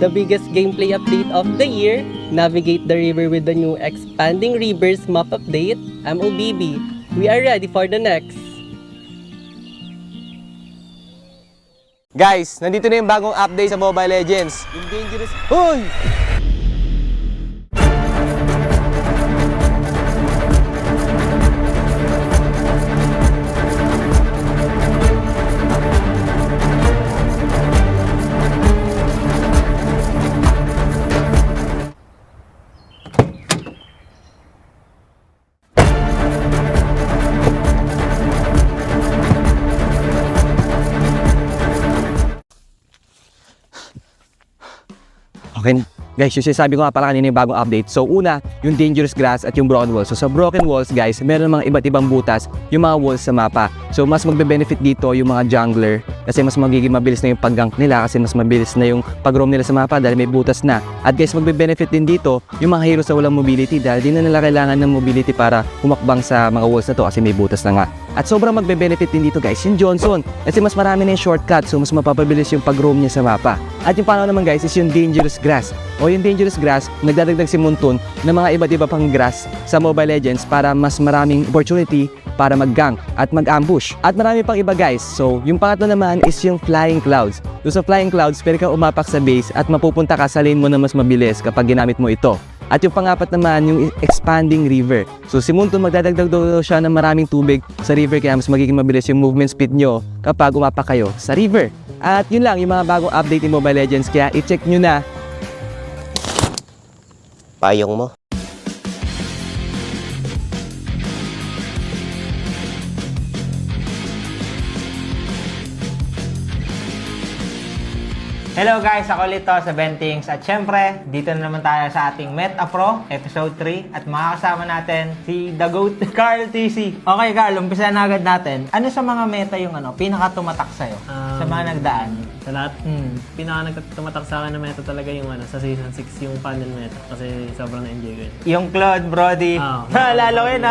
the biggest gameplay update of the year, navigate the river with the new expanding rivers map update, MLBB. We are ready for the next. Guys, nandito na yung bagong update sa Mobile Legends. Yung dangerous... Hoy! Okay, guys, yung sinasabi ko nga pala kanina yung bagong update. So una, yung dangerous grass at yung broken walls. So sa broken walls, guys, meron mga iba't ibang butas yung mga walls sa mapa. So mas magbe-benefit dito yung mga jungler kasi mas magiging mabilis na yung pag-gank nila kasi mas mabilis na yung pag-roam nila sa mapa dahil may butas na. At guys, magbe-benefit din dito yung mga heroes sa walang mobility dahil di na nila kailangan ng mobility para humakbang sa mga walls na to kasi may butas na nga. At sobrang magbe-benefit din dito, guys, yung Johnson kasi mas marami na yung shortcut, so mas mapapabilis yung pag-roam niya sa mapa. At yung pangalawa naman, guys, is yung dangerous grass. O yung dangerous grass, nagdadagdag si Muntun ng mga iba't iba pang grass sa Mobile Legends para mas maraming opportunity para mag-gank at mag-ambush. At marami pang iba, guys. So, yung pangatlo naman is yung flying clouds. So, sa flying clouds, pwede kang umapak sa base at mapupunta ka sa lane mo na mas mabilis kapag ginamit mo ito. At yung pangapat naman, yung expanding river. So si Muntun magdadagdag daw siya ng maraming tubig sa river kaya mas magiging mabilis yung movement speed nyo kapag umapak kayo sa river. At yun lang, yung mga bagong update ni Mobile Legends kaya i-check nyo na. Payong mo. Hello guys, ako ulit to sa Bentings at syempre, dito na naman tayo sa ating Meta Pro Episode 3 at makakasama natin si The GOAT, Carl TC. Okay Carl, umpisa na agad natin. Ano sa mga meta yung pinaka-tumatak sa'yo sa mga nagdaan? Sa lahat, pinaka-nagtumatak sa akin na meta talaga yung sa Season 6 yung panel meta kasi sobrang na-enjoy ko yun. Yung Claude, Brody. Naalala ko yun,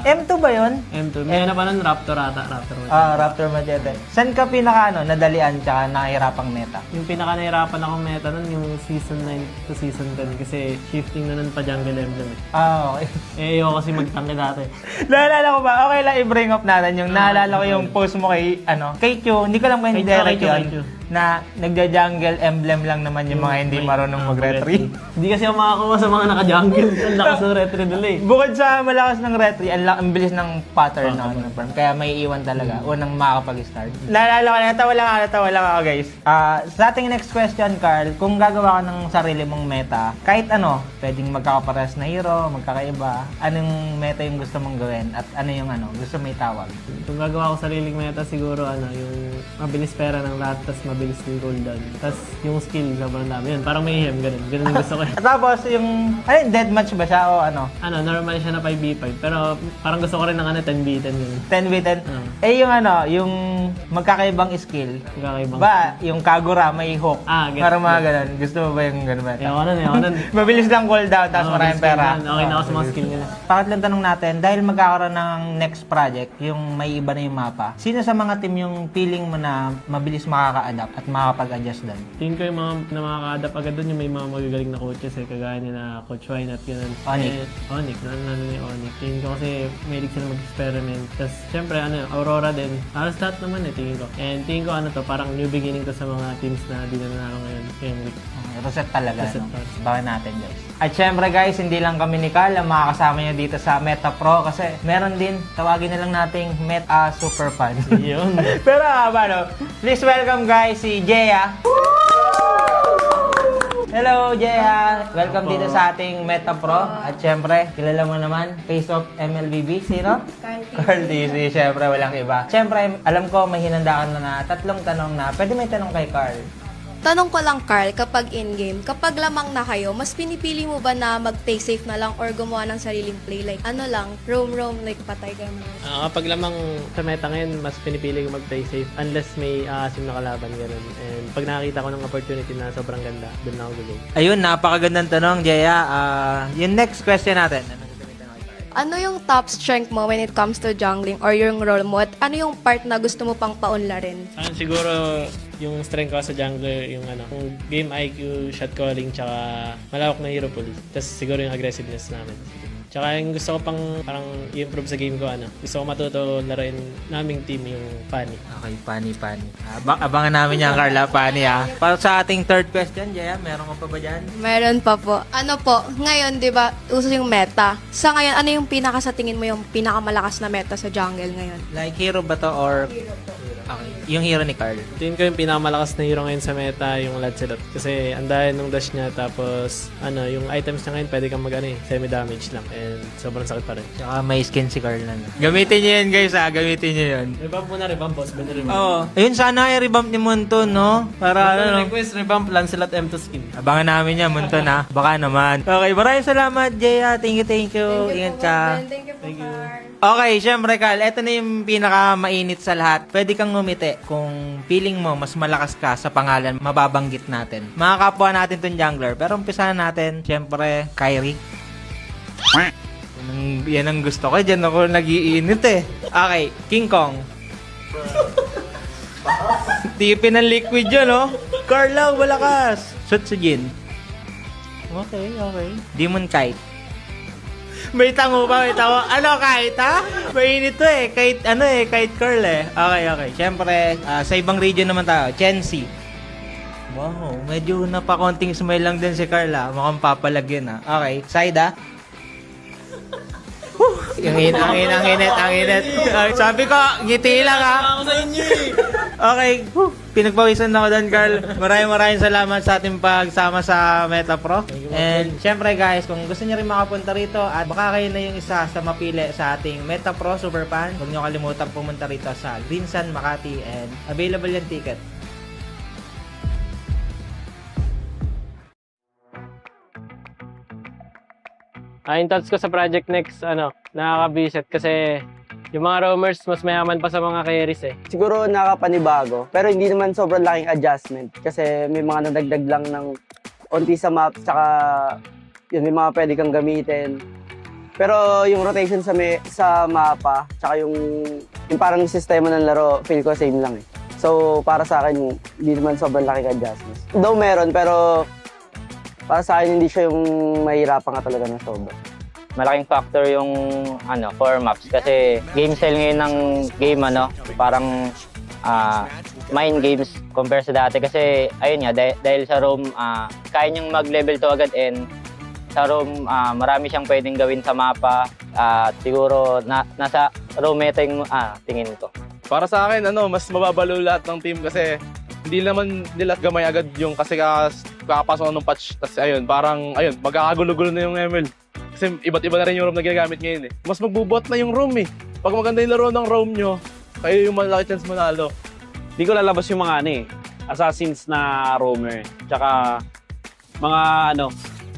M2 ba yun? M2. May na pa nun, Raptor ata. Raptor Machete. Raptor Machete. Saan ka nadalian tsaka nakahirapang meta? Yung pinaka-nahirapan akong meta nun yung Season 9 to Season 10 kasi shifting na nun pa jungle emblem eh. Okay. Ayoko kasi magtangke dati. Naalala ko ba? Okay lang i-bring up natin yung naalala ko yung post mo kay Q. Hindi ko lang kung direct yun. Na nagja-jungle emblem lang naman yung mga hindi marunong mag-retry. Hindi kasi ako makakuha sa mga naka-jungle. Ang lakas ng retry nila eh. Bukod sa malakas ng retry, ang bilis ng pattern ng farm. Kaya may iwan talaga. Unang makakapag-start. Naalala ko na, natawa lang ako guys. Sa ating next question, Carl, kung gagawa ka ng sarili mong meta, kahit pwedeng magkakapares na hero, magkakaiba, anong meta yung gusto mong gawin? At ano yung gusto may tawag? Kung gagawa ko sariling meta, siguro yung mabilis pera ng lahat, tas mabilis yung cooldown. Tas yung skill, sobrang dami. Yun, parang may ganun. Ganun yung gusto ko. Tapos yung, deathmatch ba siya o normal siya na 5v5. Pero parang gusto ko rin ng 10v10 ganun. 10v10? Yung magkakaibang skill. Magkakaibang ba, yung Kagura may hook. Ganun. Parang mga ganun. Gusto mo ba yung ganun ba? Ayoko nun. Mabilis lang cooldown, tapos maraming pera. Okay na ako sa mga skill nila. Pangatlong tanong natin, dahil magkakaroon ng next project, yung may iba na yung mapa, sino sa mga team yung feeling mo na mabilis makaka-adapt at makakapag-adjust doon? Tingin ko yung mga na makaka-adapt agad doon yung may mga magagaling na coaches kagaya nila Coach Wine at ganun. ONIC. ONIC, ni ONIC. Tingin ko kasi mahilig sila mag-experiment. Tapos syempre Aurora din. Halos lahat naman tingin ko. And tingin ko parang new beginning to sa mga teams na di na nanalo ngayon week. Reset talaga. Baka natin guys. At syempre guys, hindi lang kami ni Carl ang makakasama nyo dito sa Meta Pro kasi meron din, tawagin na lang nating Meta Super Fan. Yun. Pero please welcome guys si Jeya. Hello Jeya! Welcome dito sa ating Meta Pro. At syempre, kilala mo naman, face of MLBB. Sino? Carl DC. Syempre, walang iba. Syempre, alam ko may hinandaan na 3 tanong na. Pwede may tanong kay Carl. Tanong ko lang, Carl, kapag in-game, kapag lamang na kayo, mas pinipili mo ba na mag-play safe na lang or gumawa ng sariling play? Like, roam, like patay ka mo? Kapag lamang sa meta ngayon, mas pinipili ko mag-play safe unless may aasim na kalaban, ganun. And pag nakakita ko ng opportunity na sobrang ganda, doon na ako gagawin. Ayun, napakagandang tanong, Jeya. Yung next question natin. Ano yung top strength mo when it comes to jungling or yung role mo? At ano yung part na gusto mo pang paunlarin? Saan siguro yung strength ko sa jungler, yung yung game IQ, shot calling, tsaka malawak na hero pool. Tapos siguro yung aggressiveness namin. Tsaka yung gusto ko pang parang i-improve sa game ko, gusto ko matuto laruin naming team yung Fanny. Okay, Pani. Abangan namin yan, Carla, Pani Para sa ating third question, Jaya, meron ka pa ba dyan? Meron pa po. Ano po, ngayon, di ba, uso yung meta. Sa ngayon, ano yung sa tingin mo yung pinakamalakas na meta sa jungle ngayon? Like, hero ba to or... Okay, yung hero ni Carl. Tingin ko yung pinakamalakas na hero ngayon sa meta, yung Lancelot. Kasi ang dahil nung dash niya, tapos yung items niya ngayon, pwede kang semi-damage lang. And sobrang sakit pa rin. Tsaka may skin si Carl na. Gamitin niyo yun, guys, gamitin niyo yun. Revamp muna, boss. Pwede revamp. Oo. Ayun, sana i-revamp ni Munton, no? Para Request, revamp Lancelot M2 skin. Abangan namin yan, Munton, Baka naman. Okay, maraming salamat, Jaya. Thank you. Ingat ka. Thank you. Okay, syempre, Carl, eto na yung pinaka-mainit sa lahat. Pwede kang ngumiti kung feeling mo mas malakas ka sa pangalan mababanggit natin. Mga kapwa natin tong jungler. Pero umpisa na natin, syempre, Kyrie. Yan ang gusto ko. Diyan ako nag-iinit Okay, King Kong. Tipin ng liquid yun, no? Carla, walakas. Sutsujin. Okay. Demon Kite. May tango ba? Ano, Kite, ha? Mainit to Kite, Kite Curl Okay. Siyempre, sa ibang region naman tayo. Chensi. Wow, medyo napakonting smile lang din si Carla. Mukhang papalagyan, Okay, Saida. Ang init. Sabi ko, ngiti lang, Ako sa inyo, Okay. Pinagpawisan ako doon, Carl. Maraming salamat sa ating pagsama sa Meta Pro. And syempre, guys, kung gusto niyo rin makapunta rito at baka kayo na yung isa sa mapili sa ating Meta Pro Super Fan, huwag niyo kalimutan pumunta rito sa Greensan, Makati, and available yung ticket. Yung thoughts ko sa Project Next, nakaka-visit kasi yung mga roamers mas mayaman pa sa mga carries Siguro nakapanibago, pero hindi naman sobrang laking adjustment kasi may mga nadagdag lang ng onti sa map, tsaka yun, may mga pwede kang gamitin. Pero yung rotation sa mapa, tsaka yung parang sistema ng laro, feel ko same lang So para sa akin, hindi naman sobrang laking adjustments. Though meron, pero para sa akin hindi siya yung mahirapan ka talaga ng sobra. Malaking factor yung core maps kasi game style ngayon ng game parang mind games compare sa dati kasi ayun nga dahil sa roam kaya niyang mag-level 2 agad and sa roam marami siyang pwedeng gawin sa mapa at siguro nasa roam meta yung tingin ko. Para sa akin mas mababalo lahat ng team kasi hindi naman nila gamay agad yung kasi kakapasok ng patch kasi parang magkakagulo-gulo na yung ML. Kasi iba't iba na rin yung roam na ginagamit ngayon Mas magbubot na yung roam Pag maganda yung laro ng roam nyo, kayo yung malaki chance manalo. Hindi ko lalabas yung mga assassins na roamer. Tsaka mga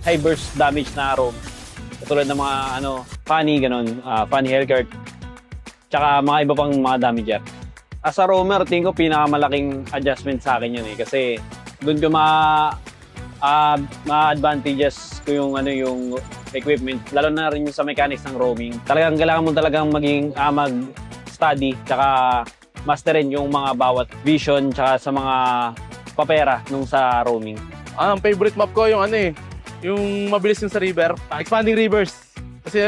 high burst damage na roam. Katulad ng mga funny ganon, funny hellcurt. Tsaka mga iba pang mga damager. As a roamer, tingin ko pinakamalaking adjustment sa akin yun kasi doon ko ma-advantages ko yung yung equipment, lalo na rin yung sa mechanics ng roaming. Kailangan mo talagang mag-study tsaka masterin yung mga bawat vision tsaka sa mga papera nung sa roaming. Ang favorite map ko yung yung mabilis yung sa river, expanding rivers. Kasi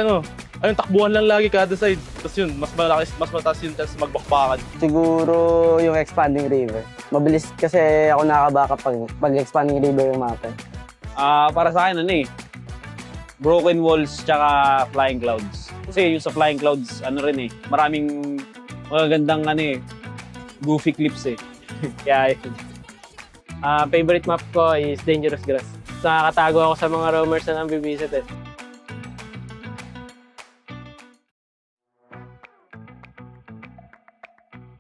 takbuhan lang lagi kada side. Tapos yun, mas mataas yung chance magbakbakan. Siguro yung expanding river. Mabilis kasi ako nakabaka pag expanding river yung mapa. Para sa akin broken walls tsaka flying clouds. Kasi yung sa flying clouds maraming magagandang goofy clips Kaya favorite map ko is Dangerous Grass. Nakakatago ako sa mga roamers na nambibisit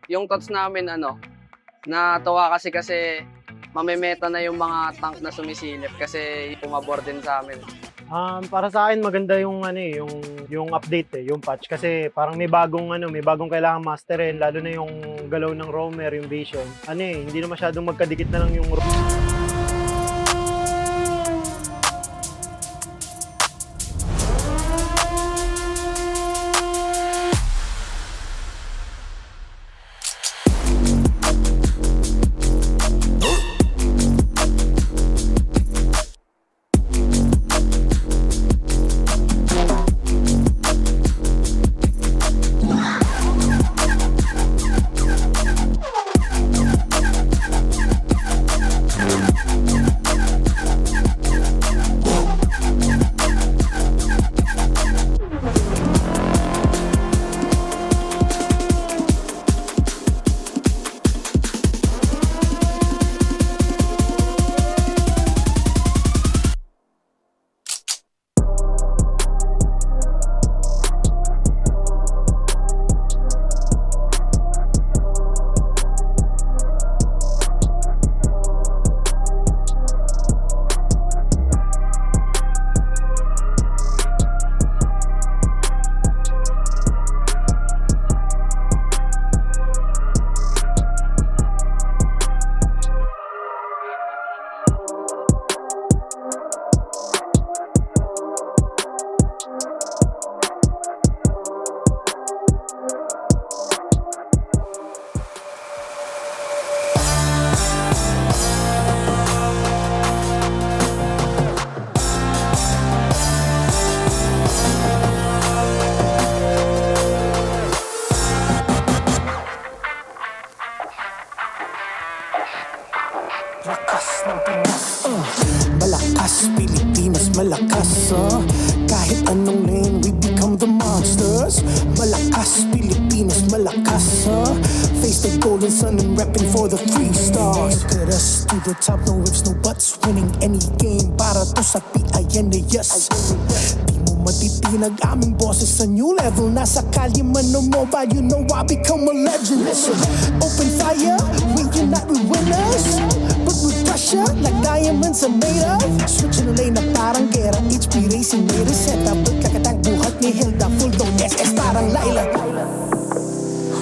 Yung thoughts namin natawa kasi mamemeta na yung mga tank na sumisilip kasi pumabor din sa amin. Para sa akin maganda yung yung update yung patch kasi parang may bagong kailangan masterin lalo na yung galaw ng roamer, yung vision. Hindi na masyadong magkadikit na lang yung malakas kahit anong lane we become the monsters. Malakas Pilipinas, malakas face the golden sun and repping for the 3 stars. Look at us to the top, no ifs, no buts, winning any game para to sa PINAS. Di mo matitinag aming boses sa new level. Nasa kalye man o mobile, you know I become a legend. Listen, open fire, we unite, we winners. But with pressure, like diamonds are made of. Switching the lane na parang gera, HP Racing may reseta. Pagkakatang buhat ni Hilda, full dong SS parang Laila.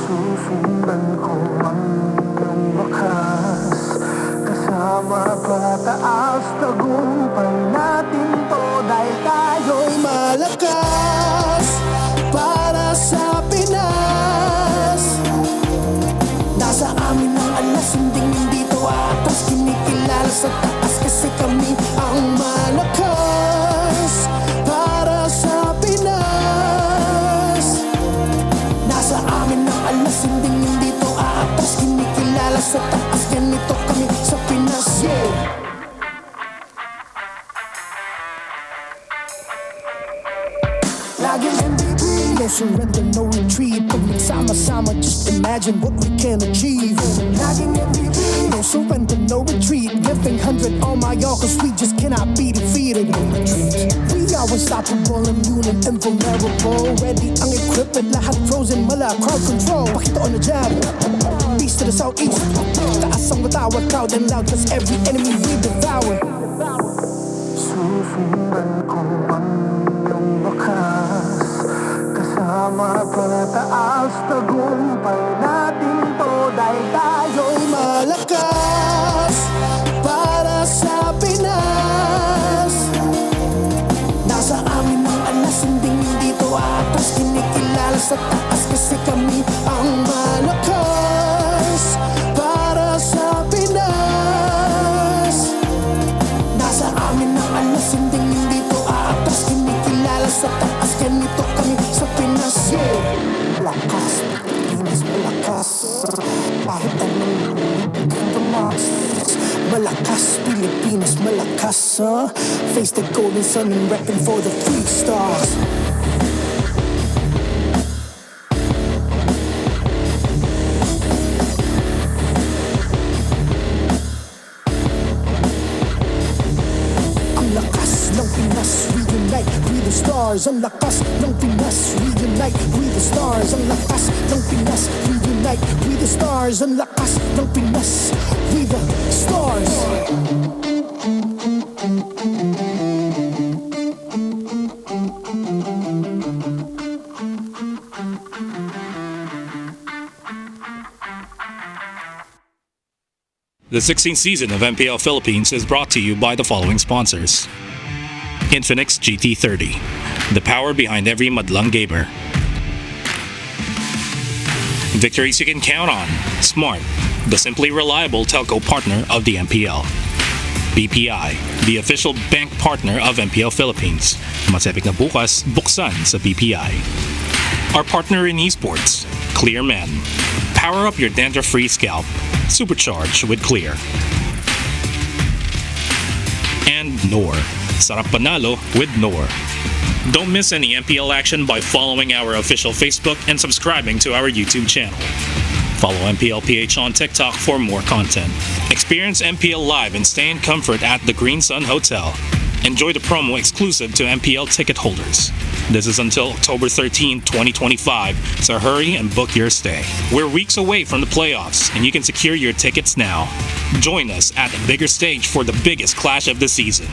Susundan ko ang iyong wakas, kasama pataas, tagumpay natin to dahil tayo'y malakas para sa Pinas. Nasa amin ang alas, hindi to atas, kinikilala sa taas kasi kami ang malakas para sa Pinas. Nasa amin ang alas, hindi to atas, kinikilala sa taas, ganito kami sa Pinas. Yeah. Laging MLBB, no surrender, no retreat. Pag nagsama-sama, just imagine what we can achieve. Laging MLBB, no surrender, no retreat. Giving 100 on my all, cause we just cannot be defeated. No retreat. We are unstoppable, immune and invulnerable. Ready ang equipment, lahat frozen, mala crowd control. Pakita on the jab, east to the southeast. Taas ang matawad, proud and loud, cause every enemy we devour. Susundan ko ang iyong wakas, kasama pataas, tagumpay natin to dahil tayo'y malakas para sa Pinas. Nasa amin ang alas, hindi to atas, kinikilala sa taas kasi kami ang malakas para sa Pinas. Nasa amin ang alas, hindi to atas, kinikilala sa taas, ganito kami sa Pinas. Yeah. Malakas, Pilipinas, malakas kahit anong tumas. Malakas, Pilipinas, malakas face the golden sun and repping for the 3 stars. Stars, ang lakas ng Pinas, reunite with the stars. Ang lakas ng Pinas, reunite with the stars. Ang lakas ng Pinas, with the stars. The 16th season of MPL Philippines is brought to you by the following sponsors. Infinix GT30, the power behind every madlang gamer. Victories you can count on. Smart, the simply reliable telco partner of the MPL. BPI, the official bank partner of MPL Philippines. Mas epic na bukas, buksan sa BPI. Our partner in esports, Clear Men. Power up your dandruff-free scalp. Supercharged with Clear. And NOR. Sarap panalo with NOR. Don't miss any MPL action by following our official Facebook and subscribing to our YouTube channel. Follow MPL PH on TikTok for more content. Experience MPL live and stay in comfort at the Green Sun Hotel. Enjoy the promo exclusive to MPL ticket holders. This is until October 13, 2025, so hurry and book your stay. We're weeks away from the playoffs, and you can secure your tickets now. Join us at the bigger stage for the biggest clash of the season.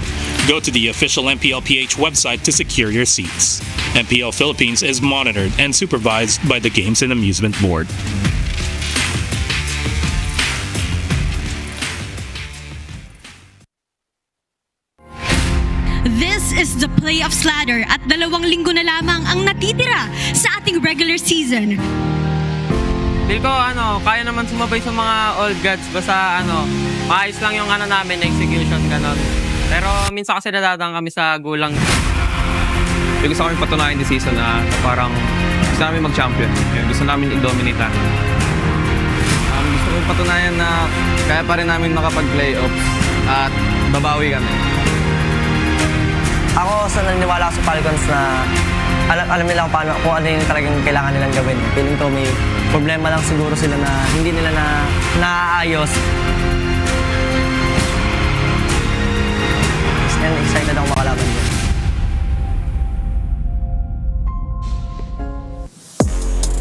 Go to the official MPL PH website to secure your seats. MPL Philippines is monitored and supervised by the Games and Amusement Board. This is the playoffs ladder at 2 linggo na lamang ang natitira sa ating regular season. Feel ko kaya naman sumabay sa mga old gods basta maayos lang yung namin execution ganon. Pero minsan kasi nadadaan kami sa gulang. Gusto kami patunayan this season na parang gusto namin mag-champion. Gusto namin i-dominate natin. Gusto kong patunayan na kaya pa rin namin makapag-playoffs at babawi kami. Ako sa naniniwala ako sa Falcons na alam nila kung ano yung talagang kailangan nilang gawin. Feeling ko may problema lang siguro sila na hindi nila naaayos. And excited ako makalaban dyan.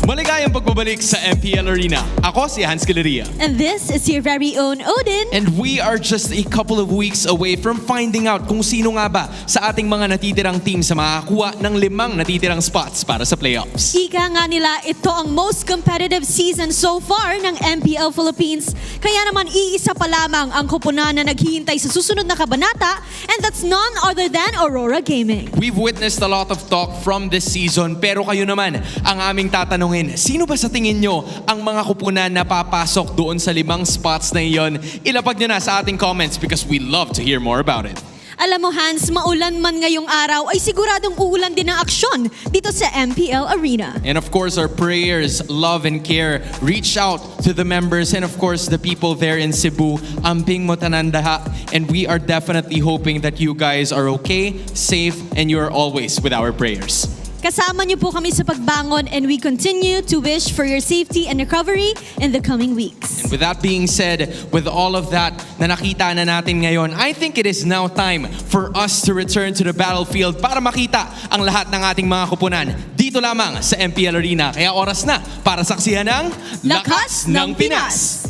Maligayang pagbabalik sa MPL Arena. Ako si Hans Galeria. And this is your very own Odin. And we are just a couple of weeks away from finding out kung sino nga ba sa ating mga natitirang team sa makakuha ng 5 natitirang spots para sa playoffs. Ika nga nila, ito ang most competitive season so far ng MPL Philippines. Kaya naman iisa pa lamang ang koponan na naghihintay sa susunod na kabanata, and that's none other than Aurora Gaming. We've witnessed a lot of talk from this season, pero kayo naman ang aming tatanungin. Sino ba sa tingin nyo ang mga kupunan na papasok doon sa 5 spots na iyon? Ilapag nyo na sa ating comments because we love to hear more about it. Alam mo Hans, maulan man ngayong araw ay siguradong uulan din ng aksyon dito sa MPL Arena. And of course, our prayers, love, and care reach out to the members and of course, the people there in Cebu. Amping mo tanandaha. And we are definitely hoping that you guys are okay, safe, and you are always with our prayers. Kasama niyo po kami sa pagbangon and we continue to wish for your safety and recovery in the coming weeks. And with that being said, with all of that na nakita na natin ngayon, I think it is now time for us to return to the battlefield para makita ang lahat ng ating mga kupunan dito lamang sa MPL Arena. Kaya oras na para saksihan ng Lakas ng Pinas!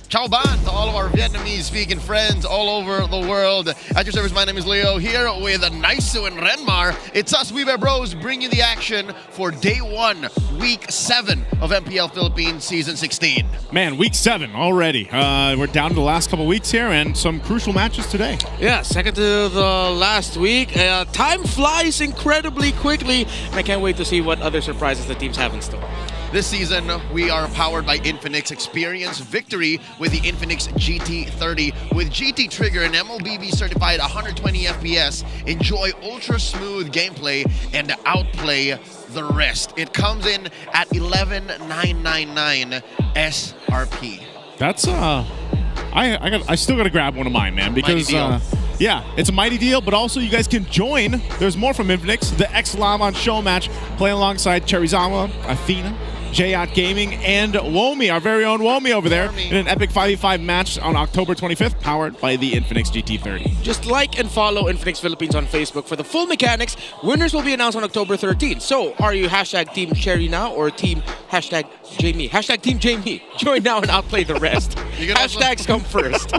Ciao ban to all of our Vietnamese-speaking friends all over the world. At your service, my name is Leo here with Naisu and Renmar. It's us, We Bear Bros, bringing you the action for Day 1, Week 7 of MPL Philippines Season 16. Man, Week 7 already. We're down to the last couple weeks here and some crucial matches today. Yeah, second to the last week. Time flies incredibly quickly, and I can't wait to see what other surprises the teams have in store. This season, we are powered by Infinix. Experience victory with the Infinix GT30. With GT Trigger and MLBB certified 120 FPS, enjoy ultra-smooth gameplay and outplay the rest. It comes in at 11,999 SRP. That's I still gotta grab one of mine, man, because yeah, it's a mighty deal, but also you guys can join. There's more from Infinix. The X-Laman show match, play alongside Cherizama, Athena, Jayot Gaming, and Womi, our very own Womi over there, in an epic 5v5 match on October 25th, powered by the Infinix GT30. Just like and follow Infinix Philippines on Facebook for the full mechanics. Winners will be announced on October 13th. So, are you hashtag Team Cherry now or Team hashtag Jamie? Hashtag Team Jamie. Join now and outplay the rest. Hashtags come first.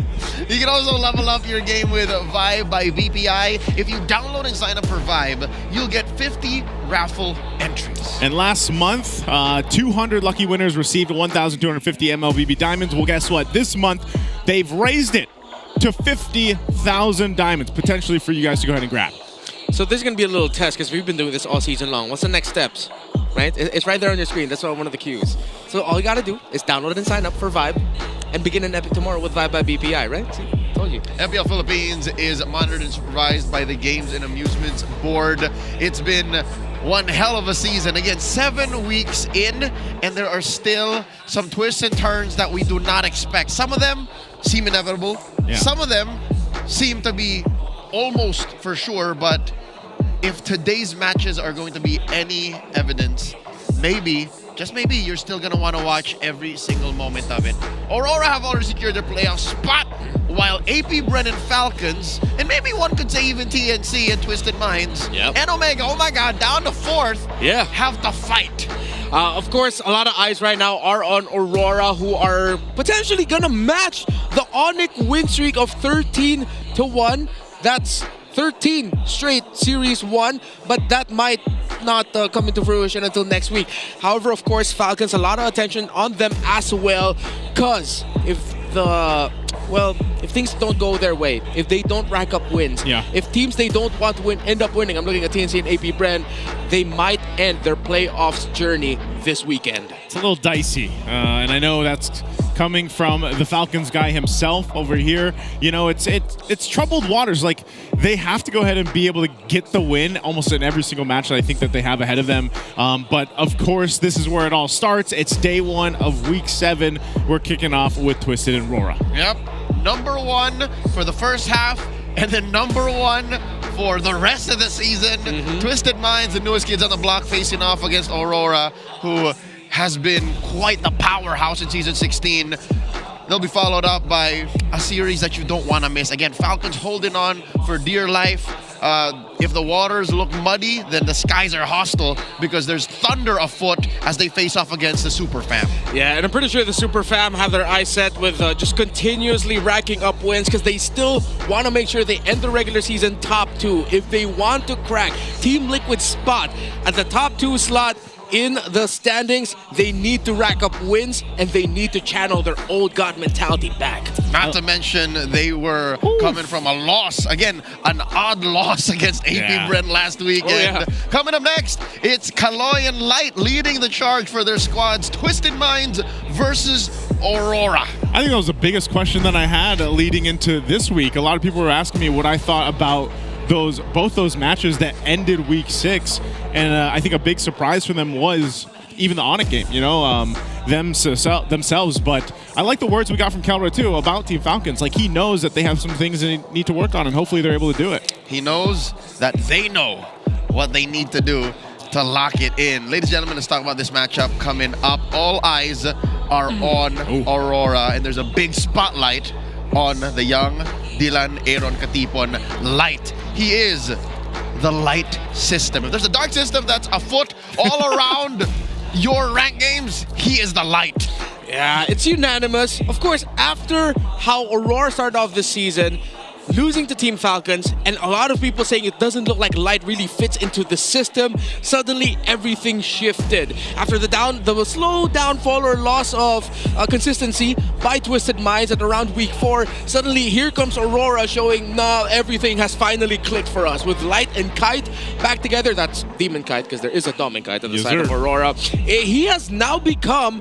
You can also level up your game with Vibe by VPI. If you download and sign up for Vibe, you'll get 50 raffle entries. And last month, 200 lucky winners received 1,250 MLBB diamonds. Well, guess what? This month, they've raised it to 50,000 diamonds, potentially for you guys to go ahead and grab. So this is going to be a little test because we've been doing this all season long. What's the next steps? Right? It's right there on your screen. That's one of the cues. So all you got to do is download and sign up for Vibe and begin an epic tomorrow with Vibe by BPI, right? See, told you. MPL Philippines is monitored and supervised by the Games and Amusements Board. It's been one hell of a season. Again, 7 weeks in, and there are still some twists and turns that we do not expect. Some of them seem inevitable. Yeah. Some of them seem to be almost for sure, but if today's matches are going to be any evidence, maybe, just maybe, you're still going to want to watch every single moment of it. Aurora have already secured their playoff spot, while AP Brennan Falcons, and maybe one could say even TNC and Twisted Minds, and Omega, oh my god, down to 4th, have to fight. Of course, a lot of eyes right now are on Aurora, who are potentially going to match the ONIC win streak of 13-1. That's 13 straight Series 1, but that might not come into fruition until next week. However, of course, Falcons, a lot of attention on them as well, because if things don't go their way, if they don't rack up wins, if teams they don't want to win end up winning, I'm looking at TNC and AP Bren, they might end their playoffs journey this weekend. It's a little dicey, and I know that's coming from the Falcons guy himself over here. You know, it's troubled waters. Like, they have to go ahead and be able to get the win almost in every single match that I think that they have ahead of them. But of course, this is where it all starts. It's day 1 of week 7. We're kicking off with Twisted and RORA. Yep. Number 1 for the first half And then number 1 for the rest of the season, Twisted Minds, the newest kids on the block, facing off against Aurora, who has been quite the powerhouse in Season 16. They'll be followed up by a series that you don't want to miss. Again, Falcons holding on for dear life. If the waters look muddy, then the skies are hostile because there's thunder afoot as they face off against the Super Fam. Yeah, and I'm pretty sure the Super Fam have their eyes set with just continuously racking up wins because they still want to make sure they end the regular season top 2. If they want to crack Team Liquid's spot at the top 2 slot in the standings, they need to rack up wins and they need to channel their old god mentality back. Not to mention they were coming from a loss, again, an odd loss against AP Brent last week. Coming up next, it's Kaloyan Light leading the charge for their squads, Twisted Minds versus Aurora. I think that was the biggest question that I had leading into this week. A lot of people were asking me what I thought about both those matches that ended week 6, and I think a big surprise for them was even the ONIC game, you know, themselves. But I like the words we got from Kelra too about Team Falcons. Like, he knows that they have some things they need to work on, and hopefully they're able to do it. He knows that they know what they need to do to lock it in. Ladies and gentlemen, let's talk about this matchup coming up. All eyes are on Aurora, and there's a big spotlight on the young Dylan Aaron Katipon Light. He is the light system. If there's a dark system that's afoot all around your rank games, he is the light. Yeah, it's unanimous. Of course, after how Aurora started off this season, losing to Team Falcons, and a lot of people saying it doesn't look like Light really fits into the system, suddenly everything shifted. After the slow downfall or loss of consistency by Twisted Minds at around week 4, suddenly here comes Aurora showing now everything has finally clicked for us. With Light and Kite back together, that's Demon Kite because there is a Domin Kite on the side of Aurora. He has now become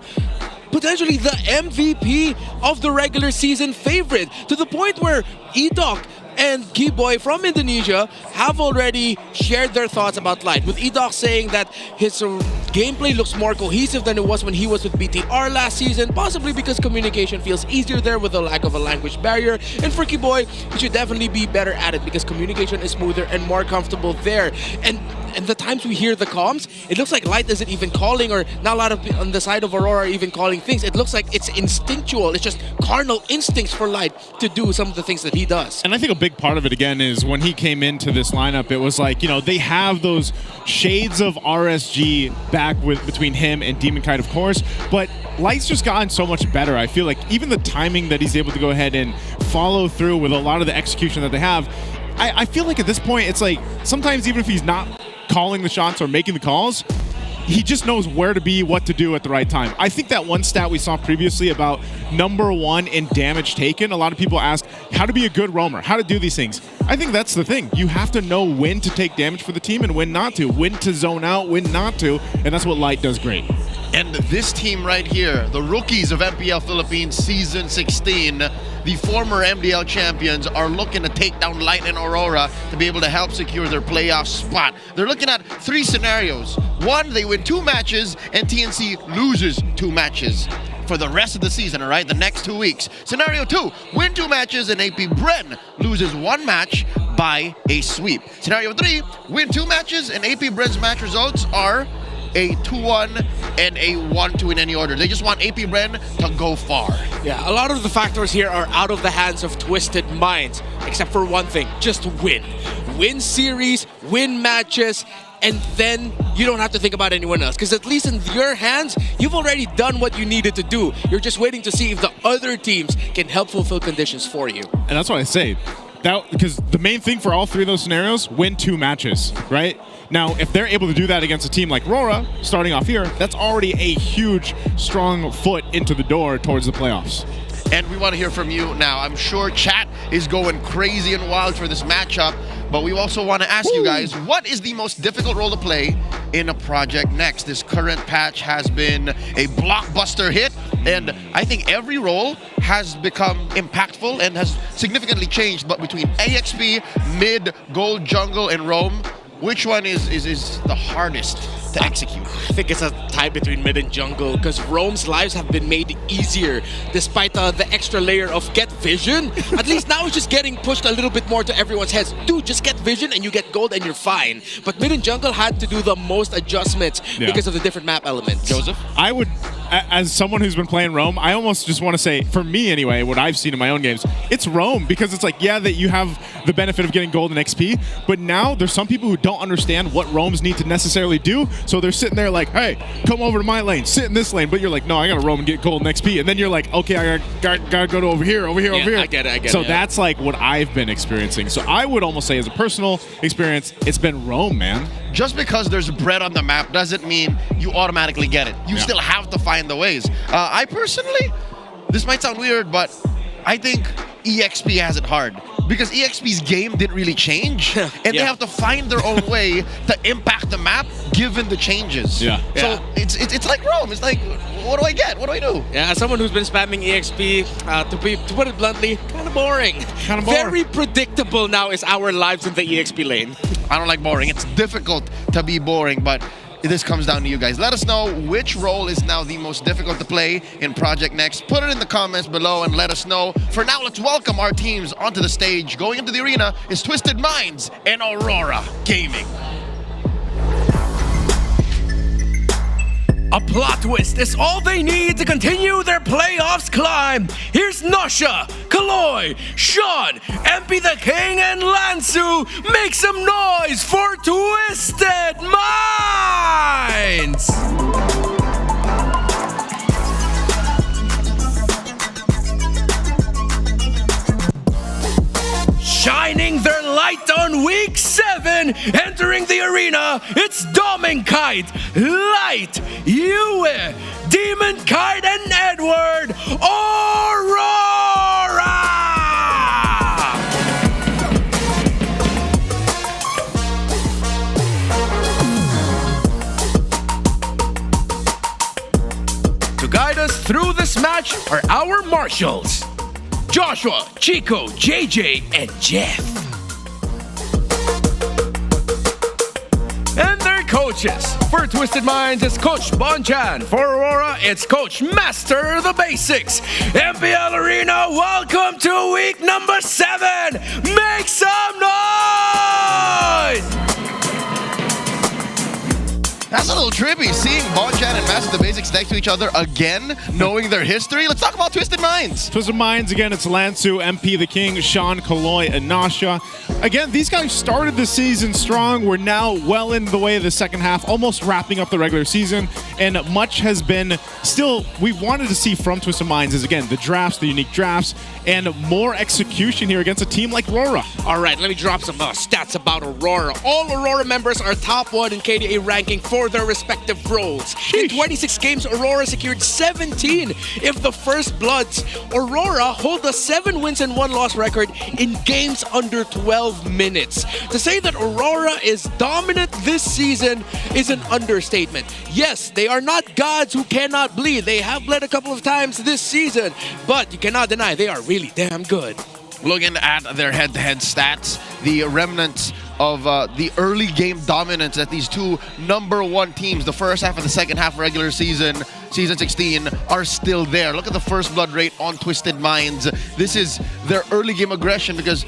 potentially the MVP of the regular season favorite, to the point where Edok and Keyboy from Indonesia have already shared their thoughts about Light, with Edok saying that his gameplay looks more cohesive than it was when he was with BTR last season, possibly because communication feels easier there with the lack of a language barrier. And for Keyboy, he should definitely be better at it because communication is smoother and more comfortable there. And the times we hear the comms, it looks like Light isn't even calling, or not a lot of on the side of Aurora are even calling things. It looks like it's instinctual. It's just carnal instincts for Light to do some of the things that he does. And I think a big part of it, again, is when he came into this lineup, it was like, you know, they have those shades of RSG back between him and Demon Kite, of course, but Light's just gotten so much better. I feel like even the timing that he's able to go ahead and follow through with a lot of the execution that they have, I feel like at this point, it's like sometimes even if he's not calling the shots or making the calls, he just knows where to be, what to do at the right time. I think that one stat we saw previously about #1 in damage taken, a lot of people ask how to be a good roamer, how to do these things. I think that's the thing. You have to know when to take damage for the team and when not to, when to zone out, when not to, and that's what Light does great. And this team right here, the rookies of MPL Philippines Season 16, the former MDL champions, are looking to take down Light and Aurora to be able to help secure their playoff spot. They're looking at 3 scenarios. 1, they win 2 matches and TNC loses 2 matches for the rest of the season, all right? The next 2 weeks. Scenario 2, win 2 matches and AP Bren loses 1 match by a sweep. Scenario 3, win 2 matches and AP Bren's match results are a 2-1 and a 1-2 in any order. They just want AP Bren to go far. Yeah, a lot of the factors here are out of the hands of Twisted Minds, except for one thing, just win. Win series, win matches, and then you don't have to think about anyone else. Because at least in your hands, you've already done what you needed to do. You're just waiting to see if the other teams can help fulfill conditions for you. And that's what I say. Because the main thing for all 3 of those scenarios, win 2 matches, right? Now, if they're able to do that against a team like RORA, starting off here, that's already a huge, strong foot into the door towards the playoffs. And we want to hear from you now. I'm sure chat is going crazy and wild for this matchup, but we also want to ask you guys, what is the most difficult role to play in a Project Next? This current patch has been a blockbuster hit, and I think every role has become impactful and has significantly changed. But between AXP, mid, gold, jungle, and roam, which one is the hardest to execute. I think it's a tie between mid and jungle because Roam's lives have been made easier despite the extra layer of get vision. At least now it's just getting pushed a little bit more to everyone's heads. Dude, just get vision and you get gold and you're fine. But mid and jungle had to do the most adjustments because of the different map elements. Joseph? I would, as someone who's been playing Roam, I almost just want to say, for me anyway, what I've seen in my own games, it's Roam, because it's like, yeah, that you have the benefit of getting gold and XP, but now there's some people who don't understand what Roams need to necessarily do, so they're sitting there like, hey, come over to my lane, sit in this lane, but you're like, no, I gotta roam and get gold and XP, and then you're like, okay, I gotta go to over here. I get it. So that's like what I've been experiencing. So I would almost say, as a personal experience, it's been Roam, man. Just because there's bread on the map doesn't mean you automatically get it. You still have to find the ways. I personally, this might sound weird, but I think EXP has it hard. Because EXP's game didn't really change, and they have to find their own way to impact the map given the changes. So it's like Rome. It's like, what do I get? What do I do? Yeah, as someone who's been spamming EXP, to put it bluntly, kind of boring. Very predictable now is our lives in the EXP lane. I don't like boring. It's difficult to be boring, but this comes down to you guys. Let us know which role is now the most difficult to play in Project Next. Put it in the comments below and let us know. For now, let's welcome our teams onto the stage. Going into the arena is Twisted Minds and Aurora Gaming. A plot twist is all they need to continue their playoffs climb. Here's Nasha, Kaloy, Sean, MP the King, and Lansu. Make some noise for Twisted Minds! Shining their light on week 7, entering the arena, it's Dominkite, Light, Yue, Demon Kite, and Edward, Aurora! To guide us through this match are our marshals, Joshua, Chico, JJ, and Jeff. And their coaches. For Twisted Minds, it's Coach Bonchan. For Aurora, it's Coach Master the Basics. MPL Arena, welcome to week number 7. Make some noise! That's a little trippy, seeing Bonchan and Master the Basics next to each other again, knowing their history. Let's talk about Twisted Minds. Twisted Minds, again, it's Lansu, MP the King, Sean, Kaloy, and Nasha. Again, these guys started the season strong. We're now well into the way of the second half, almost wrapping up the regular season, and much has been still, we wanted to see from Twisted Minds is, again, the drafts, the unique drafts, and more execution here against a team like RORA. All right, let me drop some stats about Aurora. All Aurora members are top 1 in KDA ranking for their respective roles. In 26 games, Aurora secured 17 of the First Bloods. Aurora hold a 7 wins and 1 loss record in games under 12 minutes. To say that Aurora is dominant this season is an understatement. Yes, they are not gods who cannot bleed. They have bled a couple of times this season, but you cannot deny they are really damn good. Looking at their head-to-head stats, the remnants of the early game dominance that these two #1 teams, the first half and the second half regular season 16, are still there. Look at the first blood rate on Twisted Minds. This is their early game aggression because,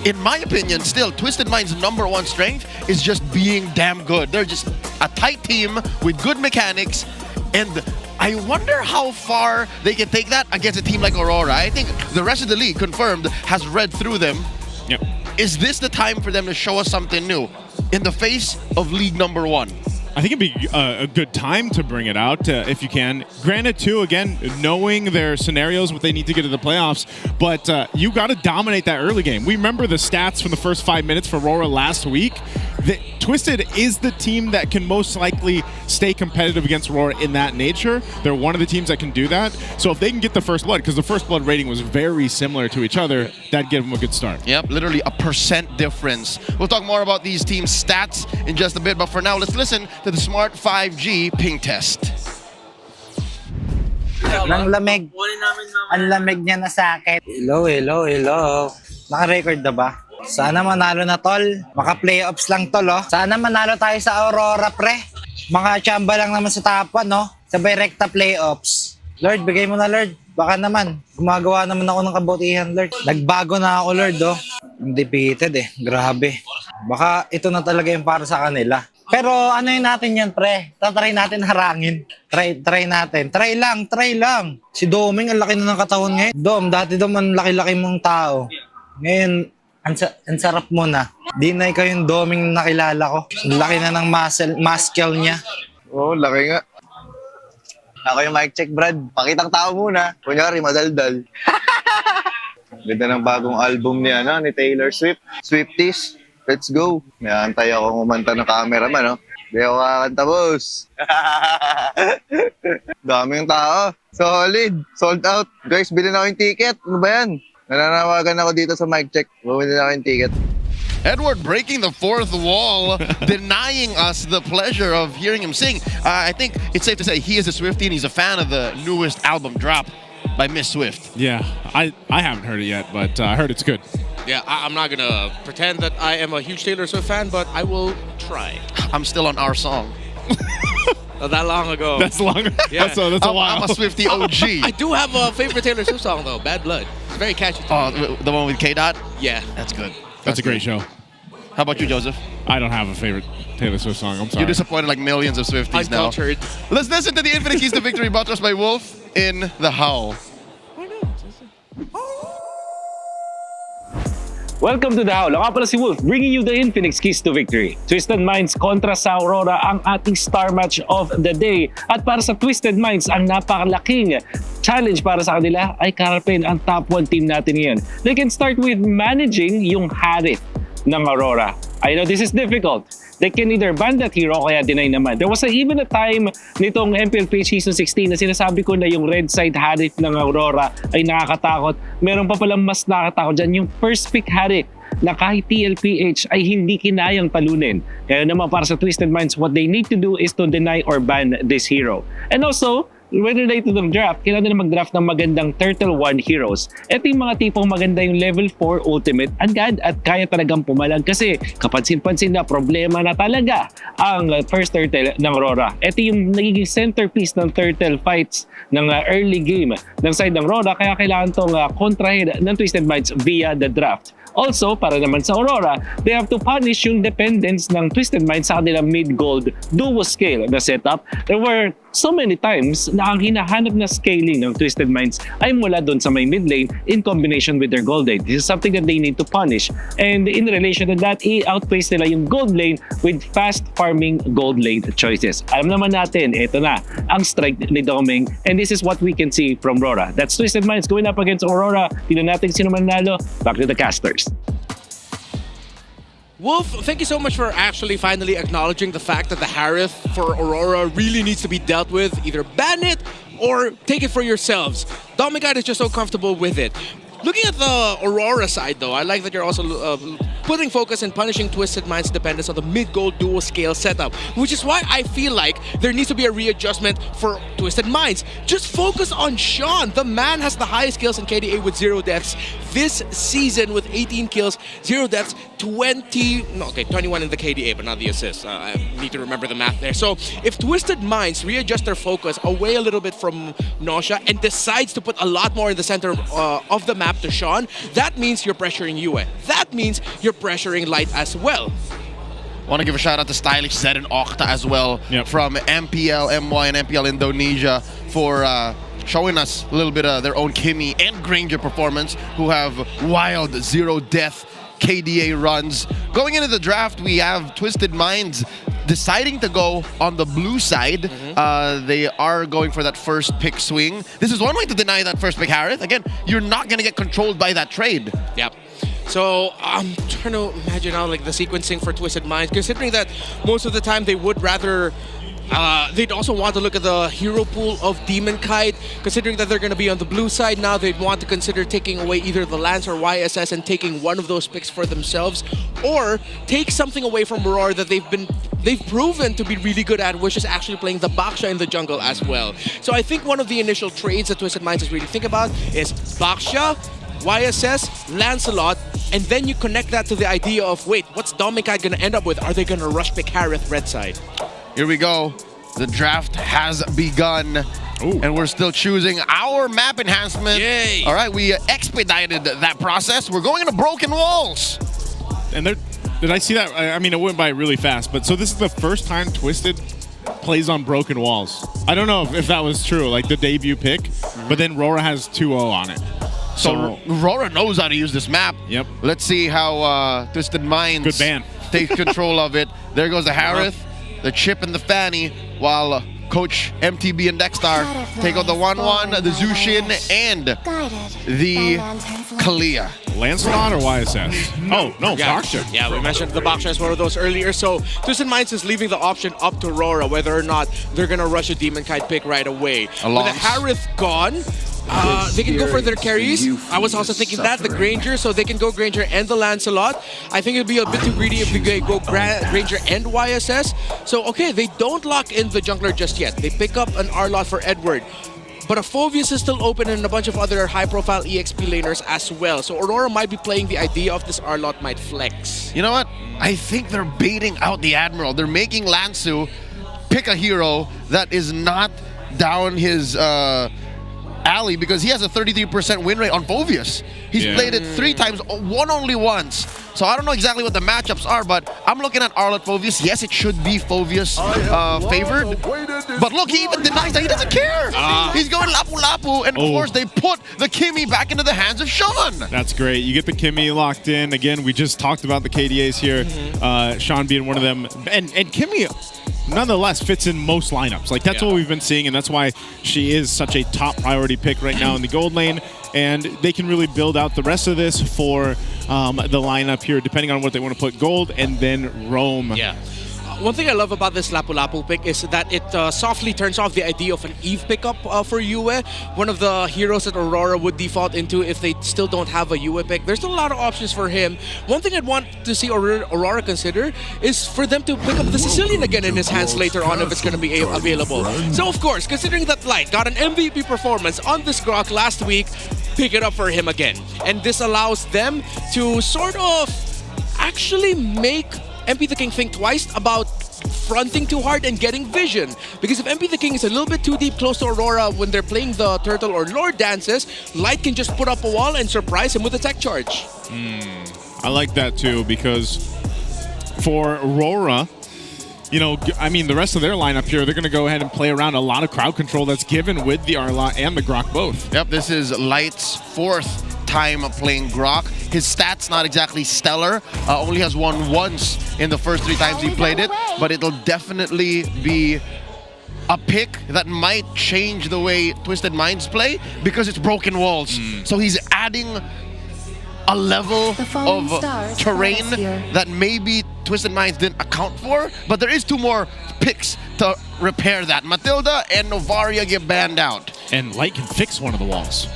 in my opinion, still, Twisted Minds' #1 strength is just being damn good. They're just a tight team with good mechanics, and I wonder how far they can take that against a team like Aurora. I think the rest of the league, confirmed, has read through them. Yep. Is this the time for them to show us something new in the face of league #1? I think it'd be a good time to bring it out if you can. Granted, too, again, knowing their scenarios, what they need to get to the playoffs, but you got to dominate that early game. We remember the stats from the first 5 minutes for Aurora last week. Twisted is the team that can most likely stay competitive against Aurora in that nature. They're one of the teams that can do that. So if they can get the first blood, because the first blood rating was very similar to each other, that'd give them a good start. Yep, literally a % difference. We'll talk more about these teams' stats in just a bit, but for now, let's listen to the Smart 5G ping test. Nang lamig. Ang lamig niya na sa akin. Hello. Naka-record na ba? Sana manalo na, tol. Maka-playoffs lang, tol, oh. Sana manalo tayo sa Aurora, pre. Mga chamba lang naman sa top 1, no? Sabay rekta playoffs. Lord, bigay mo na, Lord. Baka naman, gumagawa naman ako ng kabutihan, Lord. Nagbago na ako, Lord, oh. Undefeated eh, grabe. Baka ito na talaga yung para sa kanila. Pero ano yun natin yan, pre? Tatry natin harangin. Try natin. Try lang. Si Doming, ang laki na ng katawan ngayon. Dom, dati Dom, ang laki-laki mong tao. Ngayon, ang sarap mo na. Di na ikaw yung Doming na nakilala ko. Ang laki na ng muscle niya. Oo, laki nga. Ako yung mic check, Brad. Pakitang tao muna. Kunyari, madaldal. Ganda ng bagong album ni Taylor Swift. Swifties, let's go. May antay ako kumanta ng cameraman, no? Di ako kakanta, boss. Daming tao. Solid. Sold out. Guys, bilhin ako yung ticket. Ano ba yan? Nananawagan ako dito sa mic check. Bumili ako yung ticket. Edward breaking the fourth wall, denying us the pleasure of hearing him sing. I think it's safe to say he is a Swiftie and he's a fan of the newest album drop by Miss Swift. Yeah, I haven't heard it yet, but I heard it's good. Yeah, I'm not gonna pretend that I am a huge Taylor Swift fan, but I will try. I'm still on Our Song. Not that long ago. That's long. Yeah. That's a while. I'm a Swiftie OG. I do have a favorite Taylor Swift song though, Bad Blood. It's very catchy. The one with K-Dot? Yeah. That's good. That's a great show. How about you, Joseph? I don't have a favorite Taylor Swift song. I'm sorry. You're disappointed like millions of Swifties now. Uncultured. Let's listen to the Infinite Keys to Victory buttressed by Wolf in The Howl. Welcome to The Howl. Ako pala si Wolf, bringing you the Infinix Keys to Victory. Twisted Minds kontra sa Aurora ang ating star match of the day. At para sa Twisted Minds, ang napakalaking challenge para sa kanila ay karapin ang top 1 team natin ngayon. They can start with managing yung Harith ng Aurora. I know this is difficult. They can either ban that hero o kaya deny naman. There was even a time nitong MPL PH Season 16 na sinasabi ko na yung red side Harith ng Aurora ay nakakatakot. Meron pa palang mas nakakatakot dyan, yung first pick Harith na kahit TLPH ay hindi kinayang talunin. Kaya naman para sa Twisted Minds, what they need to do is to deny or ban this hero. And also, when related to the draft, kailangan nila mag-draft ng magandang Turtle 1 heroes. Ito yung mga tipong maganda yung level 4 ultimate agad at kaya talagang pumalag kasi kapansin-pansin na problema na talaga ang first Turtle ng Aurora. Ito yung nagiging centerpiece ng Turtle fights ng early game ng side ng Aurora kaya kailangan itong kontrahin ng Twisted Minds via the draft. Also, para naman sa Aurora, they have to punish yung dependence ng Twisted Minds sa kanilang mid-gold duo scale na setup. There were so many times na ang hinahanap na scaling ng Twisted Minds ay mula doon sa may mid lane in combination with their gold lane. This is something that they need to punish. And in relation to that, i-outpace nila yung gold lane with fast farming gold lane choices. Alam naman natin, ito na ang strike ni Doming and this is what we can see from Rora. That's Twisted Minds going up against Aurora. Tignan natin sino manalo. Back to the casters. Wolf, thank you so much for actually finally acknowledging the fact that the Harith for Aurora really needs to be dealt with. Either ban it or take it for yourselves. Domigod is just so comfortable with it. Looking at the Aurora side though, I like that you're also putting focus and punishing Twisted Minds' dependence on the mid-gold dual scale setup, which is why I feel like there needs to be a readjustment for Twisted Minds. Just focus on Sean. The man has the highest kills in KDA with 0 deaths this season with 18 kills, 0 deaths, 21 in the KDA, but not the assists. I need to remember the math there. So if Twisted Minds readjust their focus away a little bit from Nausea and decides to put a lot more in the center of the map to Sean, that means you're pressuring Yue. That means you're pressuring Light as well. I want to give a shout out to Stylish Zed and Okta as well from MPL MY and MPL Indonesia for showing us a little bit of their own Kimmy and Granger performance, who have wild 0 death KDA runs. Going into the draft, we have Twisted Minds deciding to go on the blue side. They are going for that first pick swing. This is one way to deny that first pick Harith. Again, you're not going to get controlled by that trade. Yep. So I'm trying to imagine now like the sequencing for Twisted Minds, considering that most of the time they would rather they'd also want to look at the hero pool of Demon Kite, considering that they're going to be on the blue side now. They'd want to consider taking away either the Lance or YSS and taking one of those picks for themselves, or take something away from Aurora that they've proven to be really good at, which is actually playing the Baksha in the jungle as well. So I think one of the initial trades that Twisted Minds is really think about is Baksha, YSS, Lancelot, and then you connect that to the idea of, wait, what's Dominic going to end up with? Are they going to rush pick Harith red side? Here we go. The draft has begun. And we're still choosing our map enhancement. Yay! All right, we expedited that process. We're going into Broken Walls. And did I see that? I mean, it went by really fast. But so this is the first time Twisted plays on Broken Walls. I don't know if that was true, like the debut pick. But then RORA has 2-0 on it. So RORA knows how to use this map. Yep. Let's see how Twisted Minds takes control of it. There goes the Harith, the Chip, and the Fanny, while Coach MTB and Dexter take out the 1-1, the Zushin, and the Kalia. Lancelot or YSS? Oh, no, Boxer. Yeah, we mentioned the Boxer as one of those earlier. So Twisted Minds is leaving the option up to RORA whether or not they're going to rush a Demon Kite pick right away. With the Harith gone, they can go for their carries. I was also thinking that, the Granger, so they can go Granger and the Lancelot. I think it'd be a bit too greedy if they go Granger and YSS. So, okay, they don't lock in the jungler just yet. They pick up an Arlot for Edward. But a Phoveus is still open and a bunch of other high-profile EXP laners as well. So Aurora might be playing the idea of this Arlot might flex. You know what? I think they're baiting out the Admiral. They're making Lansu pick a hero that is not down his alley because he has a 33% win rate on Phoveus. He's played it 3 times, won only once. So I don't know exactly what the matchups are, but I'm looking at Arlot Phoveus. Yes, it should be Phoveus favored. But look, he even denies that he doesn't care. He's going Lapu-Lapu, and of course they put the Kimmy back into the hands of Sean. That's great. You get the Kimmy locked in. Again, we just talked about the KDAs here. Sean being one of them. And Kimmy nonetheless fits in most lineups. Like, that's what we've been seeing, and that's why she is such a top priority pick right now in the gold lane. And they can really build out the rest of this for the lineup here, depending on what they want to put gold and then roam. Yeah. One thing I love about this Lapu-Lapu pick is that it softly turns off the idea of an Eve pickup for Yue, one of the heroes that Aurora would default into if they still don't have a Yue pick. There's still a lot of options for him. One thing I'd want to see Aurora consider is for them to pick up the Sicilian again in his hands later on if it's going to be available. So of course, considering that Light got an MVP performance on this Grok last week, pick it up for him again. And this allows them to sort of actually make MP the King think twice about fronting too hard and getting vision. Because if MP the King is a little bit too deep close to Aurora when they're playing the Turtle or Lord dances, Light can just put up a wall and surprise him with a tech charge. I like that too, because for Aurora, you know, I mean, the rest of their lineup here, they're going to go ahead and play around a lot of crowd control that's given with the Arlot and the Grok both. Yep, this is Light's 4th time playing Grok. His stats not exactly stellar. Only has won once in the first 3 times he played it, but it'll definitely be a pick that might change the way Twisted Minds play because it's Broken Walls. So he's adding a level of terrain that maybe Twisted Minds didn't account for, but there is 2 more picks to repair that. Matilda and Novaria get banned out. And Light can fix one of the walls.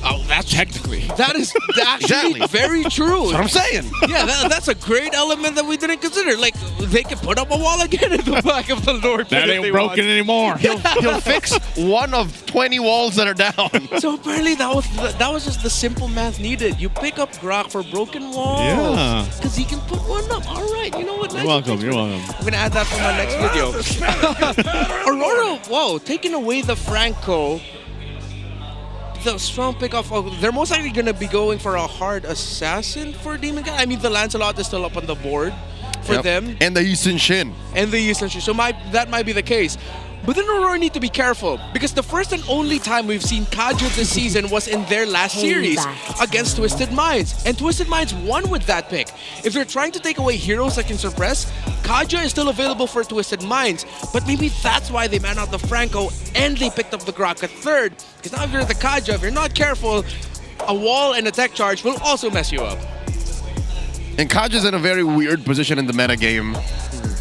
Oh, that's technically. That is actually very true. That's what I'm saying. Yeah, that's a great element that we didn't consider. Like, they can put up a wall again in the back of the Lord. That ain't broken anymore. He'll fix one of 20 walls that are down. So apparently that was just the simple math needed. You pick up Grok for broken walls. Yeah. Because he can put one up. All right, you know what? You're welcome, you're welcome. I'm going to add that for my next video. Aurora, whoa, taking away the Franco. The strong pick-off, they're most likely going to be going for a hard assassin for Demon Guy. I mean, the Lancelot is still up on the board for them. And the Yisun Shin. So that might be the case. But then Aurora need to be careful because the first and only time we've seen Kaja this season was in their last series against Twisted Minds. And Twisted Minds won with that pick. If they're trying to take away heroes that can suppress, Kaja is still available for Twisted Minds. But maybe that's why they man out the Franco and they picked up the Grok at 3rd. Because now if you're the Kaja, if you're not careful, a wall and a tech charge will also mess you up. And Kaja's in a very weird position in the metagame.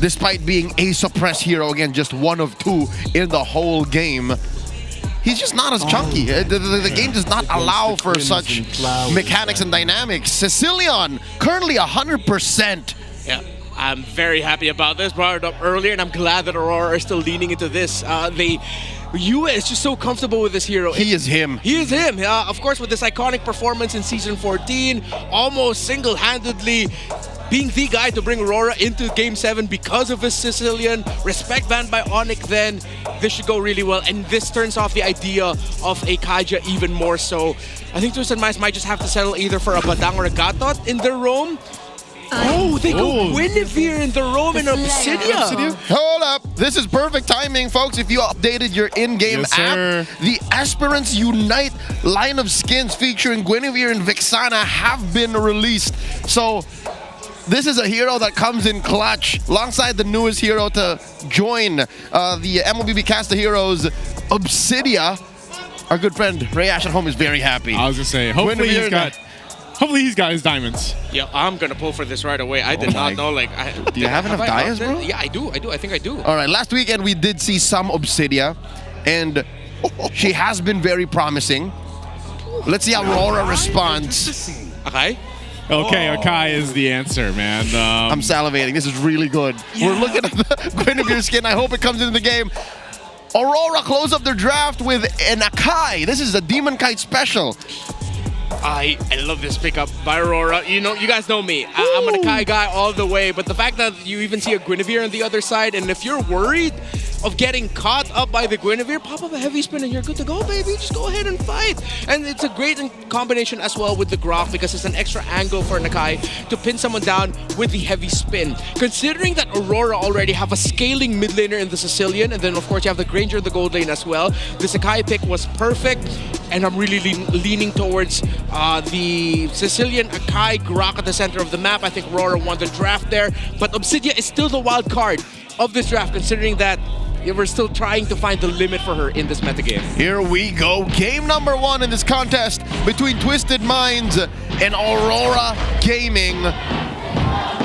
Despite being a suppress hero, again, just 1 of 2 in the whole game, he's just not as chunky. The game does not allow for such mechanics and dynamics. Sicilian, currently 100%. Yeah, I'm very happy about this. Brought it up earlier, and I'm glad that Aurora is still leaning into this. Yue is just so comfortable with this hero. He is him. He is him. Of course, with this iconic performance in Season 14, almost single-handedly being the guy to bring Aurora into Game 7 because of his Sicilian, respect banned by ONIC, then this should go really well. And this turns off the idea of a Kaija even more so. I think Twisted Minds might just have to settle either for a Badang or a Gatot in their roam. Oh, they go Guinevere in the roam in Obsidia. Hold up. This is perfect timing, folks. If you updated your in-game app, the Aspirants Unite line of skins featuring Guinevere and Vixana have been released. So this is a hero that comes in clutch alongside the newest hero to join the MLBB cast of heroes, Obsidia. Our good friend Ray Ash at home is very happy. I was gonna say, hopefully he's got his diamonds. Yeah, I'm gonna pull for this right away. I did not know. Like, do you have enough dias, bro? Yeah, I do. I think I do. All right, last weekend we did see some Obsidia, and she has been very promising. Let's see how Aurora responds. Okay. Okay, Akai is the answer, man. I'm salivating. This is really good. Yeah. We're looking at the Guinevere skin. I hope it comes into the game. Aurora close up their draft with an Akai. This is a Demon Kite special. I love this pickup by Aurora. You know, you guys know me. I'm an Akai guy all the way, but the fact that you even see a Guinevere on the other side, and if you're worried of getting caught up by the Guinevere, pop up a heavy spin and you're good to go, baby. Just go ahead and fight. And it's a great combination as well with the Grok because it's an extra angle for Nakai to pin someone down with the heavy spin. Considering that Aurora already have a scaling mid laner in the Sicilian, and then of course you have the Granger in the gold lane as well, the Sakai pick was perfect, and I'm really leaning towards the Sicilian Akai Grok at the center of the map. I think Aurora won the draft there, but Obsidia is still the wild card of this draft, considering that we're still trying to find the limit for her in this metagame. Here we go. Game number 1 in this contest between Twisted Minds and Aurora Gaming.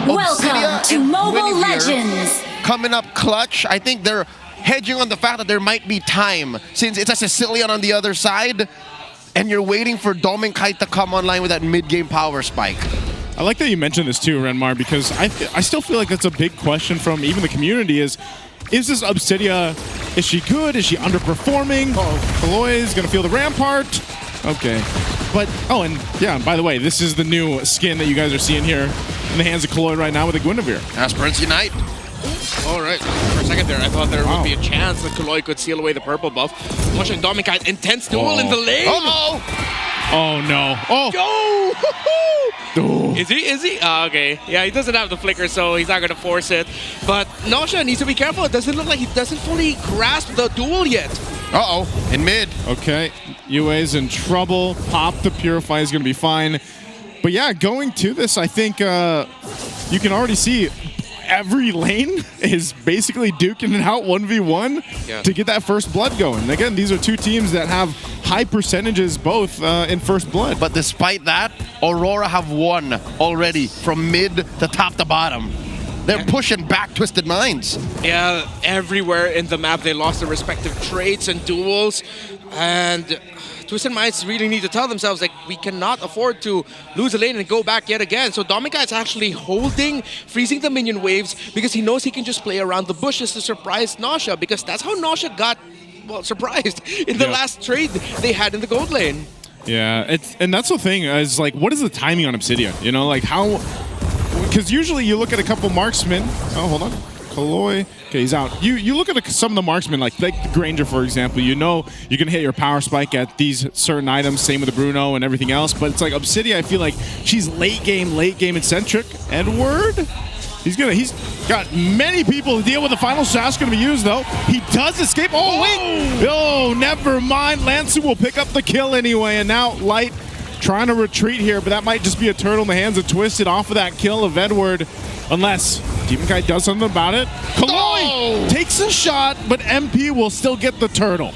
Welcome to Mobile Legends. Coming up clutch. I think they're hedging on the fact that there might be time since it's a Sicilian on the other side and you're waiting for Domin Kite to come online with that mid-game power spike. I like that you mentioned this too, Renmar, because I still feel like that's a big question from even the community is this Obsidia, is she good? Is she underperforming? Kaloy is going to feel the Rampart. Okay. But, and by the way, this is the new skin that you guys are seeing here in the hands of Kaloy right now with the Guinevere. Aspirants Unite. All right. For a second there, I thought there would be a chance that Kaloy could seal away the purple buff. Watching Domin Kite, intense duel in the lane. Oh no. Is he? Okay. Yeah, he doesn't have the flicker, so he's not going to force it. But Nosha needs to be careful. It doesn't look like he doesn't fully grasp the duel yet. In mid. Okay. UA's in trouble. Pop the Purify is going to be fine. But yeah, going to this, I think you can already see every lane is basically duking it out 1v1 to get that first blood going. Again, these are two teams that have high percentages both in first blood. But despite that, Aurora have won already from mid to top to bottom. They're pushing back Twisted Minds. Yeah, everywhere in the map they lost their respective traits and duels, and Twisted Minds really need to tell themselves, like, we cannot afford to lose a lane and go back yet again. So Dominica is actually holding, freezing the minion waves because he knows he can just play around the bushes to surprise Nosha, because that's how Nosha got, well, surprised in the last trade they had in the gold lane. Yeah, and that's the thing, is like, what is the timing on Obsidia? You know, like how, because usually you look at a couple marksmen. Oh, hold on. Kaloy. Okay, he's out. You look at some of the marksmen, like the Granger, for example. You know you can hit your power spike at these certain items. Same with the Bruno and everything else. But it's like Obsidia, I feel like she's late game eccentric. Edward, he's got many people to deal with. The final shot's going to be used though. He does escape. Oh wait! Oh, never mind. Lansu will pick up the kill anyway, and now Light trying to retreat here, but that might just be a turtle in the hands of Twisted off of that kill of Edward, unless Demon Kite does something about it. Kaloy takes a shot, but MP will still get the turtle.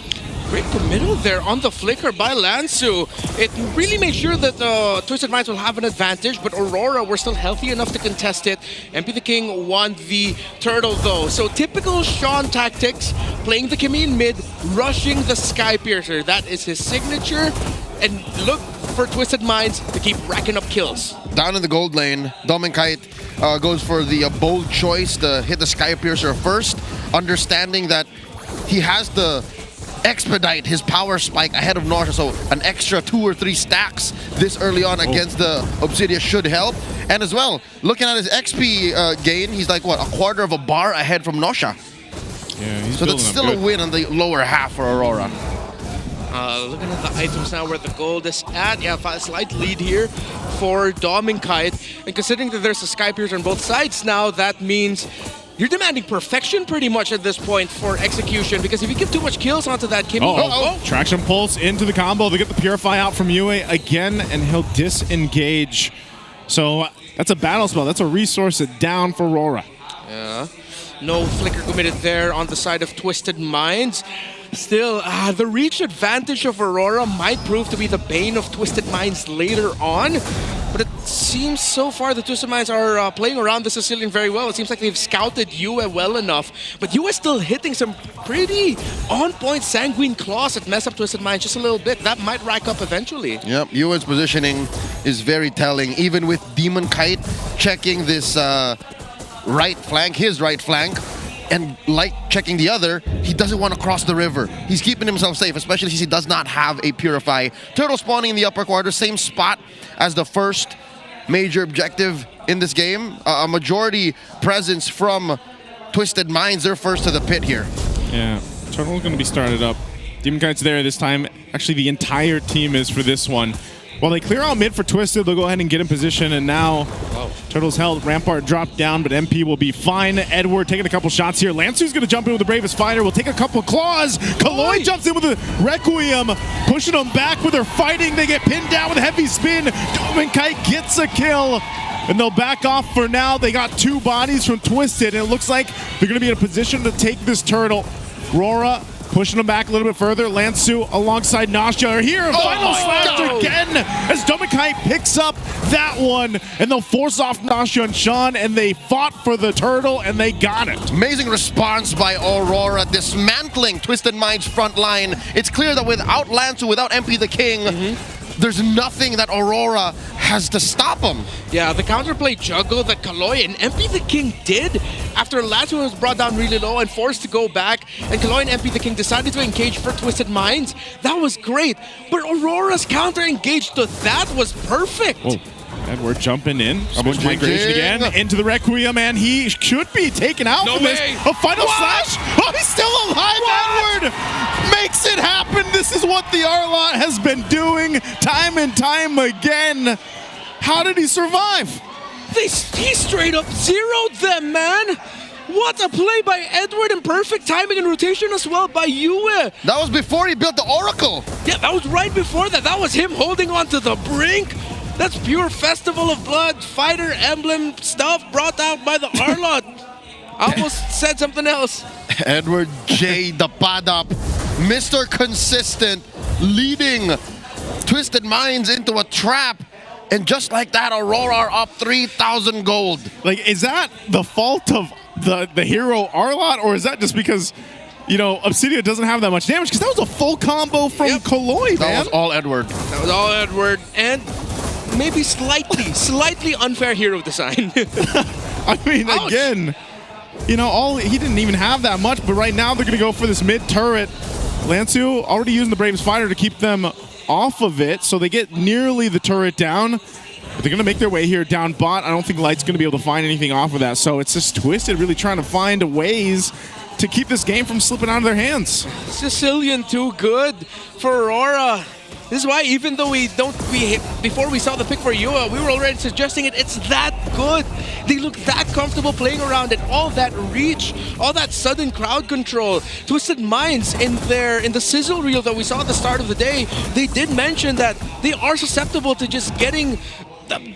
Great committal there on the flicker by Lansu. It really makes sure that Twisted Minds will have an advantage, but Aurora were still healthy enough to contest it. MP the King won the turtle though. So typical Sean tactics, playing the Kimi in mid, rushing the Sky Piercer. That is his signature. And look for Twisted Minds to keep racking up kills. Down in the gold lane, Domin Kite goes for the bold choice to hit the Sky Piercer first, understanding that he has the expedite his power spike ahead of Nausea. So an extra 2 or 3 stacks this early on against the Obsidian should help. And as well, looking at his XP gain, he's like, what, a quarter of a bar ahead from Nausea. Yeah, he's so that's still a win on the lower half for Aurora. Looking at the items now where the gold is at. Yeah, a slight lead here for Dom and Kite. And considering that there's a Sky Piercer on both sides now, that means you're demanding perfection pretty much at this point for execution, because if you give too much kills onto that Kimmy... Traction Pulse into the combo. They get the Purify out from Yue again, and he'll disengage. So that's a battle spell. That's a resource down for Aurora. Yeah. No flicker committed there on the side of Twisted Minds. Still, the reach advantage of Aurora might prove to be the bane of Twisted Minds later on. But it seems so far the Twisted Minds are playing around the Sicilian very well. It seems like they've scouted Yue well enough. But Yue is still hitting some pretty on-point Sanguine Claws that mess up Twisted Minds just a little bit. That might rack up eventually. Yep, Yue's positioning is very telling. Even with Demon Kite checking this right flank, his right flank, and Light checking the other, he doesn't want to cross the river. He's keeping himself safe, especially since he does not have a Purify. Turtle spawning in the upper quarter, same spot as the first major objective in this game. A majority presence from Twisted Minds. They're first to the pit here. Yeah, Turtle's going to be started up. Demon Kite's there this time. Actually, the entire team is for this one. While they clear out mid for Twisted, they'll go ahead and get in position, and now Turtle's held. Rampart dropped down, but MP will be fine. Edward taking a couple shots here. Lansu's going to jump in with the Bravest Fighter. Will take a couple claws. Kaloi jumps in with a Requiem, pushing them back with their fighting. They get pinned down with a heavy spin. Demon Kite gets a kill, and they'll back off for now. They got 2 bodies from Twisted, and it looks like they're going to be in a position to take this Turtle. RORA pushing them back a little bit further. Lansu alongside Nasha are here. Final slash again as Domikai picks up that one, and they'll force off Nasha and Sean, and they fought for the Turtle, and they got it. Amazing response by Aurora, dismantling Twisted Minds' front line. It's clear that without Lansu, without MP the King, there's nothing that Aurora has to stop him. Yeah, the counterplay juggle that Kaloi and MP the King did after Lansu was brought down really low and forced to go back, and Kaloi and MP the King decided to engage for Twisted Minds. That was great, but Aurora's counter engage to that was perfect. Whoa. Edward jumping in, switch migration again into the Requiem, and he should be taken out for this. A final slash. Oh, he's still alive. Edward makes it happen. This is what the Arlot has been doing time and time again. How did he survive? He straight up zeroed them, man. What a play by Edward, and perfect timing and rotation as well by Yue. That was before he built the Oracle. Yeah, that was right before that. That was him holding on to the brink. That's pure Festival of Blood fighter emblem stuff brought out by the Arlot. I almost said something else. Edward J. the Padap, Mr. Consistent, leading Twisted Minds into a trap. And just like that, Aurora are up 3,000 gold. Like, is that the fault of the hero Arlot, or is that just because, you know, Obsidian doesn't have that much damage? Because that was a full combo from Kaloi, man. That was all Edward. That was all Edward, and maybe slightly unfair hero design. I mean, again, you know, he didn't even have that much, but right now they're going to go for this mid turret. Lansu already using the Bravest Fighter to keep them off of it, so they get nearly the turret down. But they're going to make their way here down bot. I don't think Light's going to be able to find anything off of that, so it's just Twisted really trying to find ways to keep this game from slipping out of their hands. Sicilian too good for Aurora. This is why, even though before we saw the pick for Yue, we were already suggesting it's that good. They look that comfortable playing around it. All that reach, all that sudden crowd control. Twisted Minds in the sizzle reel that we saw at the start of the day, they did mention that they are susceptible to just getting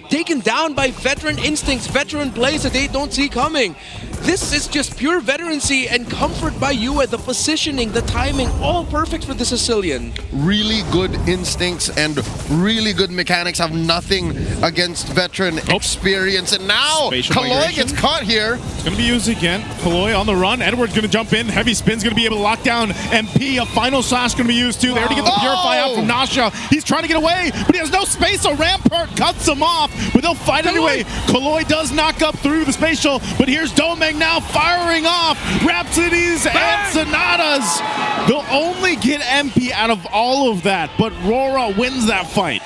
taken down by veteran instincts, veteran plays that they don't see coming. This is just pure veterancy and comfort by Yue, the positioning, the timing, all perfect for the Sicilian. Really good instincts and really good mechanics, have nothing against veteran experience. And now Kaloi gets caught here. It's going to be used again. Kaloi on the run. Edward's going to jump in. Heavy Spin's going to be able to lock down MP. A final slash going to be used too. They already get the Purify out from Nasha. He's trying to get away, but he has no space, so Rampart cuts him off, but they'll fight anyway. Kaloi does knock up through the spatial, but here's Domeng going now, firing off Rhapsodies and Sonatas. They'll only get MP out of all of that, but RORA wins that fight.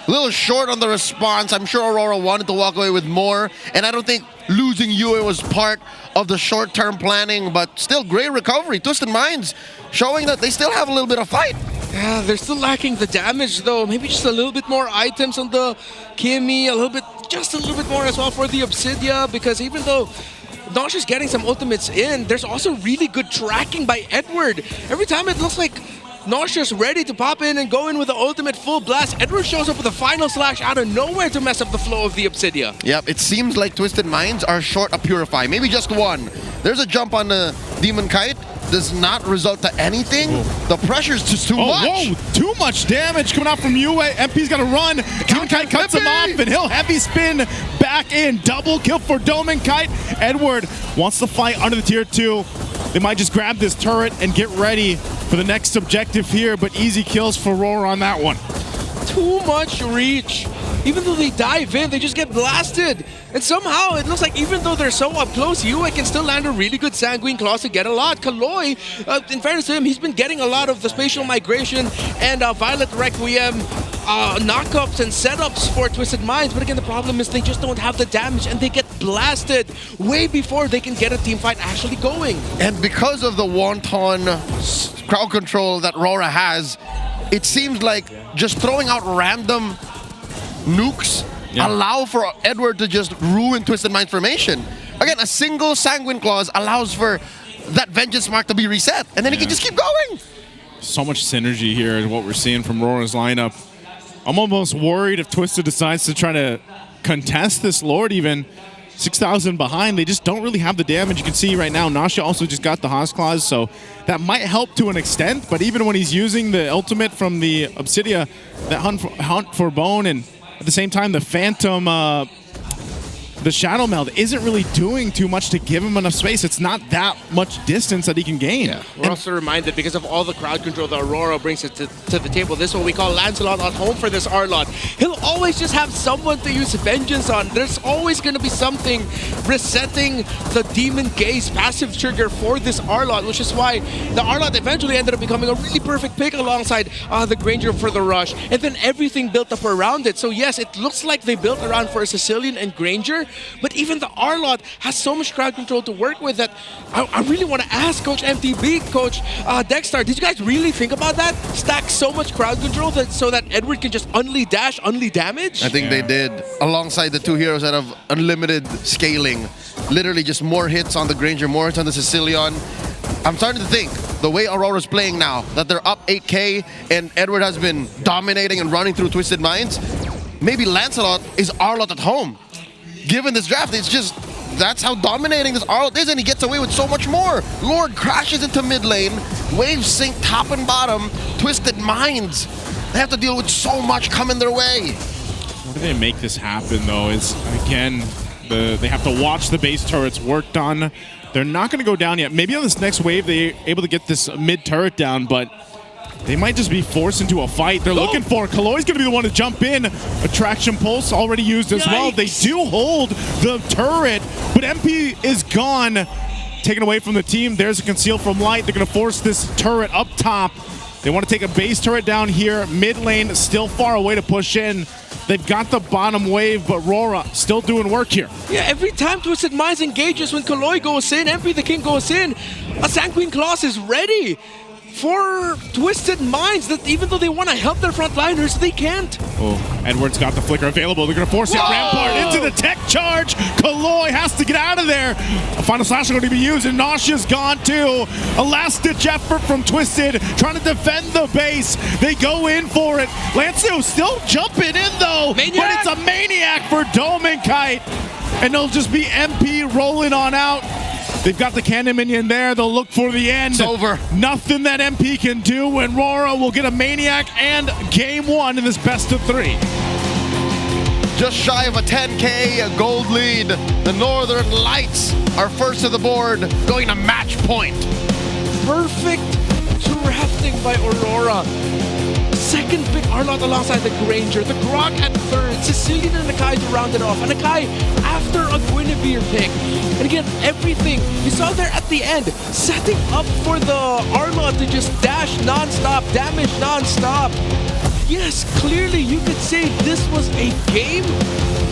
A little short on the response. I'm sure Aurora wanted to walk away with more, and I don't think losing Yue was part of the short-term planning, but still great recovery. Twisted Minds showing that they still have a little bit of fight. Yeah, they're still lacking the damage though. Maybe just a little bit more items on the Kimi, just a little bit more as well for the Obsidia, because even though Nausea's getting some ultimates in, there's also really good tracking by Edward. Every time it looks like Nausea's ready to pop in and go in with the ultimate full blast, Edward shows up with a final slash out of nowhere to mess up the flow of the Obsidia. Yep, it seems like Twisted Minds are short a Purify. Maybe just one. There's a jump on the Demon Kite. Does not result to anything. The pressure's just too much. Whoa, too much damage coming out from Yue. MP's got to run. Demon Kite cuts him off, and he'll heavy spin back in. Double kill for Demon Kite. Edward wants to fight under the tier 2. They might just grab this turret and get ready for the next objective here, but easy kills for RORA on that one. Too much reach. Even though they dive in, they just get blasted. And somehow, it looks like even though they're so up close, Yue can still land a really good Sanguine Claws to get a lot. Kaloi, in fairness to him, he's been getting a lot of the Spatial Migration and Violet Requiem knockups and setups for Twisted Minds. But again, the problem is they just don't have the damage and they get blasted way before they can get a team fight actually going. And because of the wanton crowd control that RORA has, it seems like just throwing out random nukes allow for Edward to just ruin Twisted Mind formation. Again, a single Sanguine Claws allows for that Vengeance mark to be reset, and then he can just keep going. So much synergy here is what we're seeing from RORA's lineup. I'm almost worried if Twisted decides to try to contest this Lord even. 6,000 behind, they just don't really have the damage. You can see right now, Nausea also just got the Haas Claws, so that might help to an extent, but even when he's using the ultimate from the Obsidia, that hunt for bone, and at the same time, the Phantom, the Shadow Meld isn't really doing too much to give him enough space. It's not that much distance that he can gain. Yeah. We're also reminded, because of all the crowd control that Aurora brings to the table, this is what we call Lancelot at home for this Arlot. He'll always just have someone to use Vengeance on. There's always going to be something resetting the Demon Gaze passive trigger for this Arlot, which is why the Arlot eventually ended up becoming a really perfect pick alongside the Granger for the rush, and then everything built up around it. So yes, it looks like they built around for a Sicilian and Granger, but even the Arlot has so much crowd control to work with that I really want to ask Coach MTB, Coach Dexter, did you guys really think about that? Stack so much crowd control so that Edward can just only dash, only damage? I think they did, alongside the two heroes that have unlimited scaling. Literally just more hits on the Granger, more hits on the Sicilian. I'm starting to think, the way Aurora's playing now, that they're up 8K and Edward has been dominating and running through Twisted Minds, maybe Lancelot is Arlot at home. Given this draft, it's just, that's how dominating this Arlot is, and he gets away with so much more. Lord crashes into mid lane, waves sink top and bottom, Twisted Minds. They have to deal with so much coming their way. How do they make this happen, though? Is, again, they have to watch the base turrets work done. They're not going to go down yet. Maybe on this next wave, they're able to get this mid turret down, but they might just be forced into a fight. They're looking for Kaloi's going to be the one to jump in. Attraction Pulse already used as well. They do hold the turret, but MP is gone. Taken away from the team. There's a Conceal from Light. They're going to force this turret up top. They want to take a base turret down here. Mid lane, still far away to push in. They've got the bottom wave, but RORA still doing work here. Yeah, every time Twisted Minds engages, when Kaloi goes in, MP the King goes in, a Sanguine Claws is ready for Twisted Minds, that even though they want to help their frontliners, they can't. Oh, Edward's got the flicker available. They're going to force that Rampart into the tech charge. Kaloi has to get out of there. A final slash is going to be used, and Nausea's gone too. A last-ditch effort from Twisted, trying to defend the base. They go in for it. Lancio still jumping in, though. But it's a Maniac for Demon Kite. And it'll just be MP rolling on out. They've got the cannon minion there. They'll look for the end. It's over. Nothing that MP can do, and RORA will get a Maniac and game one in this best of 3. Just shy of a 10K, a gold lead. The Northern Lights are first to the board, going to match point. Perfect drafting by Aurora. Second pick Arlot alongside the Granger, the Grok at third, Sicilian and Nakai to round it off. And Nakai, after a Guinevere earlier pick. And again, everything you saw there at the end, setting up for the Arma to just dash non-stop, damage non-stop. Yes, clearly you could say this was a game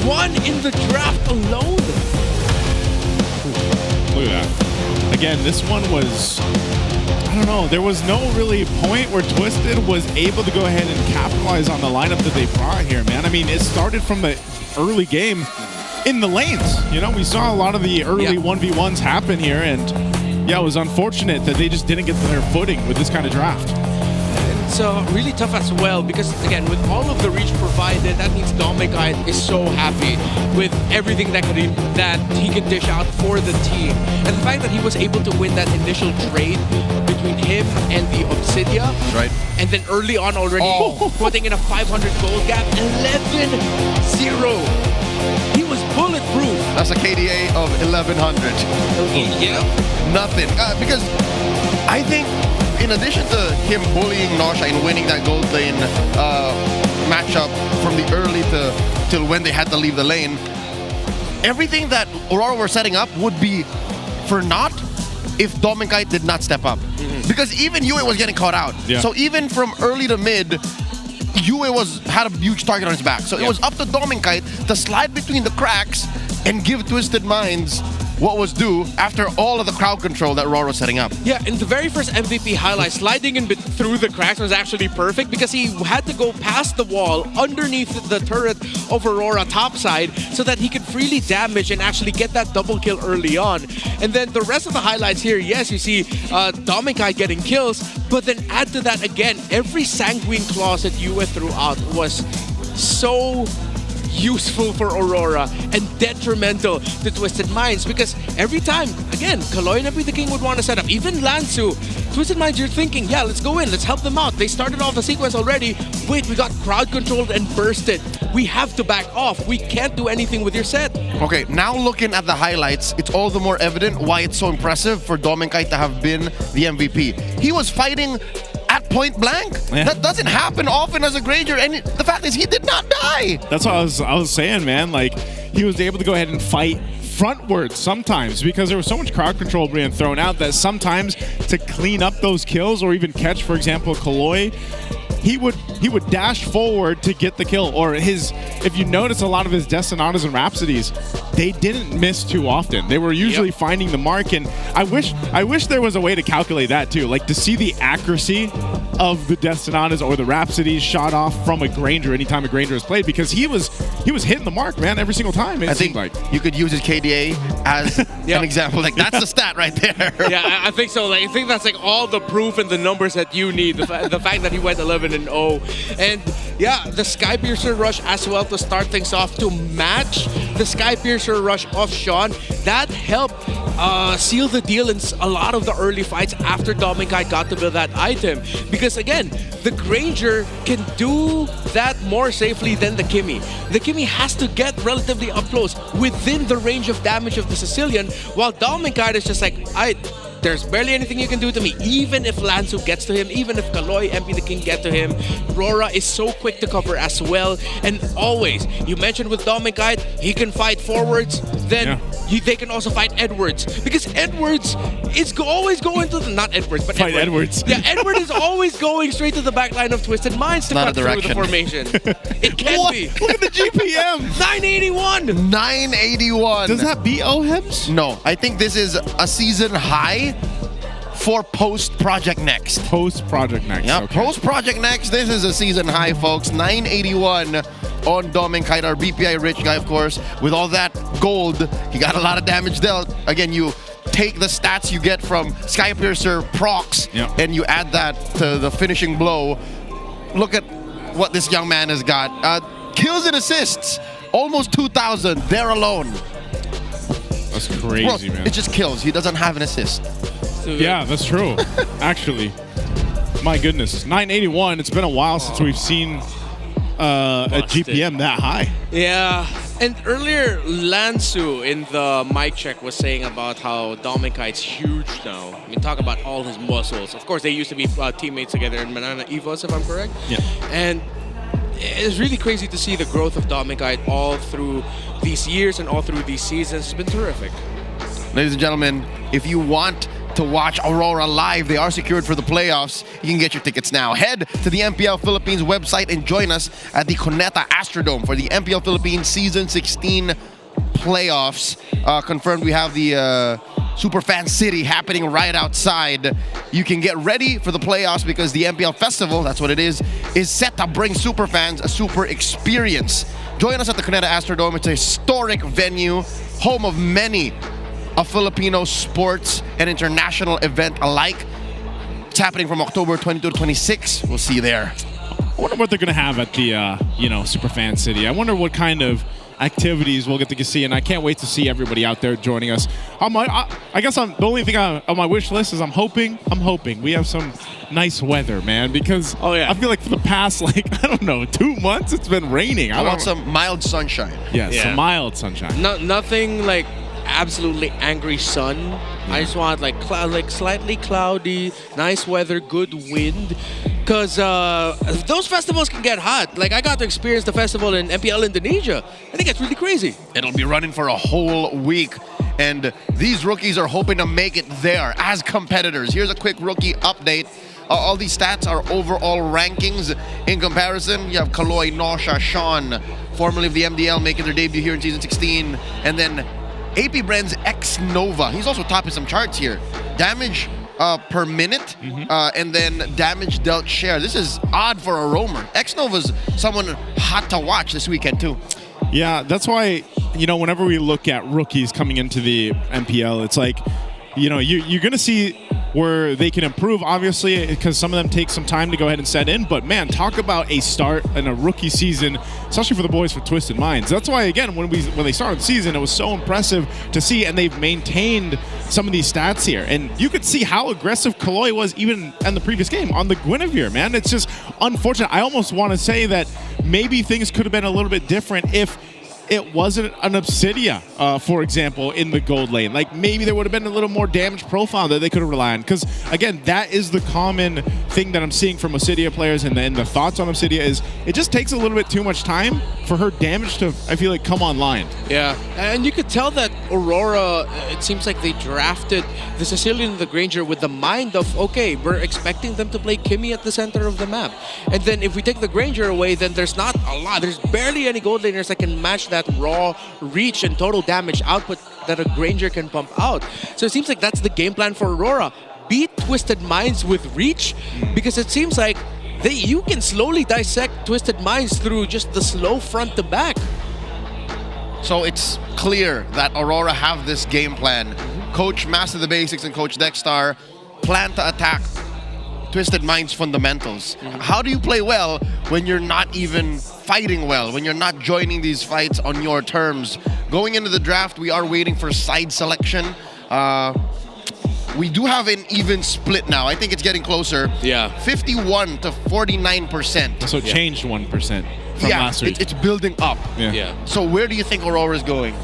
won in the draft alone. Look at that. Again, this one was, I don't know, there was no really point where Twisted was able to go ahead and capitalize on the lineup that they brought here, man. I mean, it started from the early game in the lanes. You know, we saw a lot of the early 1v1s happen here, and yeah, it was unfortunate that they just didn't get their footing with this kind of draft. It's really tough as well because, again, with all of the reach provided, that means Dominic is so happy with everything that he can dish out for the team. And the fact that he was able to win that initial trade between him and the Obsidia. Right. And then early on already putting in a 500 gold gap, 11-0. He was bulletproof. That's a KDA of 1100. Yeah. Nothing. Because I think in addition to him bullying Nosha and winning that gold lane matchup from the early till when they had to leave the lane, everything that Aurora were setting up would be for naught if Dominic did not step up. Because even Yue was getting caught out. Yeah. So even from early to mid, Yue had a huge target on his back. So it was up to Dominic to slide between the cracks and give Twisted Minds what was due after all of the crowd control that Aurora was setting up. Yeah, in the very first MVP highlight, sliding in through the cracks was actually perfect because he had to go past the wall underneath the turret of Aurora topside so that he could freely damage and actually get that double kill early on. And then the rest of the highlights here, yes, you see Dominic getting kills, but then add to that again, every Sanguine Claws that Yue threw out was so useful for Aurora and detrimental to Twisted Minds because every time, again, Kaloy and the King would want to set up. Even Lansu, Twisted Minds, you're thinking, yeah, let's go in, let's help them out. They started off the sequence already. Wait, we got crowd controlled and bursted. We have to back off. We can't do anything with your set. Okay, now looking at the highlights, it's all the more evident why it's so impressive for Dominic to have been the MVP. He was fighting at point blank. Yeah. That doesn't happen often as a Granger, and the fact is he did not die. That's what I was saying, man. Like, he was able to go ahead and fight frontwards sometimes because there was so much crowd control being thrown out that sometimes to clean up those kills or even catch, for example, Kaloy, he would dash forward to get the kill. Or if you notice a lot of his Destinatas and Rhapsodies, they didn't miss too often. They were usually finding the mark, and I wish there was a way to calculate that too, like to see the accuracy of the Destinatas or the Rhapsodies shot off from a Granger anytime a Granger is played, because he was hitting the mark, man, every single time. I think you could use his KDA as an example. Like, that's the stat right there. Yeah, I think so. Like, I think that's like all the proof and the numbers that you need. The fact that he went 11-0. And yeah, the Skypiercer rush as well to start things off to match the Skypiercer rush of Sean. That helped seal the deal in a lot of the early fights after Dominic got to build that item. Because again, the Granger can do that more safely than the Kimmy. The Kimmy has to get relatively up close within the range of damage of the Sicilian, while Dominic is just like, there's barely anything you can do to me. Even if Lansu gets to him, even if Kaloy, MP the King get to him, RORA is so quick to cover as well. And always, you mentioned with Dominic, he can fight forwards, then they can also fight Edwards. Because Edwards is always going to not Edwards, but fight Edwards. Yeah, Edward is always going straight to the back line of Twisted Minds to cut through the formation. It can be. Look at the GPM. 981. 981. Does that beat OHEMS? No, I think this is a season high for post-Project Next. Post-Project Next. Yeah, okay. Post-Project Next, this is a season high, folks. 981 on Dominic, our BPI rich guy, of course. With all that gold, he got a lot of damage dealt. Again, you take the stats you get from Skypiercer procs and you add that to the finishing blow. Look at what this young man has got. Kills and assists, almost 2,000 there alone. That's crazy, man. It just kills. He doesn't have an assist. Yeah, that's true. Actually, my goodness, 981. It's been a while since we've seen a GPM that high. Yeah, and earlier Lansu in the mic check was saying about how Dominic huge now. I mean, talk about all his muscles. Of course, they used to be teammates together in Banana Evos, if I'm correct. Yeah. And it's really crazy to see the growth of Domikite all through these years and all through these seasons. It's been terrific. Ladies and gentlemen, if you want to watch Aurora live, they are secured for the playoffs. You can get your tickets now. Head to the MPL Philippines website and join us at the Cuneta Astrodome for the MPL Philippines Season 16 playoffs. Confirmed we have the Superfan City happening right outside. You can get ready for the playoffs because the MPL Festival, that's what it is set to bring superfans a super experience. Join us at the Cuneta Astrodome. It's a historic venue, home of many a Filipino sports and international event alike. It's happening from October 22 to 26. We'll see you there. I wonder what they're going to have at the, Superfan City. I wonder what kind of activities we'll get to see, and I can't wait to see everybody out there joining us. I guess the only thing on my wish list is I'm hoping we have some nice weather, man, because I feel like for the past, 2 months, it's been raining. I want some mild sunshine. Yes, some mild sunshine. Nothing like absolutely angry sun. I just want like slightly cloudy, nice weather, good wind. Because those festivals can get hot. Like, I got to experience the festival in MPL Indonesia. I think it's really crazy. It'll be running for a whole week. And these rookies are hoping to make it there as competitors. Here's a quick rookie update. All these stats are overall rankings. In comparison, you have Kaloy, Nosha, Sean, formerly of the MDL, making their debut here in Season 16. And then AP Bren's X-Nova. He's also topping some charts here. Damage per minute, and then damage dealt share. This is odd for a roamer. X-Nova's someone hot to watch this weekend too. Yeah, that's why, whenever we look at rookies coming into the MPL, it's like, you're going to see where they can improve, obviously, because some of them take some time to go ahead and set in. But, man, talk about a start in a rookie season, especially for the boys for Twisted Minds. That's why, again, when they started the season, it was so impressive to see, and they've maintained some of these stats here. And you could see how aggressive Kaloy was even in the previous game on the Guinevere, man. It's just unfortunate. I almost want to say that maybe things could have been a little bit different if it wasn't an Obsidia, for example, in the gold lane. Like, maybe there would have been a little more damage profile that they could have relied on. Because, again, that is the common thing that I'm seeing from Obsidia players, and the thoughts on Obsidia is it just takes a little bit too much time for her damage to, I feel like, come online. Yeah, and you could tell that Aurora, it seems like they drafted the Sicilian and the Granger with the mind of, okay, we're expecting them to play Kimmy at the center of the map. And then if we take the Granger away, then there's not a lot. There's barely any gold laners that can match that raw reach and total damage output that a Granger can pump out. So it seems like that's the game plan for Aurora. Beat Twisted Minds with reach, because it seems like you can slowly dissect Twisted Minds through just the slow front to back. So it's clear that Aurora have this game plan. Coach Master the Basics and Coach Dexstar plan to attack Twisted Minds fundamentals. How do you play well when you're not even fighting well, when you're not joining these fights on your terms? Going into the draft, we are waiting for side selection. We do have an even split now. I think it's getting closer. Yeah. 51 to 49%. So it changed 1% from last week. It's building up. Yeah. So where do you think Aurora is going?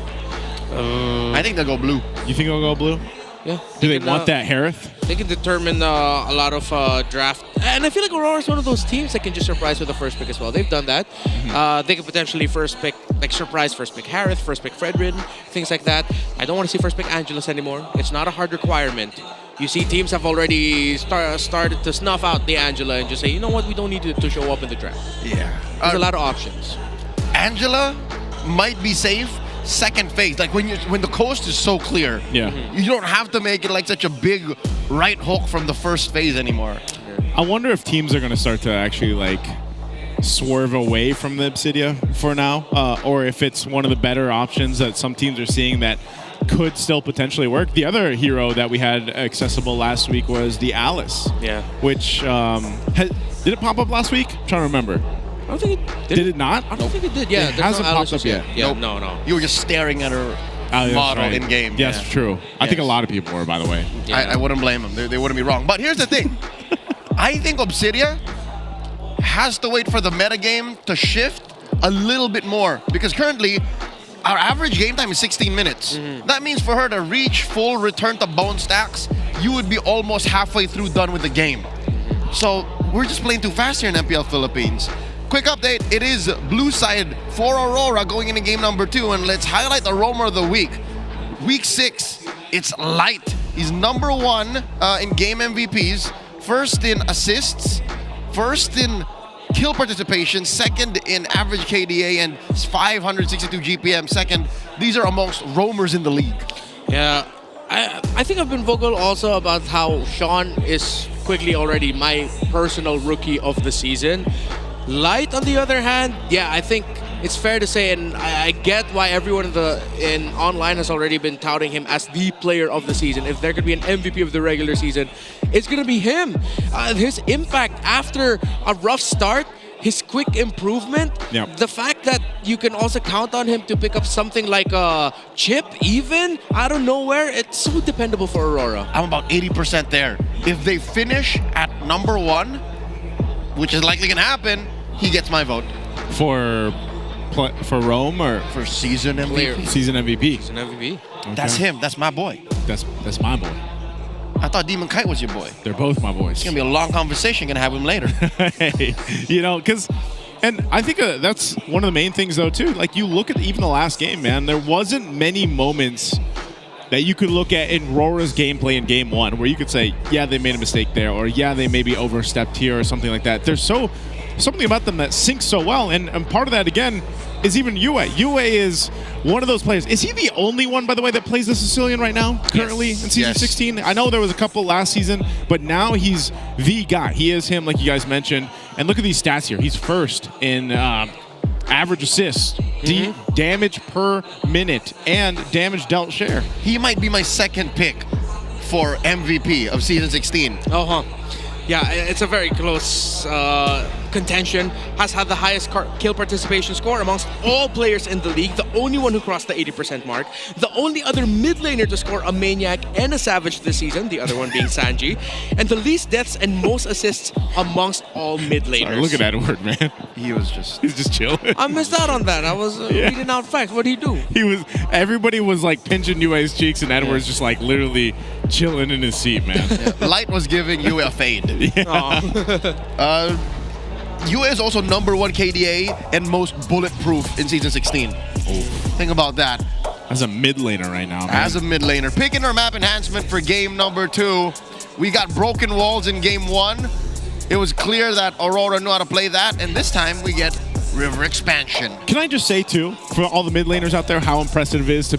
I think they'll go blue. You think they'll go blue? Yeah. Do they want that Harith? They can determine a lot of draft. And I feel like Aurora is one of those teams that can just surprise with the first pick as well. They've done that. They could potentially surprise first pick Harith, first pick Fredrin, things like that. I don't want to see first pick Angelus anymore. It's not a hard requirement. You see teams have already started to snuff out the Angela and just say, you know what, we don't need to show up in the draft. Yeah. There's a lot of options. Angela might be safe. Second phase, like when the coast is so clear, you don't have to make it like such a big right hook from the first phase anymore. I wonder if teams are going to start to actually swerve away from the Obsidia for now, or if it's one of the better options that some teams are seeing that could still potentially work. The other hero that we had accessible last week was the Alice, which did it pop up last week? I'm trying to remember. I don't think it did. Did it not? I don't think it did. Yeah, it hasn't popped up yet. Yeah, nope. No. You were just staring at her model in game. Yes, true. I think a lot of people were, by the way. Yeah. I wouldn't blame them. They wouldn't be wrong. But here's the thing. I think Obsidia has to wait for the metagame to shift a little bit more, because currently our average game time is 16 minutes. That means for her to reach full return to bone stacks, you would be almost halfway through done with the game. So we're just playing too fast here in MPL Philippines. quick update. It is blue side for Aurora going into game number 2. And let's highlight the roamer of the week. Week 6, it's Light. He's number 1 in game MVPs. First in assists. First in kill participation. Second in average KDA and 562 GPM. Second, these are amongst roamers in the league. Yeah, I think I've been vocal also about how Sean is quickly already my personal rookie of the season. Light, on the other hand, yeah, I think it's fair to say, and I get why everyone in online has already been touting him as the player of the season. If there could be an MVP of the regular season, it's going to be him. His impact after a rough start, his quick improvement, the fact that you can also count on him to pick up something like a chip even out of nowhere, it's so dependable for Aurora. I'm about 80% there. If they finish at number 1, which is likely going to happen, he gets my vote. For Rome or for season MVP? Season MVP. Season MVP. Okay. That's him. That's my boy. That's my boy. I thought Demon Kite was your boy. They're both my boys. It's going to be a long conversation. Going to have him later. Hey, because... And I think that's one of the main things, though, too. Like, you look at even the last game, man, there wasn't many moments that you could look at in RORA's gameplay in Game 1 where you could say, yeah, they made a mistake there, or yeah, they maybe overstepped here or something like that. There's something about them that syncs so well, and part of that, again, is even Yue. Yue is one of those players. Is he the only one, by the way, that plays the Sicilian right now, currently in Season 16? I know there was a couple last season, but now he's the guy. He is him, like you guys mentioned. And look at these stats here. He's first in average assists, damage per minute, and damage dealt share. He might be my second pick for MVP of Season 16. Yeah, it's a very close contention. Has had the highest kill participation score amongst all players in the league. The only one who crossed the 80% mark. The only other mid laner to score a Maniac and a Savage this season. The other one being Sanji. And the least deaths and most assists amongst all mid laners. Sorry, look at Edward, man. He's just chilling. I missed out on that. I was reading out facts. What did he do? Everybody was like pinching Yue's cheeks, and Edward's just like literally chilling in his seat, man. Light was giving Yue a fade. Yue is also number 1 KDA and most bulletproof in Season 16. Think about that. As a mid laner right now, man. As a mid laner. Picking our map enhancement for game number 2. We got broken walls in game 1. It was clear that Aurora knew how to play that, and this time we get river expansion. Can I just say too, for all the mid laners out there, how impressive it is to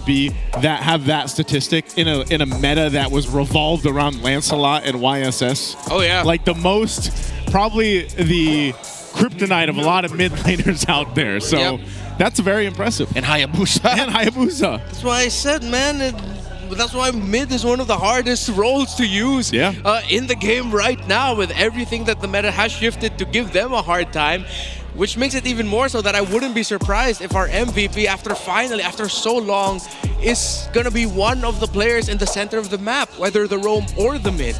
have that statistic in a meta that was revolved around Lancelot and YSS. Oh yeah. Like probably the kryptonite of a lot of mid laners out there. So that's very impressive. And Hayabusa. That's why I said, man, that's why mid is one of the hardest roles to use in the game right now, with everything that the meta has shifted to give them a hard time. Which makes it even more so that I wouldn't be surprised if our MVP, after so long, is gonna be one of the players in the center of the map, whether the roam or the mid.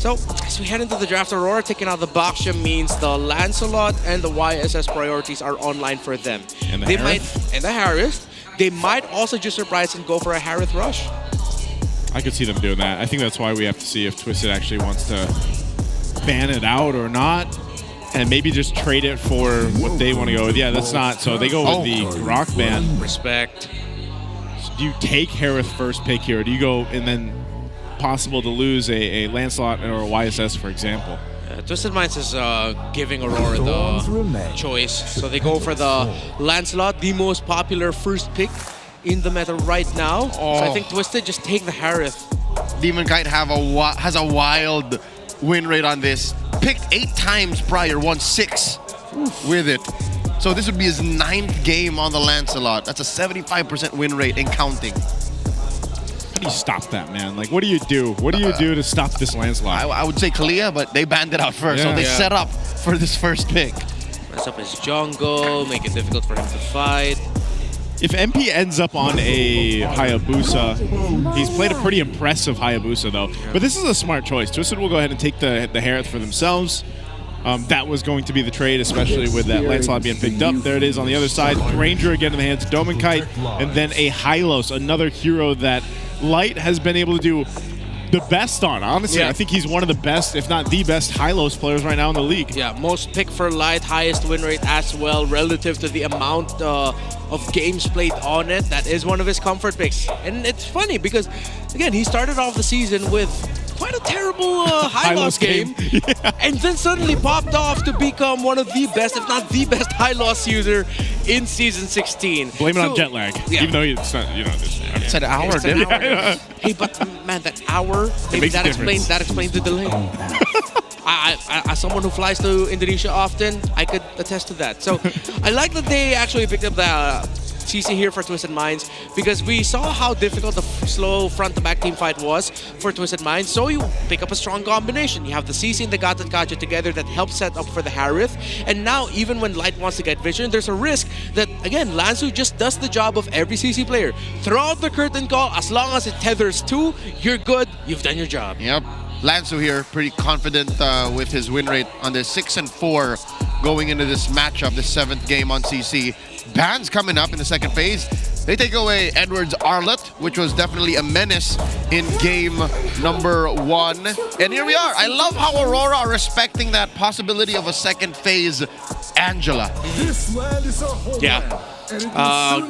So, as we head into the draft, Aurora taking out the Baksha means the Lancelot and the YSS priorities are online for them. And the Harith. They might also just surprise and go for a Harith rush. I could see them doing that. I think that's why we have to see if Twisted actually wants to ban it out or not. And maybe just trade it for what they want to go with. Yeah, that's not. So they go with the rock ban. Respect. So do you take Harith first pick here? Or do you go and then possible to lose a Lancelot or a YSS, for example? Twisted Minds is giving Aurora the choice. So they go for the Lancelot, the most popular first pick in the meta right now. So I think Twisted just take the Harith. Demon Kite has a wild win rate on this. Picked 8 times prior, won 6 with it. So this would be his 9th game on the Lancelot. That's a 75% win rate and counting. How do you stop that, man? Like, what do you do? What do you do to stop this Lancelot? I would say Kalia, but they banned it out first. So they set up for this first pick. Mess up his jungle, make it difficult for him to fight. If MP ends up on a Hayabusa, he's played a pretty impressive Hayabusa, though. But this is a smart choice. Twisted will go ahead and take the Harith for themselves. That was going to be the trade, especially with that Lancelot being picked up. There it is on the other side. Ranger again in the hands of Dominkite. And then a Hylos, another hero that Light has been able to do the best on. Honestly, Yeah. I think he's one of the best, if not the best, high-lows players right now in the league. Yeah, most pick for light, highest win rate as well relative to the amount of games played on it. That is one of his comfort picks. And it's funny because, again, he started off the season with quite a terrible high-loss game. And then suddenly popped off to become one of the best, if not the best high-loss user in Season 16. Blame it on jet lag. Yeah. Even though it's not, you know, It's an hour difference. Hey, but man, that hour, maybe makes a that explains the delay. I, as someone who flies to Indonesia often, I could attest to that. So I like that they actually picked up the CC here for Twisted Minds, because we saw how difficult the slow front-to-back team fight was for Twisted Minds. So you pick up a strong combination. You have the CC and the Gat and Kacha together that help set up for the Harith. And now, even when Light wants to get vision, there's a risk that, again, Lansu just does the job of every CC player. Throw out the curtain call, as long as it tethers to, you're good, you've done your job. Yep. Lansu here, pretty confident with his win rate on the 6-4 going into this matchup, the 7th game on CC. Bans coming up in the second phase. They take away Edward's Arlet, which was definitely a menace in game number 1. And here we are. I love how Aurora are respecting that possibility of a second phase Angela. Yeah.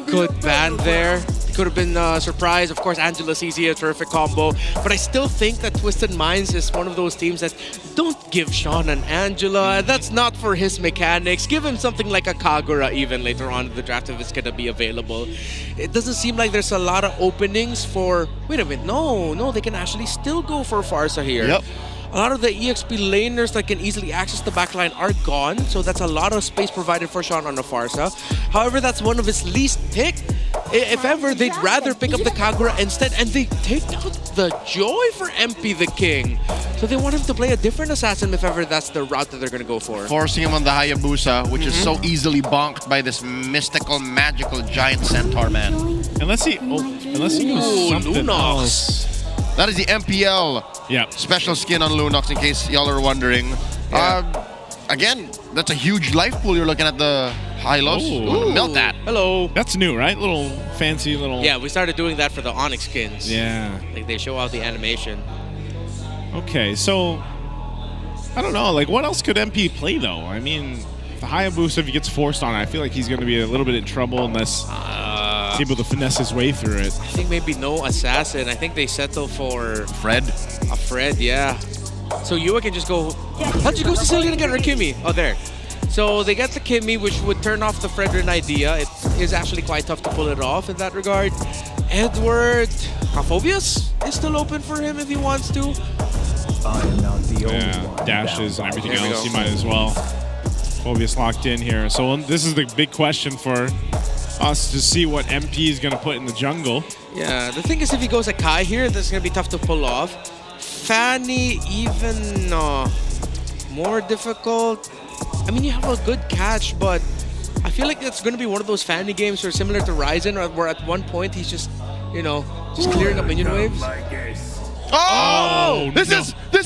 Good ban there. Could have been a surprise. Of course, Angela CC, a terrific combo. But I still think that Twisted Minds is one of those teams that don't give Sean an Angela. That's not for his mechanics. Give him something like a Kagura even later on in the draft if it's going to be available. It doesn't seem like there's a lot of openings for... Wait a minute. No, they can actually still go for Farsa here. Yep. A lot of the EXP laners that can easily access the backline are gone, so that's a lot of space provided for Sean on the Farsa. However, that's one of his least picked. If ever, they'd rather pick up the Kagura instead, and they take out the Joy for MP the King. So they want him to play a different assassin if ever that's the route that they're going to go for. Forcing him on the Hayabusa, which is so easily bonked by this mystical, magical giant centaur man. Unless he does something Lunox. else. That is the MPL special skin on Lunox, in case y'all are wondering. Again, that's a huge life pool you're looking at the high-lows. Melt that. Hello. That's new, right? Little fancy little... Yeah, we started doing that for the ONIC skins. Yeah. Like they show out the animation. Okay, so... I don't know, like what else could MP play though? I mean, the Hayabusa, if he gets forced on it, I feel like he's going to be a little bit in trouble unless he's able to finesse his way through it. I think maybe no assassin. I think they settle for... Fred? A Fred, yeah. So Yua can just go... How'd you go Sicilian again or Kimmy? Oh, there. So they get the Kimmy, which would turn off the Fredrin idea. It is actually quite tough to pull it off in that regard. Edward... Phobius is still open for him if he wants to. Yeah, dashes and everything else, you might as well. Phobius locked in here. So this is the big question for us to see what MP is going to put in the jungle. Yeah, the thing is if he goes a Kai here, that's going to be tough to pull off. Fanny even more difficult. I mean, you have a good catch, but I feel like it's going to be one of those Fanny games where similar to Ryzen, where at one point he's just, you know, just clearing up minion waves. Oh! This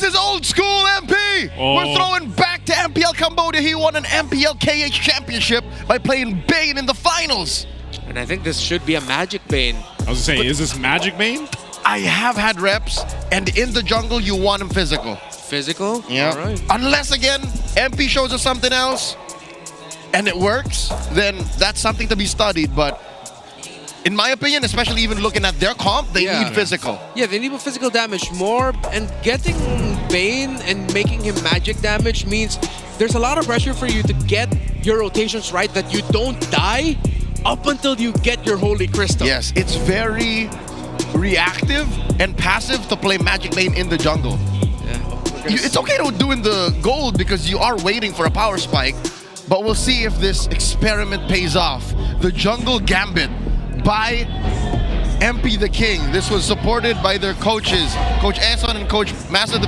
is old school MP! We're throwing back to MPL Cambodia. He won an MPL KH championship by playing Bane in the finals. And I think this should be a Magic Bane. I was going to say, is this Magic Bane? I have had reps, and in the jungle, you want him physical. Physical? Yeah. All right. Unless, again, MP shows us something else, and it works, then that's something to be studied. But in my opinion, especially even looking at their comp, they need physical. Yeah, they need physical damage more, and getting Bane and making him magic damage means there's a lot of pressure for you to get your rotations right, that you don't die up until you get your Holy Crystal. Yes, it's very reactive and passive to play Magic Bane in the jungle. It's okay to do in the gold because you are waiting for a power spike, but we'll see if this experiment pays off. The Jungle Gambit by MP the King. This was supported by their coaches, Coach Eson and Coach Master.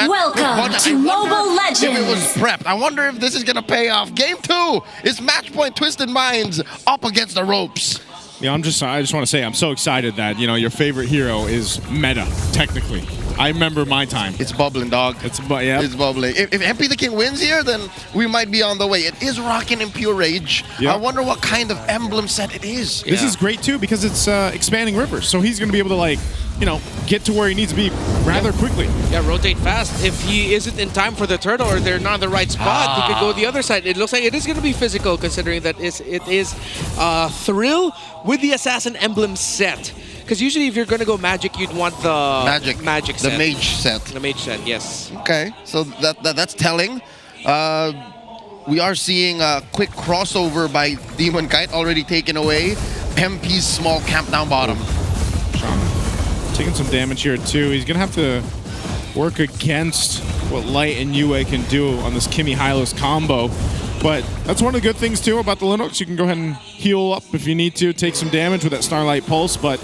Welcome to Mobile Legends. If it was prepped, I wonder if this is gonna pay off. Game 2 is match point Twisted Minds up against the ropes. Yeah, I just want to say I'm so excited that, you know, your favorite hero is meta, technically. I remember my time. It's bubbling, dog. It's It's bubbling. If MP the King wins here, then we might be on the way. It is rocking in pure rage. Yep. I wonder what kind of emblem set it is. This is great too because it's expanding rivers, so he's going to be able to, like, you know, get to where he needs to be rather quickly. Yeah, rotate fast. If he isn't in time for the turtle or they're not in the right spot, he could go the other side. It looks like it is going to be physical, considering that it is Thrill with the Assassin emblem set. Because usually if you're going to go magic, you'd want the magic set. The mage set. The mage set, yes. Okay, so that's telling. We are seeing a quick crossover by Demon Kite already taken away. MP's small camp down bottom. Taking some damage here too. He's gonna have to work against what Light and Yue can do on this Kimi Hylos combo. But that's one of the good things too about the Linux. You can go ahead and heal up if you need to, take some damage with that Starlight Pulse, but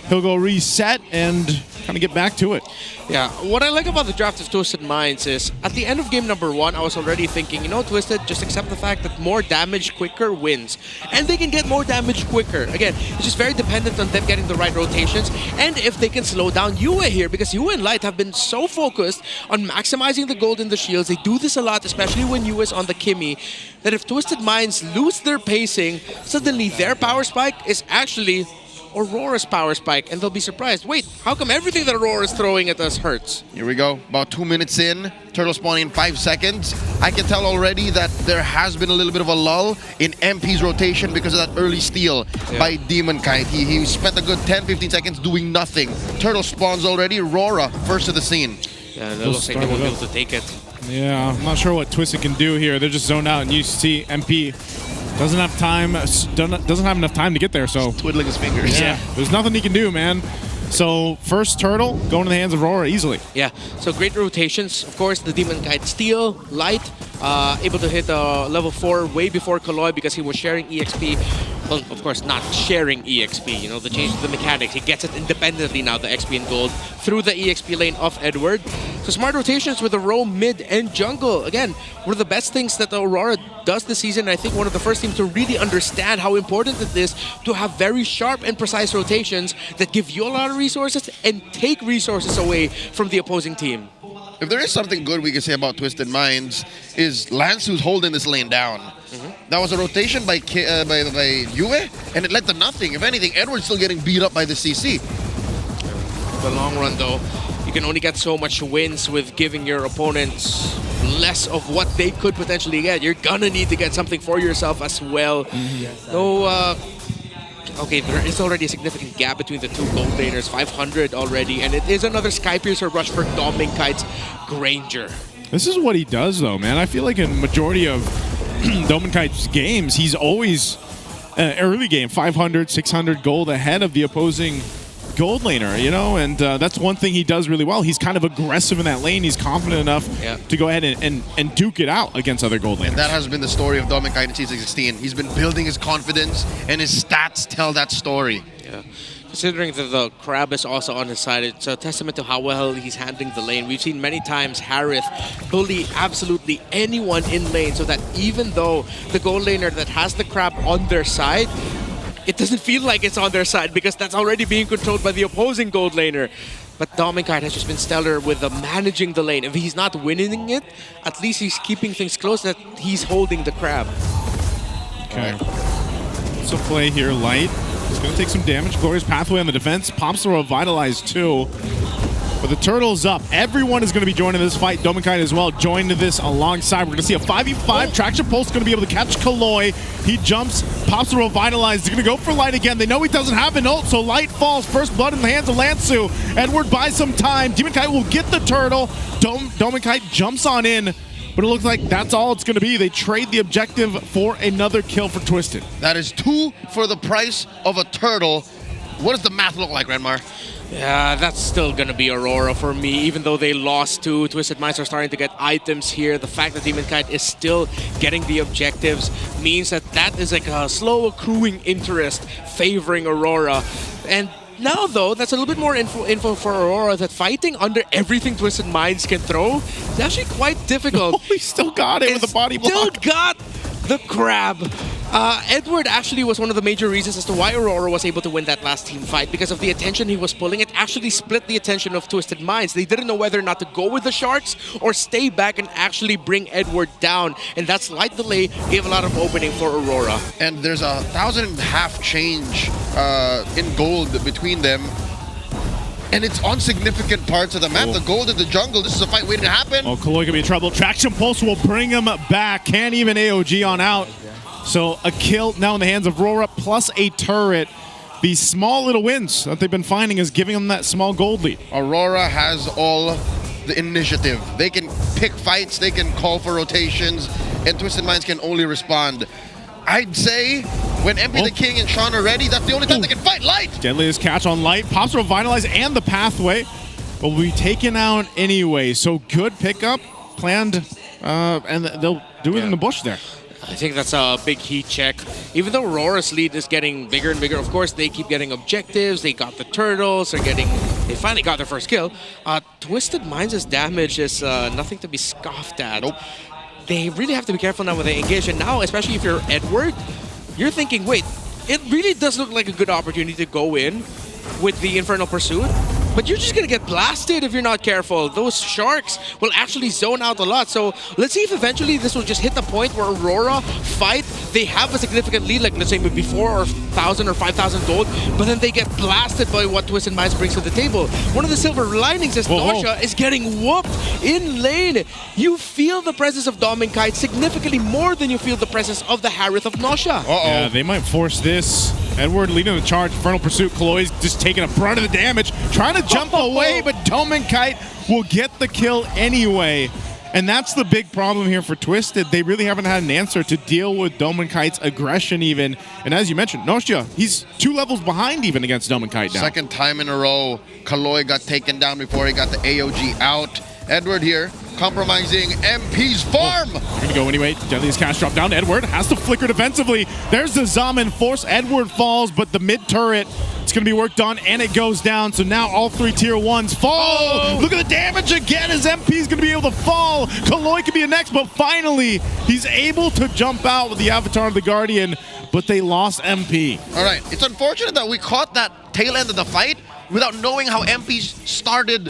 he'll go reset and kind of get back to it. Yeah, what I like about the draft of Twisted Minds is at the end of game number 1, I was already thinking, you know, Twisted, just accept the fact that more damage quicker wins. And they can get more damage quicker. Again, it's just very dependent on them getting the right rotations and if they can slow down Yue here, because Yue and Light have been so focused on maximizing the gold in the shields. They do this a lot, especially when Yue is on the Kimi, that if Twisted Minds lose their pacing, suddenly their power spike is actually Aurora's power spike, and they'll be surprised. Wait, how come everything that Aurora is throwing at us hurts? Here we go. About 2 minutes in. Turtle spawning in 5 seconds. I can tell already that there has been a little bit of a lull in MP's rotation because of that early steal by Demon Kite. He spent a good 10-15 seconds doing nothing. Turtle spawns already. RORA first to the scene. Yeah, it looks like they won't be able to take it. Yeah, I'm not sure what Twisted can do here. They're just zoned out, and you see MP doesn't have time. Doesn't have enough time to get there. So twiddling his fingers. Yeah, there's nothing he can do, man. So first turtle going to the hands of RORA easily. Yeah, so great rotations. Of course, the Demon Kite steal, Light, able to hit level 4 way before Kaloy because he was sharing EXP. Well, of course, not sharing EXP, you know, the change to the mechanics. He gets it independently now, the XP and gold, through the EXP lane of Edward. So smart rotations with the roam, mid, and jungle. Again, one of the best things that Aurora does this season, I think one of the first teams to really understand how important it is to have very sharp and precise rotations that give you a lot of resources and take resources away from the opposing team. If there is something good we can say about Twisted Minds, is Lance who's holding this lane down. That was a rotation by Yue, and it led to nothing. If anything, Edward's still getting beat up by the CC. The long run, though, you can only get so much wins with giving your opponents less of what they could potentially get. You're gonna need to get something for yourself as well. Okay, there is already a significant gap between the two gold laners, 500 already, and it is another Skypiercer rush for Dominkite's Granger. This is what he does, though, man. I feel like in majority of Dominkite's games, he's always early game 500, 600 gold ahead of the opposing gold laner, you know, and that's one thing he does really well. He's kind of aggressive in that lane. He's confident enough to go ahead and duke it out against other gold laners. And that has been the story of Dominkite in Season 16. He's been building his confidence, and his stats tell that story. Yeah. Considering that the Crab is also on his side, it's a testament to how well he's handling the lane. We've seen many times Harith bully absolutely anyone in lane, so that even though the gold laner that has the Crab on their side, it doesn't feel like it's on their side because that's already being controlled by the opposing gold laner. But Dominkite has just been stellar with managing the lane. If he's not winning it, at least he's keeping things close, that he's holding the Crab. Okay. So play here, Light. He's going to take some damage. Glorious Pathway on the defense. Pops the Revitalize too. But the Turtle's up. Everyone is going to be joining this fight. Dominkite as well joined this alongside. We're going to see a 5v5. Traction Pulse going to be able to catch Kaloy. He jumps, pops the Revitalize. He's going to go for Light again. They know he doesn't have an ult, so Light falls. First blood in the hands of Lansu. Edward buys some time. Dominkite will get the Turtle. Dominkite jumps on in. But it looks like that's all it's going to be. They trade the objective for another kill for Twisted. That is 2 for the price of a turtle. What does the math look like, Renmar? Yeah, that's still going to be Aurora for me, even though they lost to Twisted Minds are starting to get items here. The fact that Dominkite is still getting the objectives means that that is like a slow accruing interest favoring Aurora. And now, though, that's a little bit more info for Aurora that fighting under everything Twisted Minds can throw is actually quite difficult. He still got it with the body block. Still got the Crab. Edward actually was one of the major reasons as to why Aurora was able to win that last team fight, because of the attention he was pulling. It actually split the attention of Twisted Minds. They didn't know whether or not to go with the Sharks or stay back and actually bring Edward down, and that slight delay gave a lot of opening for Aurora. And there's 1,500 change in gold between them. And it's on significant parts of the map. The gold in the jungle. This is a fight waiting to happen. Oh, Kaloy could be in trouble. Traction Pulse will bring him back. Can't even AOG on out. So a kill now in the hands of RORA plus a turret. These small little wins that they've been finding is giving them that small gold lead. Aurora has all the initiative. They can pick fights. They can call for rotations. And Twisted Minds can only respond. I'd say when MP the King and Sean are ready, that's the only time they can fight. Light! Deadliest catch on Light. Pops Revitalize and the pathway will be taken out anyway. So good pickup planned, and they'll do it in the bush there. I think that's a big heat check. Even though Aurora's lead is getting bigger and bigger, of course, they keep getting objectives. They got the turtles. They finally got their first kill. Twisted Minds' damage is nothing to be scoffed at. Nope. They really have to be careful now when they engage. And now, especially if you're Edward, you're thinking, wait, it really does look like a good opportunity to go in with the Infernal Pursuit. But you're just going to get blasted if you're not careful. Those Sharks will actually zone out a lot. So let's see if eventually this will just hit the point where Aurora fight. They have a significant lead, like let's say maybe 4 or 1,000 or 5,000 gold, but then they get blasted by what Twisted Minds brings to the table. One of the silver linings is Nosha is getting whooped in lane. You feel the presence of Dom and Kite significantly more than you feel the presence of the Harith of Nosha. Yeah, they might force this. Edward leading the charge. Infernal Pursuit. Kaloy's just taking a brunt of the damage. Trying to jump away, but Dome and Kite will get the kill anyway. And that's the big problem here for Twisted. They really haven't had an answer to deal with Dome and Kite's aggression even. And as you mentioned, Nosha, he's 2 levels behind even against Dome and Kite now. Second time in a row, Kaloy got taken down before he got the AOG out. Edward here, compromising MP's farm. Gonna go anyway. Deadliest cast drop down. Edward has to flicker defensively. There's the Zaman force. Edward falls, but the mid turret, it's gonna be worked on, and it goes down. So now all 3 tier 1s fall. Look at the damage again as MP's gonna be able to fall. Kaloy could be next, but finally he's able to jump out with the Avatar of the Guardian, but they lost MP. All right, it's unfortunate that we caught that tail end of the fight without knowing how MP started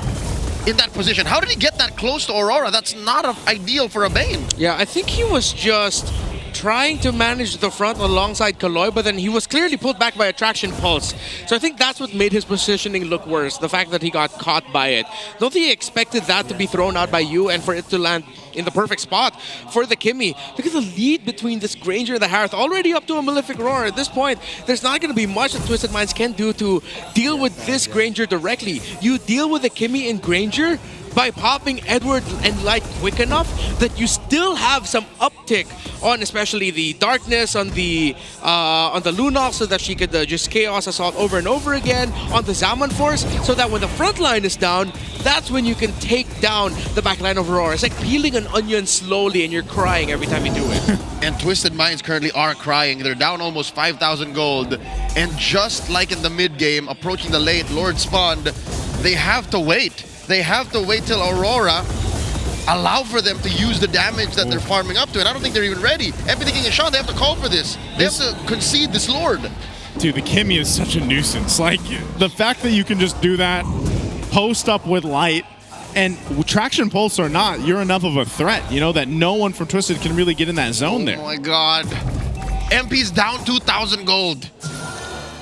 in that position. How did he get that close to Aurora? That's not ideal for a Bane. Yeah, I think he was just trying to manage the front alongside Kaloy, but then he was clearly pulled back by a Traction Pulse. So I think that's what made his positioning look worse, the fact that he got caught by it. Don't think he expected that to be thrown out by you and for it to land in the perfect spot for the Kimmy. Look at the lead between this Granger and the Harith, already up to a Malefic Roar. At this point, there's not going to be much that Twisted Minds can do to deal with this Granger directly. You deal with the Kimmy and Granger by popping Edward and Light quick enough that you still have some uptick on especially the darkness on the Lunox, so that she could just chaos assault over and over again on the Zaman Force, so that when the front line is down, that's when you can take down the back line of Aurora. It's like peeling an onion slowly and you're crying every time you do it. And Twisted Minds currently are crying. They're down almost 5,000 gold. And just like in the mid game, approaching the late Lord spawned, they have to wait. They have to wait till Aurora allow for them to use the damage that they're farming up to, and I don't think they're even ready. MP the King and Sean, they have to call for this. They have to concede this Lord. Dude, the Kimmy is such a nuisance. Like, the fact that you can just do that, post up with Light, and Traction Pulse or not, you're enough of a threat, you know, that no one from Twisted can really get in that zone there. Oh my god. MP's down 2,000 gold.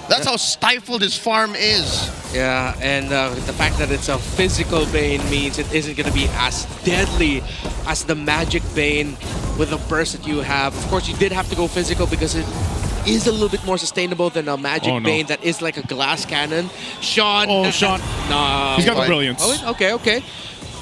That's how stifled his farm is. Yeah, and the fact that it's a physical Bane means it isn't going to be as deadly as the Magic Bane with the burst that you have. Of course, you did have to go physical because it is a little bit more sustainable than a Magic Bane that is like a glass cannon. Sean. Oh, Sean. No. He's got the Brilliance. Oh, okay.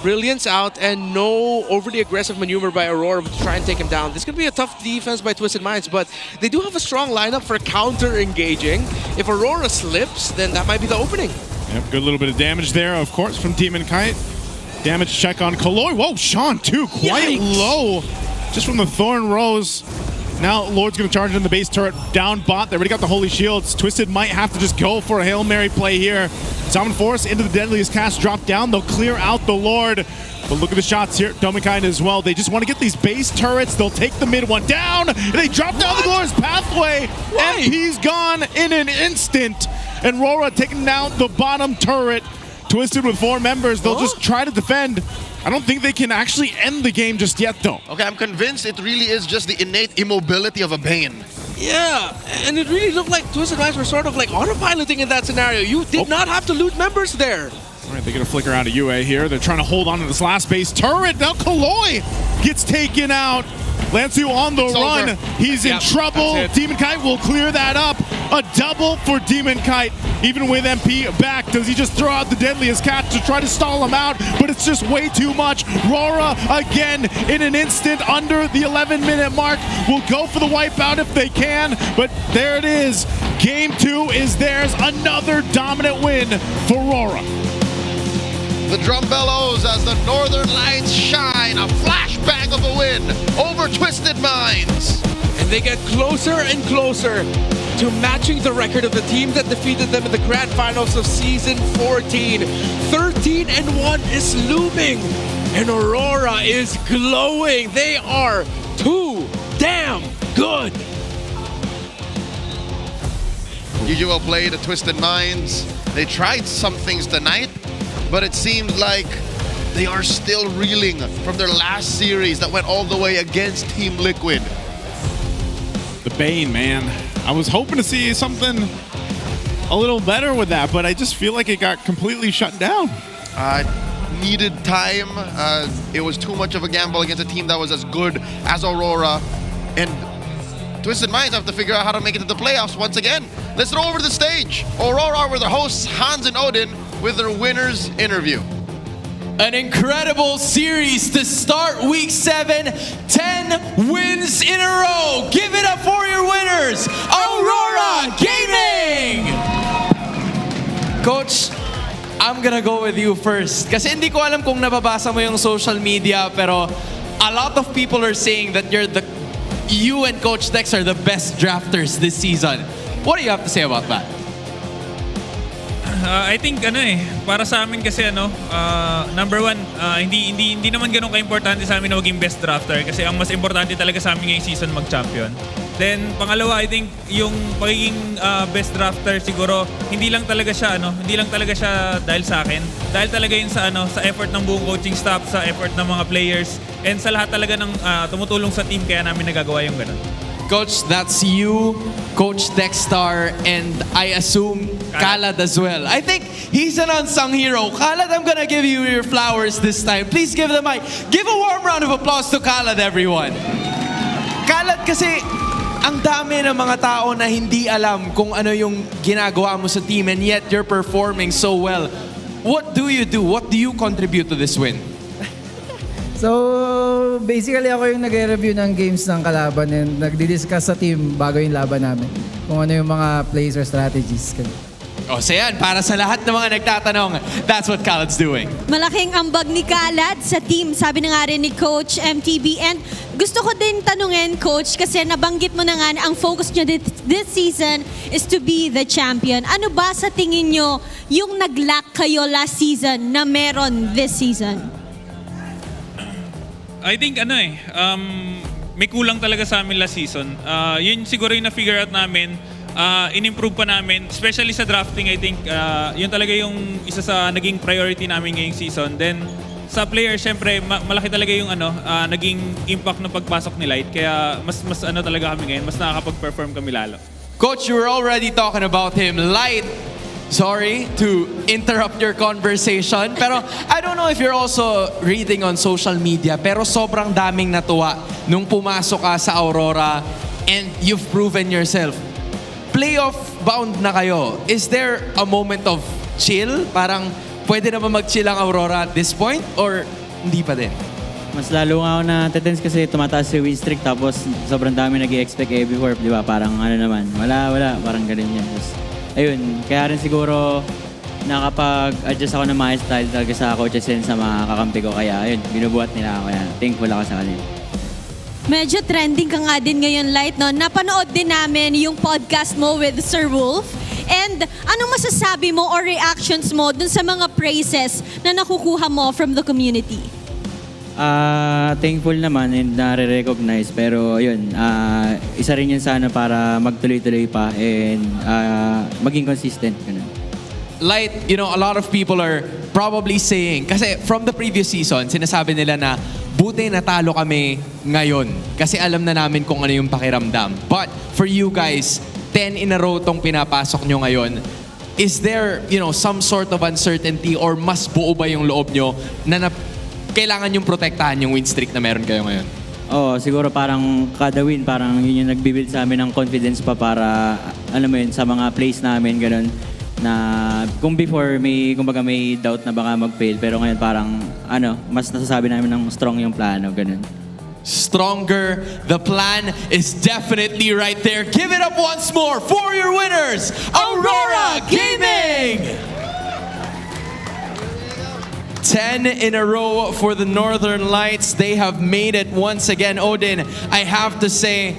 Brilliance out and no overly aggressive maneuver by Aurora to try and take him down. This could be a tough defense by Twisted Minds, but they do have a strong lineup for counter-engaging. If Aurora slips, then that might be the opening. Yep, good little bit of damage there, of course, from Demon Kite. Damage check on Kaloy. Whoa, Sean too, quite low. Just from the Thorn Rose. Now Lord's going to charge in the base turret. Down bot. They already got the Holy Shields. Twisted might have to just go for a Hail Mary play here. Summon Force into the Deadliest Cast. Drop down. They'll clear out the Lord. But look at the shots here. Dominkai as well. They just want to get these base turrets. They'll take the mid one down. They drop down the glorious pathway. MP's gone in an instant. And RORA taking down the bottom turret. Twisted with 4 members. They'll just try to defend. I don't think they can actually end the game just yet, though. Okay, I'm convinced it really is just the innate immobility of a Bane. Yeah, and it really looked like Twisted Minds were sort of like autopiloting in that scenario. You did not have to loot members there. All right, they're going to flicker out of UA here. They're trying to hold on to this last base turret. Now Kaloi gets taken out. Lansu on the run. Over. He's in trouble. Demon Kite will clear that up. A double for Demon Kite. Even with MP back, does he just throw out the deadliest catch to try to stall him out? But it's just way too much. RORA again in an instant under the 11-minute mark will go for the wipeout if they can. But there it is. Game 2 is theirs. Another dominant win for RORA. The drum bellows as the Northern Lights shine. A flashbang of a win over Twisted Minds. And they get closer and closer to matching the record of the team that defeated them in the grand finals of season 14. 13-1 is looming, and Aurora is glowing. They are too damn good. Usual play to Twisted Minds. They tried some things tonight, but it seems like they are still reeling from their last series that went all the way against Team Liquid. The Bane, man. I was hoping to see something a little better with that, but I just feel like it got completely shut down. Needed time. It was too much of a gamble against a team that was as good as Aurora. And Twisted Minds have to figure out how to make it to the playoffs once again. Let's throw over the stage. Aurora were their hosts, Hans and Odin, with their winners interview. An incredible series to start week 7. 10 wins in a row. Give it up for your winners, Aurora Gaming! Coach, I'm gonna go with you first. Kasi hindi ko alam kung nababasa mo yung social media, pero a lot of people are saying that you and Coach Dex are the best drafters this season. What do you have to say about that? I think para sa amin kasi number one, hindi naman ganun ka-importante sa amin na maging best drafter kasi ang mas importante talaga sa amin ngayong season mag-champion. Then pangalawa, I think yung pagiging best drafter siguro hindi lang talaga siya dahil sa akin. Dahil talaga yun sa sa effort ng buong coaching staff, sa effort ng mga players, and sa lahat talaga ng tumutulong sa team kaya namin nagagawa yung ganun. Coach, that's you, Coach Dexstar, and I assume Khalad as well. I think he's an unsung hero. Khalad, I'm gonna give you your flowers this time. Please give the mic. Give a warm round of applause to Khalad, everyone. Khalad, kasi ang dami ng mga tao na hindi alam kung ano yung ginagawa mo sa team, and yet you're performing so well. What do you do? What do you contribute to this win? So, basically ako yung nag-review ng games ng kalaban and nagdi-discuss sa team bago yung laban namin. Kung ano yung mga plays or strategies. O, so yan, para sa lahat ng mga nagtatanong, that's what Khalad's doing. Malaking ambag ni Khalad sa team, sabi na nga rin ni Coach MTB. And gusto ko din tanungin, Coach, kasi nabanggit mo na nga ang focus nyo this season is to be the champion. Ano ba sa tingin nyo yung nag-lack kayo last season na meron this season? I think may kulang talaga sa amin last season. Yun siguro yung na-figure out namin, in-improve pa namin, especially sa drafting. I think yun talaga yung isa sa naging priority namin ngayong season. Then sa player, syempre malaki talaga yung naging impact ng pagpasok ni Light. Kaya mas talaga kami ngayon, mas nakakapag-perform kami lalo. Coach, you were already talking about him. Light, sorry to interrupt your conversation, pero I don't know if you're also reading on social media, pero sobrang daming natuwa nung pumasok ka sa Aurora and you've proven yourself. Playoff bound na kayo. Is there a moment of chill? Parang pwede na ba mag-chill ang Aurora at this point or hindi pa din? Mas lalo nga ako na-tense kasi tumataas yung win streak tapos sobrang dami nag-i-expect every warp, di ba? Parang wala, parang ganun yan. Ayun, kaya rin siguro nakapag-adjust ako ng maayos dahil talaga sa coaches and sa mga kakampi ko. Kaya ayun, binubuhat nila ako. Kaya thankful ako sa kanila. Medyo trending ka nga din ngayon, Light, no? Napanood din namin yung podcast mo with Sir Wolf. And anong masasabi mo or reactions mo dun sa mga praises na nakukuha mo from the community? Thankful naman and nare-recognize, pero yun, isa rin yun sana para magtuloy-tuloy pa and maging consistent. Ganun. Light, you know, a lot of people are probably saying, kasi from the previous season, sinasabi nila na buti natalo kami ngayon kasi alam na namin kung ano yung pakiramdam. But for you guys, 10 in a row tong pinapasok nyo ngayon, is there, you know, some sort of uncertainty or mas buo ba yung loob nyo na kailangan yung protektahan yung win streak na meron kayo ngayon? Oo, siguro parang kada win, parang yun yung nagbibuild sa amin ng confidence pa para, alam mo yun, sa mga plays namin, ganun. Na kung before kumbaga may doubt na baka mag-fail, pero ngayon parang mas nasasabi namin ng strong yung plano, ganun. Stronger, the plan is definitely right there. Give it up once more for your winners, Aurora Gaming! 10 in a row for the Northern Lights. They have made it once again. Odin, I have to say,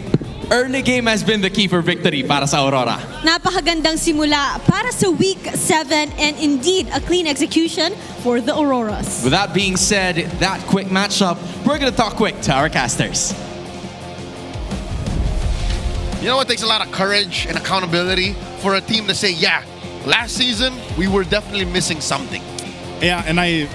early game has been the key for victory para sa Aurora. Napakagandang simula para sa Week 7 and indeed a clean execution for the Auroras. With that being said, that quick matchup, we're going to talk quick to our casters. You know what takes a lot of courage and accountability for a team to say, yeah, last season we were definitely missing something. Yeah, and I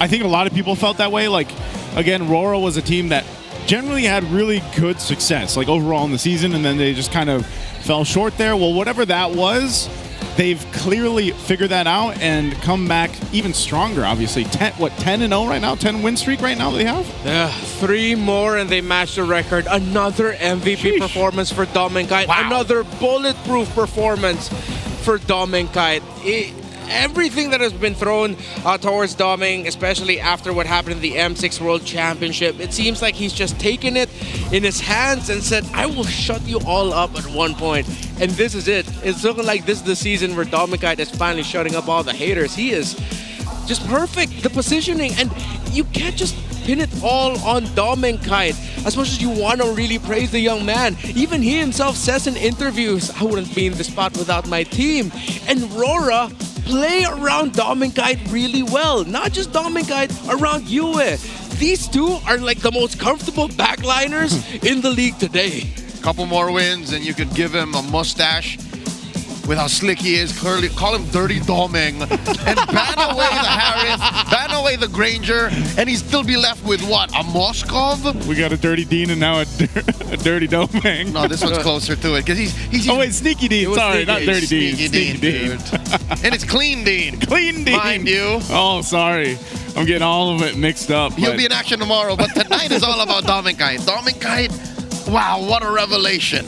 think a lot of people felt that way. Like, again, RORA was a team that generally had really good success, like overall in the season, and then they just kind of fell short there. Well, whatever that was, they've clearly figured that out and come back even stronger, obviously. 10-0 right now? 10 win streak right now they have? Yeah, 3 more and they matched the record. Another MVP performance for Dom and Kite. Wow. Another bulletproof performance for Dom and Kite. Everything that has been thrown towards Doming, especially after what happened in the M6 World Championship, it seems like he's just taken it in his hands and said, I will shut you all up at one point. And this is it. It's looking like this is the season where Domikite is finally shutting up all the haters. He is just perfect, the positioning, and you can't just pin it all on Domikite. As much as you want to really praise the young man, even he himself says in interviews, I wouldn't be in this spot without my team. And RORA play around Dom and Kite really well. Not just Dom and Kite, around Yue. These two are like the most comfortable backliners in the league today. Couple more wins and you could give him a mustache with how slick he is. Clearly, call him Dirty Doming and ban away the Harris, ban away the Granger, and he'd still be left with what? A Moskov? We got a Dirty Dean and now a Dirty Doming. No, this one's closer to it because he's oh wait, Sneaky Dean. Sorry, not Dirty Dean. Sneaky Dean. And it's Clean Dean. Clean Dean. Mind you. Oh, sorry. I'm getting all of it mixed up. He'll be in action tomorrow, but tonight is all about Dom and Kite. Dom and Kite, wow, what a revelation.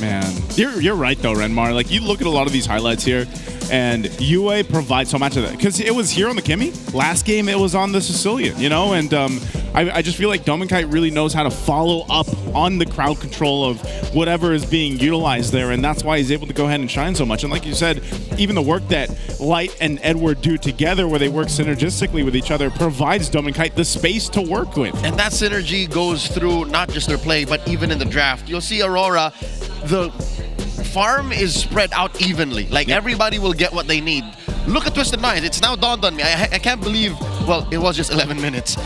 Man, you're right though, Renmar. Like, you look at a lot of these highlights here, and UA provides so much of that because it was here on the Kimmy. Last game, it was on the Sicilian, you know. And I just feel like Domikite really knows how to follow up on the crowd control of whatever is being utilized there, and that's why he's able to go ahead and shine so much. And like you said, even the work that Light and Edward do together, where they work synergistically with each other, provides Domikite the space to work with. And that synergy goes through not just their play, but even in the draft. You'll see Aurora, the farm is spread out evenly. Like, everybody will get what they need. Look at Twisted Minds. It's now dawned on me. I can't believe, well, it was just 11 minutes.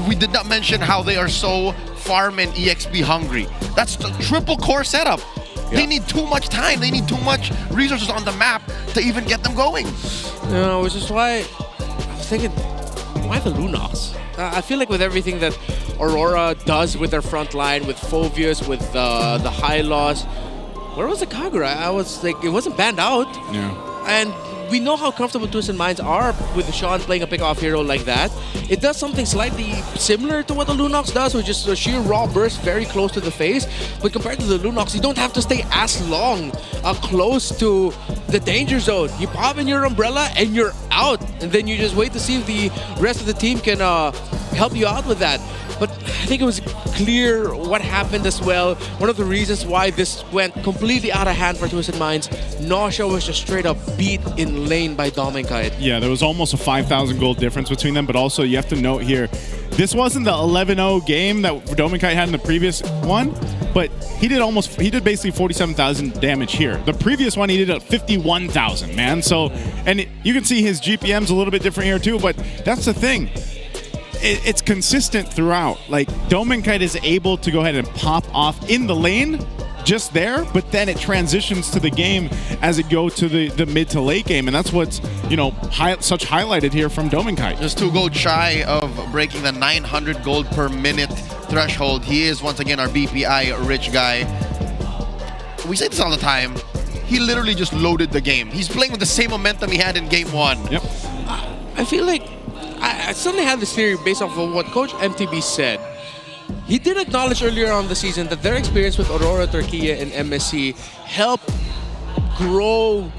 We did not mention how they are so farm and EXP hungry. That's the triple core setup. Yeah. They need too much time. They need too much resources on the map to even get them going. Which is why I was thinking, why the Lunox? I feel like with everything that Aurora does with their front line, with Phobius, with the high loss, where was the Kagura? I was like, it wasn't banned out. Yeah. And we know how comfortable Twisted Minds are with Sean playing a pick-off hero like that. It does something slightly similar to what the Lunox does, which is a sheer raw burst very close to the face. But compared to the Lunox, you don't have to stay as long close to the danger zone. You pop in your umbrella and you're out. And then you just wait to see if the rest of the team can help you out with that. But I think it was clear what happened as well. One of the reasons why this went completely out of hand for Twisted Minds, Nausea was just straight up beat in lane by Dom and Kite. Yeah, there was almost a 5,000 gold difference between them, but also you have to note here, this wasn't the 11-0 game that Domikite had in the previous one, but he did basically 47,000 damage here. The previous one, he did 51,000, man. So, and you can see his GPM's a little bit different here too, but that's the thing. it's consistent throughout. Like, Dominkite is able to go ahead and pop off in the lane just there, but then it transitions to the game as it goes to the mid to late game, and that's what's, you know, such highlighted here from Dominkite. Just 2 gold shy of breaking the 900 gold per minute threshold. He is once again our BPI rich guy. We say this all the time. He literally just loaded the game. He's playing with the same momentum he had in game 1. Yep. I feel like I suddenly have this theory based off of what Coach MTB said. He did acknowledge earlier on the season that their experience with Aurora, Turkey, and MSC helped grow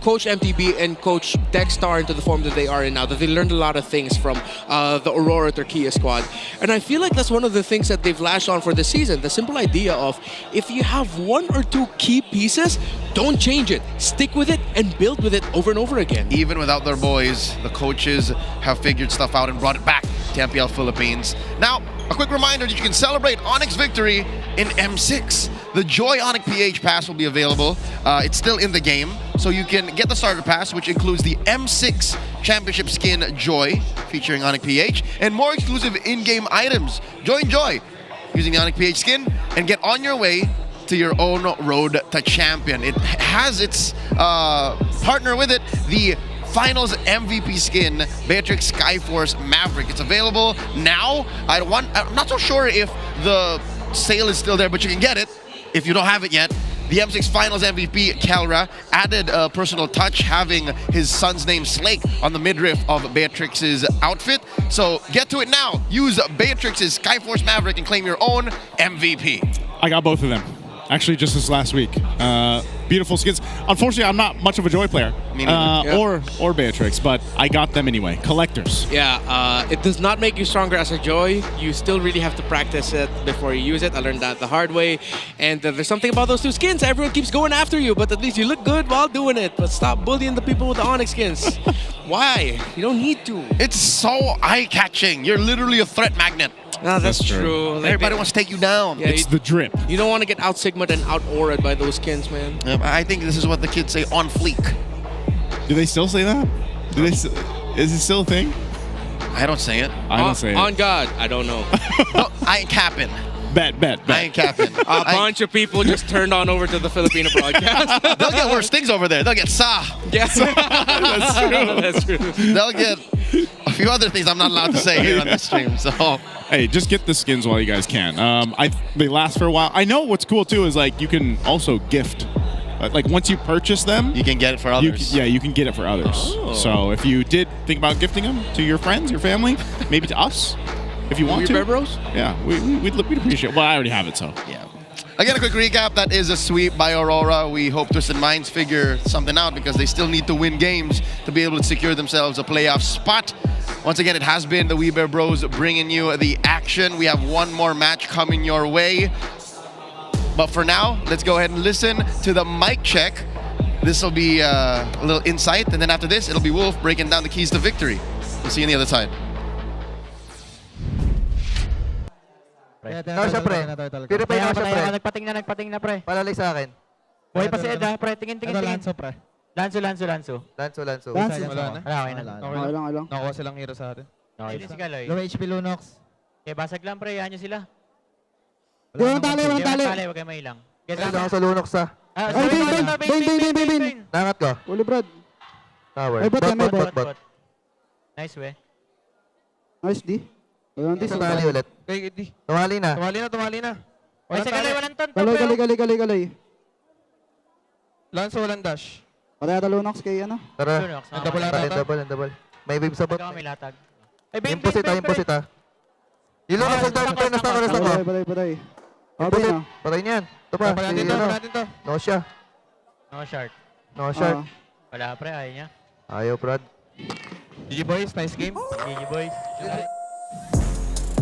Coach MTB and Coach Dexstar into the form that they are in now, that they learned a lot of things from the Aurora Turkey squad. And I feel like that's one of the things that they've lashed on for this season. The simple idea of, if you have 1 or 2 key pieces, don't change it. Stick with it and build with it over and over again. Even without their boys, the coaches have figured stuff out and brought it back to MPL Philippines. Now, a quick reminder that you can celebrate ONIC's victory in M6. The Joy ONIC PH pass will be available. It's still in the game, so you can get the starter pass, which includes the M6 Championship skin Joy, featuring ONIC PH, and more exclusive in-game items. Join Joy using the ONIC PH skin and get on your way to your own road to champion. It has its partner with it, the Finals MVP skin, Beatrix Skyforce Maverick. It's available now. I'm not so sure if the sale is still there, but you can get it if you don't have it yet. The M6 Finals MVP, Kelra, added a personal touch, having his son's name Slake on the midriff of Beatrix's outfit. So get to it now. Use Beatrix's Skyforce Maverick and claim your own MVP. I got both of them. Actually, just this last week. Beautiful skins. Unfortunately, I'm not much of a Joy player, or Beatrix, but I got them anyway. Collectors. Yeah, it does not make you stronger as a Joy. You still really have to practice it before you use it. I learned that the hard way. And there's something about those 2 skins. Everyone keeps going after you, but at least you look good while doing it. But stop bullying the people with the ONIC skins. Why? You don't need to. It's so eye-catching. You're literally a threat magnet. No, that's true. Like, everybody wants to take you down. Yeah, it's the drip. You don't want to get out-sigmaed and out-aura'd by those skins, man. I think this is what the kids say, on fleek. Do they still say that? Is it still a thing? I don't say it. I don't say it. On God, I don't know. No, I ain't capping. Bet. I ain't capping. A bunch of people just turned on over to the Filipino broadcast. They'll get worse things over there. They'll get Sa. Yes. That's true. That's true. They'll get a few other things I'm not allowed to say here on the stream. So, hey, just get the skins while you guys can. They last for a while. I know what's cool too is like you can also gift. Like once you purchase them, you can get it for others. You can get it for others. Oh. So if you did think about gifting them to your friends, your family, maybe to us, if you want to. Bros? Yeah, we'd appreciate it. Well, I already have it, so. Yeah. Again, a quick recap. That is a sweep by Aurora. We hope Twisted Minds figure something out because they still need to win games to be able to secure themselves a playoff spot. Once again, it has been the We Bear Bros bringing you the action. We have one more match coming your way. But for now, let's go ahead and listen to the mic check. This will be a little insight, and then after this, it'll be Wolf breaking down the keys to victory. We'll see you on the other side. No, siya, pre. Purify na siya, pre. Nagpating na, pre. Palalik sa akin. Buhay pa si Ed, ha, pre. Tingin. Lanso, pre. Lanso. Lanso. Wala na. Okay lang. Nakuha silang hero sa atin. Okay. Low HP Lunox. Okay, basag lang, pre. Yan nyo sila. Yung tali. Huwag kayo mailang. Guys, ako sa Lunox, ha. Bain. Nangat ko. Uli, Brad. Tower. Bot. Nice, we. Nice, D. Tumali ulit. Tumali na. Ay, sa galay, walang ton. Galay. Lanso, walang dash. Patay ata Lunox kay ano? Tara. Double. May wave sa bot. May latag. Imposit, ha. Yung Lunox, nasa ko. Patay. Patay niyan. Ito pa. Natin to. No shard. Wala, pre. Ayaw niya. Ayaw, Brad. GG boys, nice game. GG boys.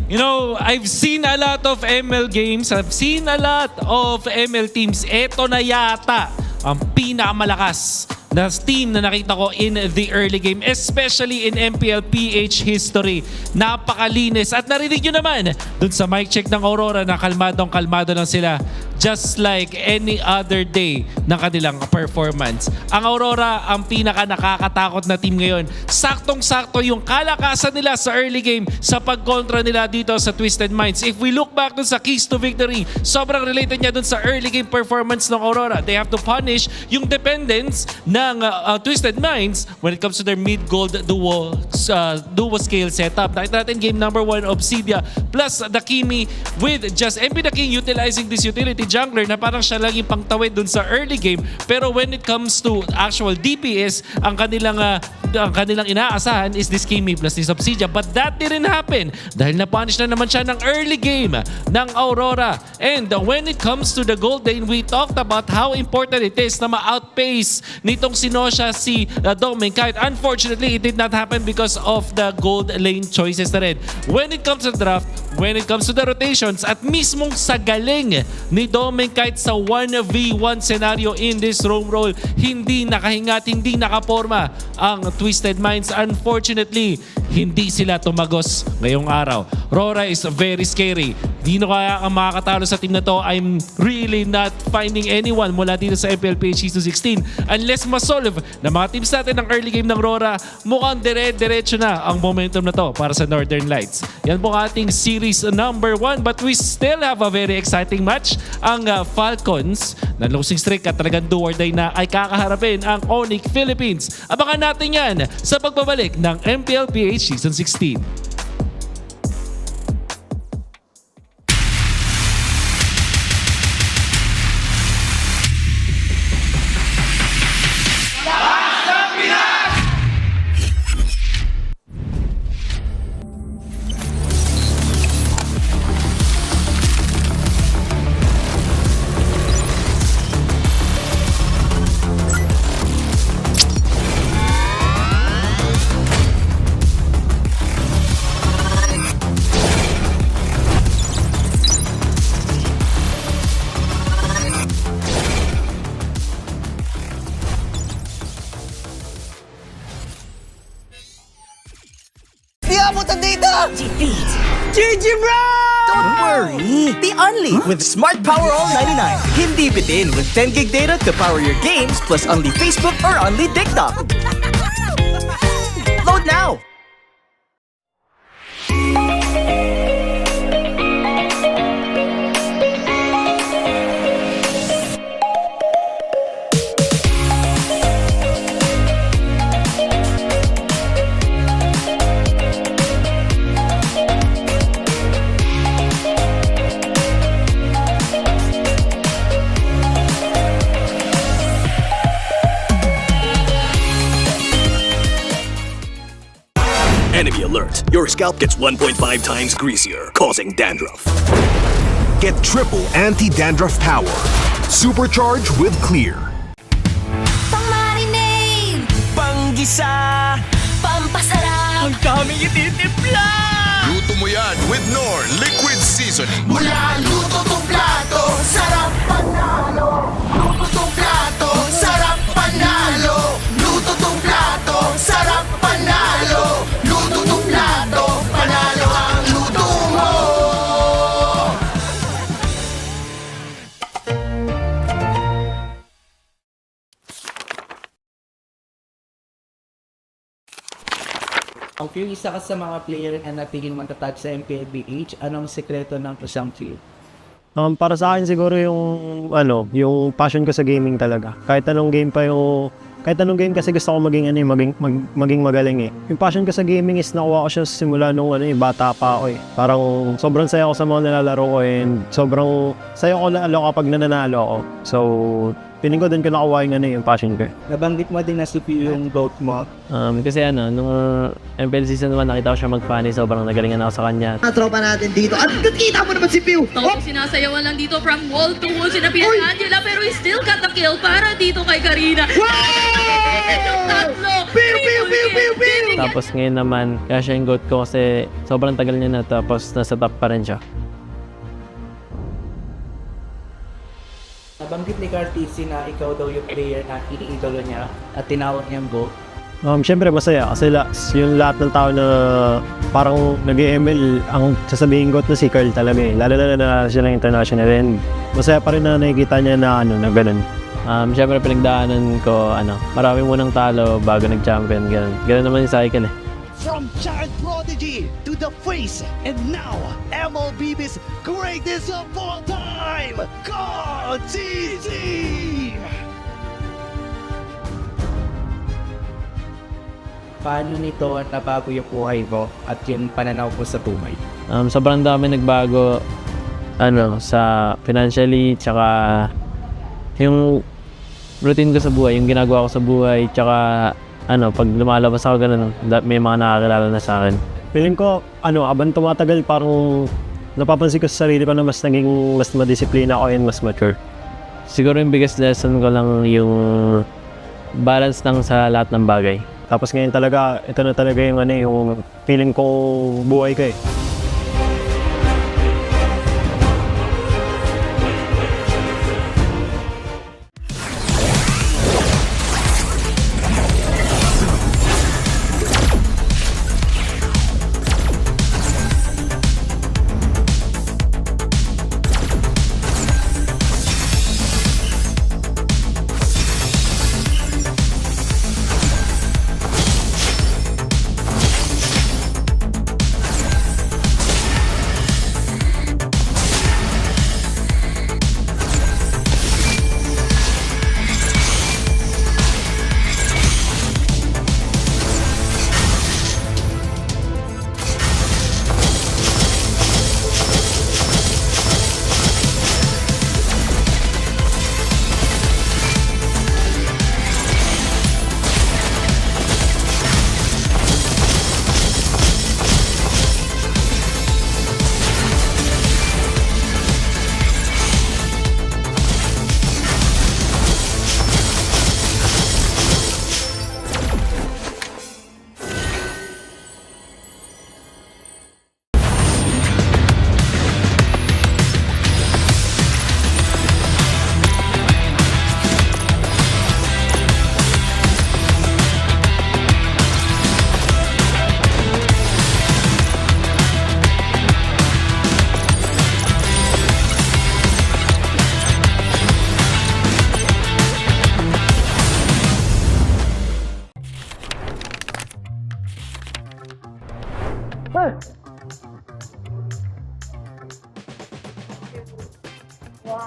You know, I've seen a lot of ML games. I've seen a lot of ML teams. Ito na yata ang pinakamalakas na team na nakita ko in the early game, especially in MPL PH history. Napakalinis. At narinig nyo naman dun sa mic check ng Aurora na kalmadong-kalmado lang sila, just like any other day ng kanilang performance. Ang Aurora, ang pinaka nakakatakot na team ngayon. Saktong-sakto yung kalakasan nila sa early game sa pagkontra nila dito sa Twisted Minds. If we look back dun sa keys to victory, sobrang related niya dun sa early game performance ng Aurora. They have to punish yung dependence ng Twisted Minds when it comes to their mid-gold duo scale setup. Nakita natin game number 1, Obsidia plus the Kimi with just MP the King utilizing this utility jungler na parang siya lang yung pangtawid dun sa early game. Pero when it comes to actual DPS, ang kanilang inaasahan is this Kimi plus this Obsidia. But that didn't happen dahil na-punish na naman siya ng early game ng Aurora. And when it comes to the gold lane, we talked about how important it is na ma-outpace nitong sinosya si Doming. Kahit unfortunately, it did not happen because of the gold lane choices na rin. When it comes to the draft, when it comes to the rotations, at mismong sa galing ni Doming kahit sa 1v1 scenario in this roam roll, hindi nakahinga at hindi nakaporma ang Twisted Minds. Unfortunately, hindi sila tumagos ngayong araw. RORA is very scary. Dino kaya ang makakatalo sa team na to? I'm really not finding anyone mula dito sa MPL PH S16 unless masolve na mga teams natin ng early game ng RORA. Mukhang dire-diretso na ang momentum na to para sa Northern Lights. Yan po ang ating series number 1, but we still have a very exciting match. Ang Falcons na losing streak at talagang do or die na ay kakaharapin ang ONIC Philippines. Abangan natin yan sa pagbabalik ng MPL PH Season 16. Defeat GG bro! Don't worry! The Only with Smart Power All 99. Hindi bitin with 10 gig data to power your games plus only Facebook or only TikTok. Load now! Enemy alert. Your scalp gets 1.5 times greasier, causing dandruff. Get triple anti-dandruff power. Supercharged with Clear. Pang-marinade! Pang-gisa! Pampasarap! Ang daming ititimpla! Luto mo yan with Knorr Liquid Seasoning. Mula luto tong plato, sarap panalo! Luto tong plato, sarap panalo! Luto tong plato, sarap panalo! Luto tong plato, panalo ang luto mo! Yung isa ka sa mga player na natigil matatag sa MPL PH, anong sekreto ng isang field? Para sa akin siguro yung passion ko sa gaming talaga. Kahit anong game kasi gusto ko maging magaling eh. Yung passion ko sa gaming is nakuha ko siya simula nung bata pa ako eh. Parang sobrang saya ko sa mga nilalaro ko and sobrang saya ko lalo kapag nananalo ako. So, piling ko doon ko nakuha yung passion ko. Nabanggit mo din na si Pio yung vote mo. Kasi nung MPL Season 1 nakita ko siya mag-funny, sobrang nagalingan ako sa kanya. Tropa natin dito. At kita mo naman si Pio! Sinasayawan lang dito from wall to wall sina Pio and Angela, pero he still got the kill para dito kay Karina. Tapos ngayon naman, kaya siya yung goat ko kasi sobrang tagal niya na tapos nasa top pa rin siya. nabanggit ni Cartesi na ikaw daw yung player na iniidolo niya at tinawag niyang GOAT. Siyempre masaya kasi yung lahat ng tao na parang nag-ML, ang sasabihin ko na si Carl talaga eh. Lalo na siya ng international and masaya pa rin na nakikita niya na na ganun. Siyempre pinagdaanan ko, marami munang talo bago nag-champion, ganun. Ganun naman yung cycle eh. From child prodigy to the face, and now MLBB's greatest of all time, Cartesi! Paano nito nabago yung buhay mo at yung pananaw mo sa buhay? Sobrang dami nagbago sa financially, tsaka yung routine ko sa buhay, yung ginagawa ko sa buhay, tsaka pag lumalabas ako ganun, may mga nakakilala na sa akin. Feeling ko, habang tumatagal, parang napapansin ko sa sarili ko na mas madisiplina ako and mas mature. Siguro yung biggest lesson ko lang yung balance lang sa lahat ng bagay. Tapos ngayon talaga, ito na talaga yung feeling ko buhay ko eh.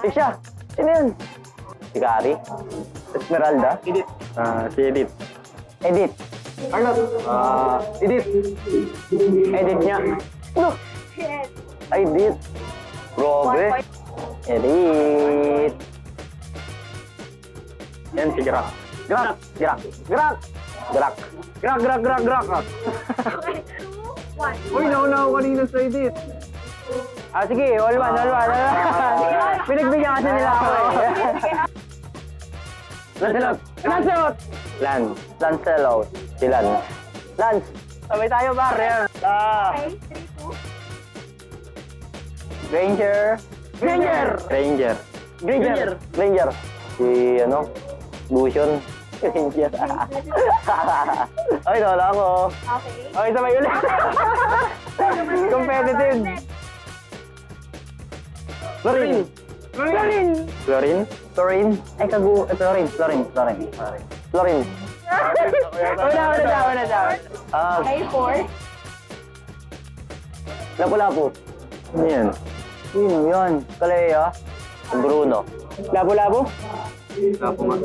Siya, sino yun? Si Gary? Esmeralda? Edith. Si Edith. Edith. Arnold. Edith. Edith niya. Ano? Edith. Robe. Edith. Yan si Gerak. Gerak. Gerak. Gerak. Gerak. Gerak, gerak, gerak, gerak. Uy, naunaw kanina sa Edith. Sige, all one. Pinagbigyan kasi nila ako eh. Lancelot! Lancelot! Lancelot. Si Lance. Lance! Sabay tayo, par. Yan. Granger. Granger. Si, Lucian. Granger. Ay, nawala ako. Okay, sabay ulit. Competitive. Florin. Ay, Florin. Una. A4. Lapu-lapu. Ano yan? Sino yan? Kalea. Bruno. Lapu-lapu? Lapu nga.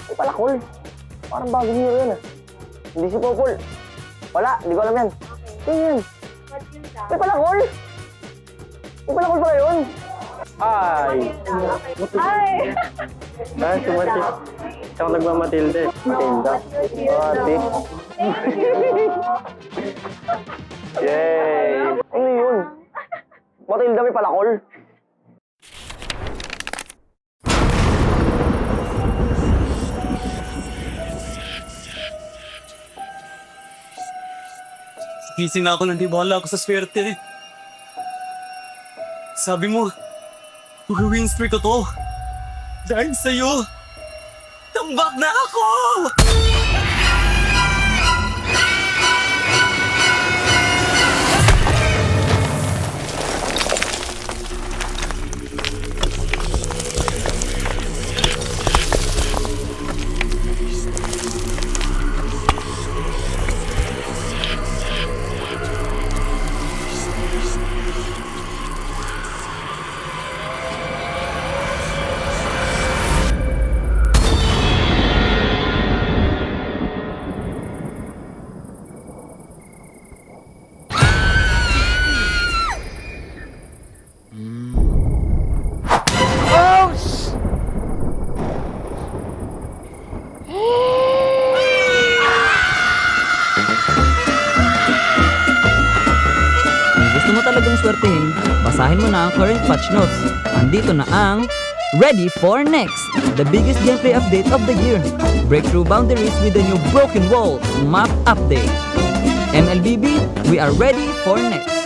Ay, Palakol. Parang bagong hero yan ah. Hindi si Popol. Wala, hindi ko alam yan. Sino yan? Ay, Palakol! Ay, Palakol pala yun! Ay! Si Matilde. Siya ako nagmamatilde. Matilda. Ate. Yay! Ano yun? Matilda may Palakol? Gising na ako, nandiwala ako sa swerte. Sabi mo, Turuin streak ko to. Dahil sa'yo, tambak na ako! Talagang swertehin, basahin mo na ang current patch notes. Andito na ang Ready for Next, the biggest gameplay update of the year. Break through boundaries with the new Broken Walls map update. MLBB, we are ready for next.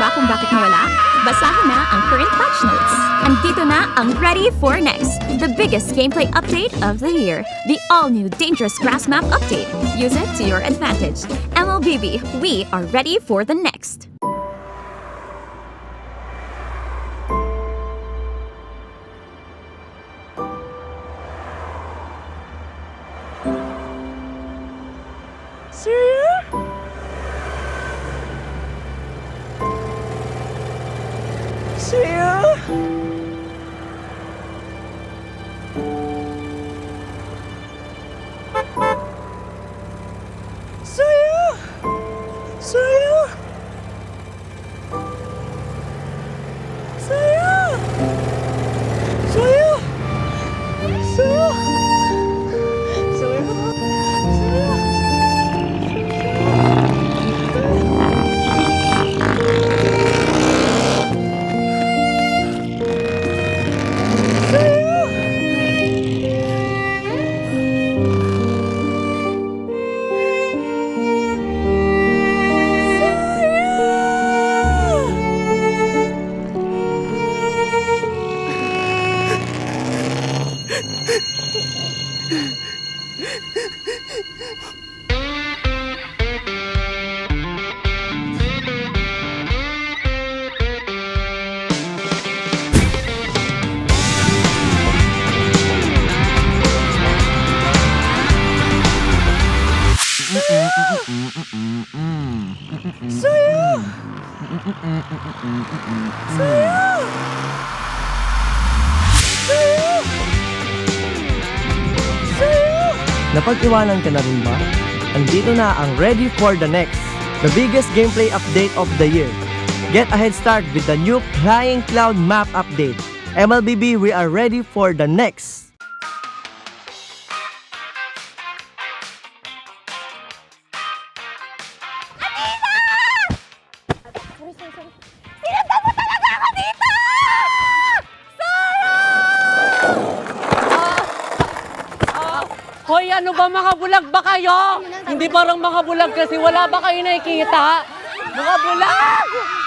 Kung bakit nawala? Basahin na ang current patch notes. Andito na ang Ready for Next, the biggest gameplay update of the year. The all-new Dangerous Grass Map update. Use it to your advantage. MLBB, we are ready for the next. Napag-iwanan ka na rin ba? Andito na ang Ready for the Next, the biggest gameplay update of the year. Get a head start with the new Flying Cloud map update. MLBB, we are ready for the next. Sinundan mo talaga ako dito! Hoy, ano ba mga bulag ba kayo? Hindi parang mga bulag kasi wala ba kayo nakikita? Mga bulag!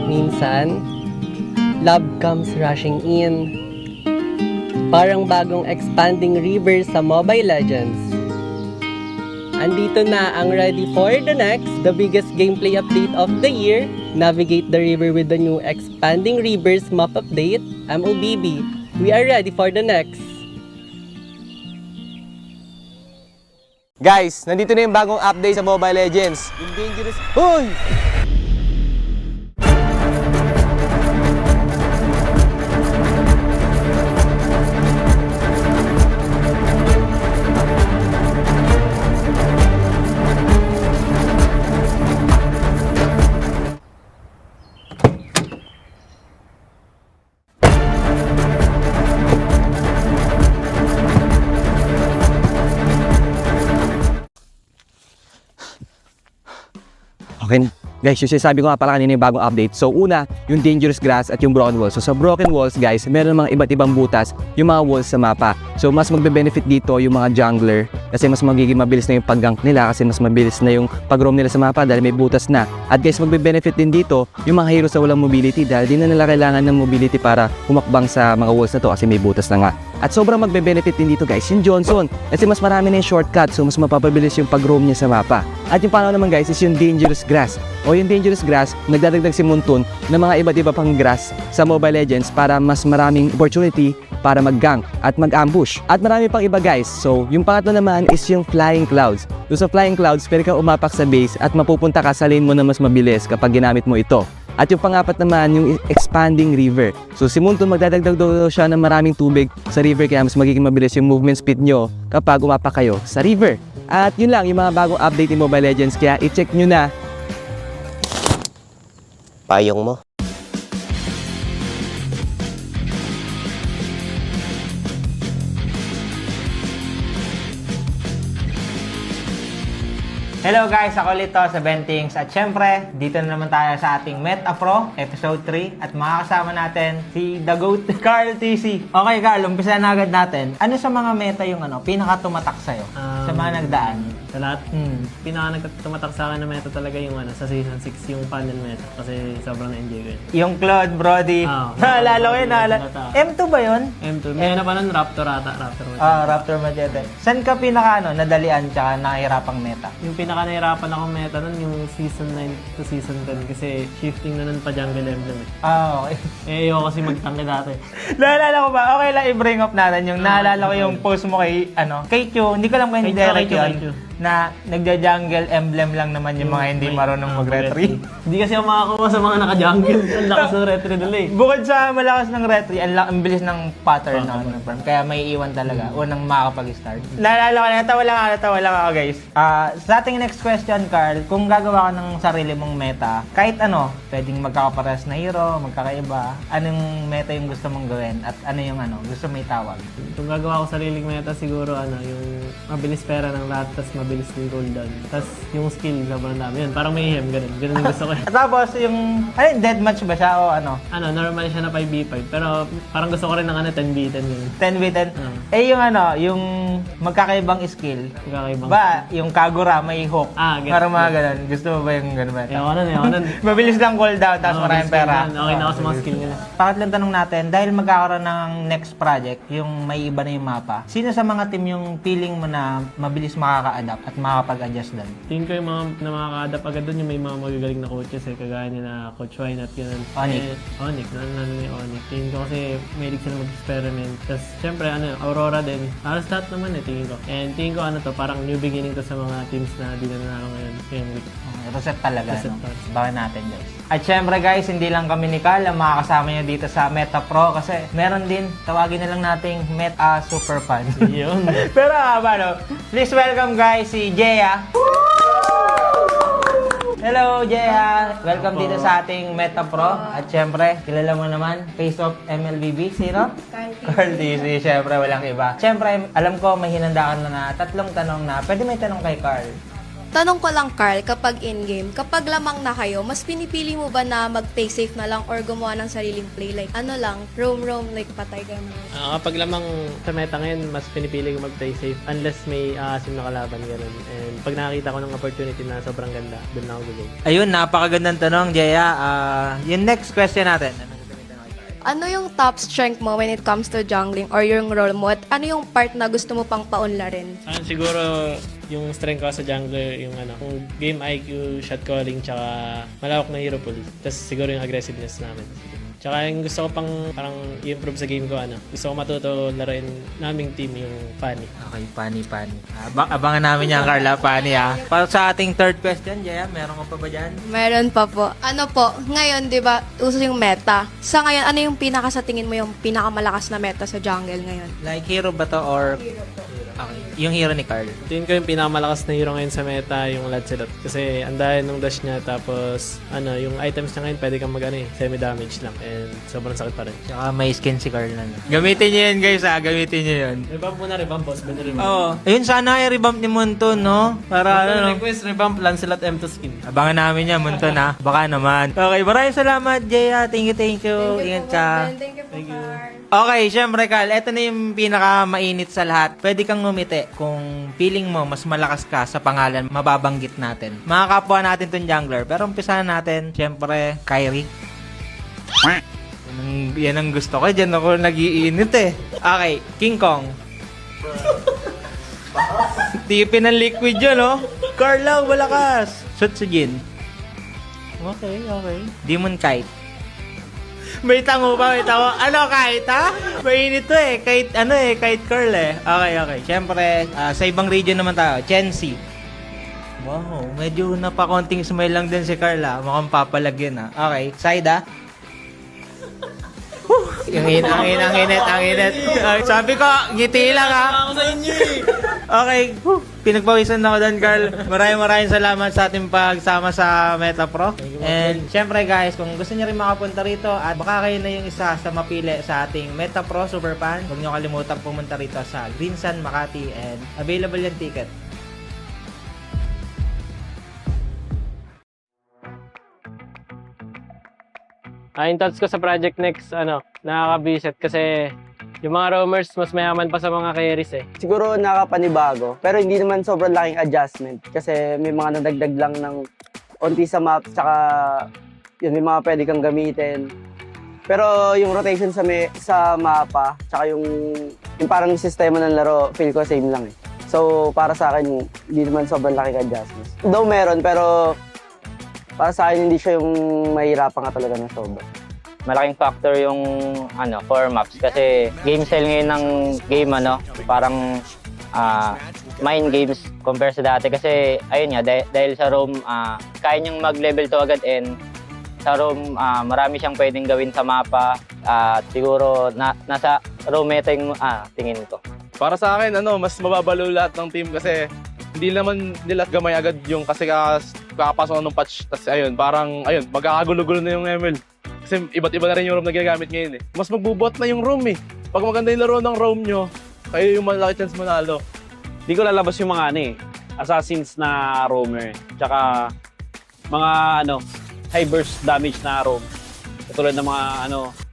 Minsan, love comes rushing in. Parang bagong expanding river sa Mobile Legends. Andito na ang ready for the next, the biggest gameplay update of the year. Navigate the river with the new expanding rivers map update, MLBB. We are ready for the next. Guys, nandito na yung bagong update sa Mobile Legends. Yung dangerous... Hoy! Okay, guys, yung sinasabi ko nga pala kanina yung bagong update. So una, yung dangerous grass at yung broken walls. So sa broken walls, guys, meron mga iba't ibang butas yung mga walls sa mapa. So mas magbe-benefit dito yung mga jungler kasi mas magiging mabilis na yung pag-gank nila kasi mas mabilis na yung pag-roam nila sa mapa dahil may butas na. At guys, magbe-benefit din dito yung mga heroes sa walang mobility dahil di na nila kailangan ng mobility para humakbang sa mga walls na to kasi may butas na nga. At sobrang magbe-benefit din dito, guys, yung Johnson kasi mas marami na yung shortcut so mas mapapabilis yung pag-roam niya sa mapa. At yung pangalawa naman, guys, is yung dangerous grass. O yung dangerous grass, nagdadagdag si Muntun ng mga iba't iba pang grass sa Mobile Legends para mas maraming opportunity para mag-gank at mag-ambush. At marami pang iba, guys. So, yung pangatlo naman is yung flying clouds. So, sa flying clouds, pwede kang umapak sa base at mapupunta ka sa lane mo na mas mabilis kapag ginamit mo ito. At yung pangapat naman, yung expanding river. So si Muntun magdadagdag daw siya ng maraming tubig sa river kaya mas magiging mabilis yung movement speed nyo kapag umapak kayo sa river. At yun lang, yung mga bagong update ni Mobile Legends kaya i-check nyo na. Payong mo. Hello guys, ako ulit to sa Bentings at syempre, dito na naman tayo sa ating Meta Pro Episode 3 at makakasama natin si The GOAT, Carl TC. Okay Carl, umpisa na agad natin. Ano sa mga meta yung pinaka-tumatak sa'yo sa mga nagdaan? Sa lahat, pinaka-nagtumatak sa akin na meta talaga yung sa Season 6, yung panel meta kasi sobrang na-enjoy ko yun. Yung Claude, Brody. Naalala ko yun, M2 ba yun? M2. Na pa nun, Raptor ata. Raptor Machete. Saan ka nadalian tsaka nakahirapang meta? Yung nahirapan akong meta nun yung Season 9 to Season 10 kasi shifting na nun pa jungle emblem eh. Okay. Ayoko kasi magtangke dati. Naalala ko ba? Okay lang i-bring up natin yung naalala ko yung post mo kay Q. Hindi ko lang kay Derek yun. Na nagja-jungle emblem lang naman yung mga hindi marunong mag-retry. Hindi kasi ako makakuha sa mga naka-jungle. Ang lakas ng retry nila eh. Bukod sa malakas ng retry, ang bilis ng pattern ng farm. Kaya may iwan talaga. Unang makakapag-start. Naalala ko na, natawa lang ako guys. Sa ating next question, Carl, kung gagawa ka ng sarili mong meta, kahit pwedeng magkakapares na hero, magkakaiba, anong meta yung gusto mong gawin? At ano yung gusto mo itawag? Kung gagawa ko sariling meta, siguro yung mabilis pera ng lahat, tas mabilis yung cooldown. Tapos yung skill, sobrang dami yun. Parang mayhem, ganun. Ganun yung gusto ko. Tapos yung, deathmatch ba siya o ano? Normal siya na 5v5. Pero parang gusto ko rin ng 10v10 ganun. 10v10? Yung magkakaibang skill. Magkakaibang ba, yung Kagura, may hook. Parang mga ganun. Gusto mo ba yung ganun ba? Ayoko nun. Mabilis lang cooldown, tapos maraming pera. Okay na ako sa mga skill nila. Pangatlong tanong natin, dahil magkakaroon ng next project, yung may iba na yung mapa, sino sa mga team yung feeling mo na mabilis makaka-adapt at makakapag-adjust doon? Tingin ko yung mga na makaka-adapt agad doon yung may mga magagaling na coaches kagaya nila Coach Wine at ganun. ONIC. Lalo ni ONIC. Tingin ko kasi mahilig sila mag-experiment. Tapos syempre Aurora din. Halos lahat naman tingin ko. And tingin ko parang new beginning to sa mga teams na di na nanalo ngayong week. Reset talaga. Baka natin guys. At syempre guys, hindi lang kami ni Carl ang makakasama nyo dito sa Meta Pro kasi meron din, tawagin na lang nating Meta Super Fan. Yun. Pero please welcome guys si Jeya. Hello Jeya! Welcome dito sa ating Meta Pro. At syempre, kilala mo naman, face of MLBB. Sino? Carl TC. Syempre, walang iba. Syempre, alam ko may hinandaan na 3 tanong na pwede may tanong kay Carl. Tanong ko lang, Carl, kapag in-game, kapag lamang na kayo, mas pinipili mo ba na mag-play safe na lang or gumawa ng sariling play? Like, roam, like patay gano'n? Kapag lamang sa meta ngayon, mas pinipili ko mag-play safe unless may asim na kalaban gano'n. And pag nakakita ko ng opportunity na sobrang ganda, doon na ako gagawin. Ayun, napakagandang tanong, Jeya. Yung next question natin. Ano yung top strength mo when it comes to jungling or yung role mo? At ano yung part na gusto mo pang paunlarin? Siguro yung strength ko sa jungler, yung kung game IQ, shot calling, tsaka malawak na hero pool. Tapos siguro yung aggressiveness namin. Tsaka yung gusto ko pang parang i-improve sa game ko, gusto ko matuto laruin naming team yung Fanny. Okay, Fanny. Abangan namin yan, Carla, Fanny Para sa ating third question, Jaya, meron ka pa ba dyan? Meron pa po. Ngayon, di ba, uso yung meta. Sa ngayon, ano yung sa tingin mo yung pinakamalakas na meta sa jungle ngayon? Like hero ba to or... Hero po. Okay. Yung hero ni Carl. Tingin ko yung pinakamalakas na hero ngayon sa meta, yung Lancelot. Kasi andayan ng dash niya, tapos yung items niya ngayon, pwede kang semi-damage lang. And sobrang sakit pa rin. Tsaka may skin si Carl na. Gamitin niyo yun guys gamitin niyo yun. Revamp muna, boss. Oo. Ayun, sana i-revamp ni Munton, no? Para request, revamp Lancelot M2 skin. Abangan namin yan, Munton Baka naman. Okay, maraming salamat, Jeya. Thank you. Ingat ka. Thank you. Okay, syempre Carl, ito na yung pinaka-mainit sa lahat. Pwede kang ngumiti kung feeling mo mas malakas ka sa pangalan mababanggit natin. Mga kapwa natin tong jungler. Pero umpisahan natin, syempre, Kyrie. Yan ang gusto ko. Diyan ako nag-iinit Okay, King Kong. Tipin ng liquid yun, no? Carl, malakas. Sutsujin. Okay. Demon Kite. May tango pa. Ano, Kite, ha? Mainit to Kite Carl Okay. Siyempre, sa ibang region naman tayo. Chensi. Wow, medyo napakonting smile lang din si Carl, Mukhang papalagyan, Okay, Saida. Ang init. Sabi ko, ngiti lang, Ako sa inyo, Okay, pinagpawisan ako doon, Carl. Maraming salamat sa ating pagsama sa Meta Pro. And syempre guys, kung gusto niyo rin makapunta rito at baka kayo na yung isa sa mapili sa ating Meta Pro Super Fan, huwag niyo kalimutan pumunta rito sa Greensun, Makati, and available yung ticket. Yung thoughts ko sa Project Next, nakaka-visit kasi yung mga roamers mas mayaman pa sa mga carries Siguro nakapanibago, pero hindi naman sobrang laking adjustment kasi may mga nadagdag lang ng onti sa map, tsaka may mga pwede kang gamitin. Pero yung rotation sa mapa, tsaka yung parang sistema ng laro, feel ko same lang So para sa akin, hindi naman sobrang laking adjustments. Though meron, pero para sa akin, hindi siya yung mahirapan ka talaga na sobra. Malaking factor yung for maps kasi game style ngayon ng game parang mind games compare sa dati kasi ayun nga dahil sa roam kaya niyang mag-level to agad and sa roam marami siyang pwedeng gawin sa mapa at siguro nasa roam meta yung tingin ko. Para sa akin mas mababalo lahat ng team kasi hindi naman nila gamay agad yung kasi kakapasok ng patch. Tapos magkakagulo-gulo na yung ML. Kasi iba't iba na rin yung roam na ginagamit ngayon Mas magbubot na yung roam Pag maganda yung laro ng roam nyo, kayo yung malaki chance manalo. Hindi ko lalabas yung mga assassins na roamer. Tsaka mga high burst damage na roam. Katulad ng mga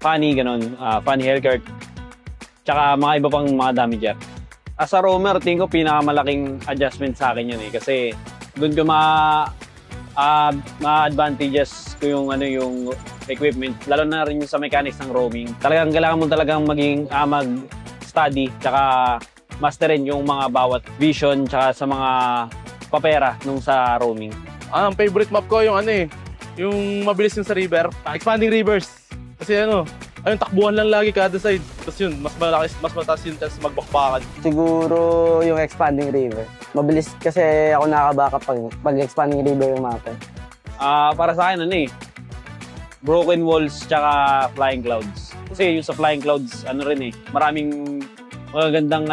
funny ganun, funny Hellcurt. Tsaka mga iba pang mga damager. As a roamer, tingin ko pinakamalaking adjustment sa akin yun kasi doon ko ma-advantages ko yung equipment, lalo na rin yung sa mechanics ng roaming. Kailangan mo talagang maging mag-study tsaka masterin yung mga bawat vision tsaka sa mga papera nung sa roaming. Ang favorite map ko yung yung mabilis yung sa river, expanding rivers. Kasi ayun, takbuhan lang lagi kada side. Tapos yun, mas mataas yung chance magbakbakan. Siguro yung expanding river. Mabilis kasi ako nakakabaka pag expanding river yung mapa. Para sa akin, broken walls tsaka flying clouds. Kasi yung sa flying clouds, maraming magagandang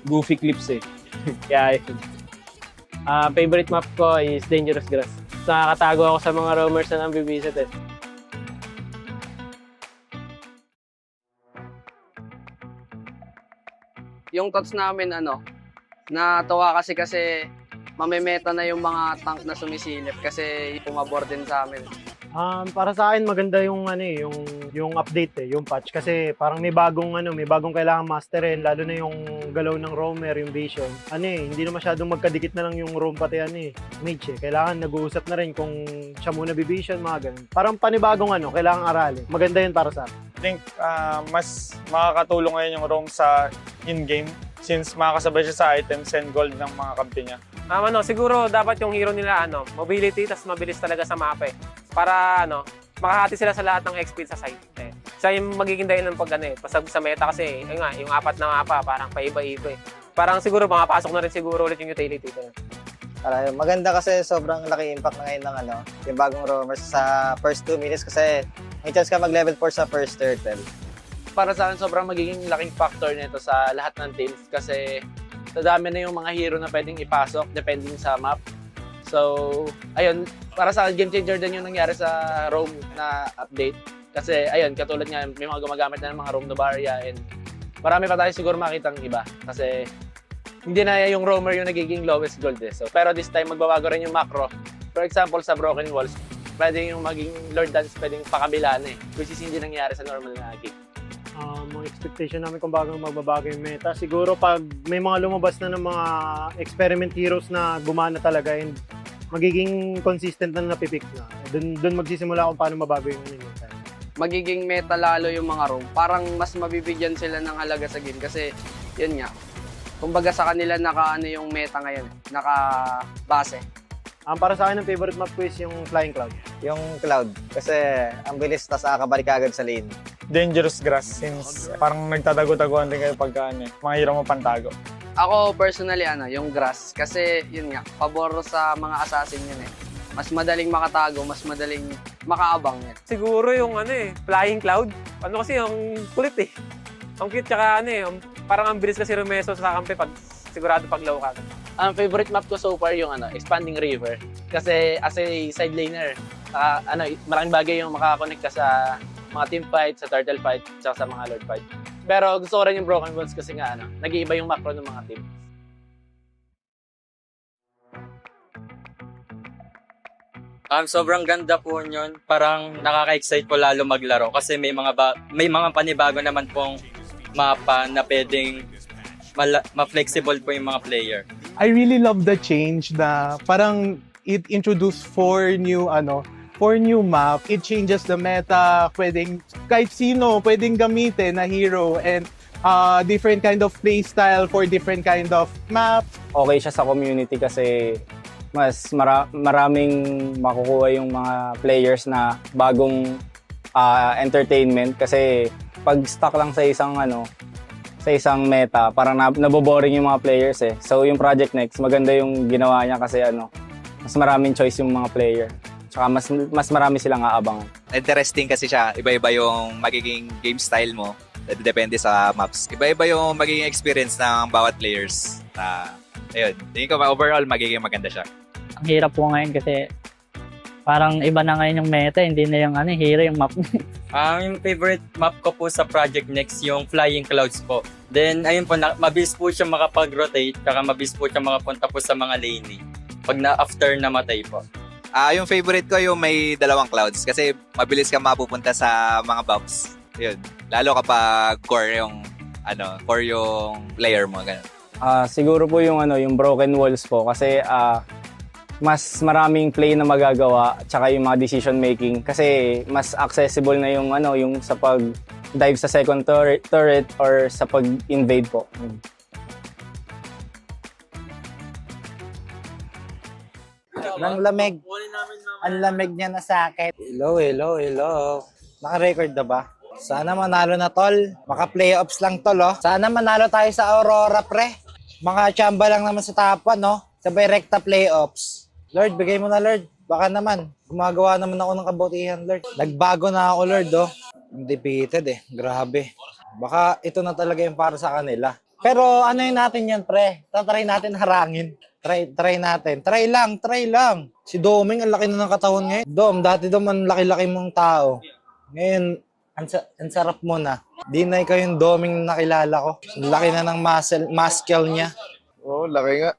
goofy clips Kaya yun. Favorite map ko is Dangerous Grass. Nakakatago ako sa mga roamers na nambibisit Yung thoughts namin natuwa kasi mamemeta na yung mga tank na sumisilip kasi pumabor din sa amin. Para sa akin maganda yung yung update yung patch kasi parang may bagong kailangan masterin lalo na yung galaw ng roamer, yung vision. Hindi na masyadong magkadikit na lang yung roam pati mage Kailangan nag-uusap na rin kung siya muna bivision, mga ganun. Parang panibagong kailangan aralin. Maganda yun para sa akin. I think mas makakatulong ngayon yung roam sa in-game since makakasabay siya sa items and gold ng mga kampi niya. Siguro dapat yung hero nila mobility tas mabilis talaga sa mapa para makahati sila sa lahat ng XP sa site. Sa yung magiging dahilan pag sa meta kasi yung apat na mapa parang paiba-iba Parang siguro makapasok na rin siguro ulit yung utility. Maganda kasi sobrang laki impact na ngayon ng yung bagong roamers sa first 2 minutes kasi may chance ka mag-level 4 sa first turtle. Para sa akin, sobrang magiging laking factor nito sa lahat ng teams kasi dami na yung mga hero na pwedeng ipasok depending sa map. So, ayun, para sa game changer din yung nangyari sa roam na update. Kasi, ayun, katulad nga, may mga gumagamit na ng mga roam Novaria and marami pa tayo siguro makitang iba. Kasi, hindi na yung roamer yung nagiging lowest gold So, pero this time, magbabago rin yung macro. For example, sa Broken Walls, pwede yung maging Lord Dance, pwedeng pakabilaan which is hindi nangyari sa normal na game. Mga expectation namin kung bago magbabago yung meta. Siguro pag may mga lumabas na ng mga experiment heroes na gumana talaga and magiging consistent na napipick na. Doon magsisimula kung paano mabago yung meta. Magiging meta lalo yung mga roam. Parang mas mabibigyan sila ng halaga sa game kasi yun nga. Kumbaga sa kanila yung meta ngayon. Naka-base. Para sa akin, ang favorite map ko is yung Flying Cloud. Yung Cloud kasi ang bilis tas nakakabalik agad sa lane. Dangerous Grass since parang nagtatago-taguan din kayo pagka mga hero mo pantago. Ako personally yung Grass kasi yun nga, pabor sa mga assassin yun Mas madaling makatago, mas madaling makaabang yan. Siguro yung Flying Cloud. Kasi yung kulit Ang cute tsaka parang ang bilis kasi rumeso sa kampi pag sigurado pag low ka. Ang favorite map ko so far yung Expanding River. Kasi as a side laner, maraming bagay yung makakonect ka sa mga team fight, sa turtle fight, tsaka sa mga lord fight. Pero gusto ko rin yung Broken Walls kasi nga nag-iiba yung macro ng mga team. Sobrang ganda po yun. Parang nakaka-excite po lalo maglaro kasi may mga panibago naman pong mapa na pwedeng ma-flexible po yung mga player. I really love the change na parang it introduced four new map. It changes the meta. Pwedeng kahit sino pwedeng gamitin na hero and different kind of playstyle for different kind of map. Okay siya sa community kasi mas maraming makukuha yung mga players na bagong entertainment kasi pag stuck lang sa isang meta, parang naboboring yung mga players So yung Project Next, maganda yung ginawa niya kasi mas maraming choice yung mga player. Tsaka mas marami silang aabangan. Interesting kasi siya. Iba-iba yung magiging game style mo. Depende sa maps. Iba-iba yung magiging experience ng bawat players. Ayun. Tingin ko overall magiging maganda siya. Ang hirap po ngayon kasi Parang iba na ngayon yung meta, hindi na yung hero yung map. Yung favorite map ko po sa Project Next, yung Flying Clouds po. Then, ayun po, mabilis po siya makapag-rotate, kaya mabilis po siya makapunta po sa mga laning. Pag after namatay po. Yung favorite ko yung may dalawang clouds kasi mabilis ka mapupunta sa mga buffs. Yun. Lalo kapag core yung player mo, ganun. Siguro po yung yung broken walls po kasi mas maraming play na magagawa at saka yung mga decision making kasi mas accessible na yung yung sa pag dive sa second turret or sa pag-invade po. Nang lamig. Ang lamig niya na sa akin. Hello. Naka-record na ba? Sana manalo na tol. Maka-playoffs lang tol Sana manalo tayo sa Aurora pre. Mga chamba lang naman sa top 1 Sabay rekta playoffs. Lord, bigay mo na Lord. Baka naman. Gumagawa naman ako ng kabutihan Lord. Nagbago na ako Lord Undefeated Grabe. Baka ito na talaga yung para sa kanila. Pero natin yan pre. Tatry natin harangin. Try natin. Try lang. Si Doming, ang laki na ng katawan ngayon. Dom, dati ang laki-laki mong tao. Ngayon, ang sarap mo na. Di na ikaw yung Doming na nakilala ko. Ang laki na ng muscle niya. Laki nga.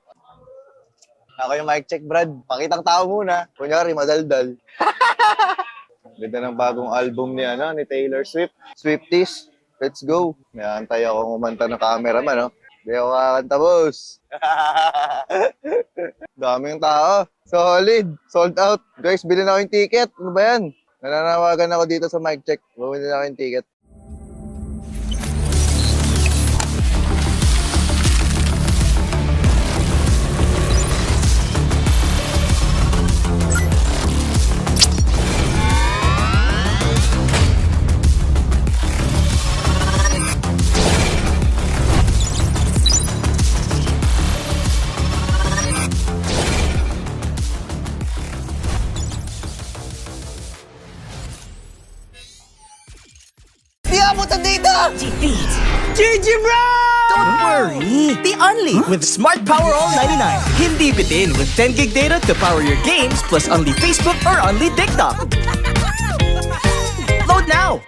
Ako yung mic check, Brad. Pakitang tao muna. Kunyari, madaldal. Ganda ng bagong album ni Taylor Swift. Swifties, let's go. May antay ako umanta ng cameraman, Hindi ako kakanta, boss. Daming tao. Solid. Sold out. Guys, bilhin ako yung ticket. Ano ba yan? Nananawagan ako dito sa mic check. Bumili na ako yung ticket. Defeat GG Bro! Don't worry! The Unli with Smart Power All 99. Hindi bitin with 10 gig data to power your games plus Unli Facebook or Unli TikTok. Load now!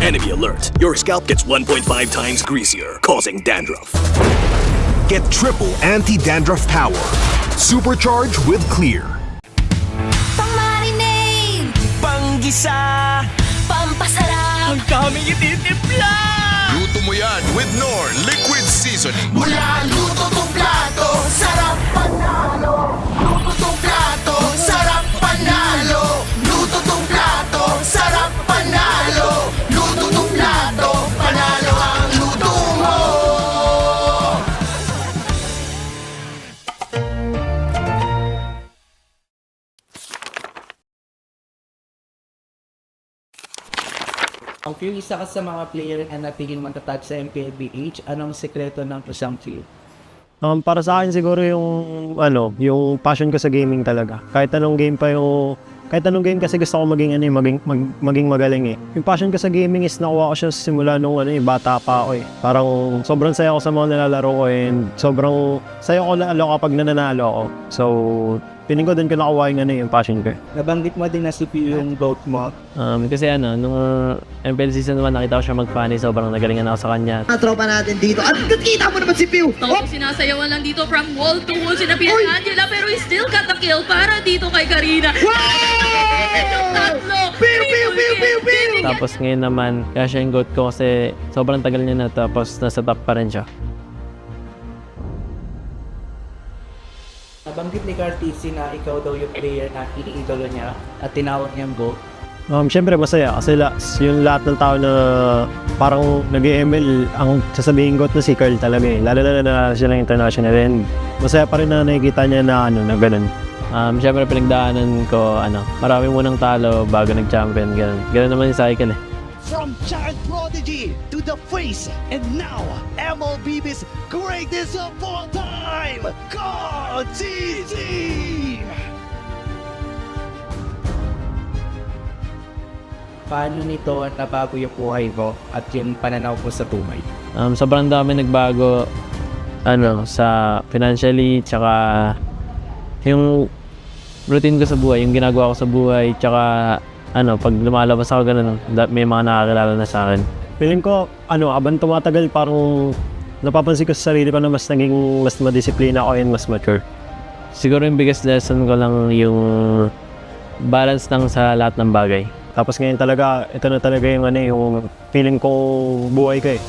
Enemy alert. Your scalp gets 1.5 times greasier, causing dandruff. Get triple anti-dandruff power. Supercharged with Clear. Pang-marinade! Panggisa! Pampasarap! Ang daming ititimpla! Luto mo yan with Knorr Liquid Seasoning. Mula luto tong plato, sarap panalo! Luto tong plato, sarap panalo! Luto tong plato, sarap panalo! Luto tong plato, panalo ang luto mo! Ang few isa ka sa mga player na napigil matatag sa MPL PH, anong sekreto ng isang field? Para sa akin siguro yung passion ko sa gaming talaga. Kahit anong game kasi gusto ko maging magaling Yung passion ko sa gaming is nakuha ko siya simula nung bata pa ako Parang sobrang saya ko sa mga nilalaro ko and sobrang saya ko lalo kapag nananalo ako. So, piling ko din ko nakuha yung passion ko. Nabanggit mo din na CPU yung GOAT mo. Kasi nung MPL Season 1 nakita ko siya mag-funny, sobrang nagalingan ako sa kanya. Tropa natin dito. At kita mo naman si Pew! Sinasayawan lang dito from wall to wall. Sinabihan ni Angela pero he still got the kill para dito kay Karina. Tapos ngayon naman, kaya siya yung GOAT ko kasi sobrang tagal niya na tapos nasa top pa rin siya. Nabanggit ni Cartesi na ikaw daw yung player na iniidolo niya at tinawag niyang GOAT. Siyempre masaya kasi yung lahat ng tao na parang nag-ML ang sasabihin GOAT na si Carl talaga Lalo na siya ng international and masaya pa rin na nakikita niya na na ganun. Siyempre pinagdaanan ko, marami munang talo bago nag-champion. Ganun naman yung cycle eh. From child prodigy to the face, and now MLBB's greatest of all time, God TC! Paano nito nabago yung buhay mo at yung pananaw mo sa tumay? Sobrang dami nagbago sa financially, tsaka yung routine ko sa buhay, yung ginagawa ko sa buhay, tsaka pag lumalabas ako ganun, may mga nakakilala na sa akin. Feeling ko, habang tumatagal, parang napapansin ko sa sarili ko na mas madisiplina ako and mas mature. Siguro yung biggest lesson ko lang yung balance lang sa lahat ng bagay. Tapos ngayon talaga, ito na talaga yung feeling ko buhay ko eh.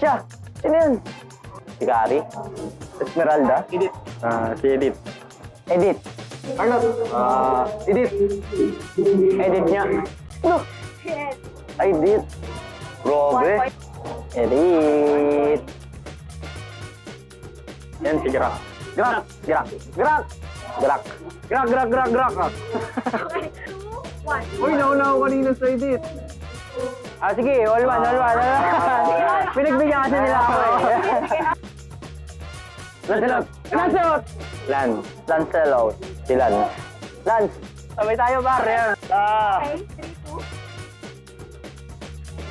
Siya! Sino yun? Si Gary? Esmeralda? Edith. Si Edith. Edith. Arnold. Edith. Edith niya. Look! Edith. Grabe. Edith. Yan si Grak. Grak! Grak! Grak! Grak! Grak! Grak! Grak! Grak! Uy, naunaw kanina sa Edith. Sige, all one. Pinagbigyan kasi nila ako eh. Lancelot! Lancelot! Lancelot. Si Lance. Lance! Sabay tayo, bar. Okay,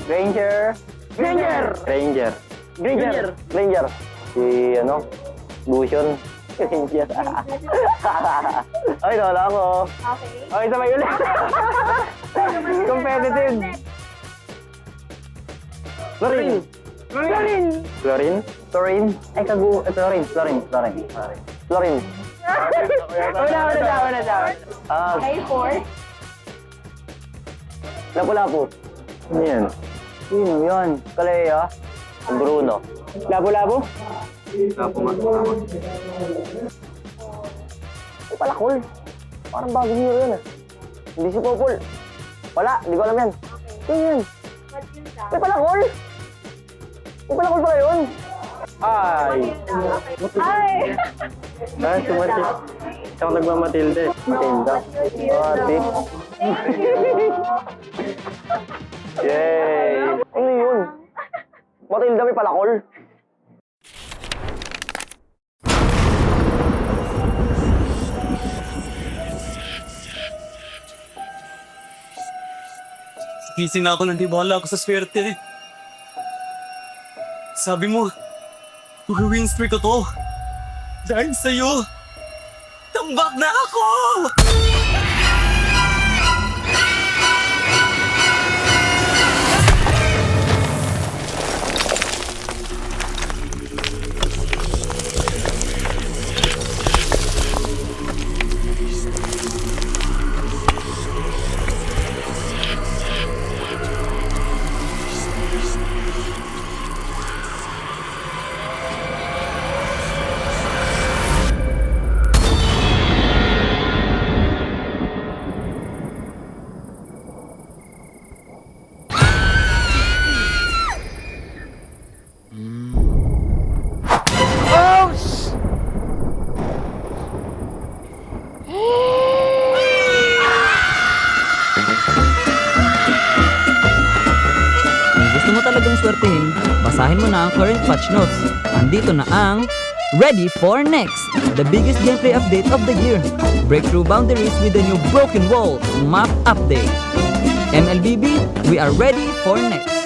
3, 2. Ranger. Si, Lucian. Ranger. Ay, wala ako. Okay, sabay ulit. Competitive. Florin. Ay, Florin. Wala. Okay, 4. Lapu-lapu. Ano yan? Sino yun? Kalea. Bruno. Lapu-lapu? Lapu nga. Ay, palakol. Parang bagong hero yun ah. Hindi si Popol. Wala, hindi ko alam yan. Sino yun? Ay, palakol! Ay, palakol pala yun! Ay! Ay, sumati. Siyang nagmamatilde. Matilda. Ate. Yay! Ano yun? Matilda may palakol? Gising na ako nang di bahala ako sa swerte. Sabi mo, mag-win streak ko to. Dahil sa'yo, tambak na ako! swertihin, basahin mo na ang current patch notes. Andito na ang Ready for Next, the biggest gameplay update of the year. Break through boundaries with the new Broken Walls map update. MLBB, we are ready for next.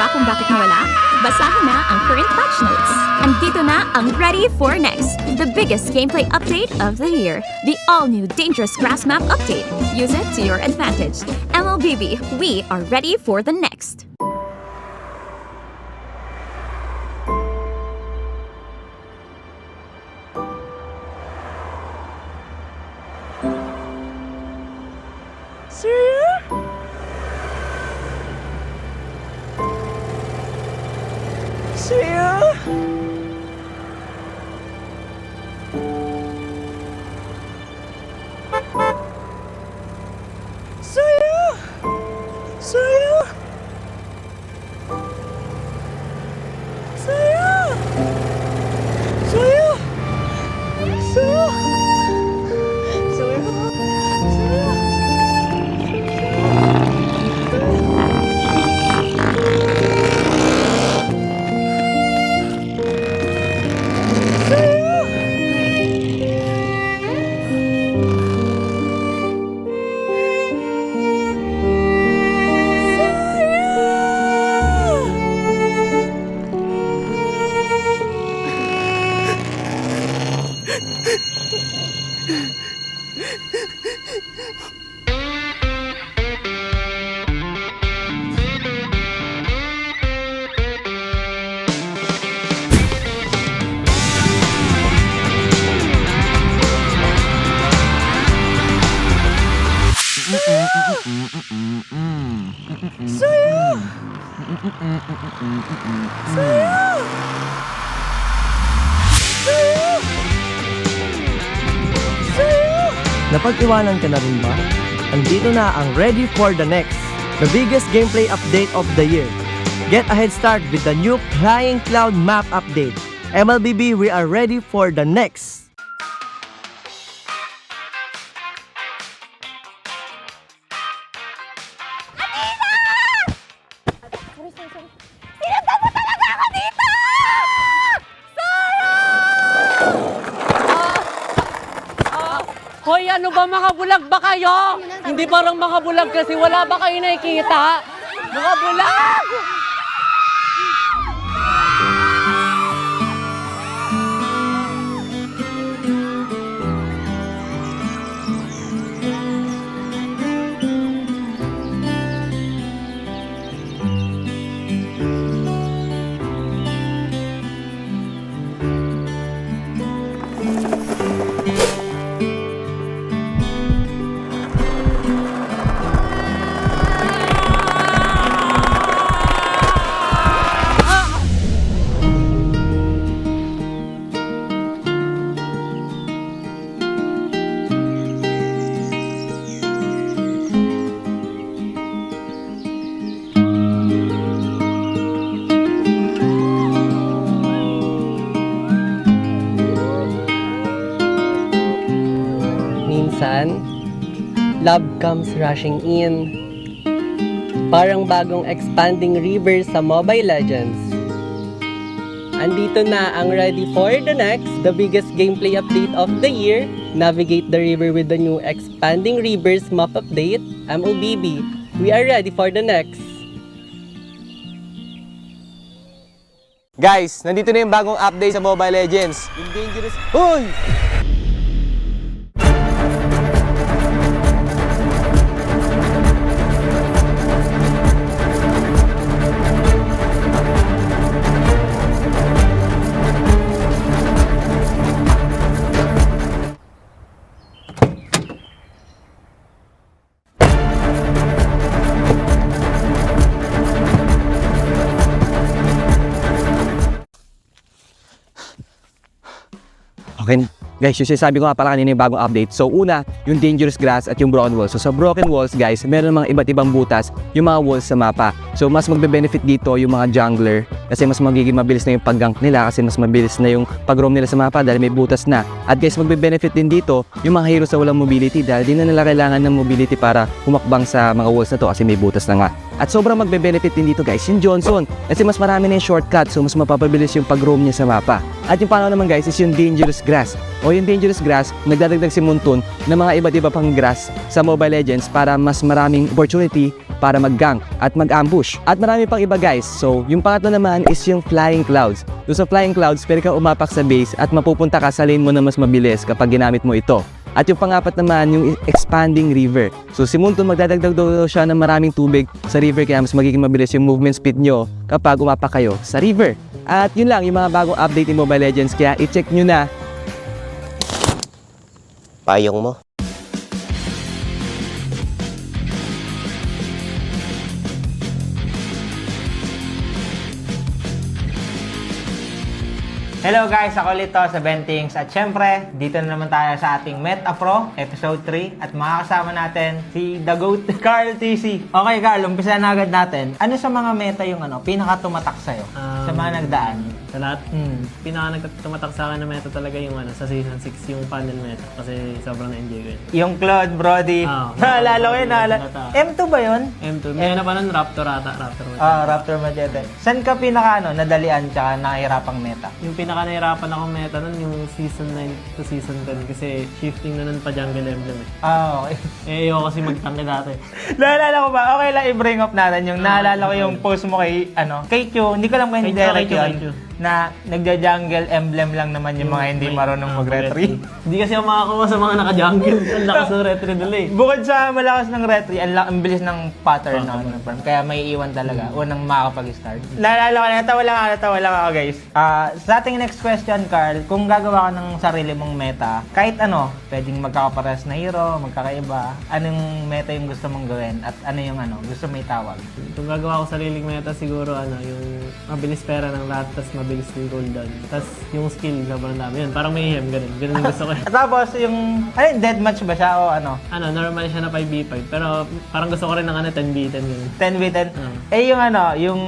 Kung bakit nawala? Basahin na ang current patch notes. Andito na ang Ready for Next, the biggest gameplay update of the year. The all-new Dangerous Grass Map update. Use it to your advantage. MLBB, we are ready for the next. Napag-iwanan ka na rin ba? Andito na ang Ready for the Next, the biggest gameplay update of the year. Get a head start with the new Flying Cloud map update. MLBB, we are ready for the next. Hoy, ano ba, mga bulag ba kayo? Hindi parang mga bulag kasi wala ba kayo nakikita? Mga bulag! nakaraan, love comes rushing in. Parang bagong expanding river sa Mobile Legends. Andito na ang ready for the next, the biggest gameplay update of the year. Navigate the river with the new expanding rivers map update, MLBB. We are ready for the next. Guys, nandito na yung bagong update sa Mobile Legends. Yung dangerous... Hoy! Okay, guys, yung sinasabi ko nga pala kanina yung bagong update. So una, yung dangerous grass at yung broken walls. So sa broken walls, guys, meron mga iba't ibang butas yung mga walls sa mapa. So mas magbe-benefit dito yung mga jungler kasi mas magiging mabilis na yung pag-gank nila kasi mas mabilis na yung pag-roam nila sa mapa dahil may butas na. At guys, magbe-benefit din dito yung mga heroes sa walang mobility dahil di na nila kailangan ng mobility para humakbang sa mga walls na to kasi may butas na nga. At sobrang magbe-benefit din dito, guys, yung Johnson kasi mas marami na yung shortcut so mas mapapabilis yung pag-roam niya sa mapa. At yung pangalawa naman, guys, is yung dangerous grass. O yung dangerous grass, nagdadagdag si Muntun ng mga iba't iba pang grass sa Mobile Legends para mas maraming opportunity para mag-gank at mag-ambush. At marami pang iba, guys. So, yung pangatlo naman is yung flying clouds. So, sa flying clouds, pwede kang umapak sa base at mapupunta ka sa lane mo na mas mabilis kapag ginamit mo ito. At yung pangapat naman, yung expanding river. So, si Muntun magdadagdag daw siya ng maraming tubig sa river kaya mas magiging mabilis yung movement speed nyo kapag umapak kayo sa river. At yun lang, yung mga bagong update in Mobile Legends kaya i-check nyo na. Payong mo. Hello guys, ako ulit to sa Bentings at syempre, dito na naman tayo sa ating Meta Pro Episode 3 at makakasama natin si The GOAT, Carl TC. Okay Carl, umpisa na agad natin. Ano sa mga meta yung pinaka-tumatak sa'yo sa mga nagdaan? Sa lahat, pinaka-nagtumatak sa akin na meta talaga yung sa Season 6, yung panel meta kasi sobrang na-enjoy ko yun. Yung Claude, Brody. Naalala ko yun, M2 ba yun? M2. May na pa nun, Raptor ata. Raptor Machete. Saan ka nadalian tsaka nakahirapang meta? Yung nahirapan akong meta nun yung Season 9 to Season 10 kasi shifting na nun pa jungle emblem eh. Okay. Ayoko kasi magtangke dati. Naalala ko ba? Okay lang i-bring up natin yung naalala ko yung post mo kay Q. Hindi ko lang kay Derek yun. Na nagja-jungle emblem lang naman yung mga hindi marunong mag-retry. Hindi kasi ako makakuha sa mga naka-jungle. Ang lakas ng retry nila eh. Bukod sa malakas ng retry, ang bilis ng pattern ng farm. Kaya may iwan talaga. Unang makakapag-start. Naalala ko, natawa lang ako guys. Sa ating next question, Carl, kung gagawa ka ng sarili mong meta, kahit pwedeng magkakapares na hero, magkakaiba, anong meta yung gusto mong gawin? At ano yung gusto mo itawag? Kung gagawa ko sariling meta, siguro yung mabilis pera ng lahat, tas mabilis yung cooldown. Tapos yung skill, sobrang dami yun. Parang mayhem, ganun. Ganun yung gusto ko. Tapos yung, deathmatch ba siya o ano? Normal siya na 5v5. Pero parang gusto ko rin ng 10v10 ganun. 10v10? Yung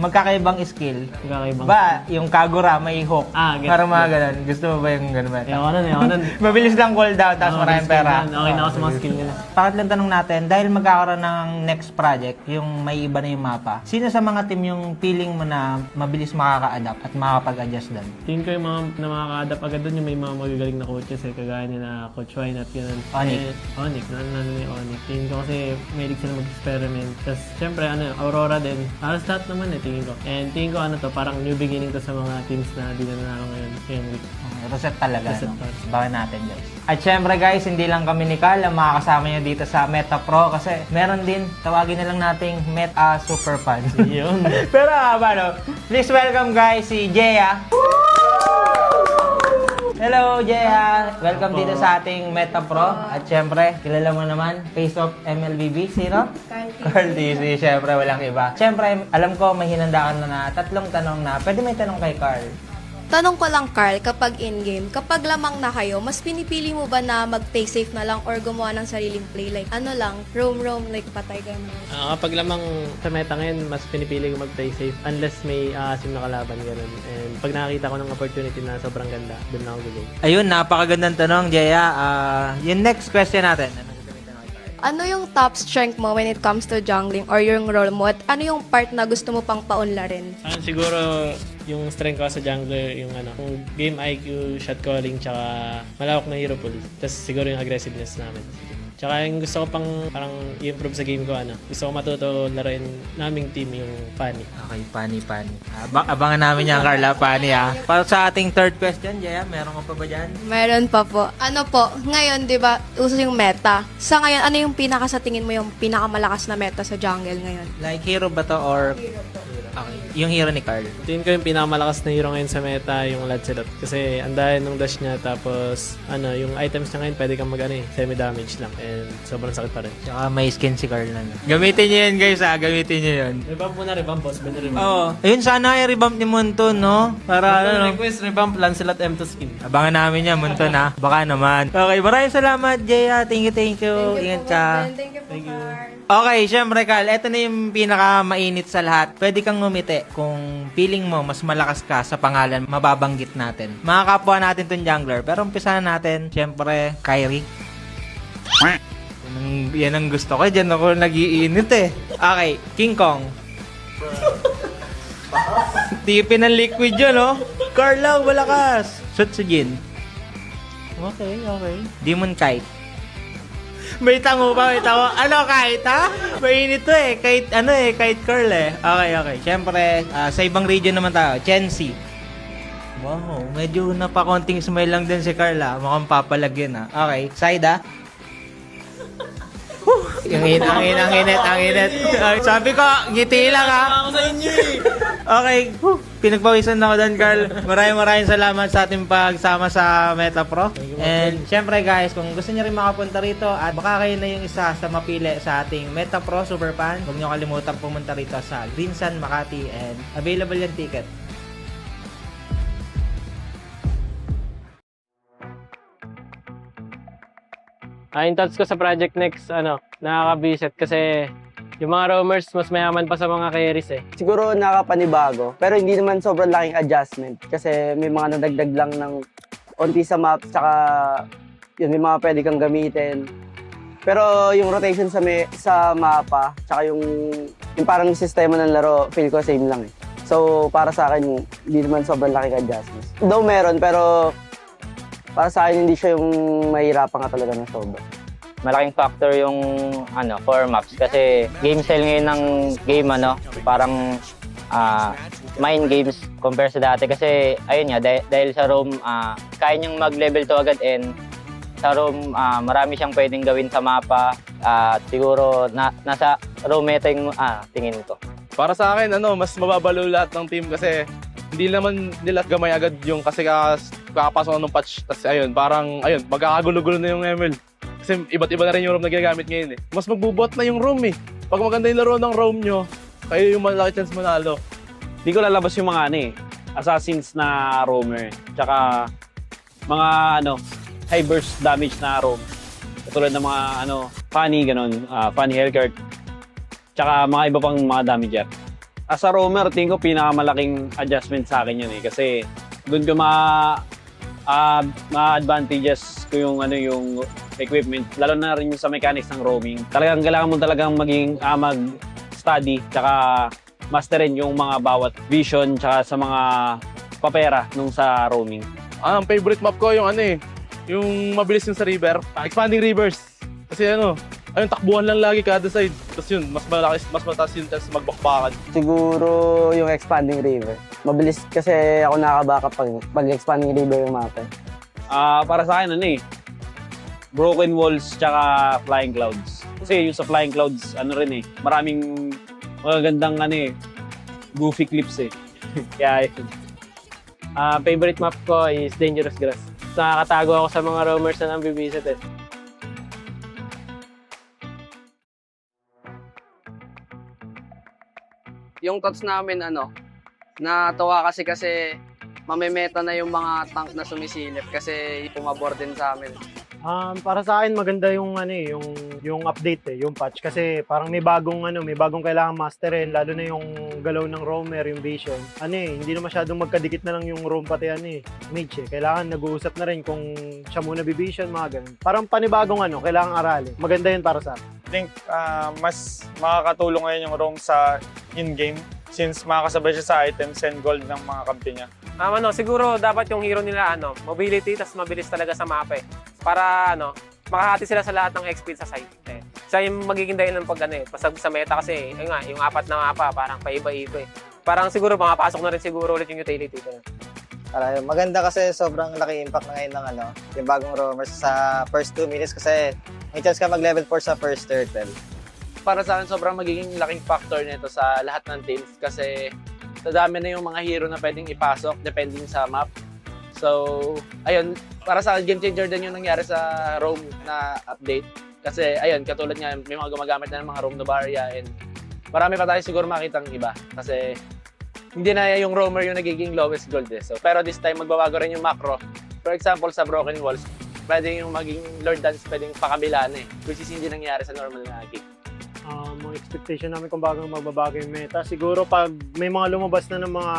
magkakaibang skill. Magkakaibang. Ba, yung Kagura, may hook. Parang mga ganun. Gusto mo ba yung ganun ba? Ayoko nun. Mabilis lang cooldown, tapos maraming pera. Okay na ako sa mga skill nila. Pangatlong tanong natin, dahil magkakaroon ng next project, yung may iba na yung mapa, sino sa mga team yung feeling mo na mabilis makaka-adapt at makakapag-adjust doon? Tingin ko yung mga na makaka-adapt agad doon yung may mga magagaling na coaches kagaya nila Coach Wine at yun. ONIC. ONIC. Tingin ko kasi mahilig sila mag-experiment. Tapos syempre Aurora din. Halos lahat naman tingin ko. And tingin ko parang new beginning to sa mga teams na di na nanalo ngayong week. Reset talaga. Baka natin guys. At syempre guys, hindi lang kami ni Carl ang makakasama nyo dito sa Meta Pro kasi meron din, tawagin na lang nating Meta Super Fan. Yun. Pero please welcome guys si Jeya. Hello Jeya! Welcome dito sa ating Meta Pro. At syempre, kilala mo naman, face of MLBB. Sino? Carl TC. Syempre, walang iba. Syempre, alam ko may hinandaan na 3 tanong na pwede may tanong kay Carl. Tanong ko lang, Carl, kapag in-game, kapag lamang na kayo, mas pinipili mo ba na mag-play safe na lang or gumawa ng sariling play? Like, ano lang, roam, like patay gano'n? Kapag lamang sa meta ngayon, mas pinipili ko mag-play safe unless may aasim na kalaban, gano'n. And pag nakakita ko ng opportunity na sobrang ganda, doon na ako gagawin. Ayun, napakagandang tanong, Jaya. Yung next question natin. Ano yung top strength mo when it comes to jungling or yung role mo? At ano yung part na gusto mo pang paunlarin? Siguro yung strength ko sa jungler, yung yung game IQ, shot calling, tsaka malawak na hero pool. Tapos siguro yung aggressiveness namin. Tsaka yung gusto ko pang parang i-improve sa game ko, gusto ko matuto laruin naming team yung Pani. Okay, Pani. Abangan namin yan, Carla, Pani Para sa ating third question, Jaya, meron ka pa ba dyan? Meron pa po. Ano po, ngayon, di ba, uso yung meta. Sa ngayon, ano yung sa tingin mo yung pinakamalakas na meta sa jungle ngayon? Like hero ba to or... Hero po. Okay, yung hero ni Carl. Tingin ko yung pinakamalakas na hero ngayon sa meta, yung Lancelot. Kasi andahin nung dash niya, tapos yung items niya ngayon, pwede kang semi-damage lang. And sobrang sakit pa rin. Tsaka may skin si Carl na. Gamitin niyo yun, guys, gamitin niyo yun. Revamp mo na, boss. Oo. Ayun, sana i-revamp ni Monto, no? Para request, revamp Lancelot M2 skin. Abangan namin yan, Monto, na. Baka naman. Okay, maraming salamat, Jaya. Thank you. Ingat ka. Thank you. Okay, syempre, Carl, ito na yung pinaka-mainit sa lahat. Pwede kang ngumiti kung feeling mo mas malakas ka sa pangalan mababanggit natin. Mga kapwa natin tong jungler. Pero umpisahan natin, syempre, Kyrie. Yan ang gusto ko. Diyan ako nag-iinit Okay, King Kong. Tipin ng liquid yun, no? Carl, malakas. Sutsujin. Okay. Demon Kite. May tango pa. Ano, Kite, ha? Mainit to Kite Carl Okay. Siyempre, sa ibang region naman tayo. Chensi. Wow, medyo napakonting smile lang din si Carla. Mukhang papalagyan, Okay, Saida. Ang init. Sabi ko, ngiti lang, Ako sa inyo Okay, pinagpawisan ako doon, Carl. Maraming salamat sa ating pagsama sa Meta Pro. And syempre, guys, kung gusto niyo rin makapunta rito at baka kayo na yung isa sa mapili sa ating Meta Pro Super Fan, huwag niyo kalimutan pumunta rito sa Greensun, Makati, and available yung ticket. Yung thoughts ko sa Project Next, nakaka-visit kasi yung mga roamers mas mayaman pa sa mga carries Siguro nakapanibago, pero hindi naman sobrang laking adjustment kasi may mga nadagdag lang ng onti sa map, tsaka may mga pwede kang gamitin. Pero yung rotation sa mapa, tsaka yung parang sistema ng laro, feel ko same lang So para sa akin, hindi naman sobrang laking adjustment. Though meron, pero para sa akin, hindi siya yung mahirapan ka talaga na sobra. Malaking factor yung core maps kasi game style ngayon ng game parang mind games compare sa dati kasi ayun nga dahil sa roam kaya niyang mag-level to agad and sa roam marami siyang pwedeng gawin sa mapa at siguro nasa roam meta yung tingin ko. Para sa akin mas mababalo lahat ng team kasi hindi naman nila gamay agad yung kasi kakapasok ng patch. Tapos magkakagulo-gulo na yung ML. Kasi iba't iba na rin yung roam na ginagamit ngayon Mas magbubot na yung roam Pag maganda yung laro ng roam nyo, kayo yung malaki chance manalo. Hindi ko lalabas yung mga assassins na roamer. Tsaka mga high burst damage na roam. Katulad ng mga funny Hellguard. Tsaka mga iba pang mga damager. As a roamer, tingin ko pinakamalaking adjustment sa akin yun kasi doon ko ma-advantages ko yung equipment, lalo na rin yung sa mechanics ng roaming. Kailangan mo talagang mag-study, tsaka masterin yung mga bawat vision, tsaka sa mga papera nung sa roaming. Ang favorite map ko yung yung mabilis yung sa river, expanding rivers. Kasi takbuhan lang lagi kada side. Tapos mas mataas yung chance magbakbakan. Siguro yung expanding river. Mabilis kasi ako nakabaka pag expanding river yung mapa. Para sa akin broken walls tsaka flying clouds. Kasi yung sa flying clouds maraming magagandang goofy clips Kaya favorite map ko is Dangerous Grass. Nakakatago ako sa mga roamers na nambibisit Yung thoughts namin, natuwa kasi mamemeta na yung mga tank na sumisilip kasi pumabor din sa amin. Para sa akin maganda yung yung update yung patch kasi parang may bagong kailangan masterin lalo na yung galaw ng roamer, yung vision. Hindi na masyadong magkadikit na lang yung roam pati mage. Kailangan nag-uusap na rin kung siya muna bivision, mga ganun. Parang panibagong kailangan aralin. Maganda yun para sa akin. I think mas makakatulong ngayon yung roam sa in-game since makakasabay siya sa items and gold ng mga kampi niya. Siguro dapat yung hero nila mobility tas mabilis talaga sa mapa para makahati sila sa lahat ng XP sa site. Siya yung magiging dahilan pag pasag sa meta kasi yung apat na mapa parang paiba-iba Parang siguro makapasok na rin siguro ulit yung utility ko. Maganda kasi sobrang laki impact na ngayon ng yung bagong roamers sa first 2 minutes kasi may chance ka mag-level 4 sa first turtle. Para sa akin, sobrang magiging laking factor nito sa lahat ng teams kasi sa dami na yung mga hero na pwedeng ipasok depending sa map. So, ayun, para sa akin, game changer din yung nangyari sa roam na update. Kasi, ayun, katulad nga, may mga gumagamit na ng mga roam Novaria and marami pa tayo siguro makitang iba. Kasi, hindi na yung roamer yung nagiging lowest gold So, pero this time, magbabago rin yung macro. For example, sa Broken Walls, pwedeng yung maging Lord Dance, pwedeng pakabilaan which is hindi nangyari sa normal na game. Mga expectation namin kung bago magbabago yung meta. Siguro pag may mga lumabas na ng mga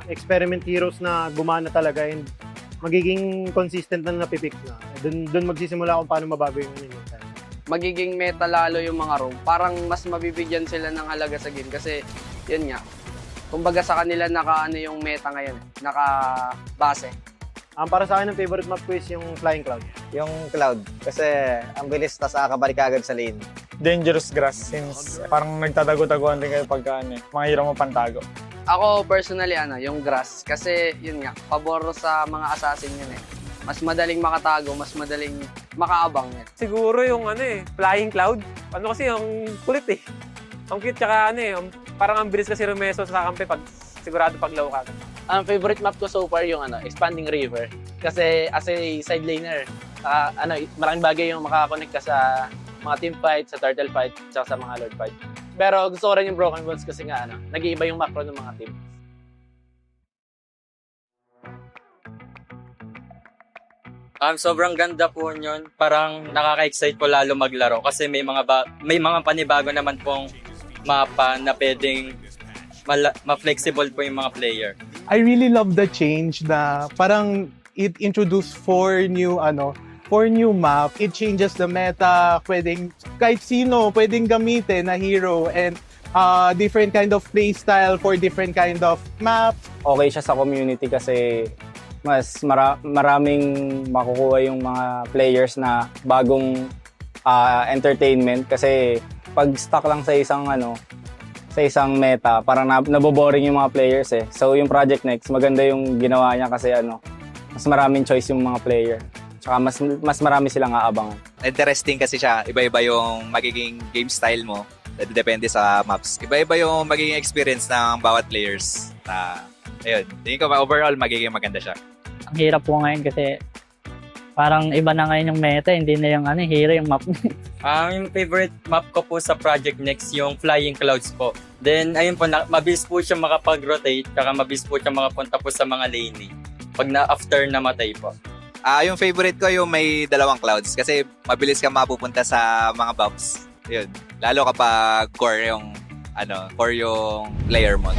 experiment heroes na gumana talaga and magiging consistent na napipick na. Doon magsisimula kung paano mabago yung meta. Magiging meta lalo yung mga roam. Parang mas mabibigyan sila ng halaga sa game kasi yun nga. Kumbaga sa kanila yung meta ngayon. Naka-base. Para sa akin, ang favorite map ko is yung Flying Cloud. Yung Cloud. Kasi ang bilis tas nakakabalik agad sa lane. Dangerous grass since parang nagtatago-taguan din kayo pagka mga hero mo pantago. Ako personally yung grass kasi yun nga, pabor sa mga assassin yun Mas madaling makatago, mas madaling makaabang yan. Siguro yung Flying Cloud. Kasi yung kulit Ang cute tsaka parang ang bilis kasi rumeso sa kampi pag sigurado pag low ka. Ang favorite map ko so far yung Expanding River. Kasi as a side laner, maraming bagay yung makakonect ka sa mga team fight, sa turtle fight, tsaka sa mga lord fight. Pero gusto ko rin yung Broken Worlds kasi nga nag-iiba yung macro ng mga team. Sobrang ganda po yun. Parang nakaka-excite po lalo maglaro kasi may mga panibago naman pong mapa na pwedeng ma-flexible po yung mga player. I really love the change na parang it introduced four new map. It changes the meta. Pwedeng kahit sino pwedeng gamitin na hero and different kind of playstyle for different kind of maps. Okay siya sa community kasi mas maraming makukuha yung mga players na bagong entertainment kasi pag stuck lang sa isang meta, parang naboboring yung mga players So yung Project Next, maganda yung ginawa niya kasi mas maraming choice yung mga player. Tsaka mas marami silang aabangan. Interesting kasi siya. Iba-iba yung magiging game style mo. Depende sa maps. Iba-iba yung magiging experience ng bawat players. Ayun. Tingin ko overall magiging maganda siya. Ang hirap po ngayon kasi parang iba na ngayon yung meta, hindi na yung hero yung map. Yung favorite map ko po sa Project Next, yung Flying Clouds po. Then, ayun po, mabilis po siya makapag-rotate, kaya mabilis po siya makapunta po sa mga laning. Pag after namatay po. Yung favorite ko yung may dalawang clouds kasi mabilis ka mapupunta sa mga buffs. Yun. Lalo kapag core yung player mo.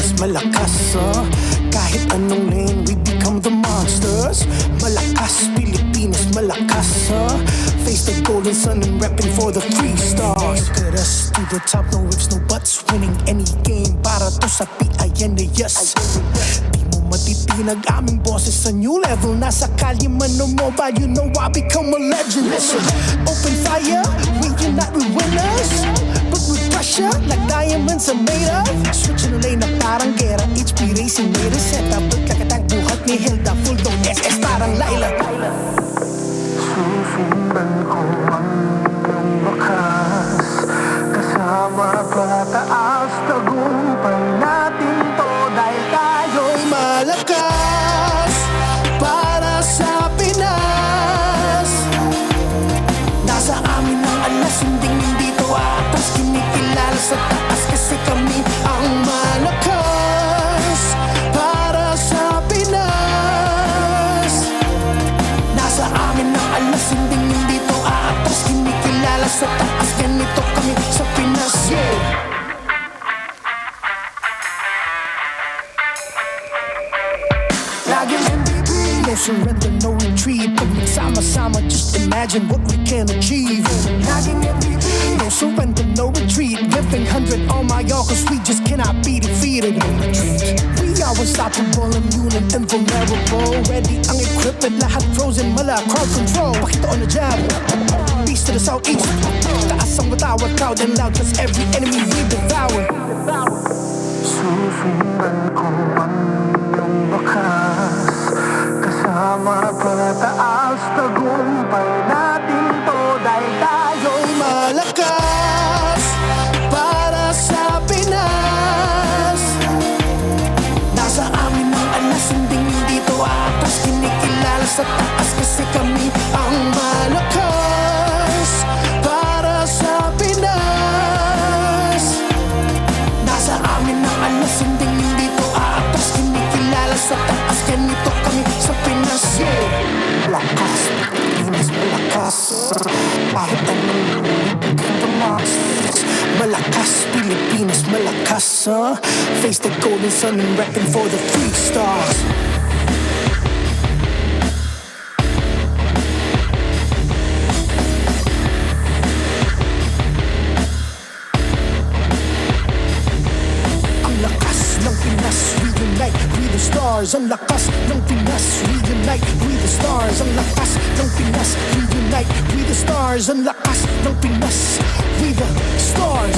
Pilipinas malakas, kahit anong lane we become the monsters. Malakas, Pilipinas malakas, face the golden sun and repping for the 3 stars. Look at us to the top, no ifs, no buts, winning any game para to sa PINAS. Di mo matitinag aming boses sa new level. Nasa kalye man o mobile, you know I become a legend. Listen, open fire, we unite, we winners. But with pressure, like diamonds are made of. Switching the lane na parang gera, HP racing made a setup. But kakatang buhat ni Hilda, full dong SS parang Laila. Susundan ko ang iyong bakas, kasama pataas, tagumpay natin to dahil tayo'y malakas. Para sa Pinas, nasa amin ang alas, hindi to atas. Kinikilala sa taas kasi kami ang malakas. Para sa Pinas, nasa amin ang alas, hindi to atas. Kinikilala sa taas, ganito kami sa Pinas. Yeah. Laging MLBB, no surrender, no retreat. Pag nagsama-sama, just imagine what we can achieve. Laging MLBB, no surrender, no retreat. Living 100 on my all, cause we just cannot be defeated. No retreat. We are unstoppable, immune and invulnerable. Ready ang equipment, lahat frozen, mala, crowd control. Pakita on the jab, east to the southeast. Taas ang matawa, proud and loud, cause every enemy we devour. Susundan ko ang iyong bakas, kasama pataas, tagumpay natin to dahil tayo'y malakas. Para sa Pinas, nasa amin ang alas, hindi to atas. Kinikilala sa taas kasi kami ang malakas. Para sa Pinas, nasa amin ang alas, hindi to atas. Kinikilala sa taas, ganito kami sa Pinas. Yeah. Malakas, Pilipinas malakas, kahit anong malakas, Pilipinas malakas, face the golden sun and repping for the 3 stars. Ang lakas ng Pinas, reunite, we the stars. Ang lakas ng Pinas, reunite, we the stars. Ang lakas ng Pinas, reunite, we the stars. Ang lakas ng Pinas, we the stars.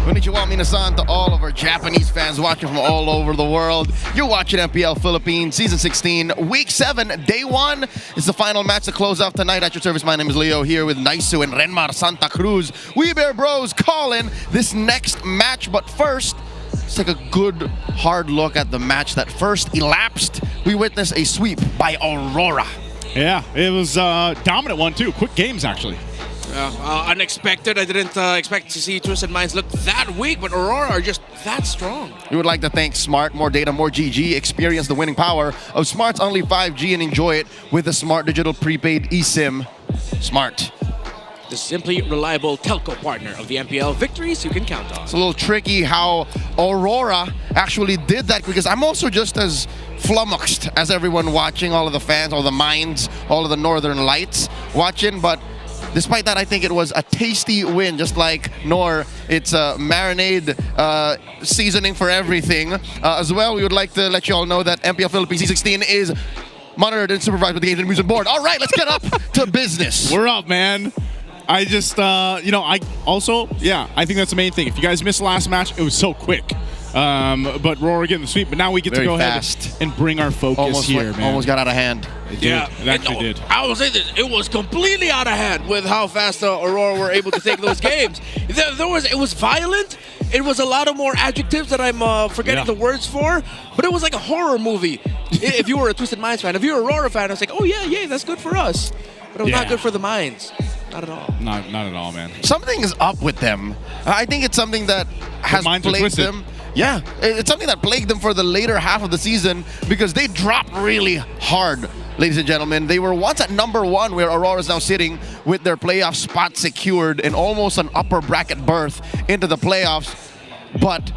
Konnichiwa minasan to all of our Japanese fans watching from all over the world. You're watching MPL Philippines Season 16, Week 7, Day 1. It's the final match to close off tonight. At your service, my name is Leo, here with Naisu and Renmar Santa Cruz. We Bear Bros calling this next match. But first, let's take a good, hard look at the match that first elapsed. We witnessed a sweep by Aurora. Yeah, it was a dominant one too. Quick games, actually. Unexpected. I didn't expect to see Twisted Minds look that weak, but Aurora are just that strong. We would like to thank Smart. More data, more GG. Experience the winning power of Smart's only 5G and enjoy it with the Smart Digital Prepaid eSIM. Smart. The simply reliable telco partner of the MPL, victories you can count on. It's a little tricky how Aurora actually did that, because I'm also just as flummoxed as everyone watching, all of the fans, all the minds, all of the Northern Lights watching, but despite that, I think it was a tasty win, just like Nor. It's a marinade seasoning for everything. As well, we would like to let you all know that MPL Philippines C16 is monitored and supervised by the Asian Music Board. All right, let's get up to business. We're up, man. I just, I think that's the main thing. If you guys missed the last match, it was so quick. But RORA getting the sweep. But now we get Very to go fast. ahead and bring our focus here, man. Almost got out of hand. It did. It actually did. I will say this: it was completely out of hand with how fast Aurora were able to take those games. It was violent. It was a lot of more adjectives that I'm forgetting the words for, but it was like a horror movie. If you were a Twisted Minds fan, if you were a Aurora fan, I was like, oh yeah, that's good for us. But it was not good for the Minds. Not at all. Not at all, man. Something is up with them. I think it's something that has plagued them. Yeah, it's something that plagued them for the later half of the season because they dropped really hard, ladies and gentlemen. They were once at #1, where Aurora is now sitting with their playoff spot secured and almost an upper bracket berth into the playoffs. But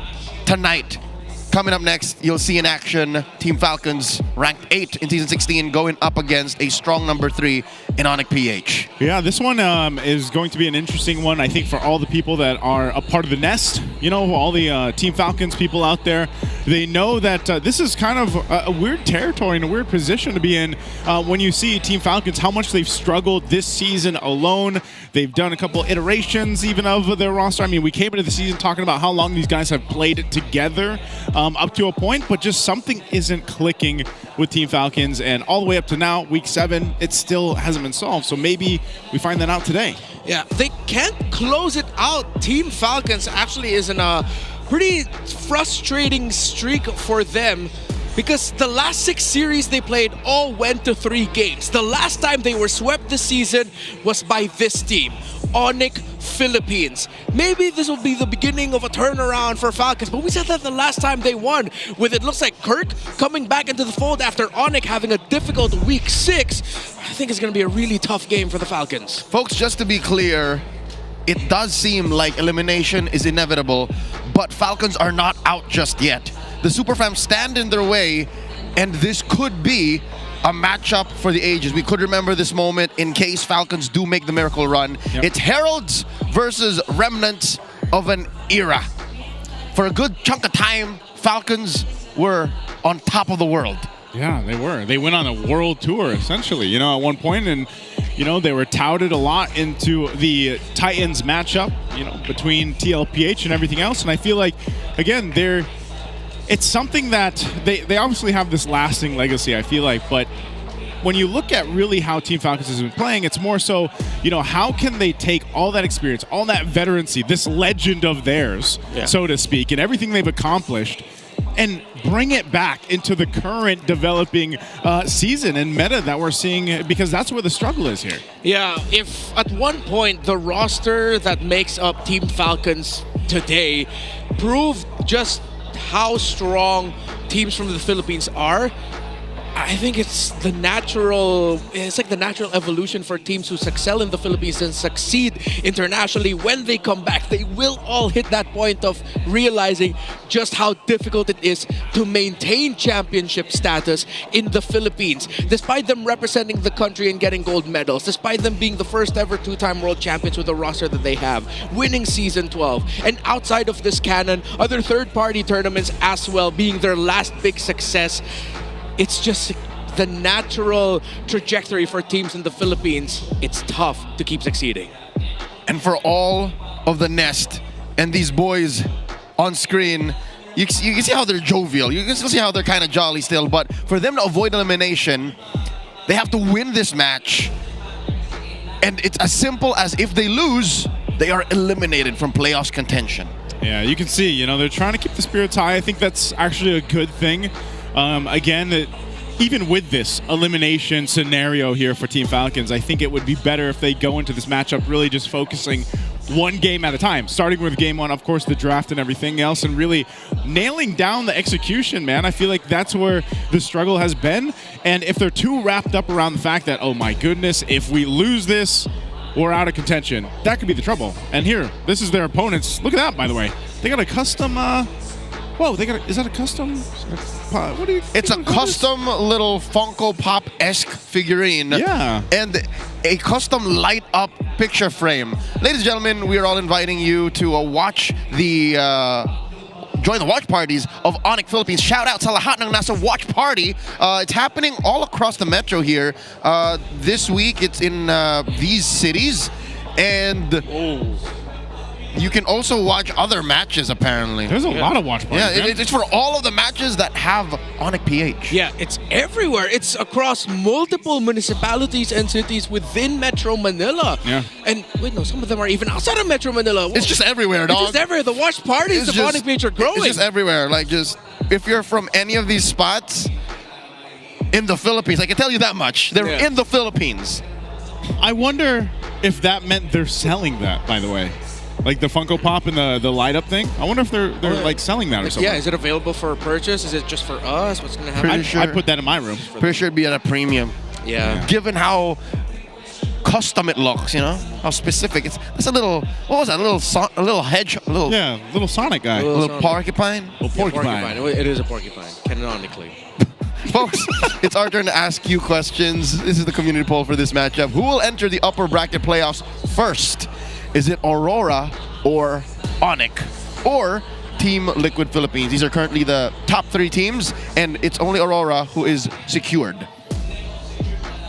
tonight, coming up next, you'll see in action Team Falcons, ranked 8 in Season 16, going up against a strong #3 in ONIC PH. Yeah, this one is going to be an interesting one, I think, for all the people that are a part of the nest. You know, all the Team Falcons people out there. They know that this is kind of a weird territory and a weird position to be in when you see Team Falcons, how much they've struggled this season alone. They've done a couple iterations even of their roster. I mean, we came into the season talking about how long these guys have played together up to a point, but just something isn't clicking with Team Falcons. And all the way up to now, week 7, it still hasn't been solved. So maybe we find that out today. Yeah, they can't close it out. Team Falcons actually is in a pretty frustrating streak for them because the last 6 series they played all went to 3 games. The last time they were swept this season was by this team, ONIC Philippines. Maybe this will be the beginning of a turnaround for Falcons, but we said that the last time they won, with it looks like Kirk coming back into the fold after ONIC having a difficult week 6. I think it's going to be a really tough game for the Falcons. Folks, just to be clear, it does seem like elimination is inevitable, but Falcons are not out just yet. The Superfams stand in their way, and this could be a matchup for the ages. We could remember this moment in case Falcons do make the miracle run. Yep. It's Heralds versus Remnants of an era. For a good chunk of time, Falcons were on top of the world. Yeah, they were. They went on a world tour, essentially, you know, at one point, and, you know, they were touted a lot into the Titans matchup, you know, between TLPH and everything else. And I feel like, again, it's something that they obviously have this lasting legacy, I feel like, but when you look at really how Team Falcons has been playing, it's more so, you know, how can they take all that experience, all that veterancy, this legend of theirs, so to speak, and everything they've accomplished, and bring it back into the current developing season and meta that we're seeing, because that's where the struggle is here. Yeah, if at one point the roster that makes up Team Falcons today proved just how strong teams from the Philippines are, I think it's like the natural evolution for teams who excel in the Philippines and succeed internationally. When they come back, they will all hit that point of realizing just how difficult it is to maintain championship status in the Philippines. Despite them representing the country and getting gold medals, despite them being the first ever 2-time world champions with the roster that they have, winning season 12, and outside of this canon, other third-party tournaments as well being their last big success. It's just the natural trajectory for teams in the Philippines. It's tough to keep succeeding. And for all of the nest and these boys on screen, you can see how they're jovial. You can still see how they're kind of jolly still. But for them to avoid elimination, they have to win this match. And it's as simple as if they lose, they are eliminated from playoffs contention. Yeah, you can see, you know, they're trying to keep the spirits high. I think that's actually a good thing. Again, even with this elimination scenario here for Team Falcons, I think it would be better if they go into this matchup really just focusing one game at a time, starting with game 1, of course, the draft and everything else, and really nailing down the execution, man. I feel like that's where the struggle has been. And if they're too wrapped up around the fact that, oh my goodness, if we lose this, we're out of contention, that could be the trouble. And here, this is their opponents. Look at that, by the way. They got a custom... Whoa, is that a custom? What do you? It's a custom little Funko Pop-esque figurine. Yeah. And a custom light-up picture frame. Ladies and gentlemen, we are all inviting you to watch the... join the watch parties of ONIC Philippines. Shout out sa lahat ng nasa watch party. It's happening all across the metro here. This week, it's in these cities. And... you can also watch other matches, apparently. There's a lot of watch parties. Yeah, it's for all of the matches that have ONIC PH. Yeah, it's everywhere. It's across multiple municipalities and cities within Metro Manila. Yeah. And wait, no, some of them are even outside of Metro Manila. It's just everywhere, dog. It's just everywhere. The watch parties of ONIC PH are growing. It's just everywhere. Like, just if you're from any of these spots in the Philippines, I can tell you that much. They're in the Philippines. I wonder if that meant they're selling that, by the way. Like the Funko Pop and the light up thing. I wonder if they're like selling that or something. Yeah, is it available for purchase? Is it just for us? What's going to happen? I'd put that in my room. Pretty sure it'd be at a premium. Yeah. Given how custom it looks, you know, how specific. It's a little. What was that? A little hedge. A little. Yeah, little Sonic guy. A little porcupine. Little porcupine. It is a porcupine, canonically. Folks, it's our turn to ask you questions. This is the community poll for this matchup. Who will enter the upper bracket playoffs first? Is it Aurora or ONIC or Team Liquid Philippines? These are currently the top 3 teams, and it's only Aurora who is secured.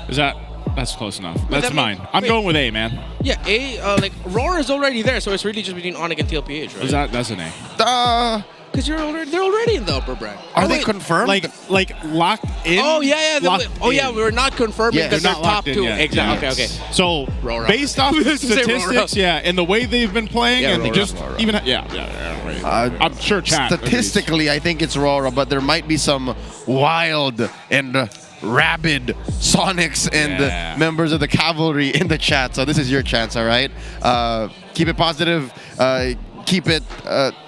That's close enough. That's mine. I'm going with A, man. Yeah, A, like, RORA is already there, so it's really just between ONIC and TLPH, right? That's an A. Because they're already in the upper bracket. Are they confirmed? Like locked in? Oh, yeah. We're not confirming that they're top 2. Yet. Exactly, Yeah. okay. So, RORA. based off the statistics, and the way they've been playing, and RORA. just even, right. I'm sure chat Statistically, I think it's Aurora, but there might be some wild and rabid Sonics and members of the cavalry in the chat. So this is your chance, all right? Keep it positive. Keep it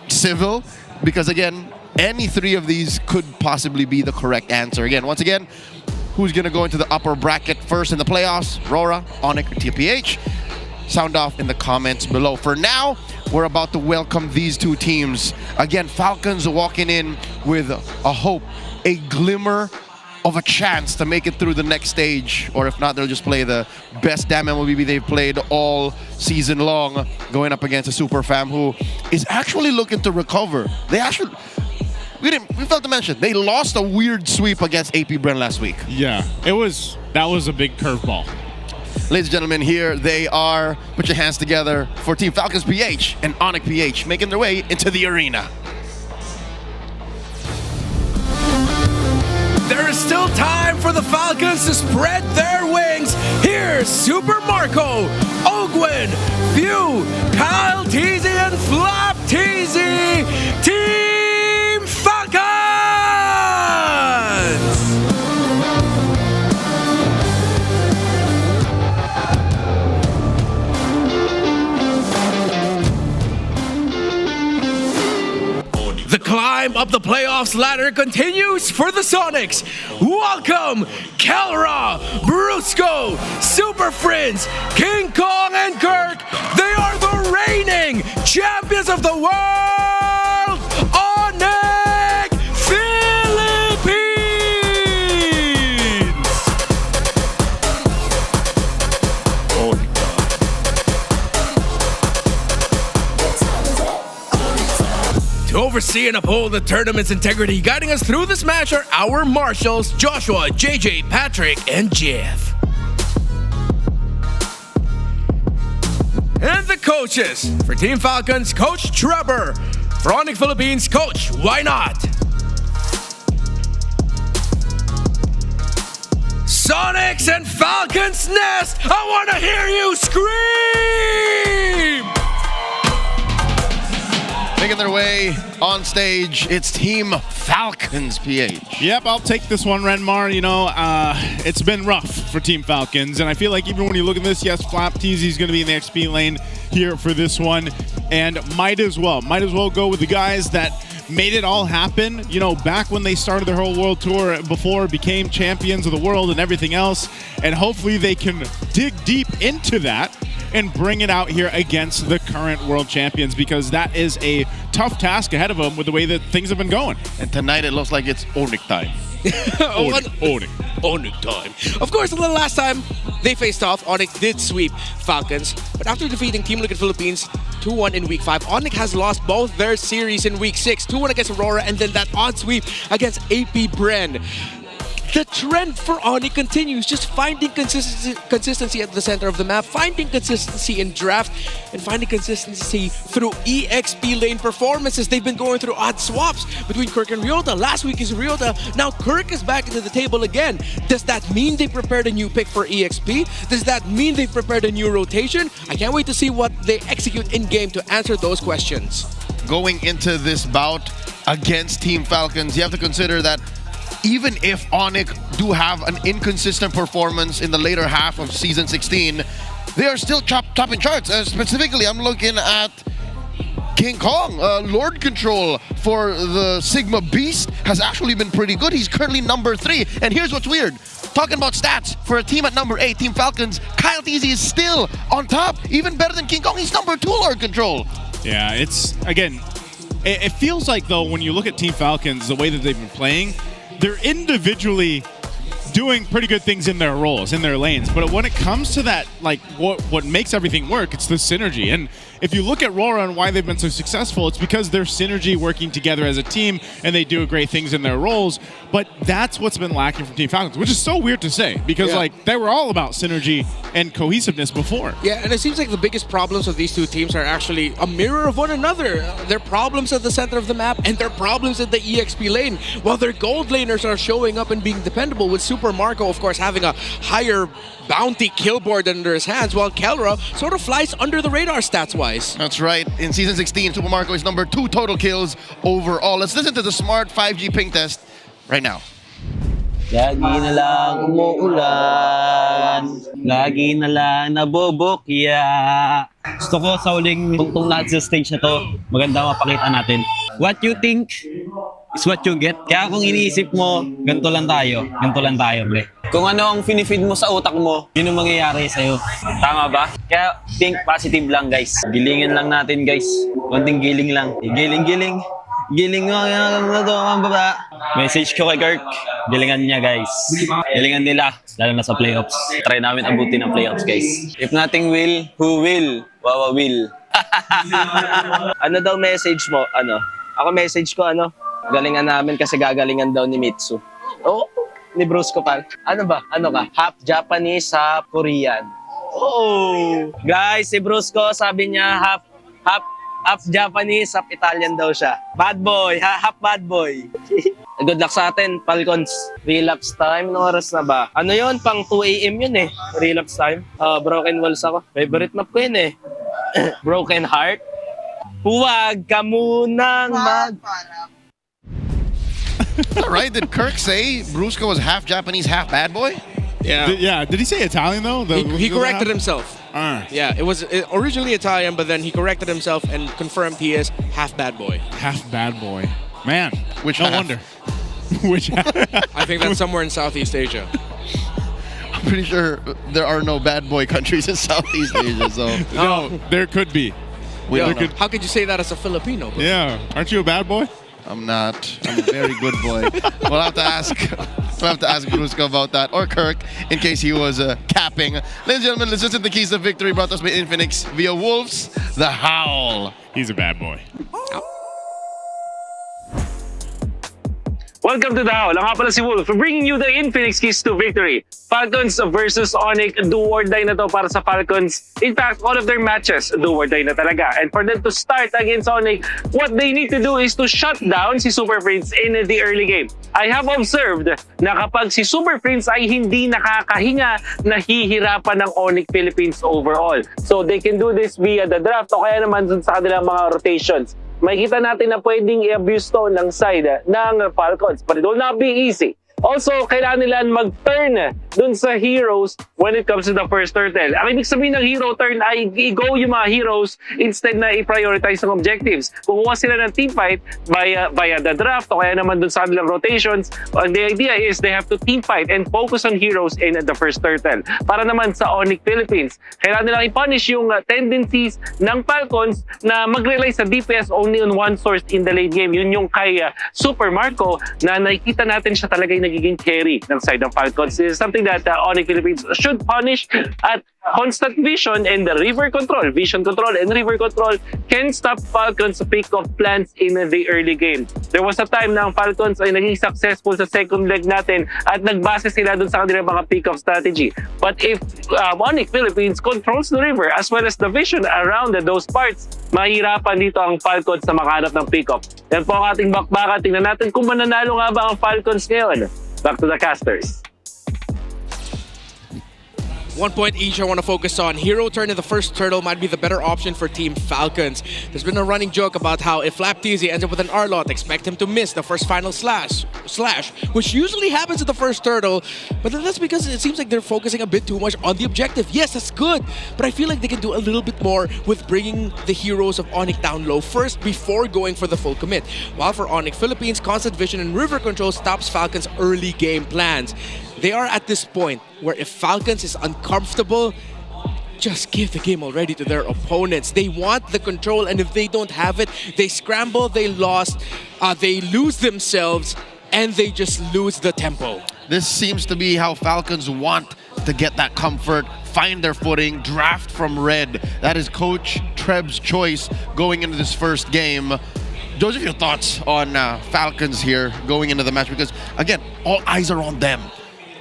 civil. Because again, any 3 of these could possibly be the correct answer. Once again, who's going to go into the upper bracket first in the playoffs? RORA, ONIC, or TPH? Sound off in the comments below. For now, we're about to welcome these 2 teams. Again, Falcons walking in with a hope, a glimmer of a chance to make it through the next stage. Or if not, they'll just play the best damn MLBB they've played all season long, going up against a super fam who is actually looking to recover. We failed to mention, they lost a weird sweep against AP Bren last week. Yeah, that was a big curveball. Ladies and gentlemen, here they are. Put your hands together for Team Falcons PH and ONIC PH making their way into the arena. There is still time for the Falcons to spread their wings. Here's Super Marco, Ogwin, Few, Kyle Teasy, and Flap Teasy. Team Falcons! The climb up the playoffs ladder continues for the Sonics. Welcome, Kelra, Brusco, Super Friends, King Kong, and Kirk. They are the reigning champions of the world, ONIC Philippines. To oversee and uphold the tournament's integrity, guiding us through this match are our marshals, Joshua, JJ, Patrick, and Jeff. And the coaches. For Team Falcons, Coach Trevor. For ONIC Philippines, Coach Why Not? Sonics and Falcons Nest, I want to hear you scream! Making their way on stage, it's Team Falcons PH. Yep, I'll take this one, Renmar. You know, it's been rough for Team Falcons, and I feel like even when you look at this, yes, Flap Teasy's going to be in the XP lane here for this one, and might as well go with the guys that made it all happen, you know, back when they started their whole world tour before, became champions of the world and everything else, and hopefully they can dig deep into that and bring it out here against the current world champions, because that is a tough task ahead of them with the way that things have been going. And tonight it looks like it's ONIC time. ONIC time. Of course, the last time they faced off, ONIC did sweep Falcons, but after defeating Team Liquid Philippines 2-1 in Week 5, ONIC has lost both their series in Week 6, 2-1 against Aurora, and then that odd sweep against AP Bren. the trend for ONIC continues, just finding consistency at the center of the map, finding consistency in draft, and finding consistency through EXP lane performances. They've been going through odd swaps between Kirk and Ryota. Last week is Ryota, now Kirk is back into the table again. Does that mean they prepared a new pick for EXP? Does that mean they've prepared a new rotation? I can't wait to see what they execute in-game to answer those questions. Going into this bout against Team Falcons, you have to consider that even if ONIC do have an inconsistent performance in the later half of Season 16, they are still topping charts. Specifically, I'm looking at King Kong. Lord Control for the Sigma Beast has actually been pretty good. He's currently number 3. And here's what's weird. Talking about stats, for a team at number 8, Team Falcons, Kyle TZ is still on top. Even better than King Kong. He's number 2, Lord Control. Yeah, it's, again, it feels like, though, when you look at Team Falcons, the way that they've been playing, they're individually doing pretty good things in their roles, in their lanes. But when it comes to that, like, what makes everything work, it's the synergy. And if you look at RORA and why they've been so successful, it's because they're synergy working together as a team, and they do great things in their roles. But that's what's been lacking from Team Falcons, which is so weird to say, because like they were all about synergy and cohesiveness before. Yeah, and it seems like the biggest problems of these two teams are actually a mirror of one another. Their problems at the center of the map and their problems at the EXP lane, while their gold laners are showing up and being dependable, with Super Marco, of course, having a higher bounty kill board under his hands, while Kelra sort of flies under the radar stats-wise. That's right. In Season 16, Super Marco is number 2 total kills overall. Let's listen to the smart 5G ping test right now. Lagi na lang umuulan, lagi na lang nabobokya. Gusto ko sa huling tungtong natin sa stage na to, maganda mapakita natin. What you think is what you get. Kaya kung iniisip mo, ganito lang tayo, bre. Kung ano ang finifeed mo sa utak mo, yun ang mangyayari sa'yo. Tama ba? Kaya think positive lang, guys. Gilingin lang natin, guys. Konting giling lang. Giling. Giling mo ang baba. Message ko kay Kirk. Gilingan niya, guys. Gilingan nila, lalo na sa playoffs. Try namin abutin ang playoffs, guys. If nothing will, who will? Wawa will. Ano daw message mo? Ano? Ako message ko, galingan namin kasi gagalingan daw ni Mitsu. Oo, ni Bruce ko pa. Ano ba? Ano ka? Half Japanese, half Korean. Oh! Guys, si Bruce ko, sabi niya half Japanese, half Italian daw siya. Bad boy, half bad boy. Good luck sa atin, Falcons. Relapse time, no oras na ba? Ano yun? Pang 2 AM yun eh. Relapse time. Broken walls ako. Favorite map ko yun eh. Broken heart. Huwag ka munang Right? Did Kirk say Brusco was half Japanese, half bad boy? Yeah. Did he say Italian though? He corrected himself. Yeah, it was originally Italian, but then he corrected himself and confirmed he is half bad boy. Half bad boy. Man, which no half? wonder. Which half? I think that's somewhere in Southeast Asia. I'm pretty sure there are no bad boy countries in Southeast Asia, so no, there could be. How could you say that as a Filipino? Bro? Yeah, aren't you a bad boy? I'm not. I'm a very good boy. We'll have to ask Brusco about that, or Kirk, in case he was capping. Ladies and gentlemen, let's listen to the keys of victory brought to us by Infinix via Wolves, the Howl. He's a bad boy. Welcome to the Howl. Ang nga pala si Wolf, bringing you the Infinix keys to victory. Falcons versus ONIC, do or die na to para sa Falcons. In fact, all of their matches, do or die na talaga. And for them to start against ONIC, what they need to do is to shut down si Super Prince in the early game. I have observed na kapag si Super Prince ay hindi nakakahinga, nahihirapan ng ONIC Philippines overall. So they can do this via the draft o kaya naman sa kanilang mga rotations. Makikita natin na pwedeng i-abuse to ng side ng Falcons, but it will not be easy. Also, kailangan nila mag-turn dun sa heroes when it comes to the first turtle. Ang ibig sabihin ng hero turn ay i-go yung mga heroes instead na i-prioritize ng objectives. Kukuha sila ng team fight via the draft o kaya naman dun sa kanilang rotations. The idea is they have to team fight and focus on heroes in the first turtle. Para naman sa ONIC Philippines, kailangan nilang i-punish yung tendencies ng Falcons na mag-rely sa DPS only on one source in the late game. Yun yung kay Super Marco na nakikita natin siya talaga yung nagiging carry ng side ng Falcons. This is something something that ONIC Philippines should punish at constant vision and the river control. Vision control and river control can stop Falcons pick off plans in the early game. There was a time na ang Falcons ay naging successful sa second leg natin at nagbase sila dun sa kanilang mga pick off strategy. But if ONIC Philippines controls the river as well as the vision around those parts, mahirapan dito ang Falcons na makahanap ng pick off. Yan po ang ating bakbakan. Tingnan natin kung mananalo nga ba ang Falcons ngayon. Back to the casters. 1 point each I want to focus on. Hero turn in the first turtle might be the better option for Team Falcons. There's been a running joke about how if FLCN ends up with an R-Lot, expect him to miss the first final slash, which usually happens at the first turtle, but then that's because it seems like they're focusing a bit too much on the objective. Yes, that's good, but I feel like they can do a little bit more with bringing the heroes of ONIC down low first before going for the full commit. While for ONIC Philippines, constant vision and river control stops Falcons' early game plans. They are at this point where if Falcons is uncomfortable, just give the game already to their opponents. They want the control, and if they don't have it, they scramble, they lost, they lose themselves, and they just lose the tempo. This seems to be how Falcons want to get that comfort, find their footing, draft from red. That is Coach Treb's choice going into this first game. Joseph, your thoughts on Falcons here going into the match? Because, again, all eyes are on them.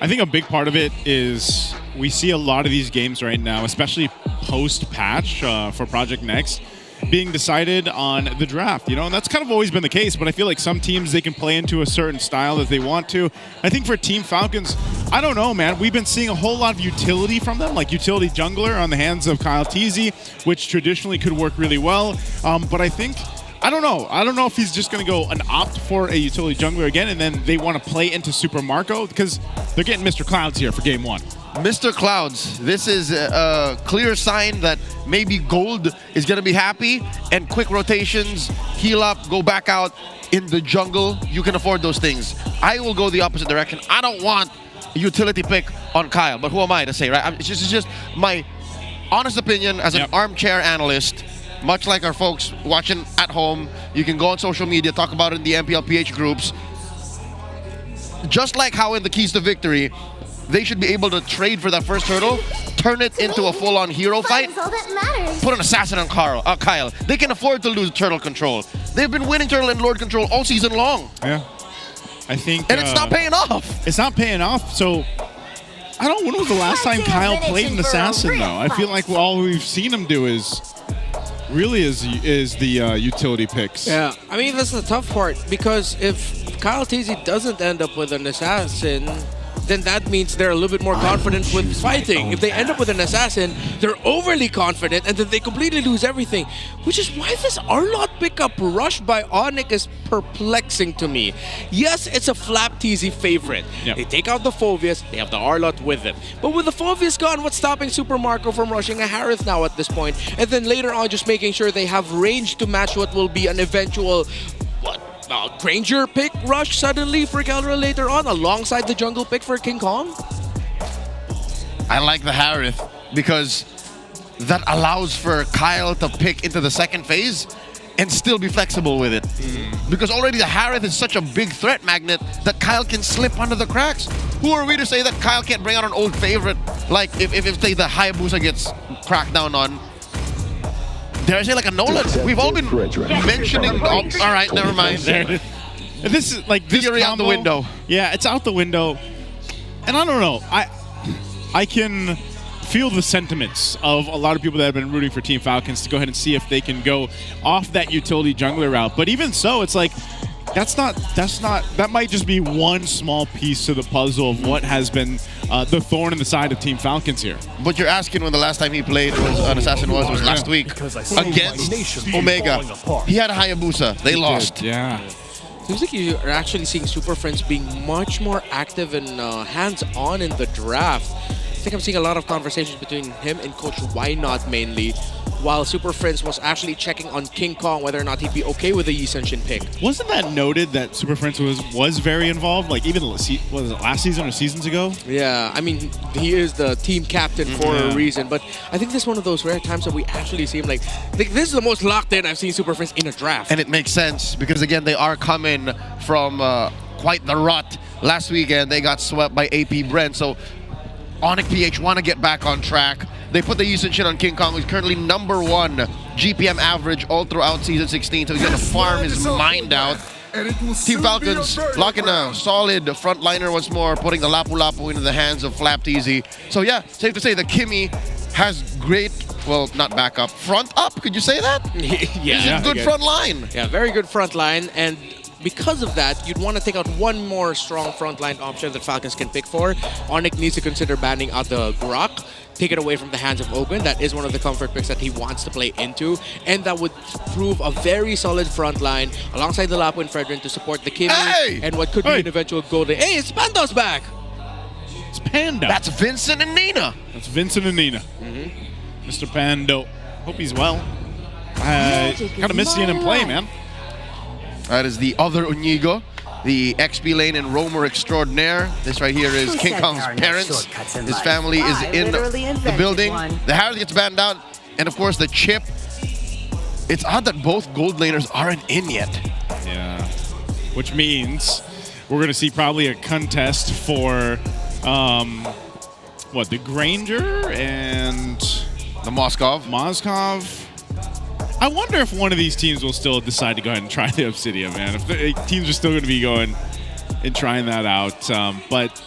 I think a big part of it is we see a lot of these games right now, especially post-patch for Project Next, being decided on the draft, you know, and that's kind of always been the case, but I feel like some teams, they can play into a certain style that they want to. I think for Team Falcons, I don't know, man, we've been seeing a whole lot of utility from them, like utility jungler on the hands of Kyle TZ, which traditionally could work really well, but I think I don't know if he's just going to go and opt for a utility jungler again, and then they want to play into Super Marco, because they're getting Mr. Clouds here for game one. Mr. Clouds, this is a clear sign that maybe Gold is going to be happy, and quick rotations, heal up, go back out in the jungle. You can afford those things. I will go the opposite direction. I don't want a utility pick on Kyle, but who am I to say, right? It's just my honest opinion as an armchair analyst. Much like our folks watching at home, you can go on social media, talk about it in the MPL PH groups. Just like how in the Keys to Victory, they should be able to trade for that first turtle, turn it into a full-on hero fight, put an assassin on Kyle. They can afford to lose turtle control. They've been winning turtle and lord control all season long. Yeah, I think... And it's not paying off. It's not paying off, so... I don't know, when was the last time Kyle played an assassin, though? I feel like all we've seen him do is the utility picks. Yeah, I mean, that's the tough part, because if Kyle TZ doesn't end up with an assassin, then that means they're a little bit more confident with fighting. If they end up with an assassin, they're overly confident, and then they completely lose everything, which is why this R-Lot pickup rush by ONIC is perplexing to me. Yes, it's a FLCN favorite. Yep. They take out the Phoveus, they have the R-Lot with them. But with the Phoveus gone, what's stopping Super Marco from rushing a Harith now at this point? And then later on, just making sure they have range to match what will be an eventual... Granger pick rush suddenly for Keldra later on alongside the jungle pick for King Kong? I like the Harith because that allows for Kyle to pick into the second phase and still be flexible with it. Because already the Harith is such a big threat magnet that Kyle can slip under the cracks. Who are we to say that Kyle can't bring out an old favorite, like if say the Hayabusa gets cracked down on? Dare I say like a Nolan? We've all been mentioning... all right, never mind. This is like this theory combo, out the window. Yeah, it's out the window. And I don't know. I can feel the sentiments of a lot of people that have been rooting for Team Falcons to go ahead and see if they can go off that utility jungler route. But even so, it's like that might just be one small piece to the puzzle of what has been the thorn in the side of Team Falcons here. But you're asking when the last time he played an assassin was last week against Omega. He had a Hayabusa. They lost. Yeah. Seems like you are actually seeing Super Friends being much more active and hands-on in the draft. I think I'm seeing a lot of conversations between him and Coach Why Not mainly, while Super Friends was actually checking on King Kong whether or not he'd be okay with the Yi Sun-shin pick. Wasn't that noted that Super Friends was very involved? Like even was it last season or seasons ago? Yeah, I mean, he is the team captain for a reason, but I think this is one of those rare times that we actually see him like this is the most locked in I've seen Super Friends in a draft. And it makes sense because again, they are coming from quite the rut. Last weekend, they got swept by AP Brent, so ONIC PH want to get back on track. They put the usage in on King Kong, who's currently #1 GPM average all throughout Season 16, so he's going to farm his mind out. Team Falcons locking a solid frontliner once more, putting the Lapu-Lapu into the hands of Flap TZ. So yeah, safe to say that Kimmy has great, well, not backup, front up, could you say that? Yeah. He's a good front line. Yeah, very good front line, and because of that, you'd want to take out one more strong frontline option that Falcons can pick for. ONIC needs to consider banning out the Grok, take it away from the hands of Ogwen. That is one of the comfort picks that he wants to play into, and that would prove a very solid front line alongside the Lapu and Fredrin to support the Kimmy and what could be an eventual golden. Hey, it's Pando's back! It's Panda. That's Vincent and Nina. That's Vincent and Nina. Mr. Pando. Hope he's well. Kind of missed seeing him play, man. That is the other Unigo, the XP lane and roamer extraordinaire. This right here is King Kong's parents. His family is in the building. The Harris gets banned out. And of course, the chip. It's odd that both gold laners aren't in yet. Yeah. Which means we're going to see probably a contest for, what, the Granger and the Moskov. I wonder if one of these teams will still decide to go ahead and try the Obsidian, man. If the teams are still going to be going and trying that out. But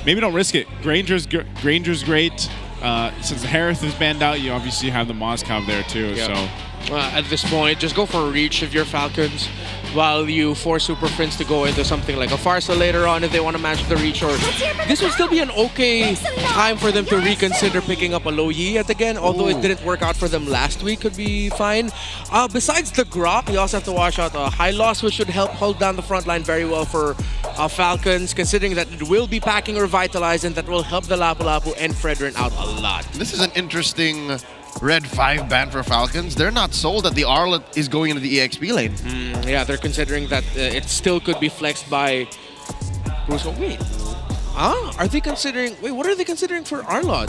maybe don't risk it. Granger's great. Since the Harith is banned out, you obviously have the Moskov there too. Yeah. So at this point, just go for a reach if you're Falcons, while you force Super Friends to go into something like a Farsa later on if they want to match the reach. Or this would still be an okay time for them to reconsider picking up a Low Yi yet again, although it didn't work out for them last week. Could be fine. Besides the Grok, you also have to watch out a high loss, which should help hold down the front line very well for Falcons, considering that it will be packing Revitalize, and that will help the Lapu-Lapu and Fredrin out a lot. This is an interesting Red 5 ban for Falcons. They're not sold that the Arlet is going into the EXP lane. Yeah, they're considering that it still could be flexed by Bruce. Wait, are they considering? Wait, what are they considering for Arlod?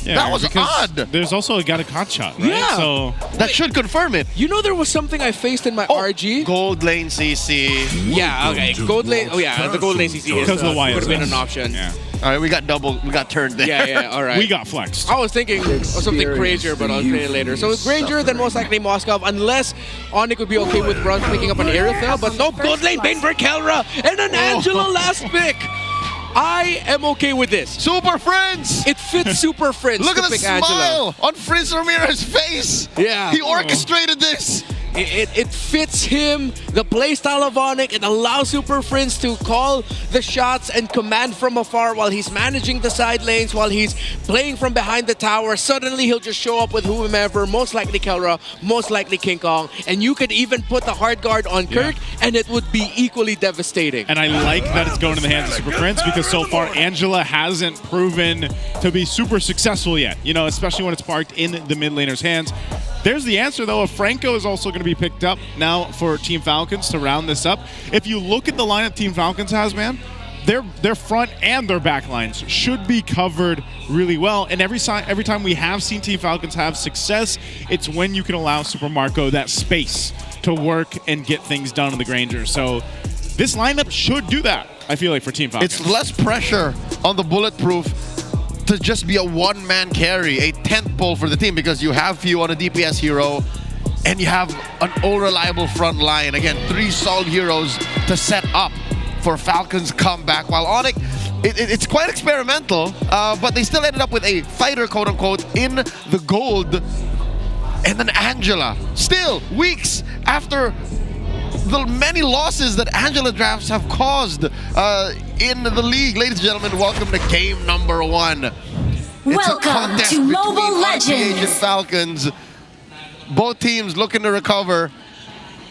Yeah, that was odd. There's also a got shot, right? Yeah. So that should confirm it. You know, there was something I faced in my RG. Gold lane CC. Yeah, okay. Gold lane. Oh yeah, the gold lane CC is, because of the could have been an option. Yeah. All right, we got turned there. Yeah, all right. We got flexed. I was thinking of something crazier, but I'll play it later. So with Granger, then most likely Moskov, unless ONIC would be okay with Bruns picking up an Aerithel, but nope, gold lane Bane for Kelra, and an Angela last pick. I am okay with this. Super Friends! It fits Super Friends. Look at the smile Angela on Frizz Ramirez's face. Yeah. He orchestrated this. It fits him, the playstyle of ONIC. It allows Super Friends to call the shots and command from afar while he's managing the side lanes, while he's playing from behind the tower. Suddenly, he'll just show up with whomever, most likely Kelra, most likely King Kong, and you could even put the hard guard on Kirk, and it would be equally devastating. And I like that it's going in the hands of Super Friends, because so far Angela hasn't proven to be super successful yet, you know, especially when it's parked in the mid laner's hands. There's the answer, though. Franco is also going to be picked up now for Team Falcons to round this up. If you look at the lineup Team Falcons has, man, their front and their back lines should be covered really well. And every time we have seen Team Falcons have success, it's when you can allow Super Marco that space to work and get things done in the Granger. So this lineup should do that, I feel like, for Team Falcons. It's less pressure on the Bulletproof to just be a one-man carry, a tent pole for the team, because you have few on a DPS hero and you have an all-reliable front line. Again, 3 solid heroes to set up for Falcons' comeback. While ONIC, it's quite experimental, but they still ended up with a fighter, quote-unquote, in the gold. And then Angela, still weeks after the many losses that Angela drafts have caused in the league. Ladies and gentlemen, welcome to game number 1. Welcome to Mobile Legends and Falcons. Both teams looking to recover.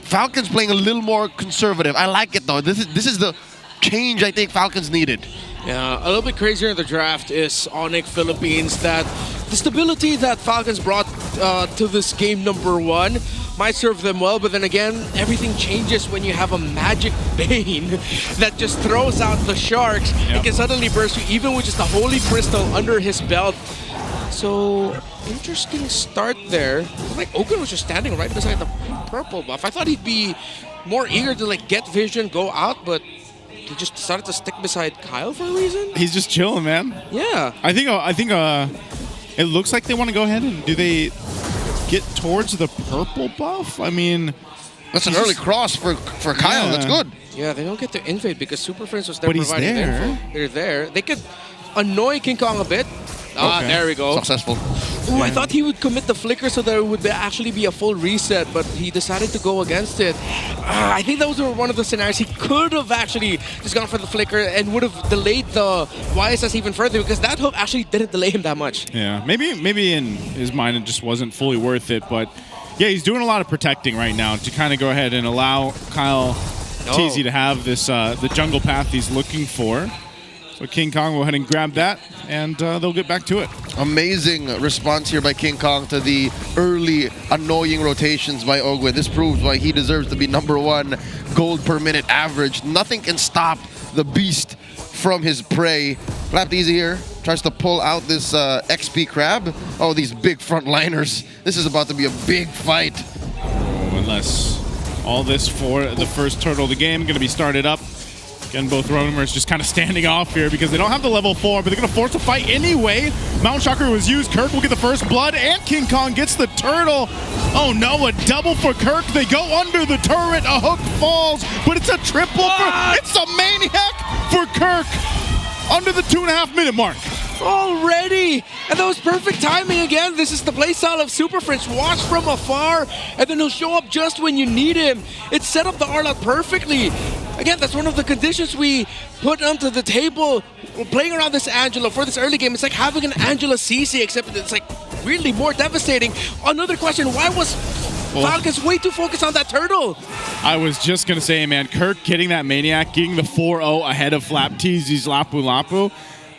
Falcons playing a little more conservative. I like it though. This is the change I think Falcons needed. Yeah, a little bit crazier in the draft is ONIC Philippines, that the stability that Falcons brought to this game number 1 might serve them well, but then again, everything changes when you have a magic Bane that just throws out the sharks and can suddenly burst you, even with just a holy crystal under his belt. So, interesting start there. Like, Ogun was just standing right beside the purple buff. I thought he'd be more eager to like get vision, go out, but he just decided to stick beside Kyle for a reason? He's just chilling, man. Yeah. I think it looks like they want to go ahead and do they get towards the purple buff? I mean, that's an early cross for Kyle. Yeah. That's good. Yeah, they don't get to invade because Super Friends was there But he's providing the there. info. They're there. They could annoy King Kong a bit. Ah, Okay. there we go. Successful. Ooh, I thought he would commit the flicker so there would actually be a full reset, but he decided to go against it. I think those were one of the scenarios he could have actually just gone for the flicker and would have delayed the YSS even further because that hook actually didn't delay him that much. Yeah, maybe in his mind it just wasn't fully worth it, but yeah, he's doing a lot of protecting right now to kind of go ahead and allow Kyle TZ to have this the jungle path he's looking for. So King Kong will go ahead and grab that, and they'll get back to it. Amazing response here by King Kong to the early annoying rotations by Ogwin. This proves why he deserves to be #1 gold per minute average. Nothing can stop the beast from his prey. Flap Easy here tries to pull out this XP crab. Oh, these big frontliners. This is about to be a big fight. Oh, unless all this for the first turtle of the game going to be started up. Again, both roamers just kind of standing off here because they don't have the level 4, but they're going to force a fight anyway. Mountain Shocker was used. Kirk will get the first blood, and King Kong gets the turtle. Oh no, a double for Kirk. They go under the turret. A hook falls, but it's a triple it's a maniac for Kirk under the 2.5 minute mark. Already! And that was perfect timing again. This is the playstyle of Super Friends. Watch from afar, and then he'll show up just when you need him. It set up the R-Lot perfectly. Again, that's one of the conditions we put onto the table. We're playing around this Angela for this early game. It's like having an Angela CC, except it's like really more devastating. Another question, why was Falcons way too focused on that turtle? I was just going to say, man, Kirk getting that maniac, getting the 4-0 ahead of Flap TZ's Lapu Lapu,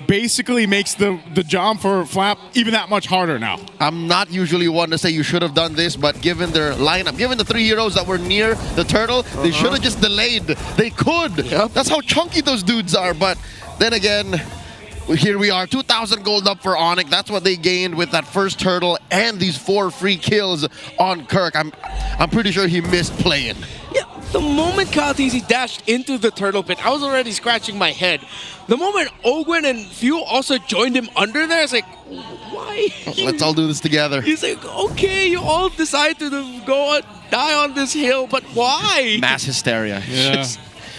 basically makes the job for Flap even that much harder now. I'm not usually one to say you should have done this, but given their lineup, given the 3 heroes that were near the turtle, they should have just delayed. They could. That's how chunky those dudes are. But then again, here we are, 2,000 gold up for ONIC. That's what they gained with that first turtle and these 4 free kills on Kirk. I'm pretty sure he missed playing. Yeah, the moment Kyle TZ dashed into the turtle pit, I was already scratching my head. The moment Ogwin and Few also joined him under there, it's like, why? Let's all do this together. He's like, okay, you all decide to go die on this hill, but why? Mass hysteria. Yeah.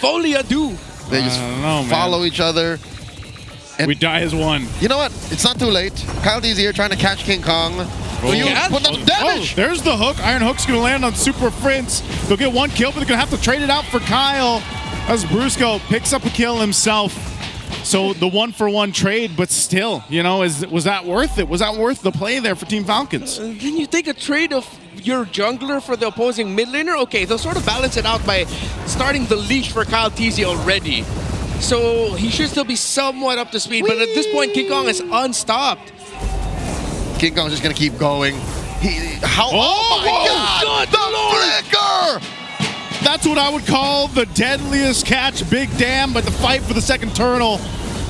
Folie à deux. They just follow each other. And we die as one. You know what? It's not too late. Kyle D's here trying to catch King Kong. Put up damage. There's the hook. Iron Hook's going to land on Super Friends. They'll get 1 kill, but they're going to have to trade it out for Kyle as Brusco picks up a kill himself. So the 1-for-1 trade, but still, you know, was that worth it? Was that worth the play there for Team Falcons? Then you take a trade of your jungler for the opposing mid laner. Okay, they'll sort of balance it out by starting the leash for Kyle TZ already. So he should still be somewhat up to speed, but at this point, King Kong is unstopped. King Kong's just gonna keep going. Oh my God! The flicker! That's what I would call the deadliest catch. Big damn, but the fight for the second turtle.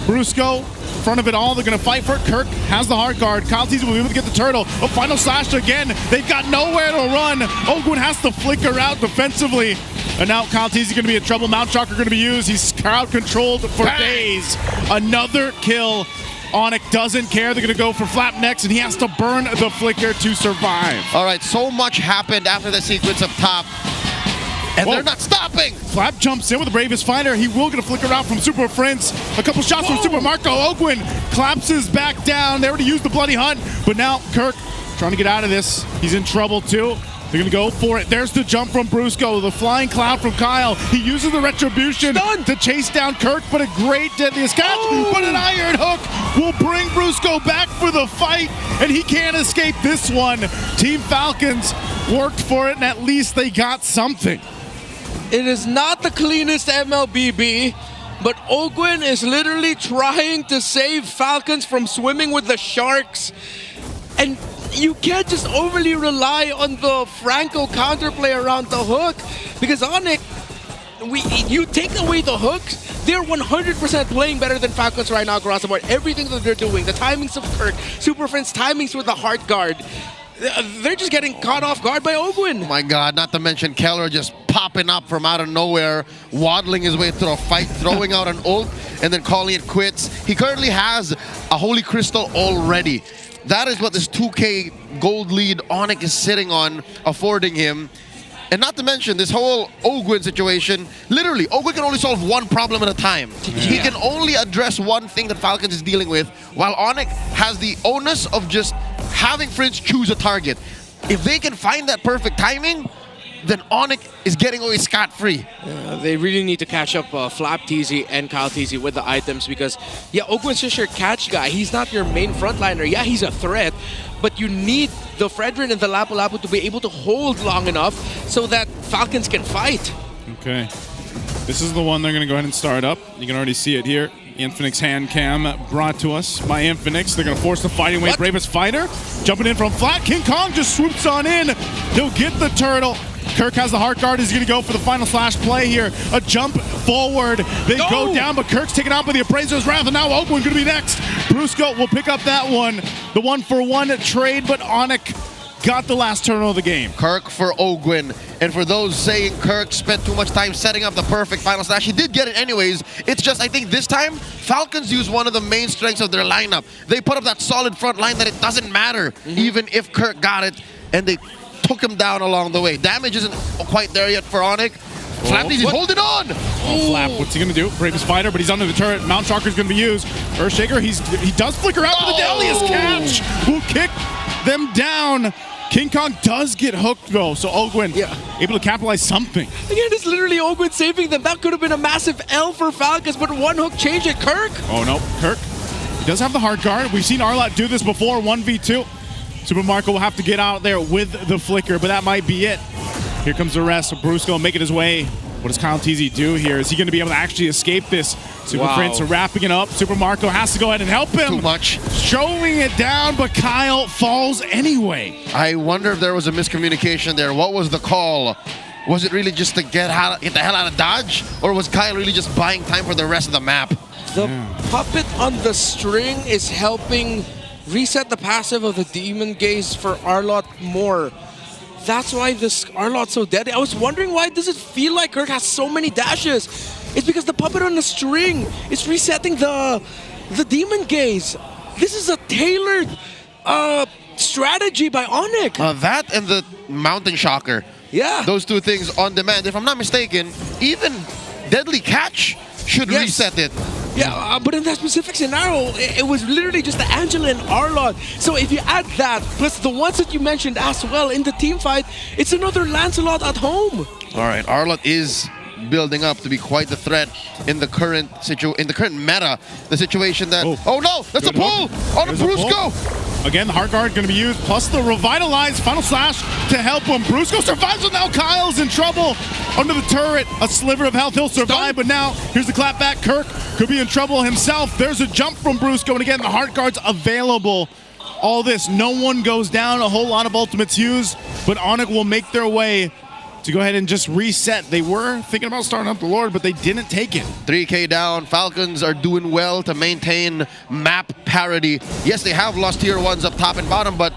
Brusco, in front of it all, they're gonna fight for it. Kirk has the hard guard. Kyle TZ will be able to get the turtle. A final slash again. They've got nowhere to run. Ogwin has to flicker out defensively. And now Kyle TZ is going to be in trouble. Mount Shocker going to be used. He's crowd controlled for days. Another kill. ONIC doesn't care. They're going to go for Flap next, and he has to burn the flicker to survive. All right, so much happened after the sequence up top. And they're not stopping. Flap jumps in with the Bravest Fighter. He will get a flicker out from Super Friends. A couple shots from Super Marco. Ogwin collapses back down. They already used the Bloody Hunt, but now Kirk trying to get out of this. He's in trouble too. They're going to go for it. There's the jump from Brusco. The flying cloud from Kyle. He uses the Retribution to chase down Kirk, but a great deadliest catch. But an Iron Hook will bring Brusco back for the fight, and he can't escape this one. Team Falcons worked for it, and at least they got something. It is not the cleanest MLBB, but Ogwin is literally trying to save Falcons from swimming with the sharks. And you can't just overly rely on the Franco counterplay around the hook, because ONIC, you take away the hooks, they're 100% playing better than Falcons right now across the board. Everything that they're doing, the timings of Kirk, Super Friends timings with the heart guard, they're just getting caught off guard by Ogwin. Oh my God, not to mention Keller just popping up from out of nowhere, waddling his way through a fight, throwing out an ult, and then calling it quits. He currently has a Holy Crystal already. That is what this 2K gold lead ONIC is sitting on, affording him. And not to mention this whole Ogwin situation, literally, Ogwin can only solve one problem at a time. He can only address one thing that Falcons is dealing with, while ONIC has the onus of just having Fringe choose a target. If they can find that perfect timing, then ONIC is getting away scot-free. They really need to catch up Flap TZ and Kyle TZ with the items because, yeah, Ogwin's just your catch guy. He's not your main frontliner. Yeah, he's a threat, but you need the Fredrin and the Lapu Lapu to be able to hold long enough so that Falcons can fight. Okay. This is the one they're going to go ahead and start up. You can already see it here. Infinix hand cam brought to us by Infinix. They're going to force the fighting wave. Bravest fighter jumping in from flat. King Kong just swoops on in. He'll get the turtle. Kirk has the heart guard. He's going to go for the final slash play here. A jump forward. They go down, but Kirk's taken out by the Appraiser's Wrath, and now Oakwood going to be next. Brusco will pick up that one. The 1-for-1 trade, but ONIC got the last turtle of the game. Kirk for Ogwin. And for those saying Kirk spent too much time setting up the perfect final slash, he did get it anyways. It's just, I think this time, Falcons used one of the main strengths of their lineup. They put up that solid front line that it doesn't matter, even if Kirk got it, and they took him down along the way. Damage isn't quite there yet for ONIC. Flap he's holding on! Oh, Flap, what's he gonna do? Bravest fighter, but he's under the turret. Mount Sharker's gonna be used. Earthshaker, he does flicker out for the deadliest catch. Will kick them down. King Kong does get hooked though, so Ogwin able to capitalize something. Again, it's literally Ogwin saving them. That could have been a massive L for Falcons, but one hook changed it. Kirk! Oh no, Kirk. He does have the hard guard. We've seen Arlott do this before, 1v2. Super Marco will have to get out there with the flicker, but that might be it. Here comes the rest. Brusco making his way. What does Kyle TZ do here? Is he going to be able to actually escape this? Super Prince wrapping it up. Super Marco has to go ahead and help him. Too much. Showing it down, but Kyle falls anyway. I wonder if there was a miscommunication there. What was the call? Was it really just to get the hell out of Dodge? Or was Kyle really just buying time for the rest of the map? The puppet on the string is helping reset the passive of the Demon Gaze for Arlott more. That's why this Arlott's so deadly. I was wondering, why does it feel like Kirk has so many dashes? It's because the puppet on the string is resetting the Demon Gaze. This is a tailored strategy by ONIC. That and the Mountain Shocker. Yeah. Those two things on demand. If I'm not mistaken, even Deadly Catch should reset it. Yeah, but in that specific scenario, it was literally just the Angela and Arlott. So if you add that, plus the ones that you mentioned as well in the team fight, it's another Lancelot at home. All right, Arlott is building up to be quite the threat in the current meta. The situation that oh no, that's a pull on a Brusco. Again, the heart guard going to be used, plus the revitalized final slash to help him. Brusco survives, but now Kyle's in trouble under the turret. A sliver of health, he'll survive, but now here's the clap back. Kirk could be in trouble himself. There's a jump from Brusco, and again, the heart guard's available. All this, no one goes down, a whole lot of ultimates used, but ONIC will make their way to go ahead and just reset. They were thinking about starting up the Lord, but they didn't take it. 3K down. Falcons are doing well to maintain map parity. Yes, they have lost tier 1s up top and bottom, but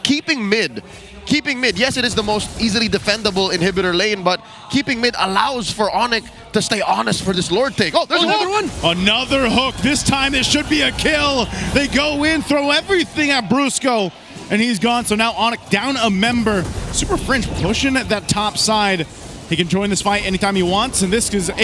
keeping mid. Yes, it is the most easily defendable inhibitor lane, but keeping mid allows for ONIC to stay honest for this Lord take. Oh, there's another one. Another hook. This time it should be a kill. They go in, throw everything at Brusco, and he's gone. So now ONIC down a member. Super Fringe pushing at that top side. He can join this fight anytime he wants, and this is another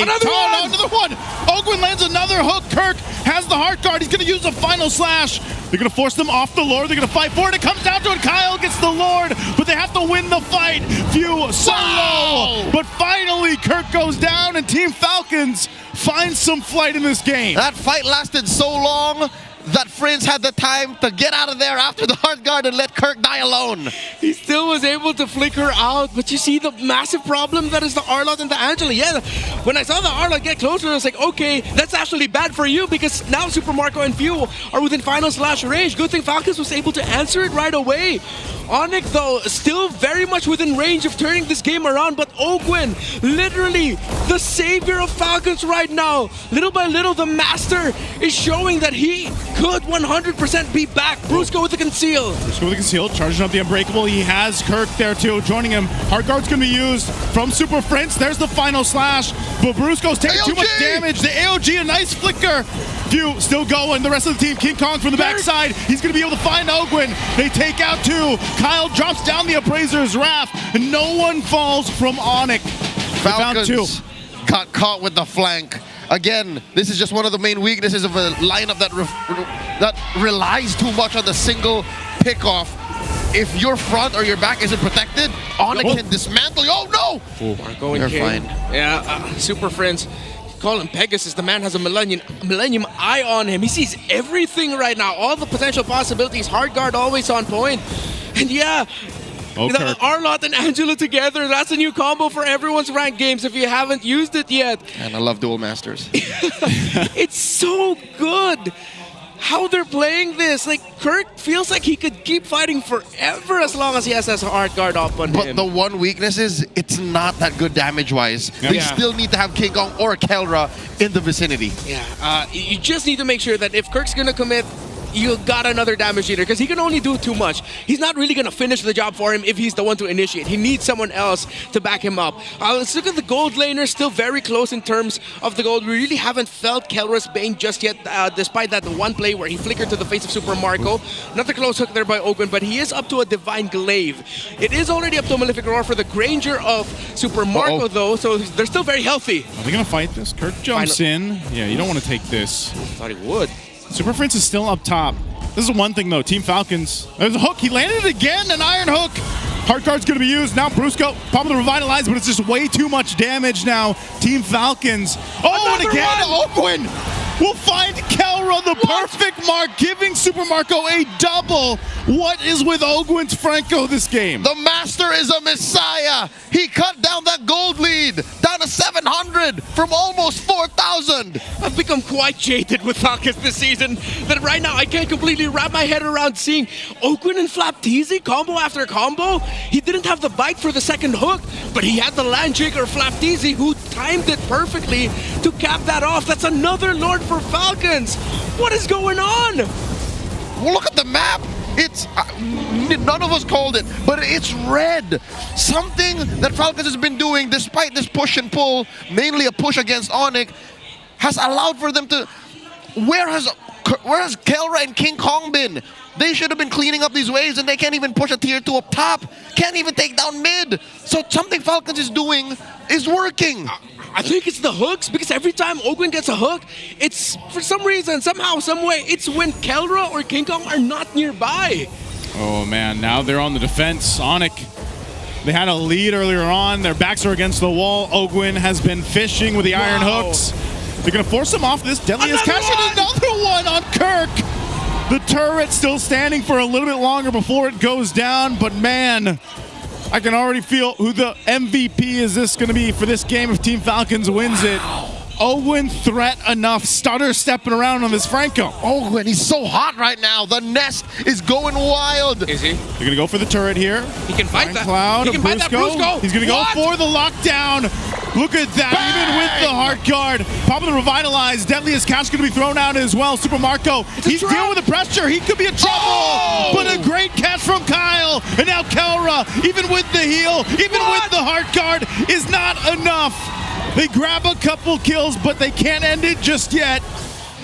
one. Ogwin lands another hook. Kirk has the heart guard. He's going to use a final slash. They're going to force them off the Lord. They're going to fight for it. It comes down to it. Kyle gets the Lord, but they have to win the fight. Few solo. But finally, Kirk goes down, and Team Falcons finds some flight in this game. That fight lasted so long that Friends had the time to get out of there after the heart guard and let Kirk die alone. He still was able to flicker out, but you see the massive problem that is the Arlott and the Angela. Yeah, when I saw the Arlott get closer, I was like, okay, that's actually bad for you because now Super Marco and Few are within final slash range. Good thing Falcons was able to answer it right away. ONIC, though, still very much within range of turning this game around, but Ogwin, literally the savior of Falcons right now. Little by little, the master is showing that he could 100% be back. Brusco with the conceal. Brusco with the conceal, charging up the Unbreakable. He has Kirk there too, joining him. Hard guard's gonna be used from Super Prince. There's the final slash, but Brusco's taking too much damage. The AOG, a nice flicker. Few still going. The rest of the team, King Kong from the backside. He's gonna be able to find Ogwin. They take out two. Kyle drops down the Appraiser's Wrath, and no one falls from ONIC. Falcons got caught with the flank. Again, this is just one of the main weaknesses of a lineup that relies too much on the single pickoff. If your front or your back isn't protected, ONIC can dismantle you. Oh no! Marco and You're King. fine. Yeah, Super Friends. Call him Pegasus. The man has a Millennium Eye on him. He sees everything right now. All the potential possibilities. Hard guard always on point. And yeah, Arlott and Angela together. That's a new combo for everyone's ranked games if you haven't used it yet. And I love Dual Masters. It's so good how they're playing this. Like, Kirk feels like he could keep fighting forever as long as he has his hard guard up on him. But the one weakness is it's not that good damage-wise. They still need to have King Kong or Kelra in the vicinity. Yeah, you just need to make sure that if Kirk's gonna commit, you got another damage dealer, because he can only do too much. He's not really going to finish the job for him if he's the one to initiate. He needs someone else to back him up. Let's look at the gold laner, still very close in terms of the gold. We really haven't felt Kelra's Bane just yet, despite that one play where he flickered to the face of Super Marco. Not a close hook there by Ogwin, but he is up to a Divine Glaive. It is already up to a Malefic Roar for the Granger of Super Marco, though, so they're still very healthy. Are they going to fight this? Kirk jumps in. Yeah, you don't want to take this. Thought he would. Super Prince is still up top. This is one thing, though. Team Falcons. There's a hook. He landed it again. An iron hook. Hard card's going to be used. Now Brusco popping the Revitalize, but it's just way too much damage now. Team Falcons. Oh, and again, Ogwin will find Kelra the perfect mark, giving Super Marco a double. What is with Ogwin's Franco this game? The Master is a messiah. He cut down that gold lead down to 700 from almost 4,000. I've become quite jaded with Falcons this season that right now I can't completely wrap my head around seeing Ogwin and Flapteezy combo after combo. He didn't have the bite for the second hook, but he had the land trigger Flapteezy who timed it perfectly to cap that off. That's another Lord for Falcons. What is going on? Well, look at the map. It's none of us called it, but it's red. Something that Falcons has been doing despite this push and pull, mainly a push against ONIC, has allowed for them to. Where has Kelra and King Kong been? They should have been cleaning up these waves, and they can't even push a tier 2 up top. Can't even take down mid. So something Falcons is doing is working. I think it's the hooks, because every time Ogwin gets a hook, it's for some reason, somehow, some way, it's when Kelra or King Kong are not nearby. Oh man, now they're on the defense. ONIC, they had a lead earlier on. Their backs are against the wall. Ogwin has been fishing with the iron hooks. They're gonna force him off this. Deadliest Cash, and another one on Kirk. The turret still standing for a little bit longer before it goes down, but man, I can already feel who the MVP is this going to be for this game if Team Falcons wins it. Ogwin threat enough, stutter stepping around on this Franco. Ogwin, he's so hot right now. The nest is going wild. Is he? They're going to go for the turret here. He can fight that. Cloud, He can fight that Brusco. He's going to go for the lockdown. Look at that, even with the hard guard. Popping the Revitalize. Deadliest Cash going to be thrown out as well. Super Marco, he's dealing with the pressure. He could be in trouble. But a great catch from Kyle. And now Kelra, even with the heal, even with the hard guard, is not enough. They grab a couple kills, but they can't end it just yet.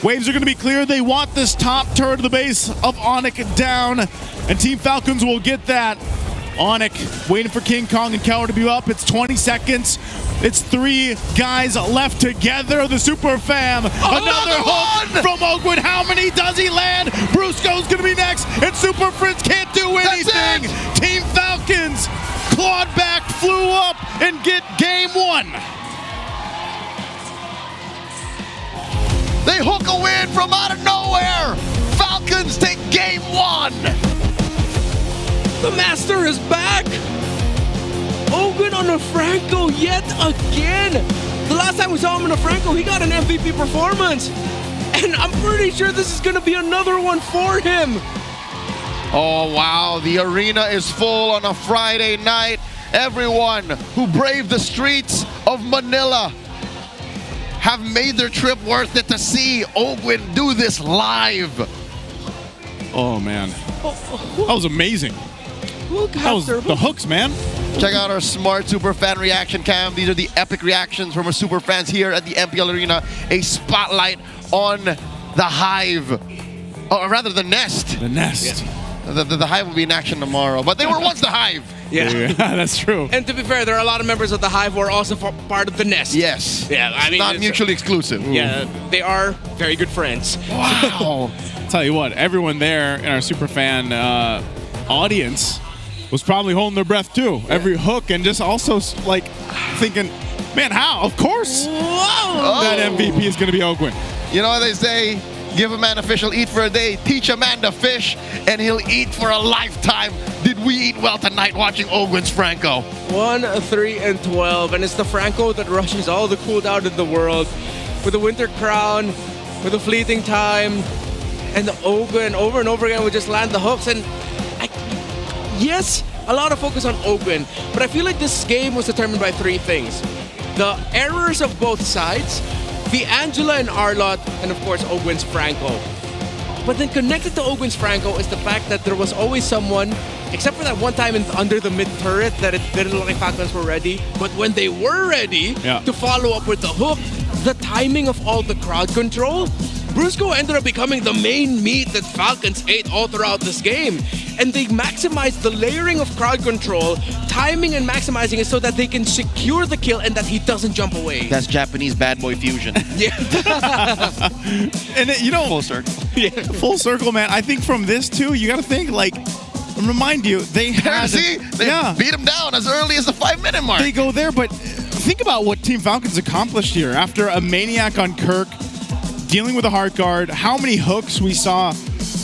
Waves are going to be clear. They want this top turret of the base of ONIC down, and Team Falcons will get that. ONIC waiting for King Kong and Kelra to be up. It's 20 seconds. It's 3 guys left together. The Super Fam. Another hook from Ogwin. How many does he land? Brusco's going to be next, and Super Prince can't do anything. Team Falcons clawed back, flew up, and get game 1. They hook a win from out of nowhere. Falcons take game 1. The Master is back. Ogwin on a Franco yet again. The last time we saw him in a Franco, he got an MVP performance. And I'm pretty sure this is going to be another one for him. Oh, wow. The arena is full on a Friday night. Everyone who braved the streets of Manila have made their trip worth it to see Ogwin do this live. Oh, man. That was amazing. That was the hooks, man. Check out our smart super fan reaction cam. These are the epic reactions from our super fans here at the MPL Arena. A spotlight on the Hive. Or rather, the Nest. The Nest. Yeah. The Hive will be in action tomorrow, but they were once the Hive. Yeah, that's true. And to be fair, there are a lot of members of the Hive who are also part of the Nest. Yes. Yeah, I mean, not mutually exclusive. Yeah, they are very good friends. Wow. Tell you what, everyone there in our superfan audience was probably holding their breath too. Yeah. Every hook and just also like thinking, man, how? Of course. Whoa. That MVP is going to be Ogwin. You know what they say? Give a man a fish, he'll eat for a day. Teach a man to fish, and he'll eat for a lifetime. Did we eat well tonight watching Ogwin's Franco? 1-3-12, and it's the Franco that rushes all the cooldown in the world. With the Winter Crown, with the Fleeting Time, and the Ogwin over and over again would just land the hooks. And yes, a lot of focus on Ogwin, but I feel like this game was determined by three things. The errors of both sides, the Angela and Arlott, and of course Ogwin's Franco. But then connected to Ogwin's Franco is the fact that there was always someone, except for that one time under the mid turret that it didn't look like Falcons were ready, but when they were ready to follow up with the hook, the timing of all the crowd control, Brusco ended up becoming the main meat that Falcons ate all throughout this game. And they maximized the layering of crowd control, timing and maximizing it so that they can secure the kill and that he doesn't jump away. That's Japanese bad boy fusion. Yeah. And you know, full circle. Yeah. Full circle, man. I think from this too, you got to think like, remind you, they had they beat him down as early as the 5-minute mark. They go there, but think about what Team Falcons accomplished here. After a maniac on Kirk, dealing with a heart guard, how many hooks we saw,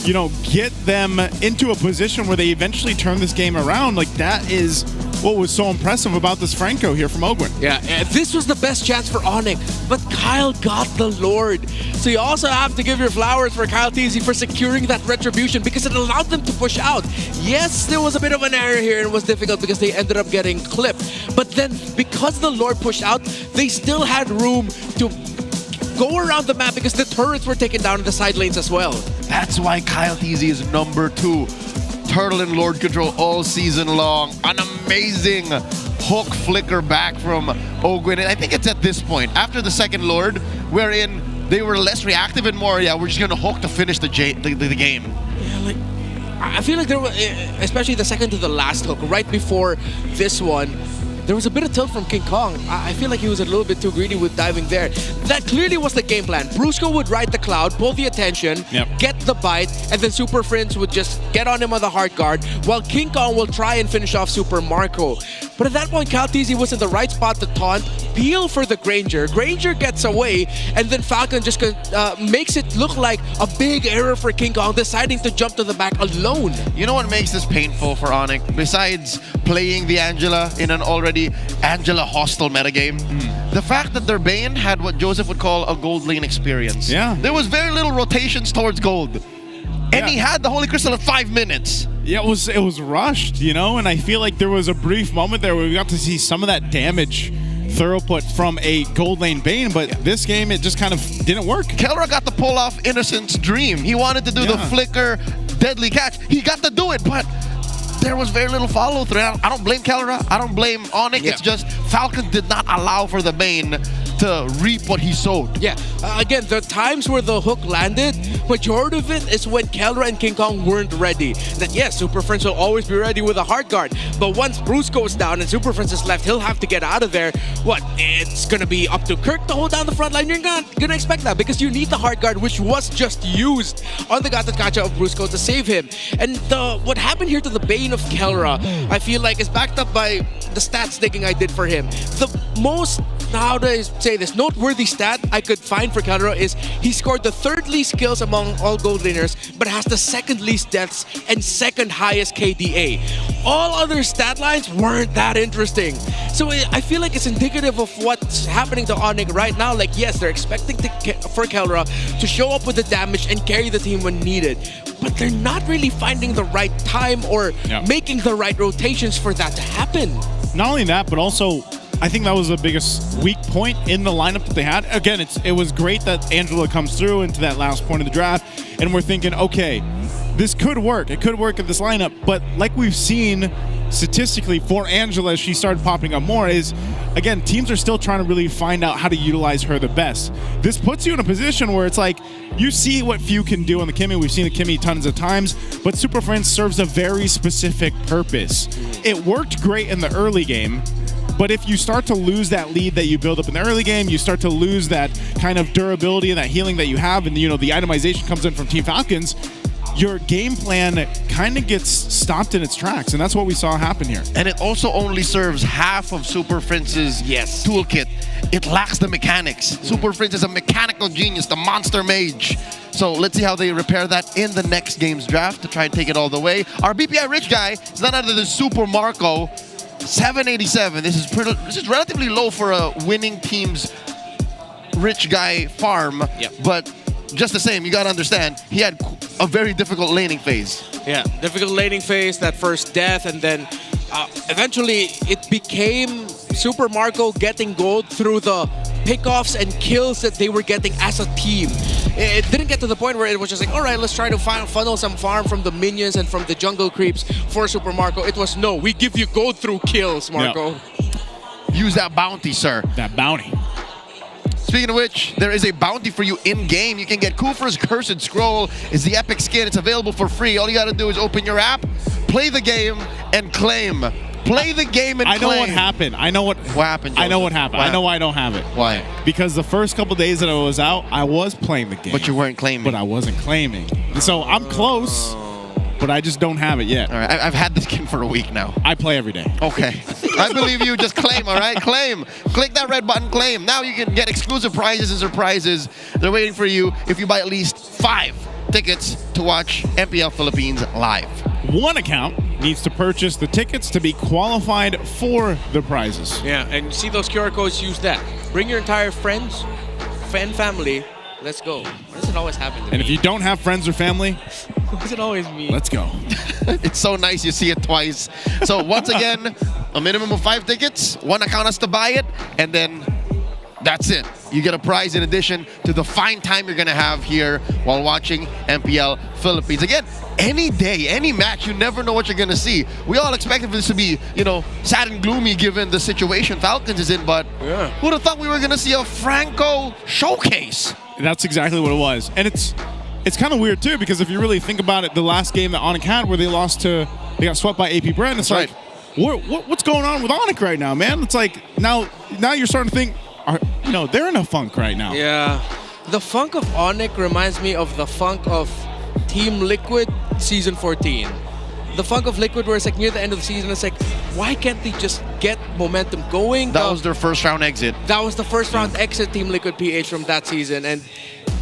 you know, get them into a position where they eventually turn this game around. Like, that is what was so impressive about this Franco here from Ogwin. Yeah, this was the best chance for ONIC, but Kyle got the Lord. So you also have to give your flowers for Kyle TZ for securing that retribution because it allowed them to push out. Yes, there was a bit of an error here and it was difficult because they ended up getting clipped. But then because the Lord pushed out, they still had room to go around the map because the turrets were taken down in the side lanes as well. That's why Kyle TZ is #2. Turtle and Lord control all season long. An amazing hook flicker back from Ogwin. And I think it's at this point, after the second Lord, wherein they were less reactive and more, we're just going to hook to finish the game. Yeah, like, I feel like there was, especially the second to the last hook, right before this one, there was a bit of tilt from King Kong. I feel like he was a little bit too greedy with diving there. That clearly was the game plan. Brusco would ride the cloud, pull the attention, get the bite, and then Super Friends would just get on him on the hard guard, while King Kong will try and finish off Super Marco. But at that point, Kyle TZ was in the right spot to taunt, peel for the Granger. Granger gets away, and then Falcon just makes it look like a big error for King Kong, deciding to jump to the back alone. You know what makes this painful for ONIC? Besides playing the Angela in an already Angela hostile metagame, the fact that their Bane had what Joseph would call a gold lane experience. Yeah. There was very little rotations towards gold. And he had the Holy Crystal in 5 minutes. Yeah, it was rushed, you know, and I feel like there was a brief moment there where we got to see some of that damage throughput from a gold lane Bane, but this game, it just kind of didn't work. Kelra got to pull off Innocent's dream. He wanted to do the flicker, deadly catch. He got to do it, but there was very little follow-through. I don't blame Kelra. I don't blame ONIC. It's just Falcon did not allow for the Bane to reap what he sowed. Yeah, again, the times where the hook landed, majority of it is when Kelra and King Kong weren't ready. That yes, Super Friends will always be ready with a hard guard, but once Bruce goes down and Super Friends is left, he'll have to get out of there. What? It's gonna be up to Kirk to hold down the front line. You're not gonna expect that because you need the hard guard, which was just used on the Gatotkacha of Brusco to save him. And what happened here to the Bane of Kelra, I feel like is backed up by the stats digging I did for him. The most, how do I say this, noteworthy stat I could find for Kelra is he scored the 3rd least kills among all gold laners, but has the 2nd least deaths and 2nd highest KDA. All other stat lines weren't that interesting. So I feel like it's indicative of what's happening to ONIC right now. Like, yes, they're expecting for Kelra to show up with the damage and carry the team when needed, but they're not really finding the right time or making the right rotations for that to happen. Not only that, but also I think that was the biggest weak point in the lineup that they had. Again, it was great that Angela comes through into that last point of the draft, and we're thinking, okay, this could work. It could work at this lineup, but like we've seen statistically for Angela as she started popping up more is, again, teams are still trying to really find out how to utilize her the best. This puts you in a position where it's like, you see what Few can do on the Kimmy. We've seen the Kimmy tons of times, but Super Friends serves a very specific purpose. It worked great in the early game, but if you start to lose that lead that you build up in the early game, you start to lose that kind of durability and that healing that you have, and the itemization comes in from Team Falcons, your game plan kind of gets stopped in its tracks, and that's what we saw happen here. And it also only serves half of Super Friends' toolkit. It lacks the mechanics. Super Friends is a mechanical genius, the monster mage. So let's see how they repair that in the next game's draft to try and take it all the way. Our BPI Rich guy is none other than Super Marco. 787. This is relatively low for a winning team's Rich guy farm, but just the same, you gotta understand, he had a very difficult laning phase. Yeah, difficult laning phase, that first death, and then eventually it became Super Marco getting gold through the pickoffs and kills that they were getting as a team. It didn't get to the point where it was just like, all right, let's try to funnel some farm from the minions and from the jungle creeps for Super Marco. It was, no, we give you gold through kills, Marco. Yep. Use that bounty, sir. That bounty. Speaking of which, there is a bounty for you in-game. You can get Kufa's Cursed Scroll. It's the epic skin. It's available for free. All you gotta do is open your app, play the game, and claim. Play the game and claim. I know what happened. I know what happened. I know what happened. I know why I don't have it. Why? Because the first couple days that I was out, I was playing the game. But you weren't claiming. But I wasn't claiming. So I'm close, but I just don't have it yet. All right, I've had this skin for a week now. I play every day. Okay. I believe you. Just claim, all right? Claim. Click that red button, claim. Now you can get exclusive prizes and surprises. They're waiting for you if you buy at least 5 tickets to watch MPL Philippines live. One account needs to purchase the tickets to be qualified for the prizes. Yeah, and you see those QR codes, use that. Bring your entire friends, family. Let's go. Why does it always happen to me? And if you don't have friends or family, why is it always me? Let's go. It's so nice you see it twice. So once again, a minimum of 5 tickets, 1 account has to buy it, and then that's it. You get a prize in addition to the fine time you're gonna have here while watching MPL Philippines. Again, any day, any match, you never know what you're gonna see. We all expected this to be, sad and gloomy given the situation Falcons is in, but who'd have thought we were gonna see a Franco showcase? That's exactly what it was. And it's kind of weird too, because if you really think about it, the last game that ONIC had where they got swept by AP Brand, it's like, what's going on with ONIC right now, man? It's like, now you're starting to think, they're in a funk right now. Yeah. The funk of ONIC reminds me of the funk of Team Liquid Season 14. The funk of Liquid where it's like near the end of the season, it's like, why can't they just get momentum going? That was their first round exit. That was the first round exit, Team Liquid PH from that season. And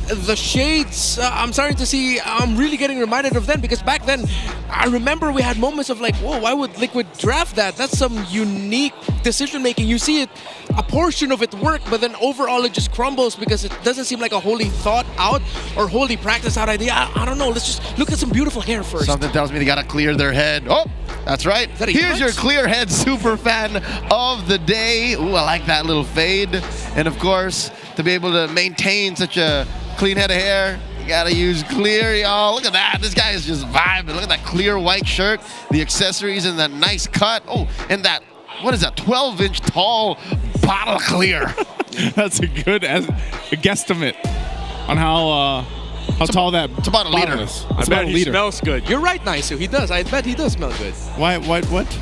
the shades, I'm starting to see, I'm really getting reminded of them, because back then, I remember we had moments of like, whoa, why would Liquid draft that? That's some unique decision making. You see it, a portion of it work, but then overall it just crumbles because it doesn't seem like a wholly thought out or wholly practiced out idea. I don't know, let's just look at some beautiful hair first. Something tells me they gotta clear their head. Oh, that's right. Here's your clear head super fan of the day. Ooh, I like that little fade. And of course, to be able to maintain such a clean head of hair, you gotta use clear, y'all. Look at that. This guy is just vibing. Look at that clear white shirt, the accessories, and that nice cut. Oh, and that, what is that, 12-inch tall bottle of clear. That's a good guesstimate on how tall that it's about a liter is. I bet he smells good. You're right, Naisu. He does. I bet he does smell good. Why? What?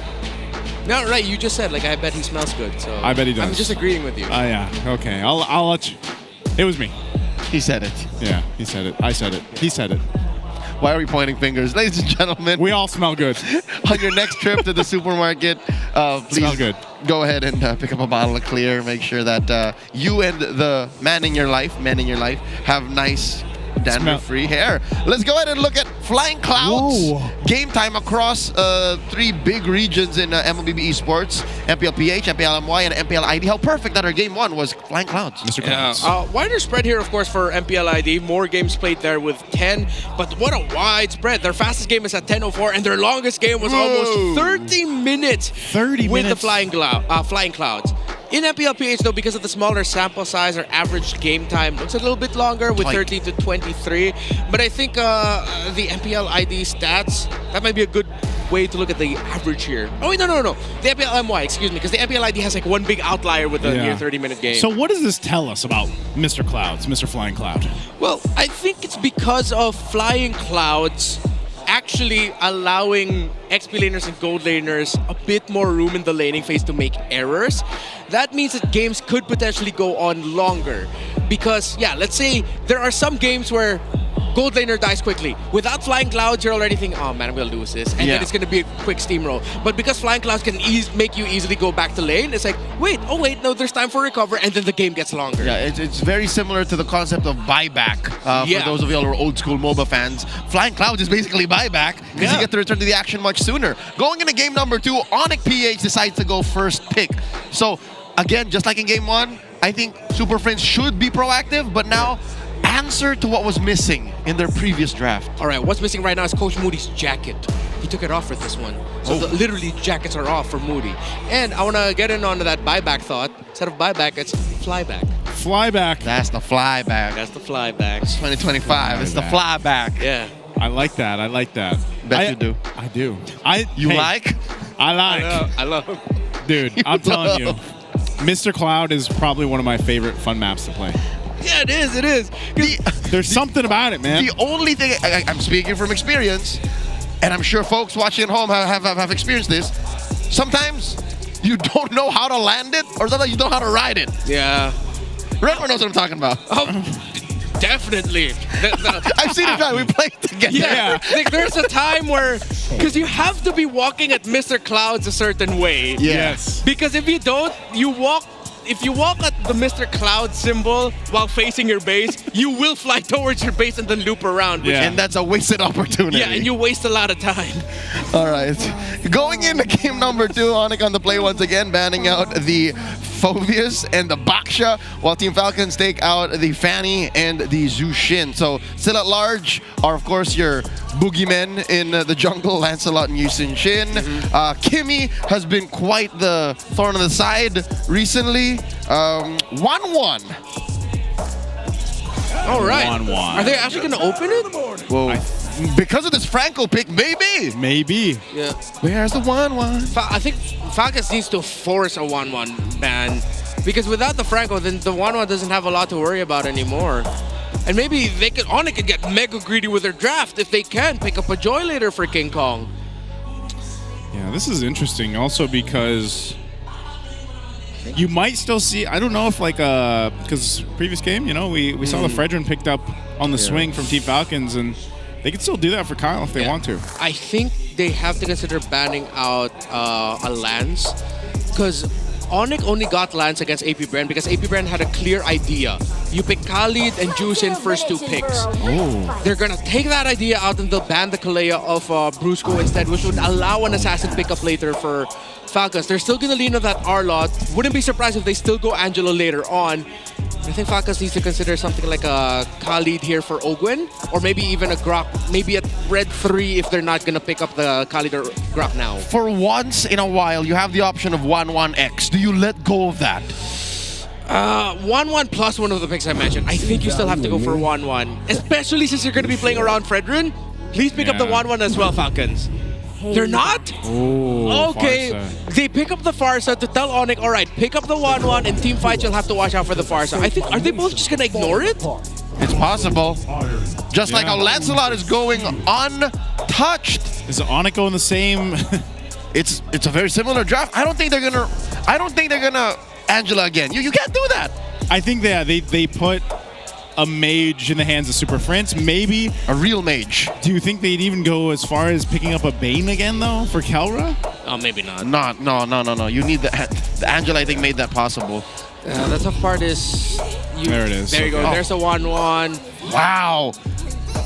No, right. You just said, like, I bet he smells good. So I bet he does. I'm just agreeing with you. Oh, yeah. Okay. I'll let you. It was me. He said it. Yeah, he said it. I said it. He said it. Why are we pointing fingers? Ladies and gentlemen. We all smell good. On your next trip to the supermarket, please smell good. Go ahead and pick up a bottle of clear. Make sure that you and the man in your life have nice dandruff-free hair. Let's go ahead and look at Flying Clouds. Whoa. Game time across 3 big regions in MLBB Esports, MPL PH, MPL MY, and MPL ID. How perfect that our game 1 was Flying Clouds. Mr. Clouds. Wider spread here, of course, for MPL ID. More games played there with 10, but what a wide spread. Their fastest game is at 10:04, and their longest game was almost 30 minutes 30 with minutes. the Flying Clouds. In MPL PH though, because of the smaller sample size, our average game time looks a little bit longer with 13 to 23. But I think the MPL ID stats, that might be a good way to look at the average here. Oh wait, no. The MPL MY, excuse me, because the MPL ID has like one big outlier with the near 30-minute game. So what does this tell us about Mr. Clouds, Mr. Flying Cloud? Well, I think it's because of Flying Clouds actually allowing XP laners and gold laners a bit more room in the laning phase to make errors. That means that games could potentially go on longer. Because, yeah, let's say there are some games where gold laner dies quickly. Without Flying Clouds, you're already thinking, oh man, I'm going to lose this. And then it's going to be a quick steamroll. But because Flying Clouds can make you easily go back to lane, it's like, wait, no, there's time for recover, and then the game gets longer. Yeah, it's very similar to the concept of buyback. For those of y'all who are old school MOBA fans, Flying Clouds is basically buyback because you get to return to the action much sooner. Going into game number 2, ONIC PH decides to go first pick. So, again, just like in game 1, I think Super Friends should be proactive, but now answer to what was missing in their previous draft. All right, what's missing right now is Coach Moody's jacket. He took it off for this one. So literally, jackets are off for Moody. And I want to get in onto that buyback thought. Instead of buyback, it's flyback. Flyback. That's the flyback. That's the flyback. It's 2025. It's the flyback. Yeah. I like that. I like that. Bet you do. I do. Like? I like. I love. Dude, I'm telling you, Mr. Cloud is probably one of my favorite fun maps to play. Yeah, it is. There's something about it, man. The only thing, I'm speaking from experience, and I'm sure folks watching at home have experienced this, sometimes you don't know how to land it, or sometimes you don't know how to ride it. Yeah. Redmore knows what I'm talking about. Definitely. I've seen it now. We played together. Yeah. Like, there's a time where, because you have to be walking at Mr. Clouds a certain way. Yes. Because if you don't, if you walk at the Mr. Cloud symbol while facing your base, you will fly towards your base and then loop around. And that's a wasted opportunity. Yeah, and you waste a lot of time. All right. Going into game number 2, ONIC on the play once again, banning out the Phobius and the Baksha, while Team Falcons take out the Fanny and the Zushin. So still at large are, of course, your boogeymen in the jungle, Lancelot and Yusin Shin. Kimmy has been quite the thorn on the side recently. 1-1. All right. 1-1. Are they actually going to open it? Whoa. Because of this Franco pick, maybe. Maybe. Yeah. Where's the 1-1? I think Falcons needs to force a 1-1 ban. Because without the Franco, then the 1-1 doesn't have a lot to worry about anymore. And maybe ONIC could get mega greedy with their draft if they can pick up a Joy later for King Kong. Yeah, this is interesting also because you might still see, I don't know if because previous game, we saw the Fredrin picked up on the swing from Team Falcons, and they could still do that for Kyle if they want to. I think they have to consider banning out a Lance, because ONIC only got Lance against AP Brand because AP Brand had a clear idea. You pick Khalid and Juice in first 2 picks. They're gonna take that idea out and they'll ban the Kalea of Brusco instead, which would allow an assassin pickup later for Falcons. They're still gonna lean on that R-Lot. Wouldn't be surprised if they still go Angelo later on. I think Falcons needs to consider something like a Khalid here for Ogwen, or maybe even a Grok, maybe a Red 3 if they're not going to pick up the Khalid or Grok now. For once in a while, you have the option of 1-1X. Do you let go of that? 1-1 plus one of the picks I mentioned. I think you still have to go for 1-1, especially since you're going to be playing around Fredrin. Please pick up the 1-1 as well, Falcons. They're not? Okay. Farsa. They pick up the Farsa to tell ONIC, all right, pick up the 1-1 and team fights, you'll have to watch out for the Farsa. I think, are they both just going to ignore it? It's possible. Just like how Lancelot is going untouched. Is ONIC going the same? It's a very similar draft. I don't think they're gonna Angela again. You can't do that. I think they put a mage in the hands of Super Friends, maybe. A real mage. Do you think they'd even go as far as picking up a Bane again, though, for Kelra? Oh, maybe not. No. You need the Angela, I think, made that possible. The tough part is... There it is. There you go. There's a 1-1. Wow.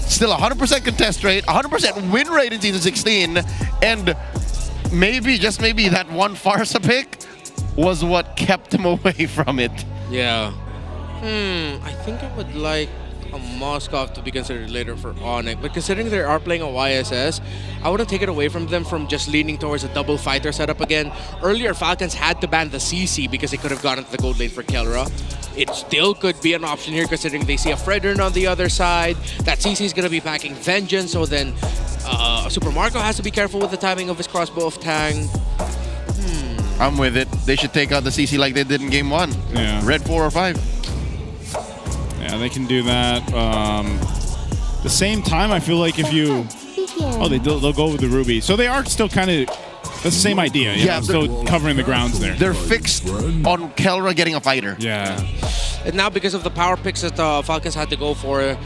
Still 100% contest rate, 100% win rate in Season 16, and maybe, just maybe, that one Farsa pick was what kept him away from it. Yeah. I think I would like a Moskov to be considered later for ONIC. But considering they are playing a YSS, I wouldn't take it away from them from just leaning towards a double fighter setup again. Earlier, Falcons had to ban the CC because they could have gone into the gold lane for Kelra. It still could be an option here considering they see a Fredrin on the other side. That CC is going to be packing Vengeance, so then Super Marco has to be careful with the timing of his crossbow of Tang. I'm with it. They should take out the CC like they did in game 1. Yeah. Red 4 or 5. Yeah, they can do that. The same time, I feel like if you... Oh, they'll go with the Ruby. So they are still kind of... That's the same idea. Yeah, still covering the grounds there. They're fixed on Kelra getting a fighter. Yeah. And now because of the power picks that Falcons had to go for,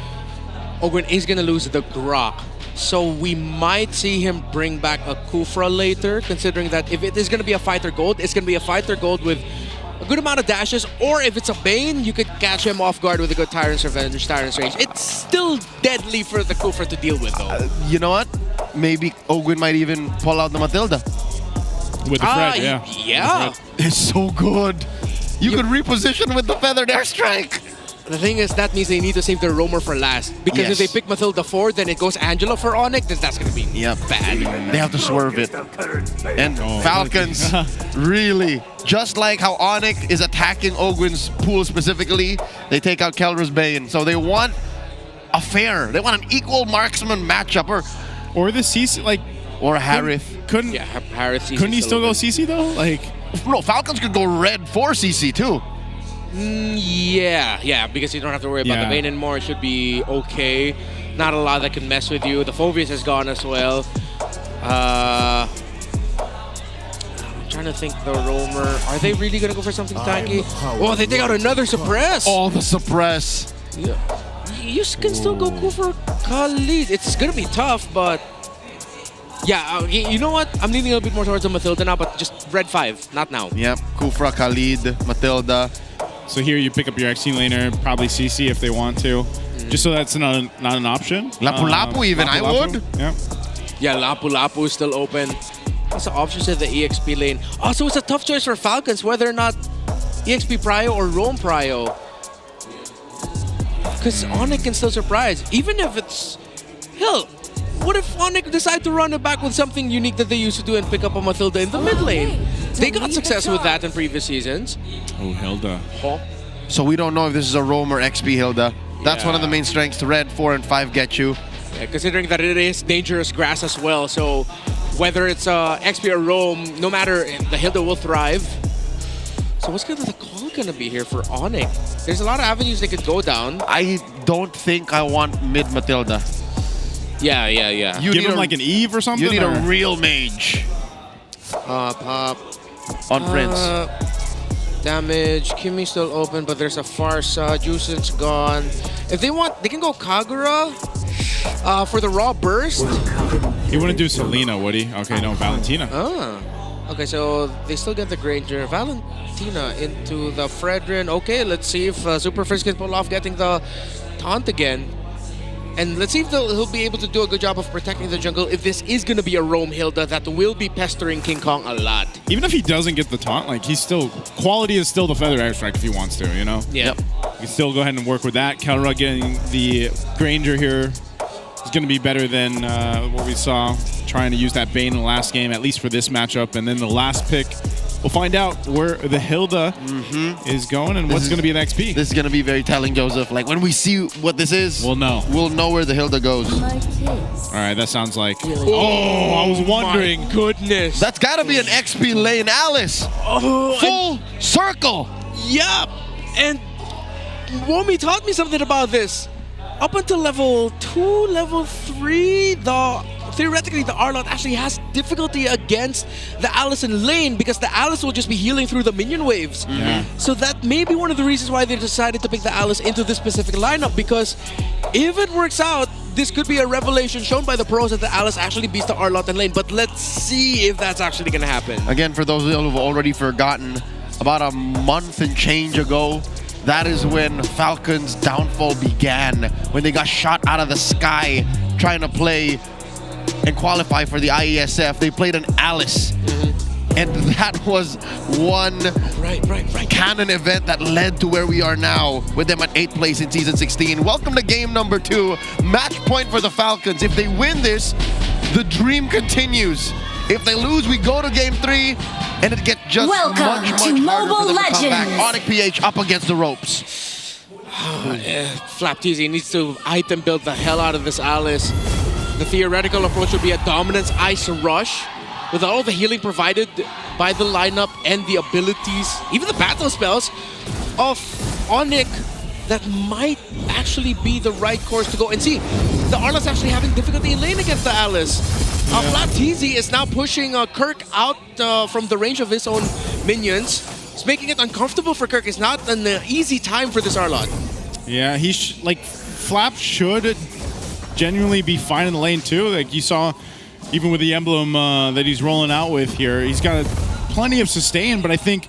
Ogwen is going to lose the Grok. So we might see him bring back a Kufra later, considering that if it is going to be a fighter gold, it's going to be a fighter gold with a good amount of dashes, or if it's a Bane, you could catch him off guard with a good Tyrant's Revenge, Tyrant's Rage. It's still deadly for the Kufra to deal with, though. You know what? Maybe Ogwen might even pull out the Matilda. With the Fred, yeah. Yeah. It's so good. You could reposition with the Feathered Airstrike. The thing is, that means they need to save their roamer for last. Because if they pick Matilda 4, then it goes Angela for ONIC, then that's going to be bad. They have to swerve it. And Falcons, really, just like how ONIC is attacking Ogwen's pool specifically, they take out Kelra's Bane. So they want a fair, they want an equal marksman matchup. Or the CC, like... Or Harith. Couldn't he still go CC though? Like... No, Falcons could go red 4 CC too. Yeah, because you don't have to worry about the Bane anymore. It should be okay. Not a lot that can mess with you. The Phobius has gone as well. I'm trying to think the Roamer. Are they really going to go for something tanky? Oh, they take out another Suppress. Oh, the Suppress. Yeah. You can still go for Khalid. It's going to be tough, but... Yeah, you know what? I'm leaning a little bit more towards the Matilda now, but just red 5, not now. Yep, Kufra, Khalid, Matilda. So here you pick up your XC laner, probably CC if they want to, just so that's not an option. Lapu-Lapu even, I would. Yeah. Yeah, Lapu-Lapu is still open. That's the options in the EXP lane. Also, it's a tough choice for Falcons, whether or not EXP Prio or Roam Prio. Because ONIC can still surprise, even if it's... Hell, what if ONIC decide to run it back with something unique that they used to do and pick up a Matilda in the mid lane? They got success with that in previous seasons. Oh, Hilda. So we don't know if this is a Roam or XP Hilda. That's one of the main strengths to red 4 and 5 get you. Yeah, considering that it is dangerous grass as well, so whether it's XP or Roam, no matter, the Hilda will thrive. So what's the call gonna be here for ONIC? There's a lot of avenues they could go down. I don't think I want mid Matilda. Yeah. You give him like an Eve or something? You need a real mage. Pop. On Prince. Damage. Kimmy's still open, but there's a Farsa. Juicent's gone. If they want, they can go Kagura for the raw burst. He wouldn't do Selena, would he? Okay, no, Valentina. Okay, so they still get the Granger. Valentina into the Fredrin. Okay, let's see if Super Frizz can pull off getting the taunt again. And let's see if he'll be able to do a good job of protecting the jungle if this is going to be a Roam Hilda that will be pestering King Kong a lot. Even if he doesn't get the taunt, like he's still... Quality is still the Feather Airstrike if he wants to, you know? Yeah. You can still go ahead and work with that. Kelra getting the Granger here is going to be better than what we saw. Trying to use that Bane in the last game, at least for this matchup. And then the last pick, we'll find out where the Hilda is going and what's going to be an XP. This is going to be very telling, Joseph. Like, when we see what this is, we'll know. We'll know where the Hilda goes. All right, that sounds like... Oh, I was wondering. My goodness. That's got to be an XP lane, Alice. Full circle. Yup. And Womi taught me something about this. Up until level 2, level 3, theoretically, the Arlot actually has difficulty against the Alice in lane because the Alice will just be healing through the minion waves. So that may be one of the reasons why they decided to pick the Alice into this specific lineup, because if it works out, this could be a revelation shown by the pros that the Alice actually beats the Arlot in lane. But let's see if that's actually going to happen. Again, for those who've already forgotten, about a month and change ago, that is when Falcon's downfall began, when they got shot out of the sky trying to play and qualify for the IESF. They played an Alice. And that was one canon event that led to where we are now with them at 8th place in Season 16. Welcome to game number 2. Match point for the Falcons. If they win this, the dream continues. If they lose, we go to game 3, and it gets just much harder for them to come back. ONIC PH up against the ropes. FlapTZ needs to item build the hell out of this Alice. The theoretical approach would be a dominance ice rush with all the healing provided by the lineup and the abilities, even the battle spells of ONIC, that might actually be the right course to go. And see, the Arla's actually having difficulty in lane against the Alice. FlapTZ is now pushing Kirk out from the range of his own minions. It's making it uncomfortable for Kirk. It's not an easy time for this Arlot. Yeah, Flap should genuinely be fine in the lane too. Like you saw, even with the emblem that he's rolling out with here, he's got plenty of sustain, but I think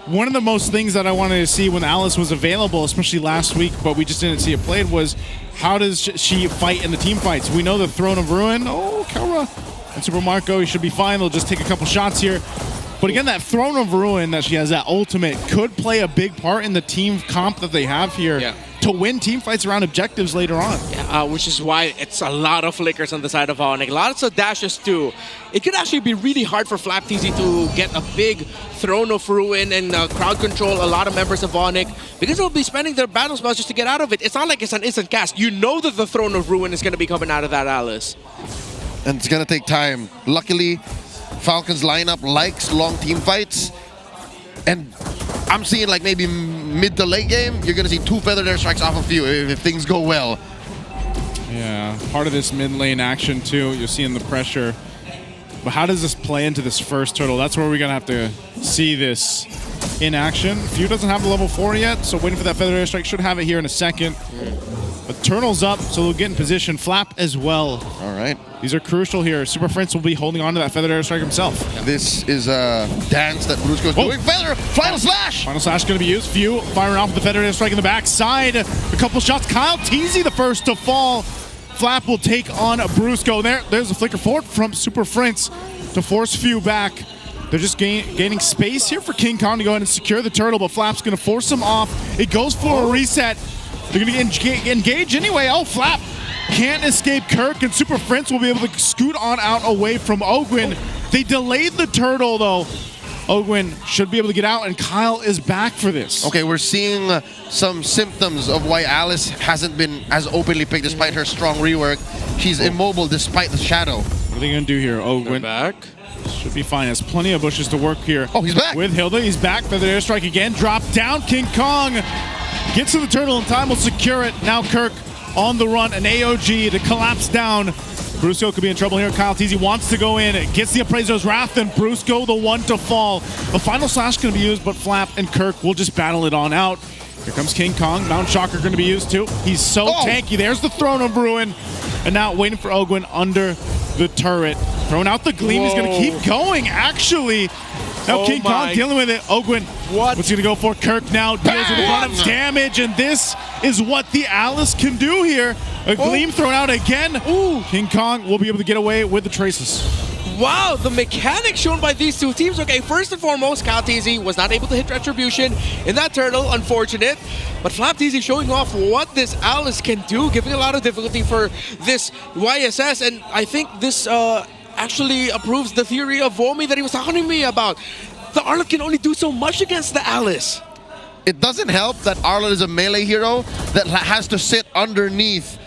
one of the most things that I wanted to see when Alice was available, especially last week, but we just didn't see it played, was how does she fight in the team fights? We know the Throne of Ruin, Kara and Super Marco, he should be fine. They'll just take a couple shots here. But again, that Throne of Ruin that she has, that ultimate, could play a big part in the team comp that they have here to win team fights around objectives later on. Yeah, which is why it's a lot of flickers on the side of ONIC, lots of dashes too. It could actually be really hard for FlapTZ to get a big Throne of Ruin and crowd control a lot of members of ONIC, because they'll be spending their battle spells just to get out of it. It's not like it's an instant cast. You know that the Throne of Ruin is going to be coming out of that Alice. And it's going to take time. Luckily, Falcons lineup likes long team fights, and I'm seeing like maybe mid to late game, you're gonna see 2 feathered airstrikes off of you if things go well. Yeah, part of this mid lane action too, you're seeing the pressure. But how does this play into this first turtle? That's where we're gonna have to see this in action. Few doesn't have the level 4 yet, so waiting for that feathered airstrike. Should have it here in a second. But Turtle's up, so they'll get in position. Flap as well. All right. These are crucial here. Super Prince will be holding on to that feathered airstrike himself. This is a dance that Brusco's doing. Feather, final slash! Final slash going to be used. Few firing off with the feathered airstrike in the backside. A couple shots. KyleTZ the first to fall. Flap will take on Brusco. There's a flicker forward from Super Prince to force Few back. They're just gaining space here for King Kong to go ahead and secure the turtle, but Flap's going to force him off. It goes for a reset. They're going to engage anyway. Oh, Flap can't escape Kirk, and Super Prince will be able to scoot on out away from Ogwin. They delayed the turtle, though. Ogwin should be able to get out, and Kyle is back for this. Okay, we're seeing some symptoms of why Alice hasn't been as openly picked despite her strong rework. She's immobile despite the shadow. What are they going to do here? Ogwin back. Should be fine. Has plenty of bushes to work here. Oh, he's back. With Hilda, he's back. Feather airstrike again. Drop down. King Kong gets to the turtle in time. Will secure it. Now Kirk on the run. An AOG to collapse down. Brusco could be in trouble here. KyleTZ wants to go in. Gets the Appraiser's Wrath, and Brusco the one to fall. The final slash going to be used, but Flap and Kirk will just battle it on out. Here comes King Kong. Mount Shocker going to be used too. He's so tanky. There's the Throne of Ruin. And now waiting for Ogwin under the turret. Throwing out the Gleam. He's going to keep going, actually. Now King Kong dealing with it. Ogwin, what's he going to go for? Kirk now deals with a lot of damage, and this is what the Alice can do here. A Gleam thrown out again. King Kong will be able to get away with the traces. Wow, the mechanics shown by these two teams. Okay, first and foremost, KyleTZ was not able to hit Retribution in that turtle, unfortunate. But FlapTZ showing off what this Alice can do, giving a lot of difficulty for this YSS. And I think this actually approves the theory of Vomi that he was talking to me about. The Arlot can only do so much against the Alice. It doesn't help that Arlot is a melee hero that has to sit underneath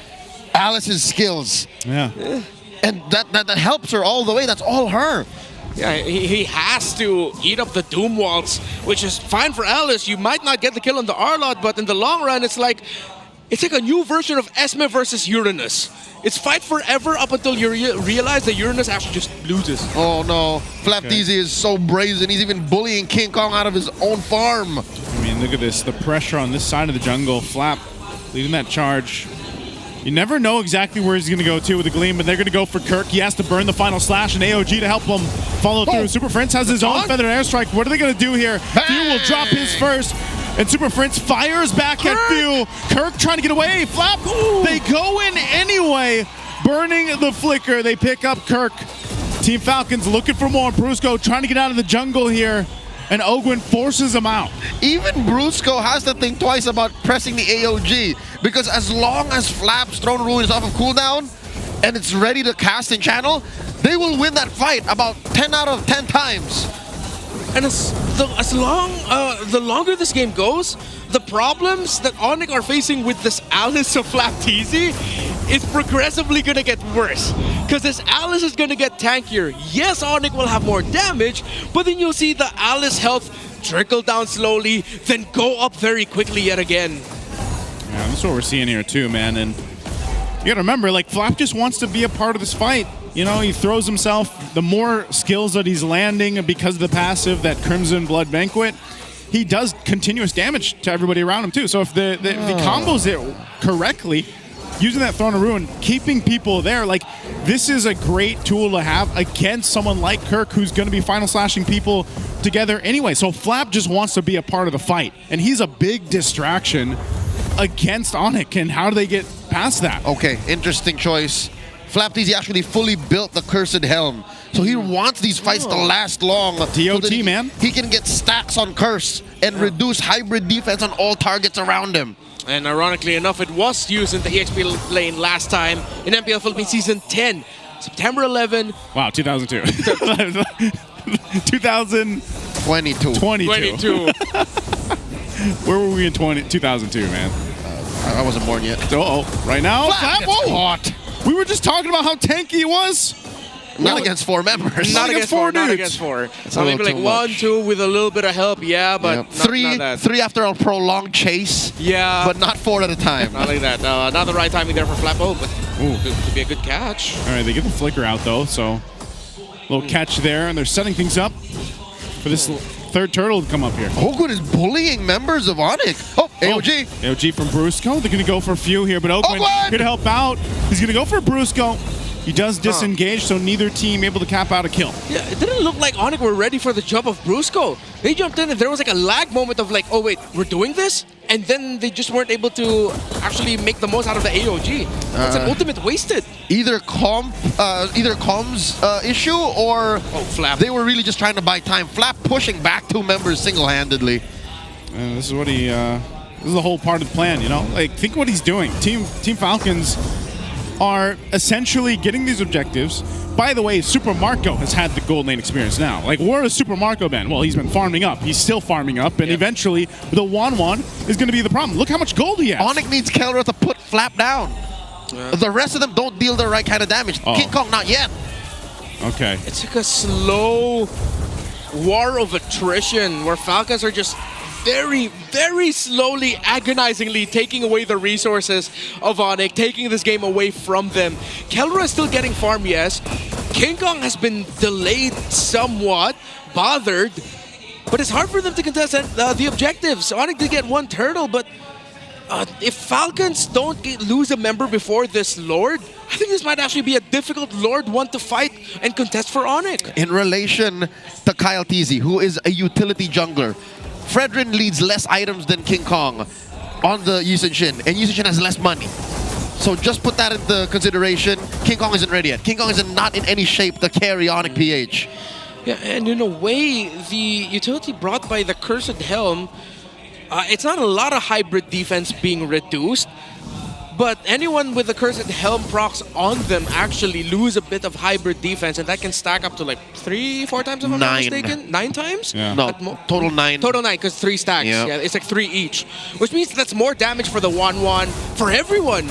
Alice's skills. Yeah. And that helps her all the way. That's all her. Yeah, he has to eat up the Doom Waltz, which is fine for Alice. You might not get the kill on the Arlot, but in the long run, it's like a new version of Esme versus Uranus. It's fight forever up until you realize that Uranus actually just loses. Oh no, FlapTZ is so brazen. He's even bullying King Kong out of his own farm. I mean, look at this. The pressure on this side of the jungle. Flap leading that charge. You never know exactly where he's going to go to with the Gleam, but they're going to go for Kirk. He has to burn the final slash and AOG to help him follow through. Super Prince has his own feathered airstrike. What are they going to do here? Few will drop his first, and Super Prince fires back at Few. Kirk trying to get away. Flap, they go in anyway, burning the flicker. They pick up Kirk. Team Falcons looking for more. Brusco trying to get out of the jungle here, and Ogwin forces him out. Even Brusco has to think twice about pressing the AOG, because as long as Flap's Throne Ruin is off of cooldown and it's ready to cast in channel, they will win that fight about 10 out of 10 times. And the longer this game goes, the problems that ONIC are facing with this Alice of Flapteezy is progressively gonna get worse. Because this Alice is gonna get tankier. Yes, ONIC will have more damage, but then you'll see the Alice health trickle down slowly, then go up very quickly yet again. Yeah, that's what we're seeing here too, man. And you gotta remember, like, Flap just wants to be a part of this fight. You know, he throws himself, the more skills that he's landing because of the passive, that Crimson Blood Banquet, he does continuous damage to everybody around him too. So if the combos it correctly, using that Throne of Ruin, keeping people there, like, this is a great tool to have against someone like Kirk, who's going to be final slashing people together anyway. So Flap just wants to be a part of the fight, and he's a big distraction against ONIC. And how do they get past that? Okay, interesting choice. Flapteezy actually fully built the Cursed Helm, so he wants these fights to last long. DOT, man. He can get stacks on Curse and reduce hybrid defense on all targets around him. And ironically enough, it was used in the EXP lane last time in MPL Philippines Season 10, September 11. Wow, 2002. 2022. 22. Where were we in 2002, man? I wasn't born yet. Uh-oh. Right now, Flap gets hot. We were just talking about how tanky he was. Not against 4 members. Not against four. Not against 4. So maybe like 1, 2 with a little bit of help, yeah, but not, three that. 3 after a prolonged chase. Yeah. But not 4 at a time. Not like that. Not the right timing there for Flap. Oh, but could be a good catch. All right, they get the flicker out though, so little catch there, and they're setting things up for this third turtle to come up here. Ogwin is bullying members of ONIC. Oh, AOG. AOG from Brusco. They're going to go for a few here, but Ogwin here to help out. He's going to go for Brusco. He does disengage, so neither team able to cap out a kill. Yeah, it didn't look like ONIC were ready for the jump of Brusco. They jumped in and there was like a lag moment of like, oh wait, we're doing this? And then they just weren't able to actually make the most out of the AOG. That's an ultimate wasted. Either comms issue or Flap. They were really just trying to buy time. Flap pushing back 2 members single-handedly. This is what he, this is the whole part of the plan, you know? Like, think what he's doing. Team Falcons are essentially getting these objectives. By the way, Super Marco has had the gold lane experience now. Like, where has Super Marco been? Well, he's been farming up. He's still farming up, and eventually the 1-1 is going to be the problem. Look how much gold he has. ONIC needs Kelra to put Flap down. The rest of them don't deal the right kind of damage. King Kong, not yet. Okay. It's like a slow war of attrition where Falcons are just very, very slowly, agonizingly taking away the resources of ONIC, taking this game away from them. Kelra is still getting farm, yes. King Kong has been delayed somewhat, bothered, but it's hard for them to contest the objectives. ONIC did get 1 turtle, but if Falcons don't lose a member before this Lord, I think this might actually be a difficult Lord 1 to fight and contest for ONIC. In relation to Kyle Teasy, who is a utility jungler, Fredrin leads less items than King Kong on the Yusen Shin, and Yusen Shin has less money. So just put that into consideration. King Kong isn't ready yet. King Kong is not in any shape to carry ONIC PH. Yeah, and in a way, the utility brought by the Cursed Helm, it's not a lot of hybrid defense being reduced, but anyone with the Cursed Helm procs on them actually lose a bit of hybrid defense, and that can stack up to like 3-4 times if I'm not mistaken. 9 times? Yeah. No, total 9. Total 9, because 3 stacks. Yep. Yeah, it's like 3 each, which means that's more damage for the 1-1 for everyone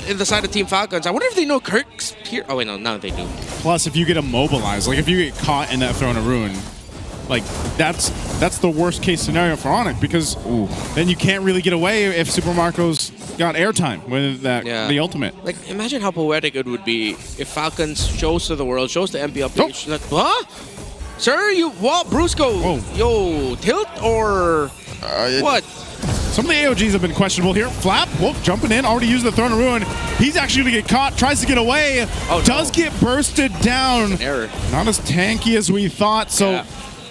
in the side of Team Falcons. I wonder if they know Kirk's here. Oh wait, no, now they do. Plus, if you get immobilized, like if you get caught in that Throne of Ruin, like that's the worst case scenario for ONIC, because then you can't really get away if Super Marco's got airtime with that the ultimate. Like, imagine how poetic it would be if Falcons shows to the world, shows to MPL PH, like, huh? Sir, you what? Brusco, yo, tilt or what? Some of the AOGs have been questionable here. Flap, jumping in, already used the Throne of Ruin. He's actually going to get caught, tries to get away, does get bursted down. Error. Not as tanky as we thought, so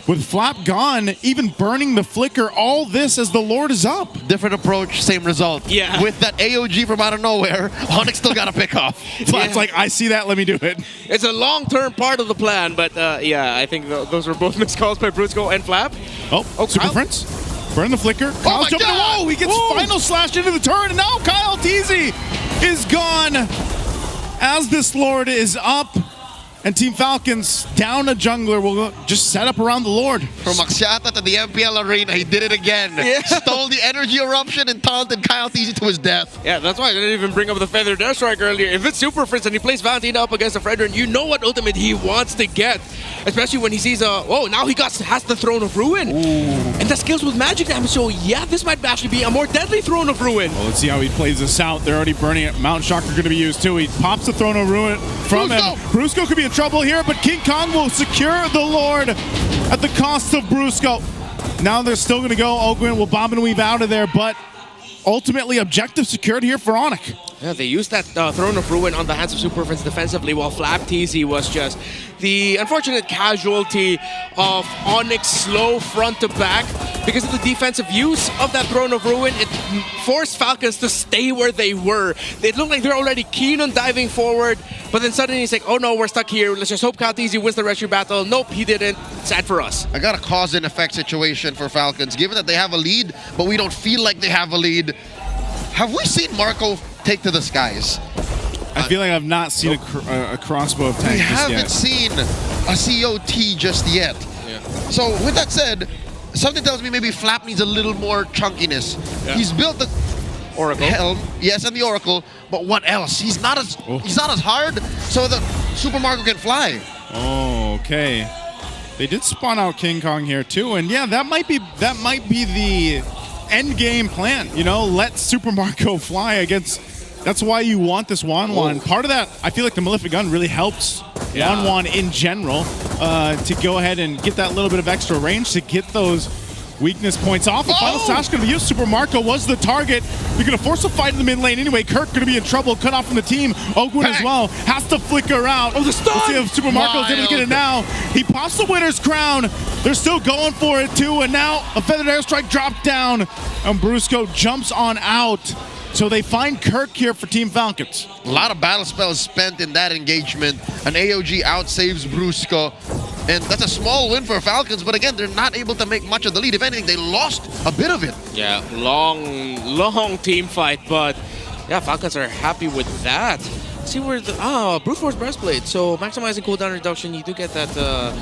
with Flap gone, even burning the flicker, all this as the Lord is up. Different approach, same result. Yeah. With that AOG from out of nowhere, ONIC still got to pick off. Flap's like, I see that, let me do it. It's a long-term part of the plan, but yeah, I think those were both missed calls by Brusco and Flap. Oh, Super Prince. Burn the flicker. Kyle's jumping. Whoa, he gets final slashed into the turret, and now Kyle Teasy is gone as this Lord is up. And Team Falcons down a jungler will just set up around the Lord. From Axiata to the MPL Arena, he did it again. Yeah. Stole the energy eruption and taunted Kyle Teasy to his death. Yeah, that's why I didn't even bring up the Feathered Airstrike earlier. If it's Super Prince and he plays Valentina up against the Fredrin, you know what ultimate he wants to get. Especially when he sees now he has the Throne of Ruin. And that scales with magic damage, so yeah, this might actually be a more deadly Throne of Ruin. Well, let's see how he plays this out. They're already burning it. Mount Shocker going to be used too. He pops the Throne of Ruin from him. Brusco could be in trouble here, but King Kong will secure the Lord at the cost of Brusco. Now they're still going to go. Ogwin will bomb and weave out of there, but ultimately objective secured here for ONIC. Yeah, they used that Throne of Ruin on the hands of Super Prince defensively, while Flap TZ was just the unfortunate casualty of ONIC's slow front to back. Because of the defensive use of that Throne of Ruin, it forced Falcons to stay where they were. It looked like they're already keen on diving forward, but then suddenly it's like, oh no, we're stuck here. Let's just hope Kyle TZ wins the rescue battle. Nope, he didn't. Sad for us. I got a cause and effect situation for Falcons. Given that they have a lead, but we don't feel like they have a lead, have we seen Marco take to the skies? I feel like I've not seen a crossbow tank We just haven't yet. seen a COT just yet. Yeah. So with that said, something tells me maybe Flap needs a little more chunkiness. Yeah. He's built the Oracle. Helm, yes, and the Oracle, but what else? He's not as hard, so the Super Marco can fly. Oh, okay. They did spawn out King Kong here too, and yeah, that might be the end game plan. You know, let Super Marco fly against. That's why you want this Wan. Part of that, I feel like the Malefic Gun really helps Wan in general to go ahead and get that little bit of extra range to get those weakness points off. The final slash going to be used. Super Marco was the target. You're going to force a fight in the mid lane anyway. Kirk going to be in trouble. Cut off from the team. Ogwin as well has to flicker out. Oh, the stun! Let's see if Super Marco is able to get it now. He pops the winner's crown. They're still going for it too. And now a Feathered Airstrike dropped down. And Brusco jumps on out. So they find Kirk here for Team Falcons. A lot of battle spells spent in that engagement. An AOG outsaves Brusco. And that's a small win for Falcons, but again, they're not able to make much of the lead. If anything, they lost a bit of it. Yeah, long team fight, but yeah, Falcons are happy with that. Let's see where the Brute Force Breastplate. So maximizing cooldown reduction, you do get that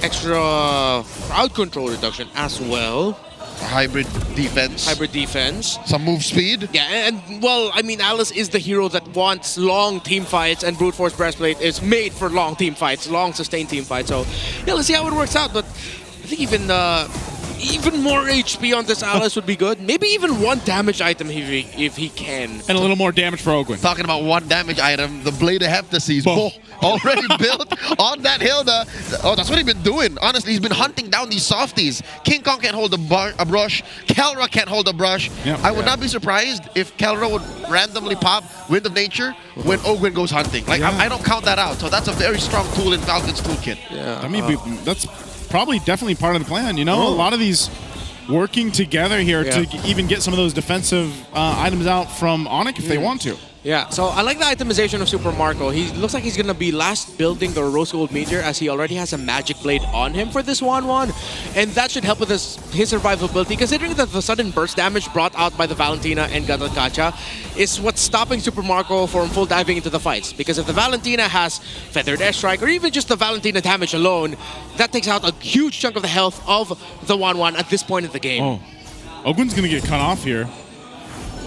extra crowd control reduction as well. Hybrid defense. Some move speed. Yeah, and well, I mean, Alice is the hero that wants long team fights, and Brute Force Breastplate is made for long team fights, long sustained team fights. So yeah, let's see how it works out. But I think even more HP on this Alice would be good. Maybe even one damage item if he can. And a little more damage for Ogwin. Talking about one damage item, the Blade of Heptases. Already built on that Hilda. Oh, that's what he's been doing. Honestly, he's been hunting down these softies. King Kong can't hold a brush. Kelra can't hold a brush. Yep. I would not be surprised if Kelra would randomly pop Wind of Nature when Ogwin goes hunting. Like, I don't count that out. So that's a very strong tool in Falcon's toolkit. Yeah, I mean, that's probably definitely part of the plan. You know, a lot of these working together here to even get some of those defensive items out from ONIC if they want to. Yeah, so I like the itemization of Super Marco. He looks like he's going to be last building the Rose Gold Meteor, as he already has a Magic Blade on him for this Wan. And that should help with his survivability, considering that the sudden burst damage brought out by the Valentina and Gatalkacha is what's stopping Super Marco from full diving into the fights. Because if the Valentina has Feathered Airstrike, or even just the Valentina damage alone, that takes out a huge chunk of the health of the Wan at this point in the game. Oh, Ogwin's going to get cut off here.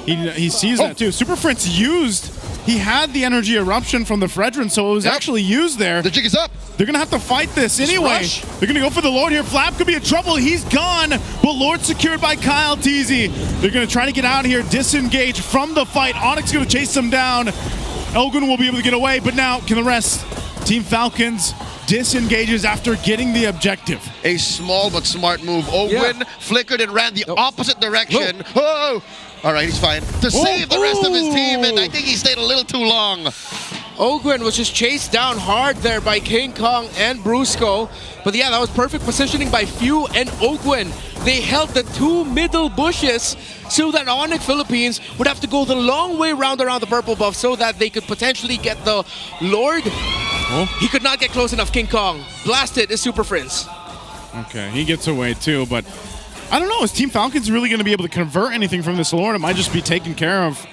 He sees that too. Super Prince he had the energy eruption from the Fredrin, so it was actually used there. The jig is up. They're going to have to fight this anyway. They're going to go for the Lord here. Flap could be in trouble. He's gone, but Lord secured by Kyle Teasy. They're going to try to get out here, disengage from the fight. ONIC's going to chase them down. Ogwin will be able to get away, but now can the rest? Team Falcons disengages after getting the objective. A small but smart move. Ogwin flickered and ran the opposite direction. Whoa! All right, he's fine. To save the rest of his team, and I think he stayed a little too long. Ogwen was just chased down hard there by King Kong and Brusco. But yeah, that was perfect positioning by Few and Ogwen. They held the two middle bushes so that ONIC Philippines would have to go the long way around the purple buff so that they could potentially get the Lord. He could not get close enough. King Kong blasted his Super Friends. Okay, he gets away too, but I don't know, is Team Falcons really going to be able to convert anything from this Lord? It might just be taken care of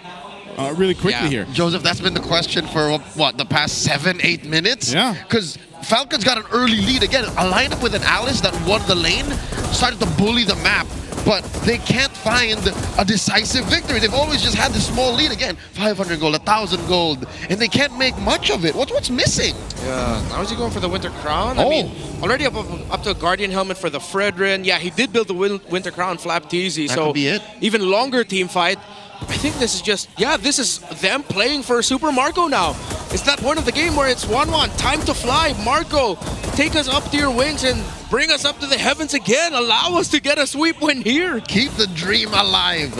really quickly here. Joseph, that's been the question for, what, the past 7-8 minutes? Yeah. Because Falcons got an early lead. Again, a lineup with an Alice that won the lane, started to bully the map, but they can't find a decisive victory. They've always just had this small lead. Again, 500 gold, 1,000 gold, and they can't make much of it. What's missing? Yeah, now is he going for the Winter Crown? I mean, already up to a Guardian Helmet for the Fredrin. Yeah, he did build the Winter Crown Flap TZ, so could be it. Even longer team fight. I think this is just, this is them playing for Super Marco now. It's that point of the game where it's 1-1, time to fly. Marco, take us up to your wings and bring us up to the heavens again. Allow us to get a sweep win here. Keep the dream alive.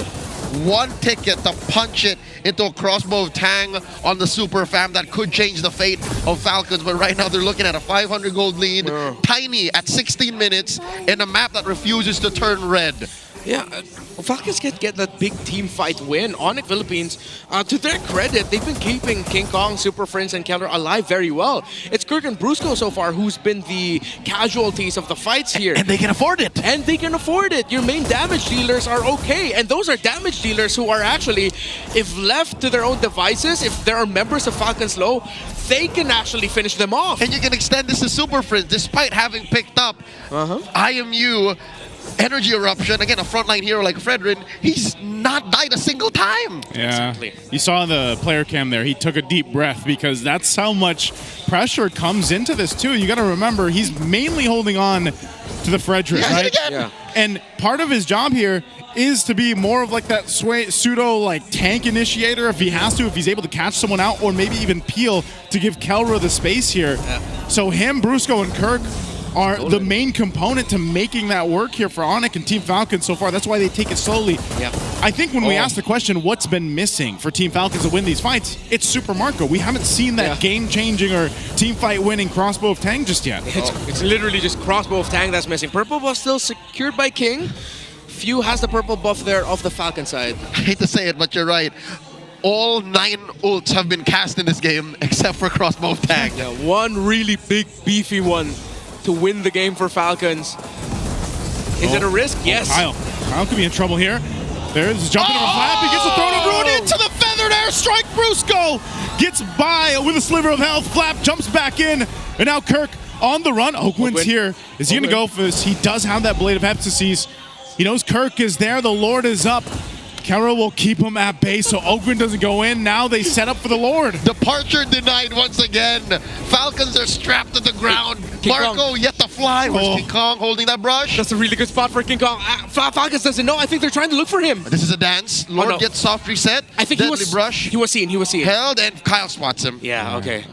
One ticket to punch it into a crossbow of Tang on the Super Fam that could change the fate of Falcons, but right now they're looking at a 500 gold lead, tiny at 16 minutes, in a map that refuses to turn red. Yeah, Falcons can get that big team fight win. ONIC Philippines, to their credit, they've been keeping King Kong, Super Friends, and Keller alive very well. It's Kirk and Brusco so far who's been the casualties of the fights here. And they can afford it. And they can afford it. Your main damage dealers are okay. And those are damage dealers who are actually, if left to their own devices, if there are members of Falcons low, they can actually finish them off. And you can extend this to Super Friends, despite having picked up IMU, Energy Eruption, again, a frontline hero like Fredrin, he's not died a single time. Yeah, you saw the player cam there. He took a deep breath because that's how much pressure comes into this too. You got to remember, he's mainly holding on to the Fredrin, right? Yeah. And part of his job here is to be more of like that pseudo like tank initiator if he has to, if he's able to catch someone out, or maybe even peel to give Kelra the space here. So him, Brusco, and Kirk are the main component to making that work here for ONIC and Team Falcons so far. That's why they take it slowly. I think when we ask the question, what's been missing for Team Falcons to win these fights, it's Super Marco. We haven't seen that game-changing or team fight-winning crossbow of Tang just yet. It's literally just crossbow of Tang that's missing. Purple buff still secured by King. Few has the purple buff there off the Falcon side. I hate to say it, but you're right. All 9 ults have been cast in this game except for crossbow of Tang. Yeah, one really big, beefy one to win the game for Falcons. Is it a risk? Yes. Kyle could be in trouble here. There's jumping over Flap. He gets the throw to ruin into the feathered airstrike. Brusco gets by with a sliver of health. Flap jumps back in. And now Kirk on the run. Ogwen's here. Is he going to go for this? He does have that Blade of Heptases. He knows Kirk is there. The Lord is up. Kara will keep him at bay so Ogwen doesn't go in. Now they set up for the Lord. Departure denied once again. Falcons are strapped to the ground. Marco yet to fly. Where's King Kong holding that brush? That's a really good spot for King Kong. Falcons doesn't know. I think they're trying to look for him. This is a dance. Lord gets soft reset. I think Deadly brush. He was seen. Held, and Kyle spots him. Yeah, okay.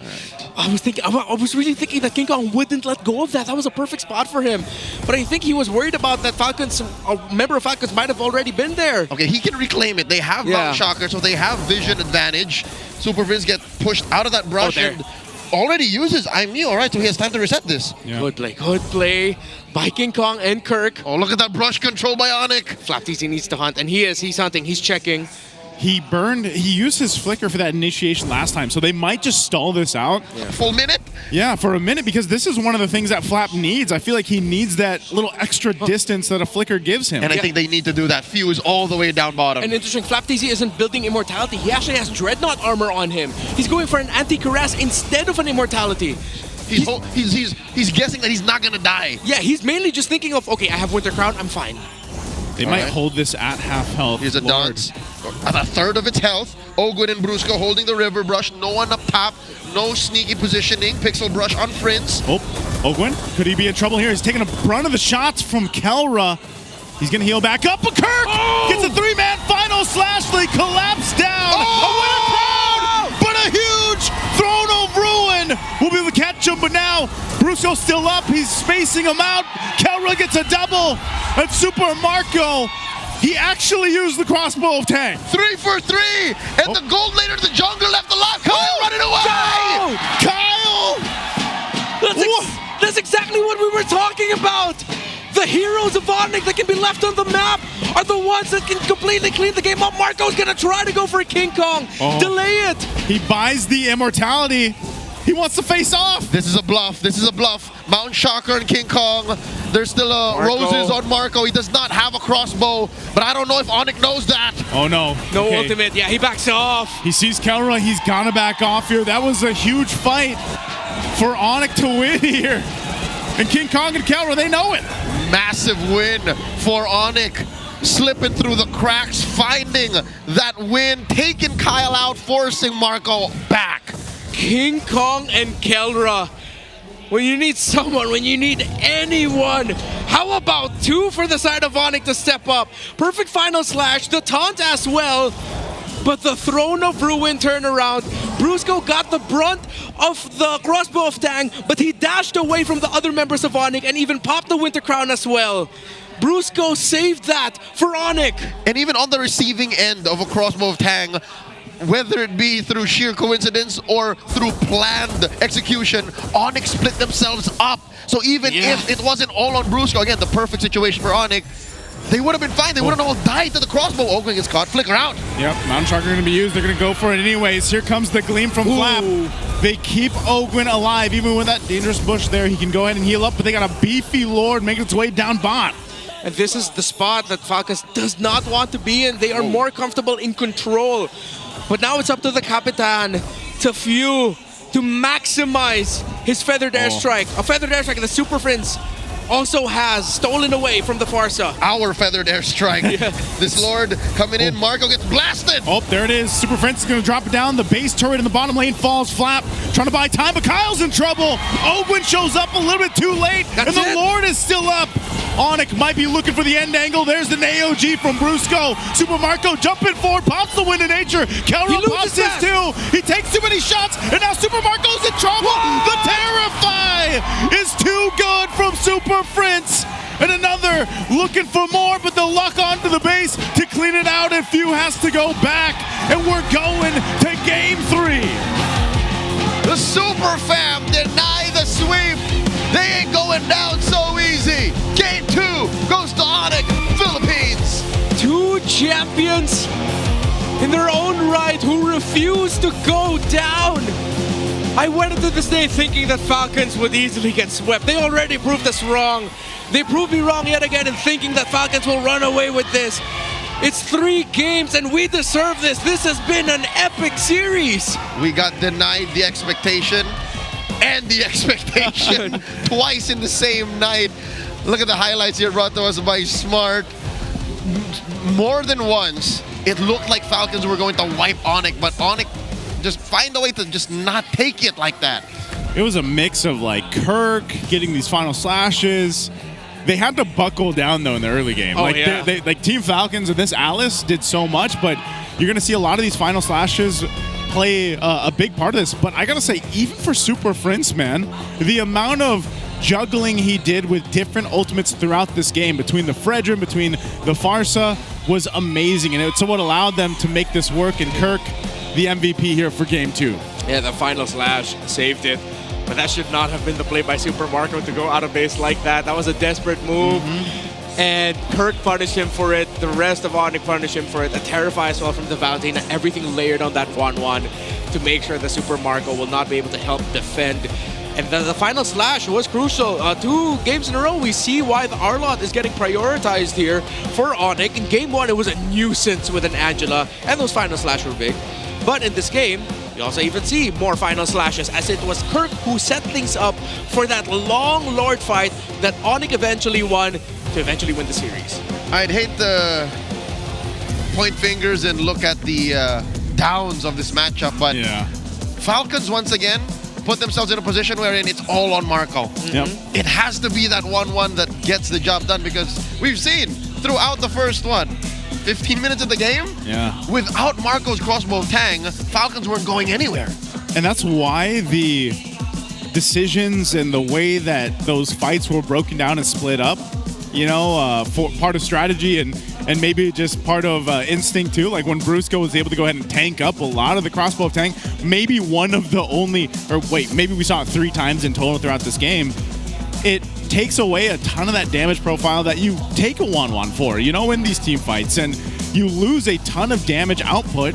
I was really thinking that King Kong wouldn't let go of that. That was a perfect spot for him. But I think he was worried about that Falcons, a member of Falcons might have already been there. Okay, he can reclaim it. They have Mount Shocker, so they have vision advantage. Super Vince get pushed out of that brush and already uses IMU. All right, so he has time to reset this. Good play by King Kong and Kirk. Oh, look at that brush control by ONIC. Flap TC needs to hunt, and he's hunting, he's checking. He used his flicker for that initiation last time, so they might just stall this out. Full minute? Yeah, for a minute, because this is one of the things that Flap needs. I feel like he needs that little extra distance that a flicker gives him. And I think they need to do that. Fuse all the way down bottom. And interesting, Flap TZ isn't building Immortality. He actually has Dreadnought armor on him. He's going for an anti-Cuirass instead of an Immortality. He's guessing that he's not going to die. Yeah, he's mainly just thinking of, okay, I have Winter Crown, I'm fine. They might hold this at half health. Here's a dance. At a third of its health. Ogwen and Brusco holding the river brush. No one up top. No sneaky positioning. Pixel brush on Prince. Oh, Ogwen, could he be in trouble here? He's taking a brunt of the shots from Kelra. He's going to heal back up. But Kirk gets a 3-man final slash. They collapse down. A winner crown, but a huge throne of ruin. We'll be able to catch him, but now Brusco's still up. He's spacing him out. Kelra gets a double. And Super Marco He actually used the crossbow of Tang. 3 for 3, and the gold laner to the jungle left alive. Kyle running away. Kyle! That's exactly what we were talking about. The heroes of ONIC that can be left on the map are the ones that can completely clean the game up. Marco's gonna try to go for a King Kong. Delay it. He buys the immortality. He wants to face off. This is a bluff. This is a bluff. Mountain Shocker and King Kong. There's still roses on Marco. He does not have a crossbow, but I don't know if ONIC knows that. Oh no. No ultimate. Yeah, he backs off. He sees Kelra. He's gonna back off here. That was a huge fight for ONIC to win here. And King Kong and Kelra, they know it. Massive win for ONIC. Slipping through the cracks, finding that win, taking Kyle out, forcing Marco back. King Kong and Kelra. When you need someone, when you need anyone. How about 2 for the side of ONIC to step up? Perfect final slash, the taunt as well. But the Throne of Ruin turnaround. Brusco got the brunt of the crossbow of Tang, but he dashed away from the other members of ONIC and even popped the Winter Crown as well. Brusco saved that for ONIC. And even on the receiving end of a crossbow of Tang, whether it be through sheer coincidence or through planned execution, ONIC split themselves up. So even if it wasn't all on Brusco, again, the perfect situation for ONIC, they would have been fine. They wouldn't all died to the crossbow. Ogwin gets caught. Flicker out. Yep, Mountain Shark are going to be used. They're going to go for it anyways. Here comes the Gleam from Flap. They keep Ogwin alive. Even with that dangerous bush there, he can go ahead and heal up, but they got a beefy Lord making its way down bot. And this is the spot that Falcons does not want to be in. They are more comfortable in control. But now it's up to the Capitan to Few to maximize his Feathered Airstrike. A Feathered Airstrike the Super Friends also has stolen away from the Farsa. Our Feathered Airstrike. This Lord coming in. Marco gets blasted. Oh, there it is. Super Friends is going to drop it down. The base turret in the bottom lane falls. Flap trying to buy time, but Kyle's in trouble. Ogwin shows up a little bit too late, and the Lord is still up. ONIC might be looking for the end angle. There's the AOG from Brusco. Super Marco jumping forward, pops the Wind of Nature. Kelra pops his too. He takes too many shots, and now Super Marco's in trouble. Whoa! The Terrify is too good from Super Prince. And another looking for more, but they'll lock onto the base to clean it out, and Few has to go back. And we're going to Game 3. The Super Fam deny the sweep. They ain't going down so easy. Game 2 goes to ONIC Philippines. 2 champions in their own right who refuse to go down. I went into this day thinking that Falcons would easily get swept. They already proved us wrong. They proved me wrong yet again in thinking that Falcons will run away with this. It's 3 games and we deserve this. This has been an epic series. We got denied the expectation and the expectation twice in the same night. Look at the highlights here brought to us by Smart. More than once, it looked like Falcons were going to wipe ONIC, but ONIC just find a way to just not take it like that. It was a mix of like Kirk getting these final slashes. They had to buckle down though in the early game. Like Team Falcons and this Alice did so much, but you're gonna see a lot of these final slashes play a big part of this. But I gotta say, even for Super Prince, man, the amount of juggling he did with different ultimates throughout this game, between the Fredrin, between the Farsa, was amazing, and it's what allowed them to make this work. And Kirk, the MVP here for Game 2. Yeah, the final slash saved it. But that should not have been the play by Super Marco to go out of base like that. That was a desperate move. And Kirk punished him for it. The rest of ONIC punished him for it. A Terrify as well from the Valentine. Everything layered on that 1-1 to make sure that Super Marco will not be able to help defend. And the final slash was crucial. 2 games in a row, we see why the Arlot is getting prioritized here for ONIC. In Game 1, it was a nuisance with an Angela, and those final slash were big. But in this game, you also even see more final slashes, as it was Kirk who set things up for that long Lord fight that ONIC eventually won to eventually win the series. I'd hate to point fingers and look at the downs of this matchup, but Falcons once again put themselves in a position wherein it's all on Marco. It has to be that 1-1 that gets the job done, because we've seen throughout the first 15 minutes of the game, without Marco's crossbow Tang, Falcons weren't going anywhere. And that's why the decisions and the way that those fights were broken down and split up you know, for part of strategy and maybe just part of instinct too. Like when Brusco was able to go ahead and tank up a lot of the crossbow tank, maybe one of the only, or wait, maybe we saw it 3 times in total throughout this game. It takes away a ton of that damage profile that you take a 1-1 for, you know, in these team fights, and you lose a ton of damage output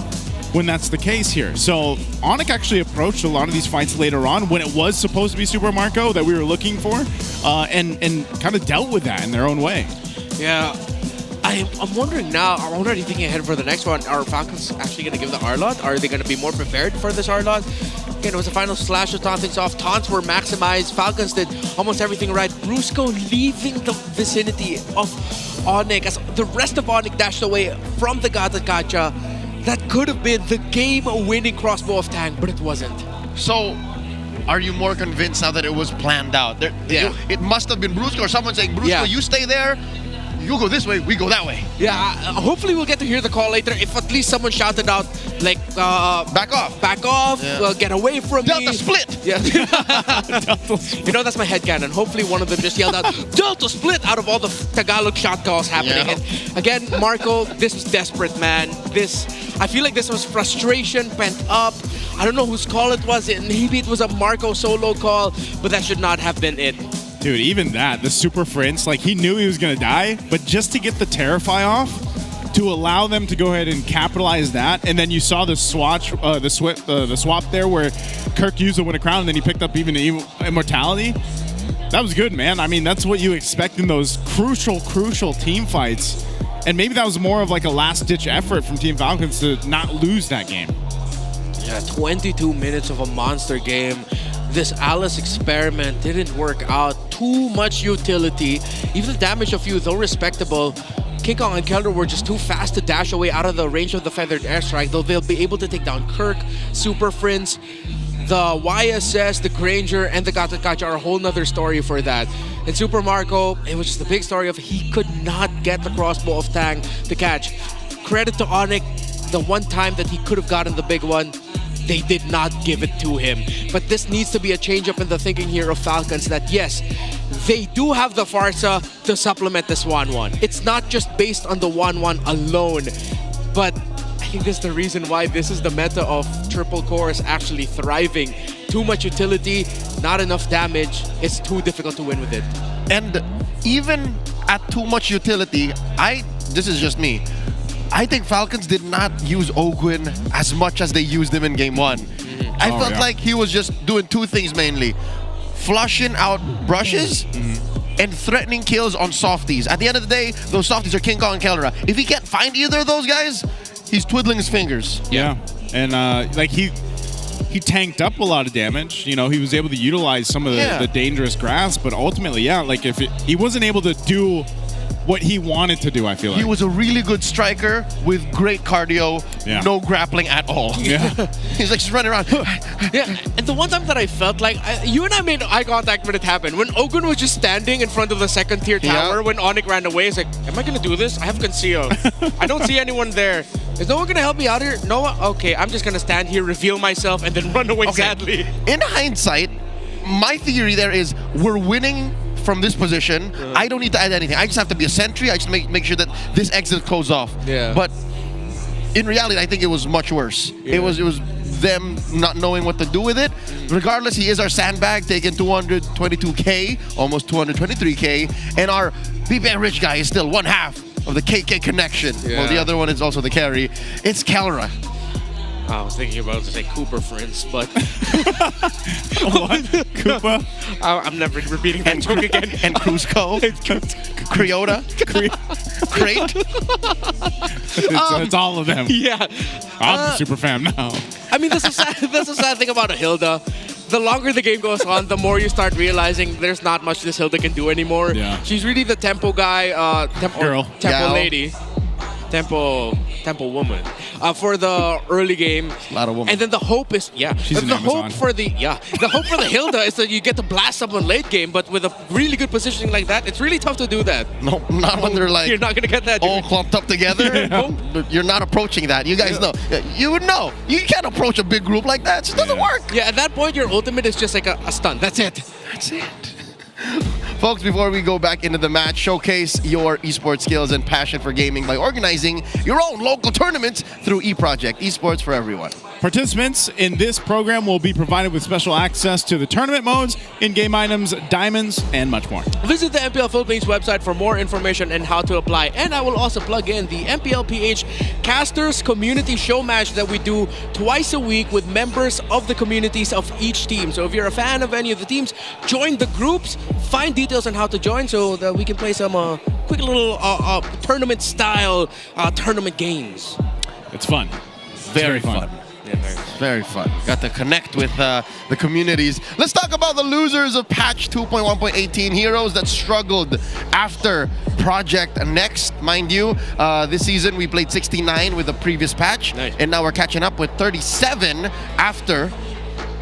when that's the case here. So ONIC actually approached a lot of these fights later on when it was supposed to be Super Marco that we were looking for, and kind of dealt with that in their own way. Yeah. I'm wondering now, I'm already thinking ahead for the next one. Are Falcons actually going to give the R-Lot? Are they going to be more prepared for this R-Lot? Again, it was a final slash to taunt things off. Taunts were maximized. Falcons did almost everything right. Brusco leaving the vicinity of ONIC as the rest of ONIC dashed away from the Gata Gacha. That could have been the game-winning crossbow of Tang, but it wasn't. So, are you more convinced now that it was planned out? It must have been Brusco or someone saying, Brusco, you stay there. You go this way, we go that way. Yeah, hopefully we'll get to hear the call later. If at least someone shouted out, like, back off, get away from me. Delta split. Yeah. You know, that's my headcanon. Hopefully one of them just yelled out, Delta split, out of all the Tagalog shot calls happening. Yeah. And again, Marco, this was desperate, man. I feel like this was frustration pent up. I don't know whose call it was. Maybe it was a Marco solo call, but that should not have been it. Dude, even that, the Super Prince, like he knew he was going to die, but just to get the Terrify off, to allow them to go ahead and capitalize that, and then you saw the swap there where Kirk used the Win a Crown, and then he picked up even Immortality. That was good, man. I mean, that's what you expect in those crucial team fights, and maybe that was more of like a last-ditch effort from Team Falcons to not lose that game. Yeah, 22 minutes of a monster game. This Alice experiment didn't work out. Too much utility. Even the damage of you, though respectable, King Kong and Keldor were just too fast to dash away out of the range of the Feathered Airstrike, though they'll be able to take down Kirk, Super Prince, the YSS, the Granger, and the Gata Gacha are a whole nother story for that. And Super Marco, it was just the big story of he could not get the crossbow of Tang to catch. Credit to ONIC, the one time that he could have gotten the big one, they did not give it to him. But this needs to be a change up in the thinking here of Falcons that yes, they do have the Farsa to supplement this 1-1. It's not just based on the 1-1 alone, but I think this is the reason why this is the meta of triple cores actually thriving. Too much utility, not enough damage. It's too difficult to win with it. And even at too much utility, this is just me, I think Falcons did not use Ogwin as much as they used him in game 1. I felt like he was just doing 2 things mainly. Flushing out brushes and threatening kills on softies. At the end of the day, those softies are King Kong and Keldor. If he can't find either of those guys, he's twiddling his fingers. Yeah, and like he tanked up a lot of damage. You know, he was able to utilize some of the dangerous grass, but ultimately, yeah, like if he wasn't able to do what he wanted to do, I feel like. He was a really good striker with great cardio, no grappling at all. Yeah. He's like just running around. Yeah, and the one time that I felt like, you and I made eye contact when it happened. When Ogwin was just standing in front of the second tier tower when ONIC ran away, it's like, am I gonna do this? I have conceal. I don't see anyone there. Is no one gonna help me out here? No one? Okay, I'm just gonna stand here, reveal myself, and then run away sadly. In hindsight, my theory there is we're winning from this position. I don't need to add anything. I just have to be a sentry. I just make sure that this exit goes off. Yeah. But in reality, I think it was much worse. It was them not knowing what to do with it. Regardless, he is our sandbag, taking 222K, almost 223K, and our BPN Rich guy is still 1/2 of the KK connection. Yeah. Well, the other one is also the carry. It's Calra. I was thinking about to say Cooper Prince, but what? Koopa? I'm never repeating that joke again. And Cusco, Criota, Crate. It's all of them. Yeah, I'm the super fan now. I mean, that's a sad thing about a Hilda. The longer the game goes on, the more you start realizing there's not much this Hilda can do anymore. Yeah. She's really the tempo guy, tempo lady, tempo woman for the early game. A lot of women. And then the hope is, she's an Amazon. The hope for the Hilda is that you get to blast someone late game, but with a really good positioning like that, it's really tough to do that. No, not when they're like, you're not gonna get that all clumped up together. You're not approaching that. You guys know. You would know. You can't approach a big group like that. It just doesn't work. Yeah, at that point, your ultimate is just like a stun. That's it. That's it. Folks, before we go back into the match, showcase your esports skills and passion for gaming by organizing your own local tournaments through eProject, esports for everyone. Participants in this program will be provided with special access to the tournament modes, in-game items, diamonds, and much more. Visit the MPL Philippines website for more information and how to apply. And I will also plug in the MPL PH Casters Community Show Match that we do twice a week with members of the communities of each team. So if you're a fan of any of the teams, join the groups, find details on how to join so that we can play some quick little tournament-style tournament games. It's fun. Very fun. Yeah, very fun. Got to connect with the communities. Let's talk about the losers of patch 2.1.18, heroes that struggled after Project Next. Mind you, this season we played 69 with the previous patch, and now we're catching up with 37 after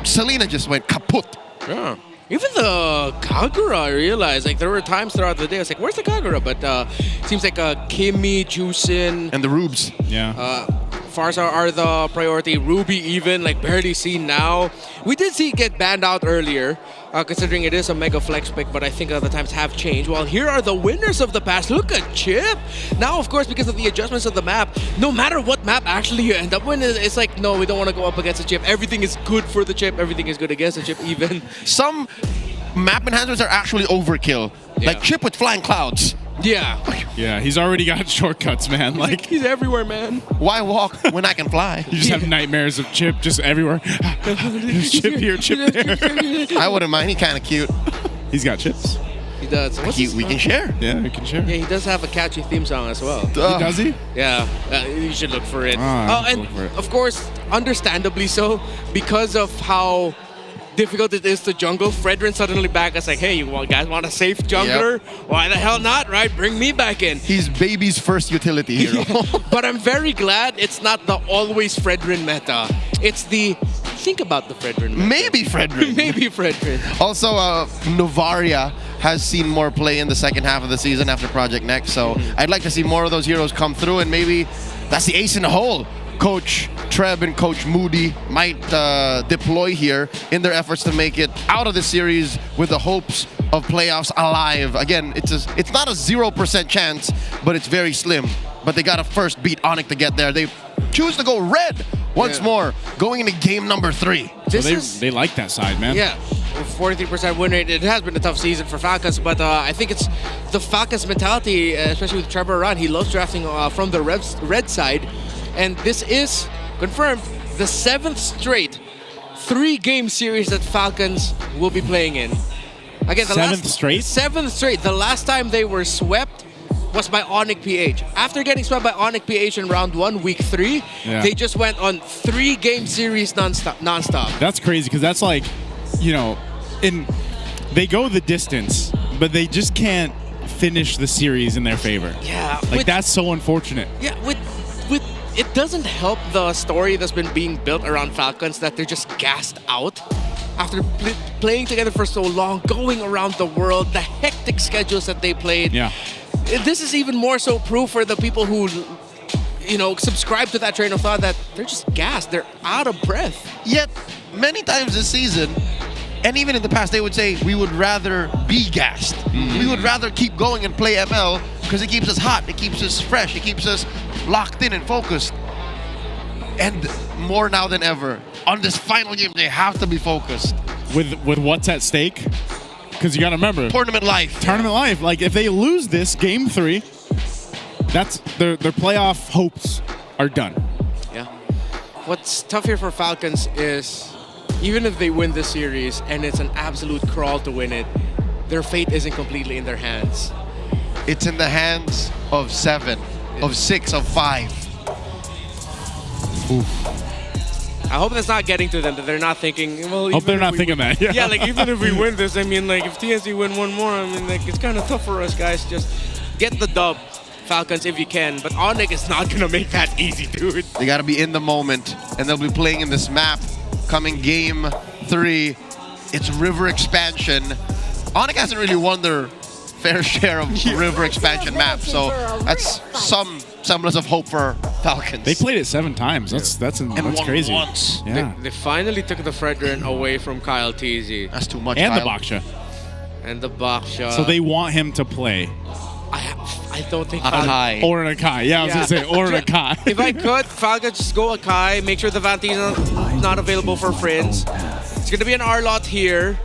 Selena just went kaput. Yeah. Even the Kagura, I realized, like there were times throughout the day I was like, where's the Kagura? But it seems like Kimmy, Juicin, and the Rubes. Yeah. Farsa are the priority. Ruby even, like barely seen now. We did see it get banned out earlier, considering it is a mega flex pick, but I think the times have changed. Well, here are the winners of the past. Look at Chip. Now, of course, because of the adjustments of the map, no matter what map actually you end up with, it's like, no, we don't want to go up against the Chip. Everything is good for the Chip. Everything is good against the Chip even. Some map enhancements are actually overkill. Yeah. Like Chip with flying clouds. Yeah. Yeah, he's already got shortcuts, man. Like he's everywhere, man. Why walk when I can fly? You just have nightmares of Chip just everywhere. Chip here, Chip there. I wouldn't mind. He's kind of cute. He's got chips. He does. We can share. Yeah, we can share. Yeah, he does have a catchy theme song as well. Does he? Yeah, you should look for it. And look for it. Of course, understandably so, because of how difficult it is to jungle. Fredrin suddenly back as like, hey, you guys want a safe jungler? Yep. Why the hell not, right? Bring me back in. He's baby's first utility hero. But I'm very glad it's not the always Fredrin meta. It's the think about the Fredrin meta. Maybe Fredrin. Maybe Fredrin. Also, Novaria has seen more play in the second half of the season after Project Next, so I'd like to see more of those heroes come through, and maybe that's the ace in the hole Coach Treb and Coach Moody might deploy here in their efforts to make it out of the series with the hopes of playoffs alive. Again, it's not a 0% chance, but it's very slim. But they got to first beat ONIC to get there. They choose to go red once more, going into game number 3. So they like that side, man. Yeah. 43% win rate. It has been a tough season for Falcons, but I think it's the Falcons mentality, especially with Trevor Aran. He loves drafting from the red side. And this is confirmed the 7th straight 3-game series that Falcons will be playing in. Again, the 7th straight? 7th straight. The last time they were swept was by ONIC PH. After getting swept by ONIC PH in round 1, week 3, they just went on 3-game series nonstop. That's crazy because that's like, you know, they go the distance, but they just can't finish the series in their favor. Yeah. Like that's so unfortunate. Yeah, with it doesn't help the story that's been being built around Falcons that they're just gassed out after playing together for so long, going around the world, the hectic schedules that they played. Yeah. This is even more so proof for the people who, you know, subscribe to that train of thought that they're just gassed. They're out of breath. Yet, many times this season, and even in the past, they would say, we would rather be gassed. We would rather keep going and play ML because it keeps us hot, it keeps us fresh, it keeps us locked in and focused. And more now than ever, on this final game, they have to be focused. With what's at stake? Because you got to remember. Tournament life. Tournament life. Like, if they lose this game 3, that's their playoff hopes are done. Yeah. What's tough here for Falcons is even if they win this series and it's an absolute crawl to win it, their fate isn't completely in their hands. It's in the hands of 7, of 6, of 5. Oof. I hope that's not getting to them, that they're not thinking, well, hope they're not thinking that. Yeah, like even if we win this, I mean, like if TNC win one more, I mean, like it's kind of tough for us, guys. Just get the dub, Falcons, if you can. But ONIC is not going to make that easy, dude. They got to be in the moment, and they'll be playing in this map coming game 3. It's river expansion. ONIC hasn't really won their fair share of river expansion maps, so that's some semblance of hope for Falcons. They played it 7 times. That's crazy. Once. Yeah. They finally took the Fredrin away from Kyle TZ. That's too much. And Kyle. the Baksha. And the box shot. So they want him to play. I don't think Akai. Or an Akai. Yeah, I was going to say, or an Akai. If I could, Falcons just go Akai, make sure the Vanti's not available for Prince. It's going to be an R-Lot here.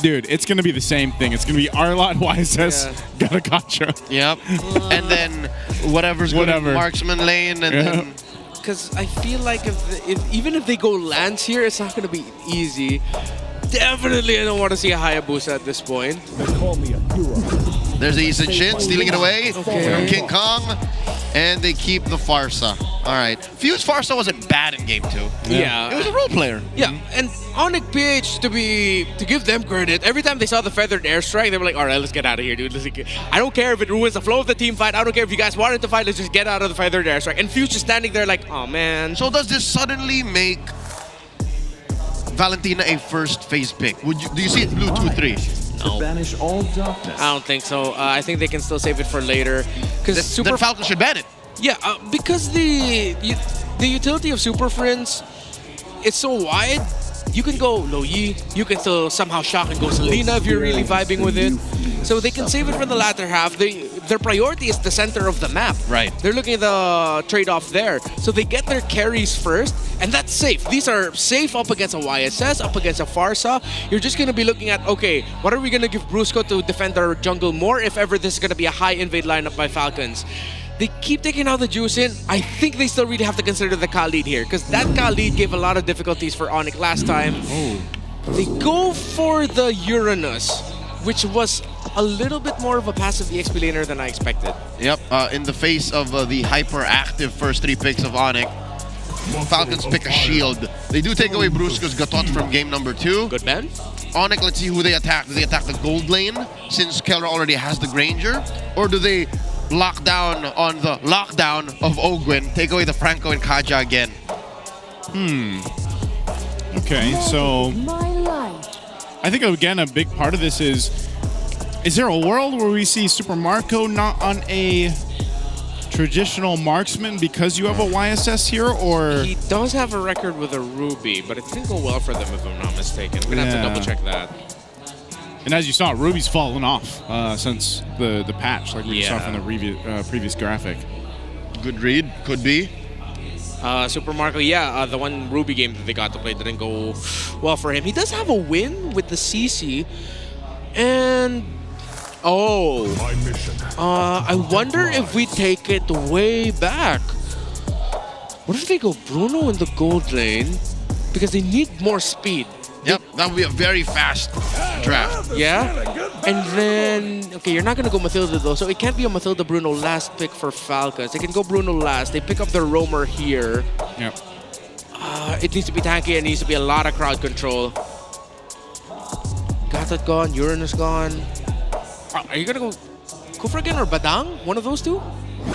Dude, it's going to be the same thing. It's going to be R-Lot, YSS, Gatakacha. Yep. And then whatever's good in marksman lane, and then... Because I feel like even if they go Lance here, it's not going to be easy. Definitely, I don't want to see a Hayabusa at this point. There's the Isan Shin stealing it away from King Kong, and they keep the Farsa. All right. Fuse Farsa wasn't bad in game 2. Yeah. It was a role player. Yeah, and ONIC PH, to give them credit, every time they saw the feathered airstrike, they were like, all right, let's get out of here, dude. I don't care if it ruins the flow of the team fight. I don't care if you guys wanted to fight. Let's just get out of the feathered airstrike. And Fuse just standing there like, oh, man. So does this suddenly make Valentina a first phase pick? Do you see it blue 2-3? No. Banish all darkness. I don't think so. I think they can still save it for later. Because then Falcon should ban it. Yeah, because the utility of Super Friends, it's so wide. You can go Lo Yi, you can still somehow shock and go Selena if you're really vibing with it. So they can save it for the latter half. Their priority is the center of the map. Right. They're looking at the trade-off there. So they get their carries first, and that's safe. These are safe up against a YSS, up against a Farsa. You're just going to be looking at, okay, what are we going to give Brusco to defend our jungle more if ever this is going to be a high invade lineup by Falcons? They keep taking out the juice in. I think they still really have to consider the Khalid here, because that Khalid gave a lot of difficulties for ONIC last time. They go for the Uranus, which was a little bit more of a passive EXP laner than I expected. Yep, in the face of the hyper-active first 3 picks of ONIC, Falcons pick a shield. They do take away Brusco's Gatot from game number 2. Good ban. ONIC, let's see who they attack. Do they attack the gold lane, since Kelra already has the Granger? Or do they lock down on the lockdown of Ogwin, take away the Franco and Kaja again? Okay, so I think, again, a big part of this is there a world where we see Super Marco not on a traditional marksman because you have a YSS here, or? He does have a record with a Ruby, but it didn't go well for them if I'm not mistaken. We're gonna have to double check that. And as you saw, Ruby's fallen off since the patch, like we saw from the previous graphic. Good read, could be. Super Marco, the one Ruby game that they got to play didn't go well for him. He does have a win with the CC, and I wonder if we take it way back. What if they go Bruno in the gold lane? Because they need more speed. Yep, that would be a very fast draft. Yeah? And then, okay, you're not going to go Mathilda though, so it can't be a Mathilda Bruno last pick for Falcons. They can go Bruno last. They pick up their roamer here. Yep. It needs to be tanky. It needs to be a lot of crowd control. Gatot gone, Uranus gone. Are you going to go Kufra again or Badang? One of those two?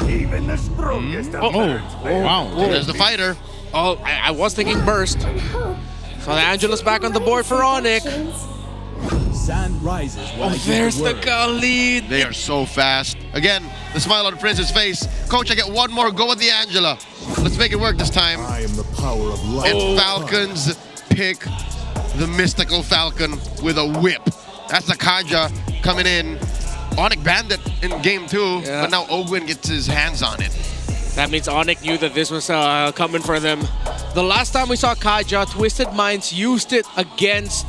Even the strongest wow. There's the fighter. Oh, I was thinking burst. So Angela's back on the board for ONIC. Sand rises. There's the Khalid. They are so fast. Again, the smile on Prince's face. Coach, I get one more go with the Angela. Let's make it work this time. I am the power of light. And Falcons pick the mystical Falcon with a whip. That's the Kaja coming in. ONIC banned it in game 2, but now Ogwin gets his hands on it. That means ONIC knew that this was coming for them. The last time we saw Kaja, Twisted Minds used it against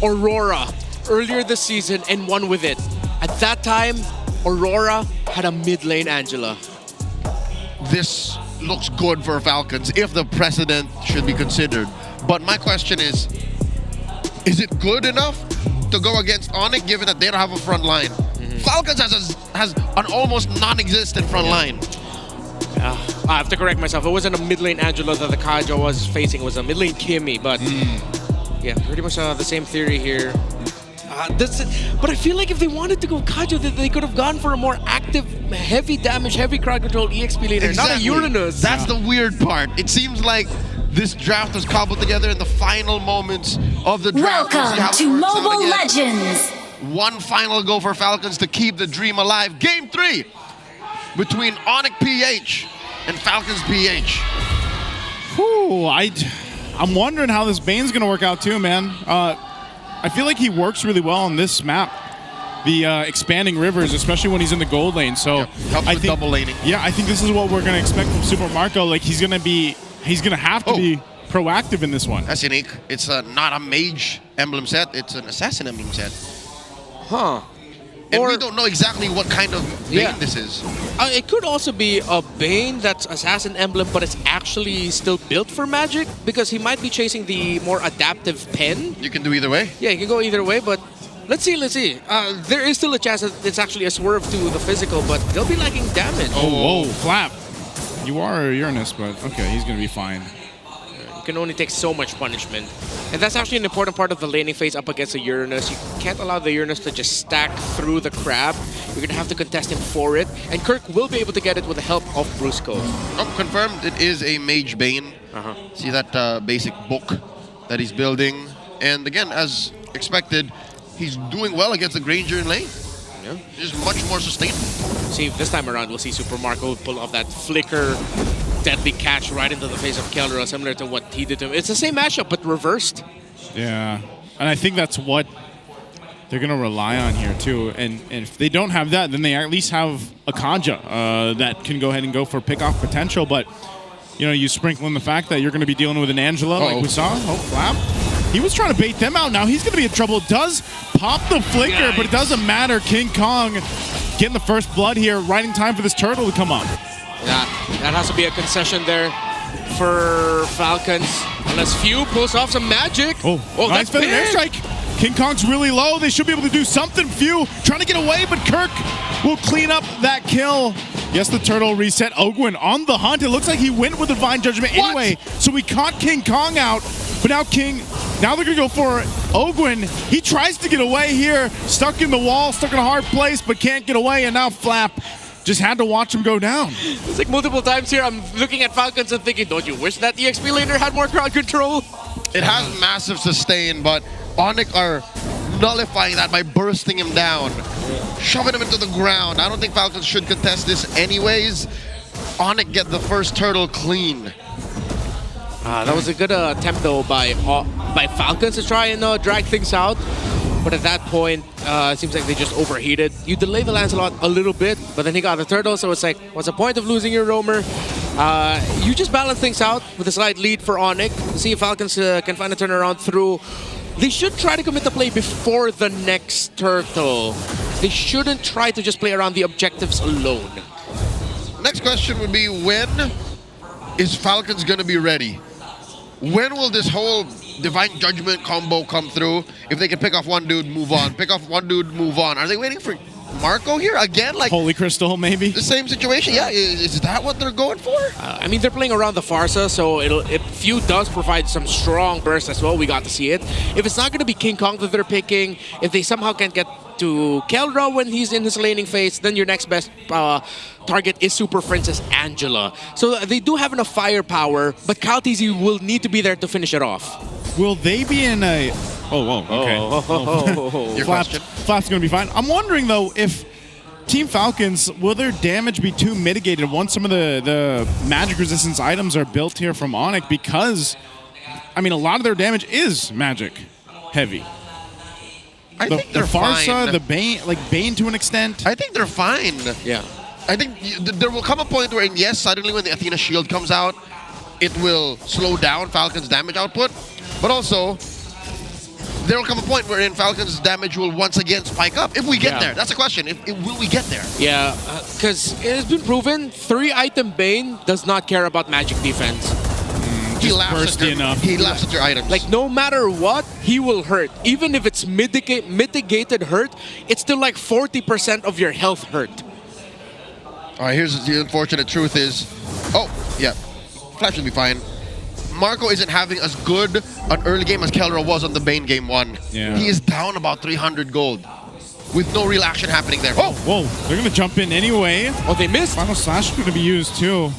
Aurora earlier this season and won with it. At that time, Aurora had a mid lane Angela. This looks good for Falcons if the precedent should be considered. But my question is it good enough to go against ONIC given that they don't have a front line? Falcons has an almost non-existent front line. I have to correct myself. It wasn't a mid lane Angela that the Kaja was facing. It was a mid lane Kimmy, but yeah, pretty much the same theory here. But I feel like if they wanted to go Kaja, they could have gone for a more active, heavy damage, heavy crowd control EXP laner, not a Uranus. That's the weird part. It seems like this draft was cobbled together in the final moments of the draft. Welcome to Mobile Legends. One final go for Falcons to keep the dream alive. Game 3 between ONIC PH and Falcons PH. I'm wondering how this Bane's gonna work out too, man. I feel like he works really well on this map. The expanding rivers, especially when he's in the gold lane. So helps with double laning. Yeah, I think this is what we're going to expect from Super Marco. Like he's going to have to be proactive in this one. That's unique. It's not a mage emblem set. It's an assassin emblem set. Huh. And we don't know exactly what kind of Bane this is. It could also be a Bane that's Assassin Emblem, but it's actually still built for magic, because he might be chasing the more adaptive pen. You can do either way. Yeah, you can go either way, but let's see. There is still a chance that it's actually a swerve to the physical, but they'll be lacking damage. Oh, whoa, Flap. You are Uranus, but okay, he's going to be fine. You can only take so much punishment. And that's actually an important part of the laning phase up against the Uranus. You can't allow the Uranus to just stack through the crab. You're going to have to contest him for it. And Kirk will be able to get it with the help of Brusco. Oh, confirmed it is a Mage Bane. See that basic book that he's building. And again, as expected, he's doing well against the Granger in lane. Yeah. He's much more sustainable. See, this time around, we'll see Super Marco pull off that flicker deadly catch right into the face of Keldra, similar to what he did to him. It's the same matchup, but reversed. Yeah, and I think that's what they're going to rely on here, too. And if they don't have that, then they at least have a Kanja that can go ahead and go for pick-off potential. But, you know, you sprinkle in the fact that you're going to be dealing with an Angela like we saw. Oh, Flap. He was trying to bait them out. Now he's going to be in trouble. Does pop the flicker, but it doesn't matter. King Kong getting the first blood here, right in time for this turtle to come up. That has to be a concession there for Falcons. Unless Few pulls off some magic. Oh, nice that's feather big. airstrike. King Kong's really low. They should be able to do something. Few trying to get away, but Kirk will clean up that kill. Yes, the turtle reset. Ogwin on the hunt. It looks like he went with Divine Judgment anyway. So we caught King Kong out. But now they're going to go for Ogwin. He tries to get away here. Stuck in the wall, stuck in a hard place, but can't get away. And now Flap just had to watch him go down. It's like multiple times here, I'm looking at Falcons and thinking, don't you wish that EXP laner had more crowd control? It has massive sustain, but ONIC are nullifying that by bursting him down, shoving him into the ground. I don't think Falcons should contest this anyways. ONIC get the first turtle clean. That was a good attempt though by Falcons to try and drag things out. But at that point, it seems like they just overheated. You delay the Lancelot a little bit, but then he got the turtle, so it's like, what's the point of losing your roamer? You just balance things out with a slight lead for ONIC. See if Falcons can find a turnaround through. They should try to commit the play before the next turtle. They shouldn't try to just play around the objectives alone. Next question would be, when is Falcons going to be ready? When will this whole Divine Judgment combo come through? If they can pick off one dude, move on. Pick off one dude, move on. Are they waiting for Marco here again? Like Holy Crystal, maybe? The same situation? Yeah, is that what they're going for? I mean, they're playing around the Farsa, so if Few does provide some strong bursts as well, we got to see it. If it's not going to be King Kong that they're picking, if they somehow can get to Keldra when he's in his laning phase, then your next best target is Super Princess Angela. So they do have enough firepower, but Kaltizi will need to be there to finish it off. Will they be in a... Oh, whoa, okay. Your question? Flap's going to be fine. I'm wondering, though, if Team Falcons, will their damage be too mitigated once some of the magic resistance items are built here from ONIC? Because, I mean, a lot of their damage is magic heavy. I think they're Farsa, fine. the Bane, like Bane to an extent. I think they're fine. Yeah. I think there will come a point where, yes, suddenly when the Athena shield comes out, it will slow down Falcon's damage output. But also, there will come a point wherein Falcon's damage will once again spike up. If we get there. That's the question. Will we get there? Yeah, because it has been proven 3-item Bane does not care about magic defense. He laughs at your items. Like, no matter what, he will hurt. Even if it's mitigated hurt, it's still like 40% of your health hurt. All right, here's the unfortunate truth is... Oh, yeah. Flash should be fine. Marco isn't having as good an early game as Keldra was on the Bane game 1. Yeah. He is down about 300 gold with no real action happening there. Oh! Whoa, they're going to jump in anyway. Oh, they missed. Final Slash is going to be used, too.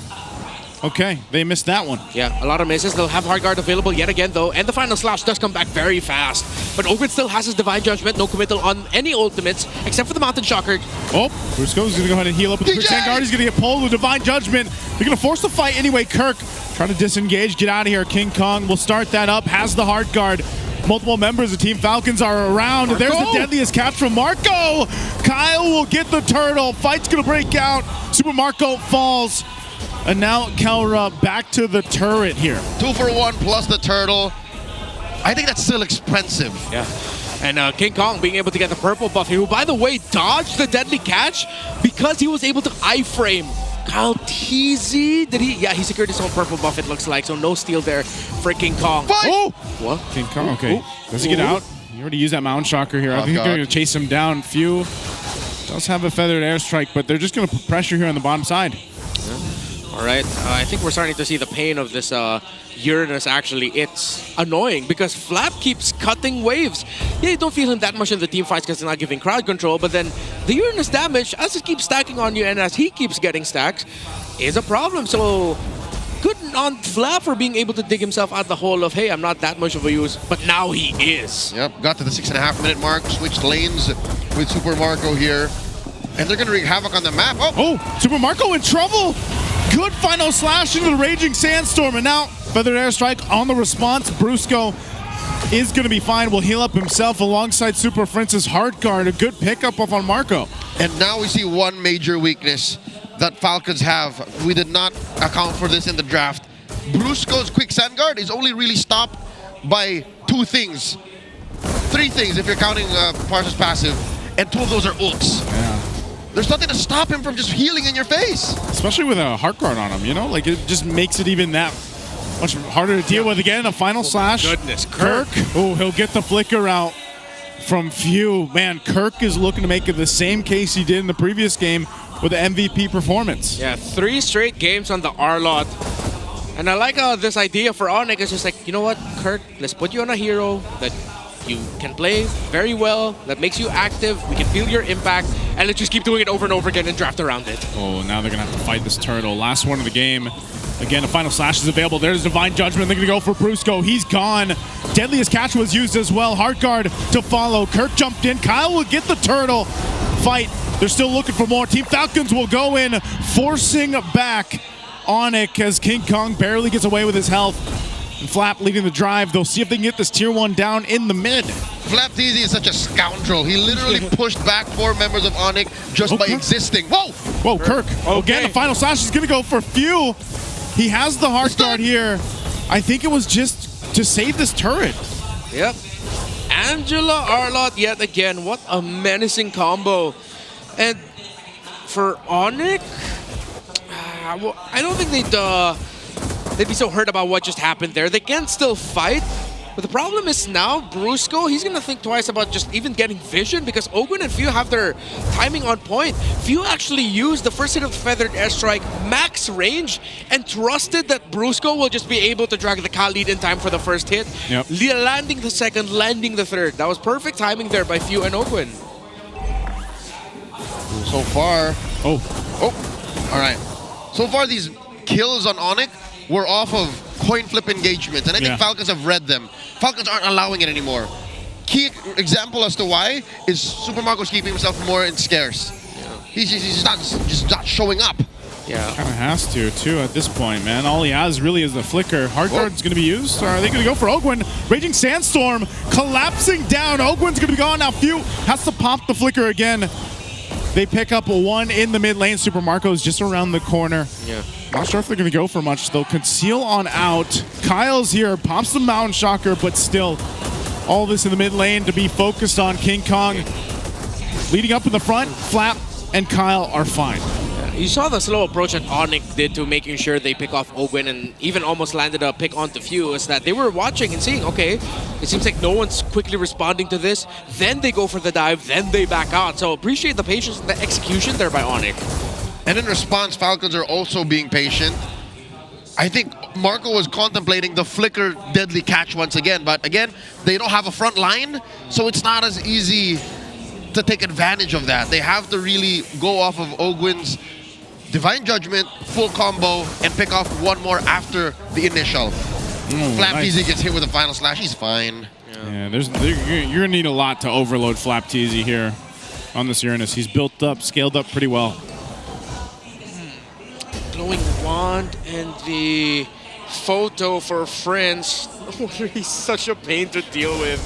Okay, they missed that one. Yeah, a lot of misses. They'll have Hard Guard available yet again, though. And the Final Slash does come back very fast. But Ogren still has his Divine Judgment. No committal on any ultimates, except for the Mountain Shocker. Oh, Brusco's going to go ahead and heal up with the Quick Guard. He's going to get pulled with Divine Judgment. They're going to force the fight anyway. Kirk trying to disengage, get out of here. King Kong will start that up, has the Hard Guard. Multiple members of Team Falcons are around. Marco. There's the deadliest catch from Marco. Kyle will get the turtle. Fight's gonna break out. Super Marco falls. And now Kelra back to the turret here. 2 for 1 plus the turtle. I think that's still expensive. Yeah. And King Kong being able to get the purple buff, who, by the way, dodged the deadly catch because he was able to iframe Kyle TZ. Did he? Yeah, he secured his own purple buff, it looks like. So no steal there for King Kong. Oh! What? King Kong, okay. Does he get out? He already used that Mound Shocker here. I think they're going to chase him down. Few does have a feathered airstrike, but they're just going to put pressure here on the bottom side. Yeah. All right, I think we're starting to see the pain of this Uranus, actually. It's annoying because Flap keeps cutting waves. Yeah, you don't feel him that much in the team fights because he's not giving crowd control, but then the Uranus damage, as it keeps stacking on you and as he keeps getting stacks, is a problem. So good on Flap for being able to dig himself out the hole of, hey, I'm not that much of a use, but now he is. Yep, got to the 6.5 minute mark, switched lanes with Super Marco here, and they're going to wreak havoc on the map. Oh, Super Marco in trouble. Good final slash into the Raging Sandstorm, and now feathered airstrike on the response. Brusco is going to be fine. Will heal up himself alongside Super Francis Heartguard. A good pickup off on Marco. And now we see one major weakness that Falcons have. We did not account for this in the draft. Brusco's quick sand guard is only really stopped by 2 things. 3 things if you're counting Parsa's passive, and 2 of those are ults. Yeah. There's nothing to stop him from just healing in your face. Especially with a heart guard on him, you know? Like, it just makes it even that much harder to deal with. Again, a final slash. Goodness, Kirk. Oh, he'll get the flicker out from Few. Man, Kirk is looking to make it the same case he did in the previous game with the MVP performance. Yeah, 3 straight games on the R-Lot. And I like this idea for ONIC. It's just like, you know what, Kirk, let's put you on a hero that you can play very well, that makes you active, we can feel your impact, and let's just keep doing it over and over again and draft around it. Oh, now they're going to have to fight this turtle. Last one of the game. Again, a final slash is available. There's Divine Judgment. They're going to go for Brusco. He's gone. Deadliest Catch was used as well. Heartguard to follow. Kirk jumped in. Kyle will get the turtle. Fight. They're still looking for more. Team Falcons will go in, forcing back ONIC as King Kong barely gets away with his health. And Flap leading the drive. They'll see if they can get this tier 1 down in the mid. Flap TZ is such a scoundrel. He literally pushed back 4 members of ONIC just by existing. Whoa! Whoa, Kirk. Again, the final slash is going to go for Few. He has the heart guard here. I think it was just to save this turret. Yep. Angela R-Lot yet again. What a menacing combo. And for ONIC, well, I don't think they'd be so hurt about what just happened there. They can still fight, but the problem is now Brusco, he's gonna think twice about just even getting vision because Ogwen and Few have their timing on point. Few actually used the first hit of the feathered airstrike max range and trusted that Brusco will just be able to drag the Kyle lead in time for the first hit. Yep. Landing the second, landing the third. That was perfect timing there by Few and Ogwen. So far, all right. So far, these kills on ONIC were off of coin flip engagements, and I think Falcons have read them. Falcons aren't allowing it anymore. Key example as to why is Super Marco's keeping himself more in scarce. He's just not showing up. Yeah, kind of has to too at this point, man. All he has really is the flicker. Heartguard's going to be used. Or are they going to go for Ogwen? Raging Sandstorm collapsing down. Ogwen's going to be gone now. Few has to pop the flicker again. They pick up 1 in the mid lane. Super Marco's just around the corner. Yeah. Not sure if they're going to go for much. They'll conceal on out. Kyle's here, pops the Mountain Shocker, but still, all this in the mid lane to be focused on. King Kong leading up in the front. Flap and Kyle are fine. You saw the slow approach that ONIC did to making sure they pick off Ogwen and even almost landed a pick onto Few, is that they were watching and seeing, okay, it seems like no one's quickly responding to this. Then they go for the dive, then they back out. So appreciate the patience and the execution there by ONIC. And in response, Falcons are also being patient. I think Marco was contemplating the flicker deadly catch once again, but again, they don't have a front line, so it's not as easy to take advantage of that. They have to really go off of Ogwen's Divine Judgment, full combo, and pick off 1 more after the initial. Flap TZ gets hit with a final slash, he's fine. Yeah, you're going to need a lot to overload Flap TZ here on this Uranus. He's built up, scaled up pretty well. Glowing Wand and the photo for friends. He's such a pain to deal with.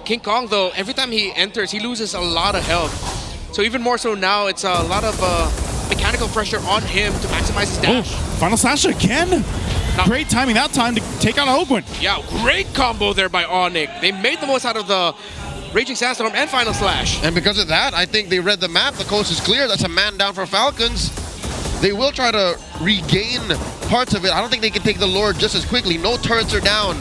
King Kong, though, every time he enters, he loses a lot of health. So even more so now, it's a lot of mechanical pressure on him to maximize his dash. Final slash again. Great timing that time to take out Ogwen. Yeah, great combo there by ONIC. They made the most out of the Raging Sandstorm and Final Slash. And because of that, I think they read the map. The coast is clear. That's a man down for Falcons. They will try to regain parts of it. I don't think they can take the Lord just as quickly. No turrets are down.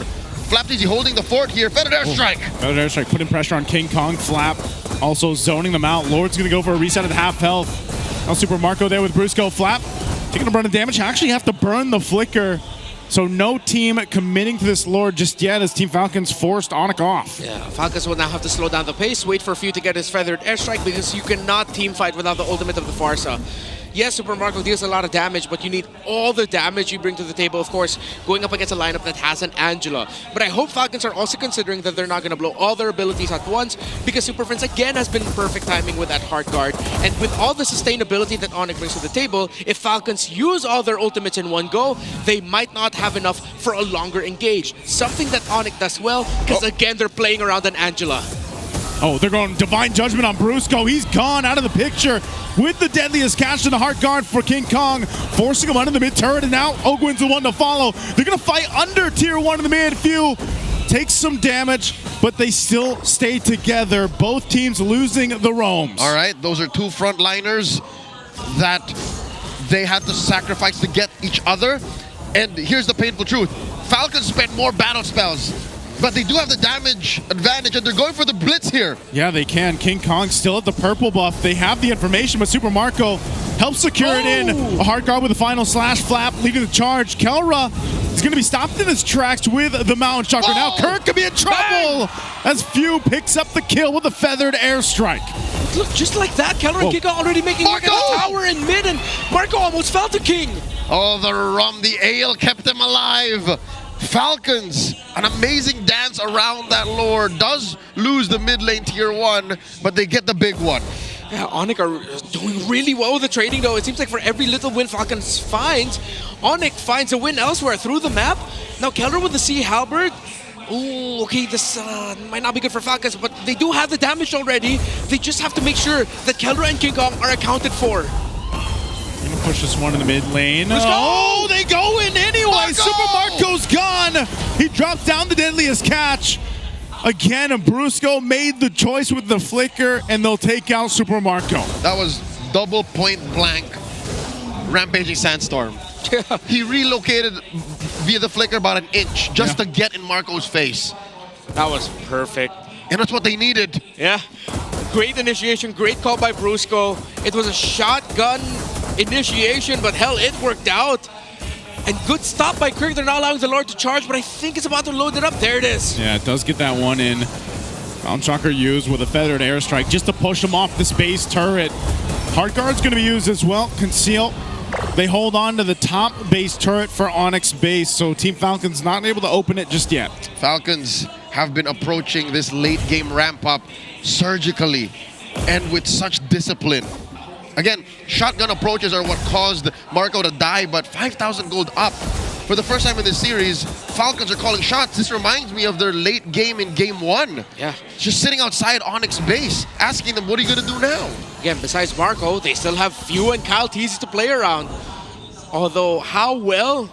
FlapTZ holding the fort here. Feathered Airstrike. Feathered Airstrike putting pressure on King Kong. Flap also zoning them out. Lord's going to go for a reset at half health. Now Super Marco there with Brusco. Flap taking a burn of damage. Actually have to burn the flicker. So no team committing to this Lord just yet as Team Falcons forced ONIC off. Yeah, Falcons will now have to slow down the pace, wait for Few to get his Feathered Airstrike because you cannot team fight without the ultimate of the Farsa. Yes, Super Marco deals a lot of damage, but you need all the damage you bring to the table, of course, going up against a lineup that has an Angela. But I hope Falcons are also considering that they're not going to blow all their abilities at once because Super Friends again has been perfect timing with that hard guard. And with all the sustainability that ONIC brings to the table, if Falcons use all their ultimates in one go, they might not have enough for a longer engage. Something that ONIC does well because again, they're playing around an Angela. Oh, they're going Divine Judgment on Brusco. He's gone out of the picture with the deadliest catch to the heart guard for King Kong, forcing him under the mid turret, and now Ogwen's the one to follow. They're going to fight under tier 1 in the mid. Few takes some damage, but they still stay together. Both teams losing the roams. All right, those are two frontliners that they had to sacrifice to get each other. And here's the painful truth. Falcons spent more battle spells, but they do have the damage advantage, and they're going for the blitz here. Yeah, they can. King Kong still at the purple buff. They have the information, but Super Marco helps secure it in. A hard guard with a final slash. Flap leading the charge. Kelra is going to be stopped in his tracks with the Mountain Chakra. Now Kirk could be in trouble as Few picks up the kill with a Feathered Airstrike. Look, just like that, Kelra and King Kong already making work at the tower in mid, and Marco almost fell to King. Oh, the rum, the ale kept them alive. Falcons, an amazing dance around that Lord. Does lose the mid lane tier 1, but they get the big one. Yeah, ONIC are doing really well with the trading though. It seems like for every little win Falcons finds, ONIC finds a win elsewhere through the map. Now Kelra with the Sea Halberd. Ooh, okay, this might not be good for Falcons, but they do have the damage already. They just have to make sure that Kelra and King Kong are accounted for. Gonna push this one in the mid lane. Oh, they go in anyway. Super Marco's gone. He dropped down the deadliest catch. Again, and Brusco made the choice with the flicker, and they'll take out Super Marco. That was double point blank Rampaging Sandstorm. He relocated via the flicker about an inch just to get in Marco's face. That was perfect. And that's what they needed. Yeah. Great initiation, great call by Brusco. It was a shotgun initiation, but hell, it worked out. And good stop by Kirk. They're not allowing the Lord to charge, but I think it's about to load it up. There it is. Yeah, it does get that one in. Mountain Chakra used with a Feathered Airstrike just to push him off this base turret. Hard guard's going to be used as well. Conceal. They hold on to the top base turret for ONIC's base, so Team Falcons not able to open it just yet. Falcons have been approaching this late game ramp up surgically and with such discipline. Again, shotgun approaches are what caused Marco to die, but 5,000 gold up. For the first time in this series, Falcons are calling shots. This reminds me of their late game in Game 1. Yeah. Just sitting outside ONIC's base, asking them, what are you going to do now? Again, besides Marco, they still have Few and Kyle TZ to play around. Although, how well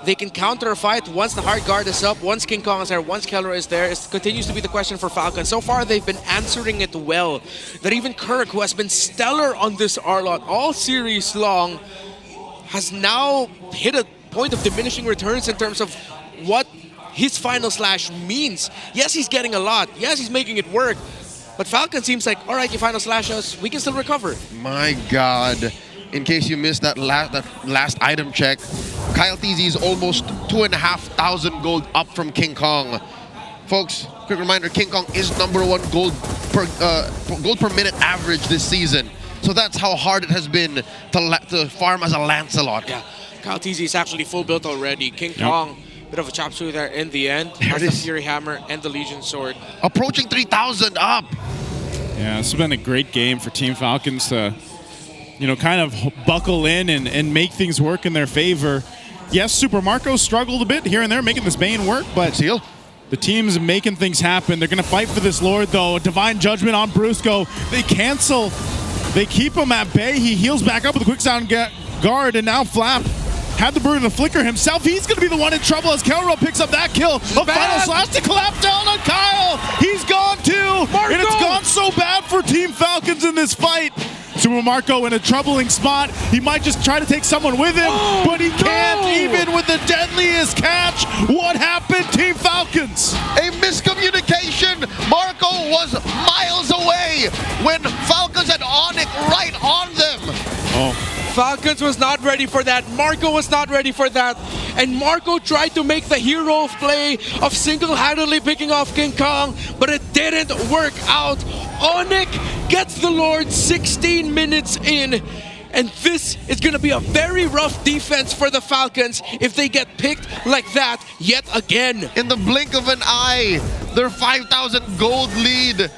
they can counter a fight once the hard guard is up, once King Kong is there, once Kelra is there, it continues to be the question for Falcons. So far, they've been answering it well. That even Kirk, who has been stellar on this R-Lot all series long, has now hit a point of diminishing returns in terms of what his final slash means. Yes, he's getting a lot. Yes, he's making it work. But Falcon seems like, all right, you final slash us, we can still recover. My God. In case you missed that last item check, Kyle TZ is almost 2,500 gold up from King Kong. Folks, quick reminder, King Kong is #1 gold per minute average this season. So that's how hard it has been to farm as a Lancelot. Yeah, Kyle TZ is actually full built already. King Kong, bit of a chop suey there in the end. There's the Fury Hammer and the Legion Sword. Approaching 3,000 up. Yeah, this has been a great game for Team Falcons to, you know, kind of buckle in and make things work in their favor. Yes, Super Marco struggled a bit here and there, making this Bane work, but Seal. The team's making things happen. They're going to fight for this Lord, though. Divine Judgment on Brusco. They cancel. They keep him at bay. He heals back up with a quick sound guard, and now Flap had the burden to flicker himself. He's going to be the one in trouble as Kelro picks up that kill. A final slash to clap down on Kyle. He's gone too. Marco! And it's gone so bad for Team Falcons in this fight. Super Marco in a troubling spot. He might just try to take someone with him, but he can't even with the deadliest catch. What happened, Team Falcons? A miscommunication. Marco was miles away when Falcons had ONIC right on them. Falcons was not ready for that. Marco was not ready for that. And Marco tried to make the hero play of single-handedly picking off King Kong, but it didn't work out. ONIC gets the Lord 16 minutes in. And this is going to be a very rough defense for the Falcons if they get picked like that yet again. In the blink of an eye, their 5,000 gold lead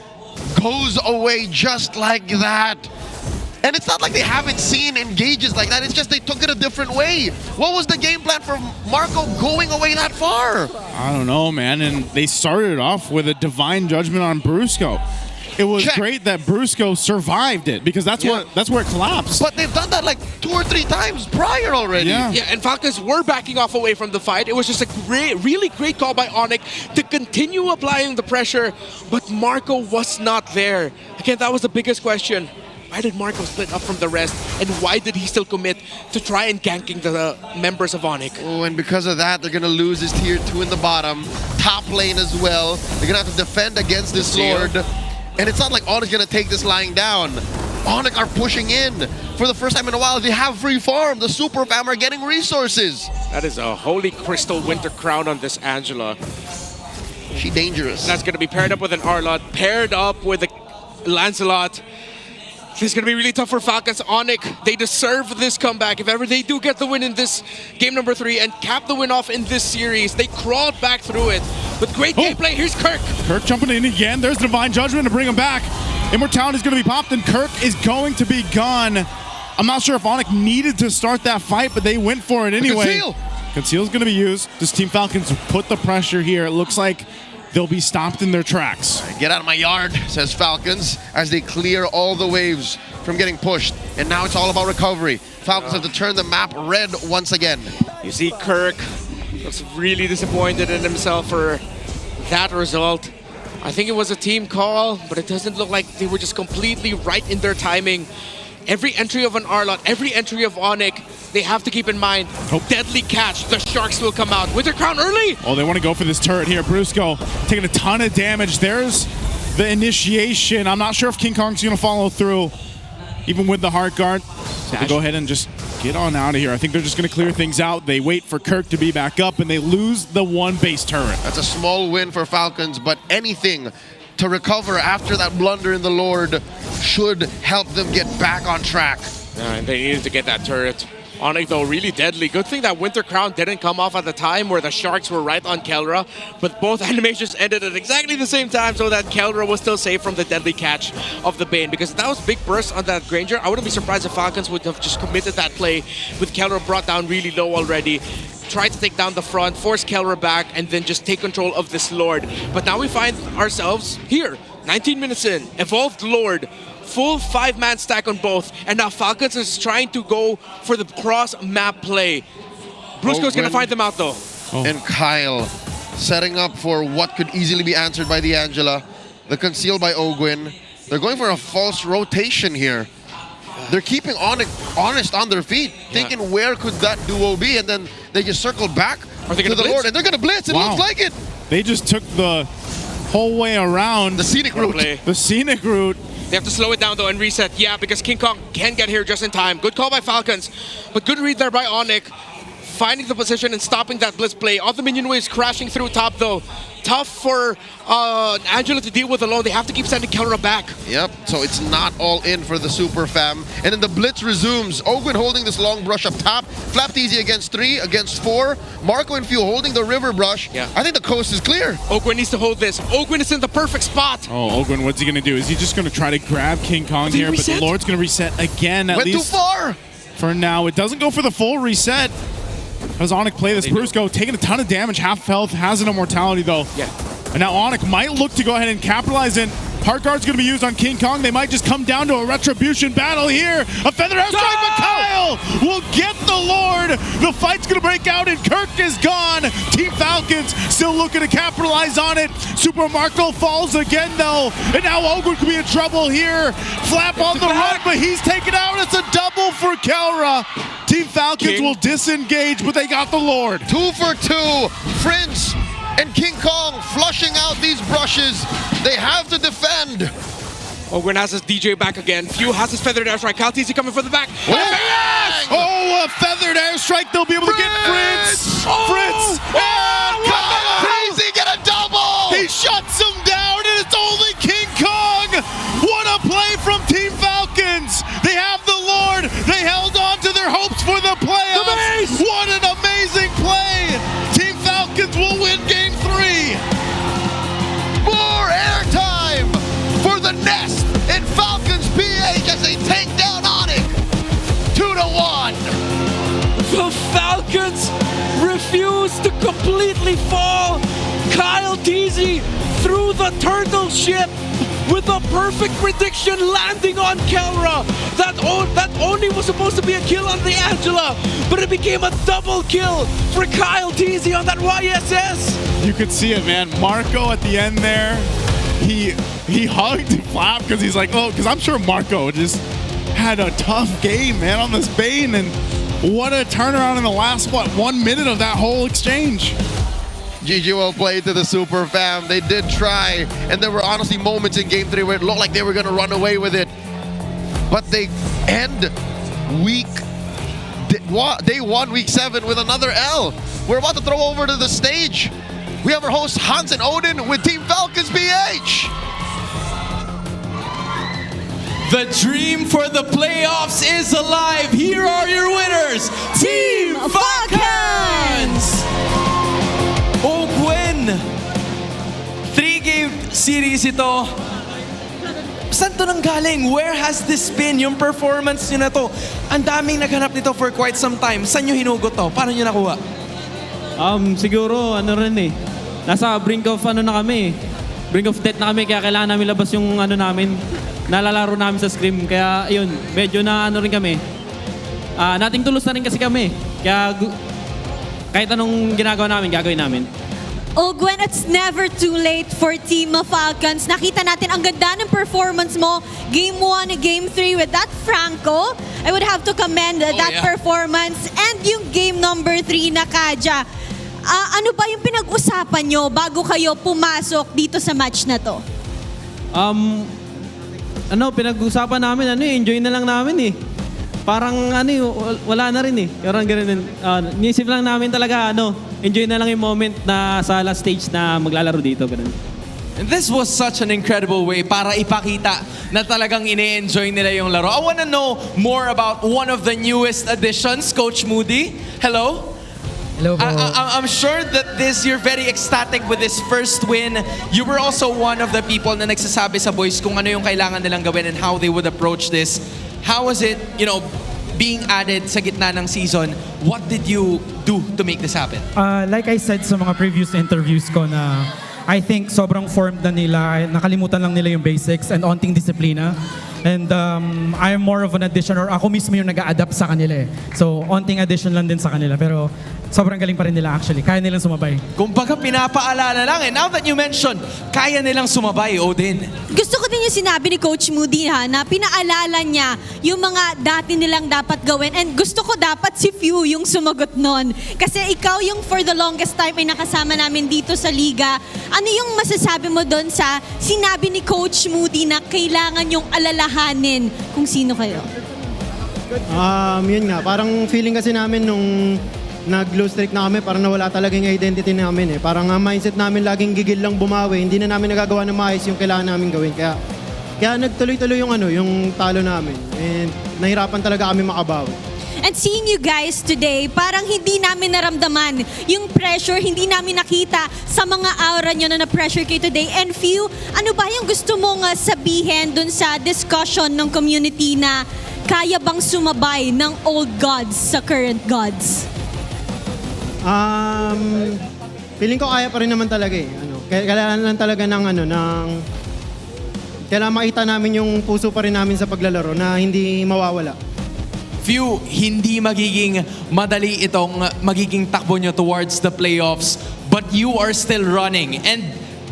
goes away just like that. And it's not like they haven't seen engages like that. It's just they took it a different way. What was the game plan for Marco going away that far? I don't know, man. And they started off with a Divine Judgment on Brusco. It was great that Brusco survived it because that's where it collapsed. But they've done that like 2 or 3 times prior already. Yeah, and Falcons were backing off away from the fight. It was just a really great call by ONIC to continue applying the pressure, but Marco was not there. Again, that was the biggest question. Why did Marco split up from the rest, and why did he still commit to try and ganking the members of ONIC? Oh, and because of that, they're going to lose this tier 2 in the bottom. Top lane as well. They're going to have to defend against this Lord. And it's not like ONIC's going to take this lying down. ONIC are pushing in. For the first time in a while, they have free farm. The Super Fam are getting resources. That is a Holy Crystal Winter Crown on this Angela. She dangerous. That's going to be paired up with an Arlott, paired up with a Lancelot. This is going to be really tough for Falcons. ONIC, they deserve this comeback. If ever they do get the win in this game number 3 and cap the win off in this series, they crawled back through it. With great gameplay, here's Kirk. Kirk jumping in again. There's Divine Judgment to bring him back. Immortality is going to be popped, and Kirk is going to be gone. I'm not sure if ONIC needed to start that fight, but they went for it anyway. Conceal's going to be used. Does Team Falcons put the pressure here? It looks like they'll be stopped in their tracks. Get out of my yard, says Falcons, as they clear all the waves from getting pushed. And now it's all about recovery. Falcons have to turn the map red once again. You see Kirk was really disappointed in himself for that result. I think it was a team call, but it doesn't look like they were just completely right in their timing. Every entry of an Arlott, every entry of ONIC, they have to keep in mind, deadly catch, the Sharks will come out. Winter Crown early! Oh, they want to go for this turret here. Brusco taking a ton of damage. There's the initiation. I'm not sure if King Kong's going to follow through, even with the Heart Guard. So they go ahead and just get on out of here. I think they're just going to clear things out. They wait for Kirk to be back up, and they lose the one base turret. That's a small win for Falcons, but anything to recover after that blunder in the Lord should help them get back on track. And they needed to get that turret. ONIC, though, really deadly. Good thing that Winter Crown didn't come off at the time where the Sharks were right on Kelra, but both animations ended at exactly the same time so that Kelra was still safe from the deadly catch of the Bane. Because if that was big burst on that Granger, I wouldn't be surprised if Falcons would have just committed that play with Kelra brought down really low already. Tried to take down the front, force Kelra back, and then just take control of this Lord. But now we find ourselves here, 19 minutes in, Evolved Lord, full 5-man stack on both, and now Falcons is trying to go for the cross-map play. Brusco's going to find them out, though. And Kyle setting up for what could easily be answered by the Angela. The conceal by Ogwin. They're going for a false rotation here. They're keeping ONIC honest on their feet, thinking where could that duo be, and then they just circle back to the Lord, and they're going to blitz. It looks like it. They just took the whole way around. The scenic route. The scenic route. They have to slow it down, though, and reset. Yeah, because King Kong can get here just in time. Good call by Falcons, but good read there by ONIC. Finding the position and stopping that blitz play. All the minion waves crashing through top, though. Tough for Angela to deal with alone. They have to keep sending Kelra back. Yep, so it's not all in for the Super Fam. And then the blitz resumes. Ogwin holding this long brush up top. Flapteasy against 3, against 4. Marco and Few holding the river brush. Yeah. I think the coast is clear. Ogwin needs to hold this. Ogwin is in the perfect spot. Oh, Ogwin, what's he going to do? Is he just going to try to grab King Kong here? But the Lord's going to reset again, at least. Went too far. For now, it doesn't go for the full reset. How does ONIC play this? Brusco taking a ton of damage, half health, has an immortality though. Yeah. And now ONIC might look to go ahead and capitalize in. Heart Guard's going to be used on King Kong. They might just come down to a retribution battle here. A feather airstrike, but Kyle will get the Lord. The fight's going to break out, and Kirk is gone. Team Falcons still looking to capitalize on it. Super Marco falls again, though. And now Ogwen could be in trouble here. Flap on the run, but he's taken out. It's a double for Kelra. Team Falcons will disengage, but they got the Lord. 2 for 2. Prince and King Kong flushing out these brushes. They have to defend. Ogwen has his DJ back again. Few has his feathered airstrike. Kaltizi coming for the back. Oh, a feathered airstrike. They'll be able to get Fritz. Fritz. And Kaltizi get a double. He shuts him down, and it's only King Kong. What a play from Team Falcons. They have the Lord. They held on to their hopes for the playoffs. What an amazing play. Team Falcons will win Game 3. More airtime for the Nest in Falcons PH as they take down ONIC 2-1. The Falcons refuse to completely fall. Kyle Teasy through the turtle ship with a perfect prediction landing on Kelra. That only was supposed to be a kill on the Angela, but it became a double kill for Kyle Teasy on that YSS. You could see it, man. Marco at the end there, he hugged Flap because he's like, oh, because I'm sure Marco just had a tough game, man, on this Bane, and what a turnaround in the last, 1 minute of that whole exchange. GG well played to the Super Fam. They did try, and there were honestly moments in Game 3 where it looked like they were going to run away with it. But they end day 1, week 7 with another L. We're about to throw over to the stage. We have our host Hans and Odin with Team Falcons PH. The dream for the playoffs is alive. Here are your winners, Team Falcons! Ogwen, 3-game series ito. Saan to nanggaling? Where has this been? Yung performance nyo na to. Ang daming naghanap nito for quite some time. Saan nyo hinugot to? Paano nyo nakuha? Siguro, nasa brink of na kami. Brink of death na kami, kaya kailangan namin labas yung namin. Nalalaro namin sa scrim. Kaya, yun, medyo na rin kami. Nating tulos na rin kasi kami. Kaya, kahit anong ginagawa namin, gagawin namin. Ogwen, it's never too late for Team Falcons. Nakita natin ang ganda ng performance mo. Game 1, Game 3 with that Franco. I would have to commend that performance. And yung game number 3 na Kaja. Ano ba yung pinag-usapan nyo bago kayo pumasok dito sa match na to? Pinag-usapan namin, enjoy na lang namin eh. Parang wala na rin eh. Parang ganun din. Nisip lang namin talaga, enjoy na lang yung moment na sa last stage na maglalaro dito. Ganun. And this was such an incredible way para ipakita na talagang ine-enjoy nila yung laro. I want to know more about one of the newest additions, Coach Moody. Hello? Hello po. I'm sure that you're very ecstatic with this first win. You were also one of the people na nagsasabi sa boys kung ano yung kailangan nilang gawin and how they would approach this. How was it, being added sa gitna ng season? What did you do to make this happen? Like I said sa mga previous interviews ko na I think sobrang formed na nila, nakalimutan lang nila yung basics and onting disiplina. And I'm more of an addition, or ako mismo yung nag-a-adapt sa kanila eh. So, onting addition lang din sa kanila. Pero sobrang galing pa rin nila actually. Kaya nilang sumabay. Kumbaga pinapaalala lang eh. Now that you mentioned, kaya nilang sumabay, Odin. Gusto ko din yung sinabi ni Coach Moody na pinaalala niya yung mga dati nilang dapat gawin. And gusto ko dapat si Few yung sumagot nun. Kasi ikaw yung for the longest time ay nakasama namin dito sa liga. Ano yung masasabi mo doon sa sinabi ni Coach Moody na kailangan yung alalahanin kung sino kayo? Yun nga, parang feeling kasi namin nung nag-low streak na kami, parang nawala talaga yung identity namin eh. Parang ang mindset namin laging gigil lang bumawi, hindi na namin nagagawa ng maayos yung kailangan namin gawin. Kaya nagtuloy-tuloy yung talo namin. And nahirapan talaga kami makabawi. And seeing you guys today, parang hindi namin naramdaman yung pressure, hindi namin nakita sa mga aura nyo na na-pressure kayo today. And Few, ano ba yung gusto mong sabihin dun sa discussion ng community na kaya bang sumabay ng old gods sa current gods? Feeling ko kaya pa rin naman talaga eh. Kailangan lang talaga kailangan makita namin yung puso pa rin namin sa paglalaro na hindi mawawala. Few, hindi magiging madali itong magiging takbo nyo towards the playoffs, but you are still running and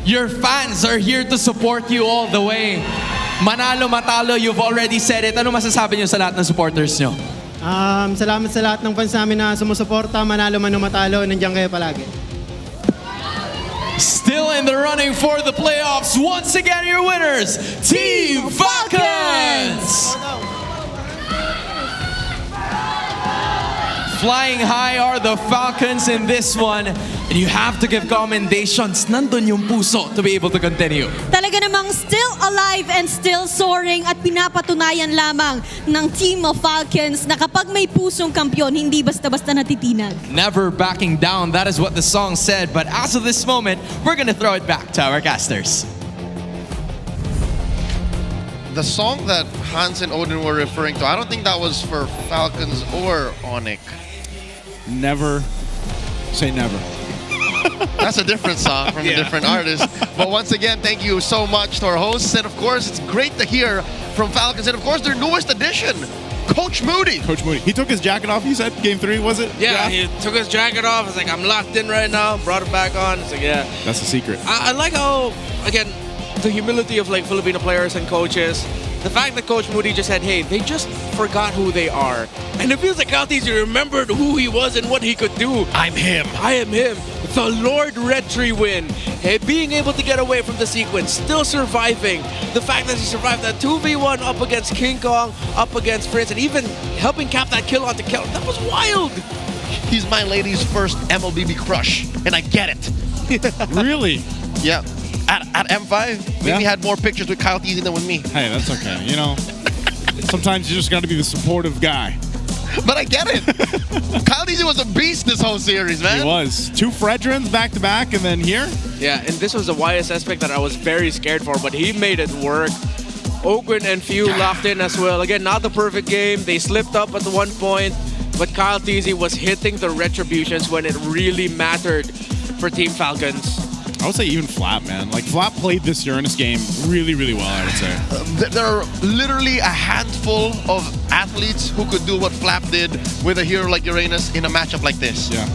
your fans are here to support you all the way. Manalo, matalo, you've already said it. Ano masasabi nyo sa lahat ng supporters nyo? Salamat sa lahat ng fans namin na sumusuporta, manalo man o matalo, nandiyan kayo palagi. Still in the running for the playoffs, once again your winners, Team Falcons! Flying high are the Falcons in this one. And you have to give commendations. Nandun yung puso to be able to continue. Talaga namang still alive and still soaring at pinapatunayan lamang ng Team of Falcons na kapag may pusong kampiyon, hindi basta-basta natitinag. Never backing down. That is what the song said. But as of this moment, we're gonna throw it back to our casters. The song that Hans and Odin were referring to, I don't think that was for Falcons or ONIC. Never say never. That's a different song from a different artist. But once again, thank you so much to our hosts. And of course, it's great to hear from Falcons. And of course, their newest addition, Coach Moody. Coach Moody. He took his jacket off, you said? Game 3, was it? Yeah, he took his jacket off. It's like, I'm locked in right now. Brought it back on. It's like, yeah. That's the secret. I like how, again, the humility of like Filipino players and coaches. The fact that Coach Moody just said, hey, they just forgot who they are. And it feels like Caltese remembered who he was and what he could do. I'm him. I am him. The Lord Retry win. Hey, being able to get away from the sequence, still surviving. The fact that he survived that 2v1 up against King Kong, up against Prince, and even helping cap that kill onto Kel. That was wild. He's my lady's first MLBB crush, and I get it. Really? Yeah. At M5, we had more pictures with Kyle Teasy than with me. Hey, that's okay. You know, sometimes you just got to be the supportive guy. But I get it. Kyle Teasy was a beast this whole series, man. He was. 2 Fredrins back-to-back, and then here. Yeah, and this was the YS aspect that I was very scared for, but he made it work. Ogwin and Few locked in as well. Again, not the perfect game. They slipped up at one point, but Kyle Teasy was hitting the retributions when it really mattered for Team Falcons. I would say even Flap, man. Like, Flap played this Uranus game really, really well, I would say. There are literally a handful of athletes who could do what Flap did with a hero like Uranus in a matchup like this. Yeah.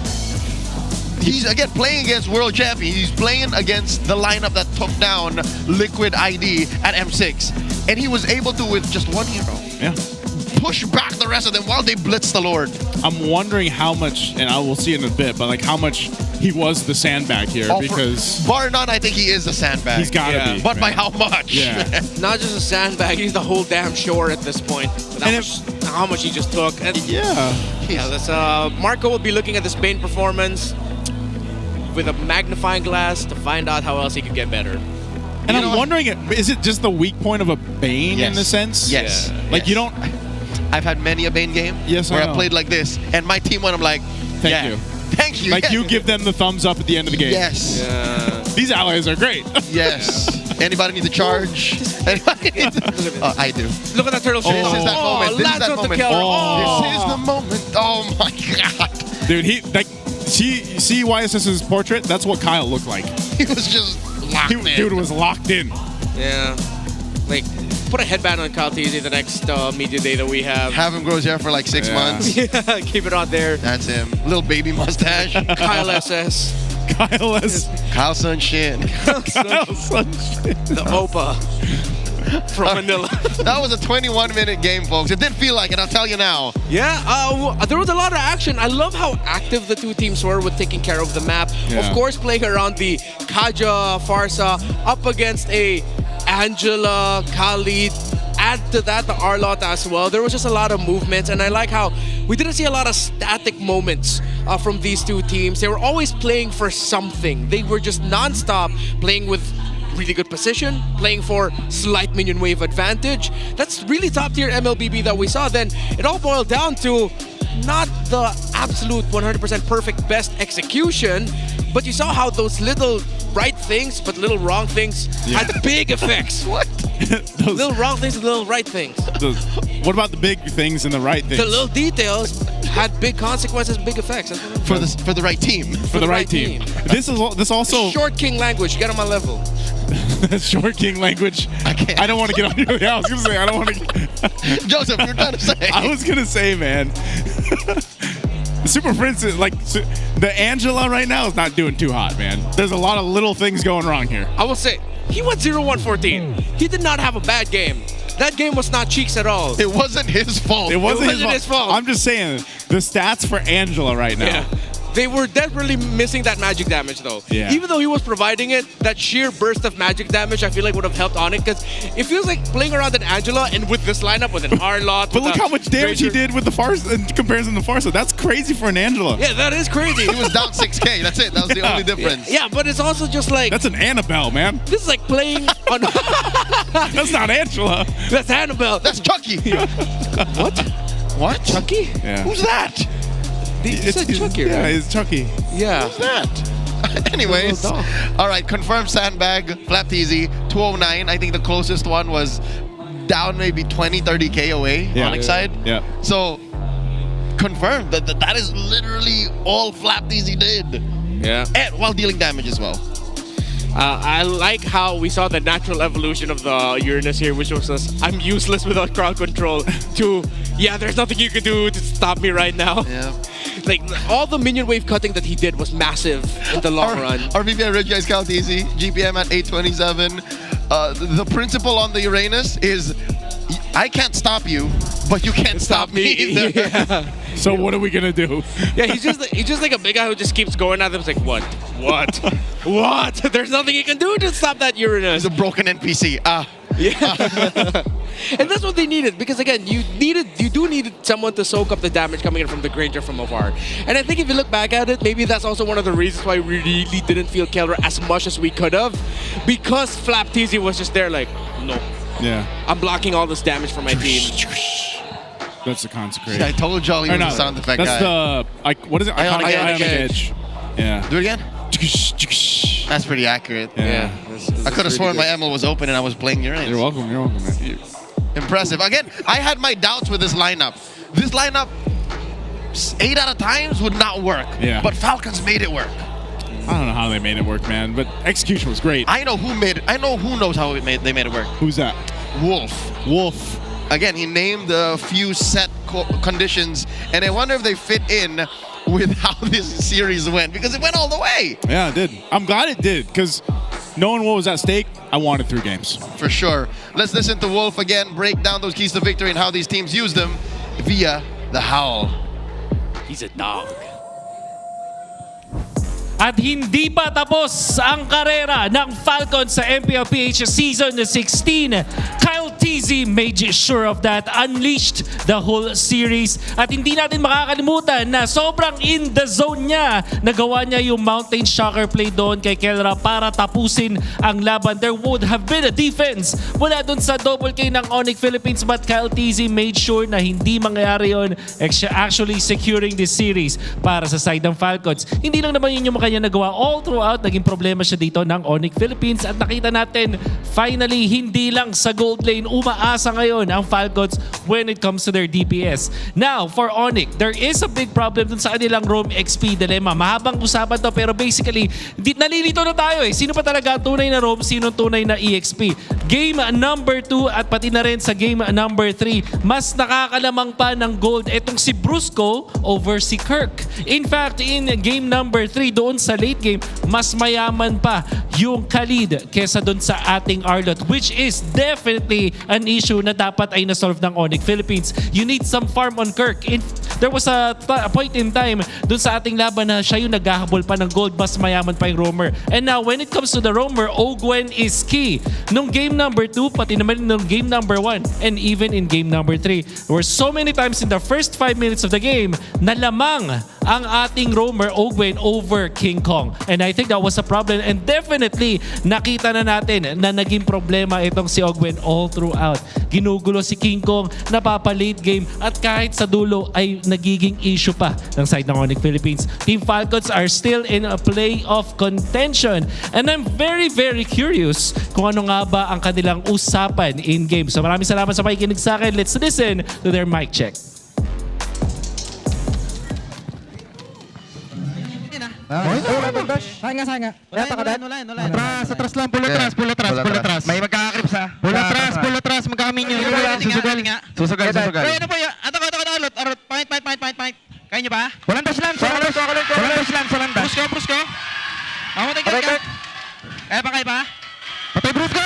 He's, again, playing against world champion. He's playing against the lineup that took down Liquid ID at M6. And he was able to, with just one hero, push back the rest of them while they blitz the Lord. I'm wondering how much, and I will see in a bit, but like how much he was the sandbag here, because bar none, I think he is the sandbag. He's got to be. But by how much? Yeah. Not just a sandbag, he's the whole damn shore at this point. How much he just took. And that's, Marco will be looking at the Spain performance with a magnifying glass to find out how else he could get better. And I'm wondering, is it just the weak point of a Bane in a sense? Yes. Like you don't... I've had many a Bane game where I played like this, and my team went, I'm like, Thank you. Thank you. Like yes. you give them the thumbs up at the end of the game. Yes. These allies are great. Yes. Anybody need to charge? Anybody need to... I do. Look at that turtle shot. This is that moment. This is that moment. This is the moment. Oh my God. Dude, he like see YSS's portrait? That's what Kyle looked like. He was just locked in. Dude was locked in. Yeah. Like, put a headband on Kyle Teasy the next media day that we have. Have him grow his hair for like 6 months. Yeah, keep it on there. That's him. Little baby mustache. Kyle SS. Kyle S. Kyle Sunshin. Kyle Sunshin. The Opa from Manila. That was a 21-minute game, folks. It did feel like it, I'll tell you now. Yeah, there was a lot of action. I love how active the two teams were with taking care of the map. Yeah. Of course, playing around the Kaja Farsa up against a Angela, Khalid. Add to that the Arlot as well. There was just a lot of movements, and I like how we didn't see a lot of static moments from these two teams. They were always playing for something. They were just non-stop playing with really good position, playing for slight minion wave advantage. That's really top tier MLBB that we saw. Then it all boiled down to not the absolute 100% perfect best execution, but you saw how those little right things but little wrong things had big effects. What? Little wrong things and little right things. What about the big things and the right things? The little details had big consequences, big effects. For the right team. For the right team. This also Short king language. Get on my level. Short king language. I don't want to get on your. Yeah, I was gonna say I don't want to. Joseph, you're trying to say. I was gonna say, man. Super Prince is like the Angela right now is not doing too hot, man. There's a lot of little things going wrong here. I will say he went 0-1-14. He did not have a bad game. That game was not cheeks at all. It wasn't his fault. It wasn't his fault. I'm just saying the stats for Angela right now. Yeah. They were desperately missing that magic damage, though. Yeah. Even though he was providing it, that sheer burst of magic damage, I feel like would have helped ONIC, because it feels like playing around an Angela and with this lineup with an Harlot. But look how much damage he did with the Farsa in comparison to Farsa. That's crazy for an Angela. Yeah, that is crazy. He was down 6K. That's it. That was the only difference. Yeah, but it's also just like... That's an Annabelle, man. This is like playing on... That's not Angela. That's Annabelle. That's Chucky. What? What? Chucky? Yeah. Who's that? You said Chucky, Yeah, right? it's Chucky. Yeah. Who's that? Anyways, all right, confirmed sandbag, flap TZ, 209. I think the closest one was down maybe 20, 30K away on ONIC side. Yeah. So, confirmed that is literally all flap TZ did. Yeah. And while dealing damage as well. I like how we saw the natural evolution of the Uranus here, which was I'm useless without crowd control, to, yeah, there's nothing you can do to stop me right now. Yeah. Like, all the minion wave cutting that he did was massive in the long run. RVP Red Guys Count Easy, GPM at 827. The principle on the Uranus is, I can't stop you, but you can't stop me either. Yeah. So what are we gonna do? Yeah, he's just like a big guy who just keeps going at them. It's like, what? What? There's nothing he can do to stop that Uranus. He's a broken NPC. Yeah. And that's what they needed, because again, you do need someone to soak up the damage coming in from the Granger from afar. And I think if you look back at it, maybe that's also one of the reasons why we really didn't feel Keller as much as we could have, because Flap TZ was just there like, no. Yeah. I'm blocking all this damage for my team. That's the consecrate. Yeah, I told Jolly was a sound effect that's guy. That's the, what is it? Ionic Edge. Yeah. Do it again? That's pretty accurate. Yeah. I could have sworn my ML was open and I was playing Uranus. You're welcome, man. Impressive. Again, I had my doubts with this lineup. This lineup, 8 out of times would not work. Yeah. But Falcons made it work. I don't know how they made it work, man, but execution was great. I know who made it. I know who knows how they made it work. Who's that? Wolf. Again, he named a few set conditions, and I wonder if they fit in with how this series went, because it went all the way. Yeah, it did. I'm glad it did, because knowing what was at stake, I wanted 3 games. For sure. Let's listen to Wolf again, break down those keys to victory and how these teams use them via the Howl. He's a dog. At hindi pa tapos ang karera ng Falcons sa MPL PH Season 16. Kyle TZ made sure of that, unleashed the whole series. At hindi natin makakalimutan na sobrang in the zone niya. Nagawa niya yung Mountain Shocker play doon kay Kelra para tapusin ang laban. There would have been a defense mula doon sa double K ng ONIC Philippines, but Kyle TZ made sure na hindi mangyari yun, actually securing this series para sa side ng Falcons. Hindi lang naman yun yung kanya nagawa all throughout. Naging problema siya dito ng ONIC Philippines, at nakita natin finally hindi lang sa gold lane umaasa ngayon ang Falcons when it comes to their DPS. Now, for ONIC, there is a big problem dun sa kanilang roam XP dilemma. Mahabang usapan to, pero basically nalilito na tayo eh. Sino pa talaga tunay na roam, sino tunay na EXP? Game number 2 at pati na rin sa game number 3, mas nakakalamang pa ng gold etong si Brusco over si Kirk. In fact, in game number 3 doon sa late game, mas mayaman pa yung Khalid kesa doon sa ating Arlot, which is definitely an issue na dapat ay na-solve ng ONIC Philippines. You need some farm on Kirk. There was a point in time doon sa ating laban na siya yung naghahabol pa ng gold, mas mayaman pa yung roamer. And now, when it comes to the roamer, Ogwen is key. Nung game number 2, pati naman nung game number 1, and even in game number 3, there were so many times in the first 5 minutes of the game na lamang ang ating roamer Ogwen over King Kong. And I think that was a problem, and definitely nakita na natin na naging problema itong si Ogwen all throughout. Ginugulo si King Kong, napapa-late game, at kahit sa dulo ay nagiging issue pa ng side ng ONIC Philippines. Team Falcons are still in a playoff contention. And I'm very, very curious kung ano nga ba ang kanilang usapan in-game. So maraming salamat sa pakikinig sa akin. Let's listen to their mic check. Sayang nga. Atras lang, pulo atras. May magkakakrips ha. Pulo atras, magkakaminyo. Susugal. Kaya ano po yun? Arot. Point. Kaya nyo ba? Walang dash lang. Brusko. Mamatay ka. Kaya ba? Patay Brusko.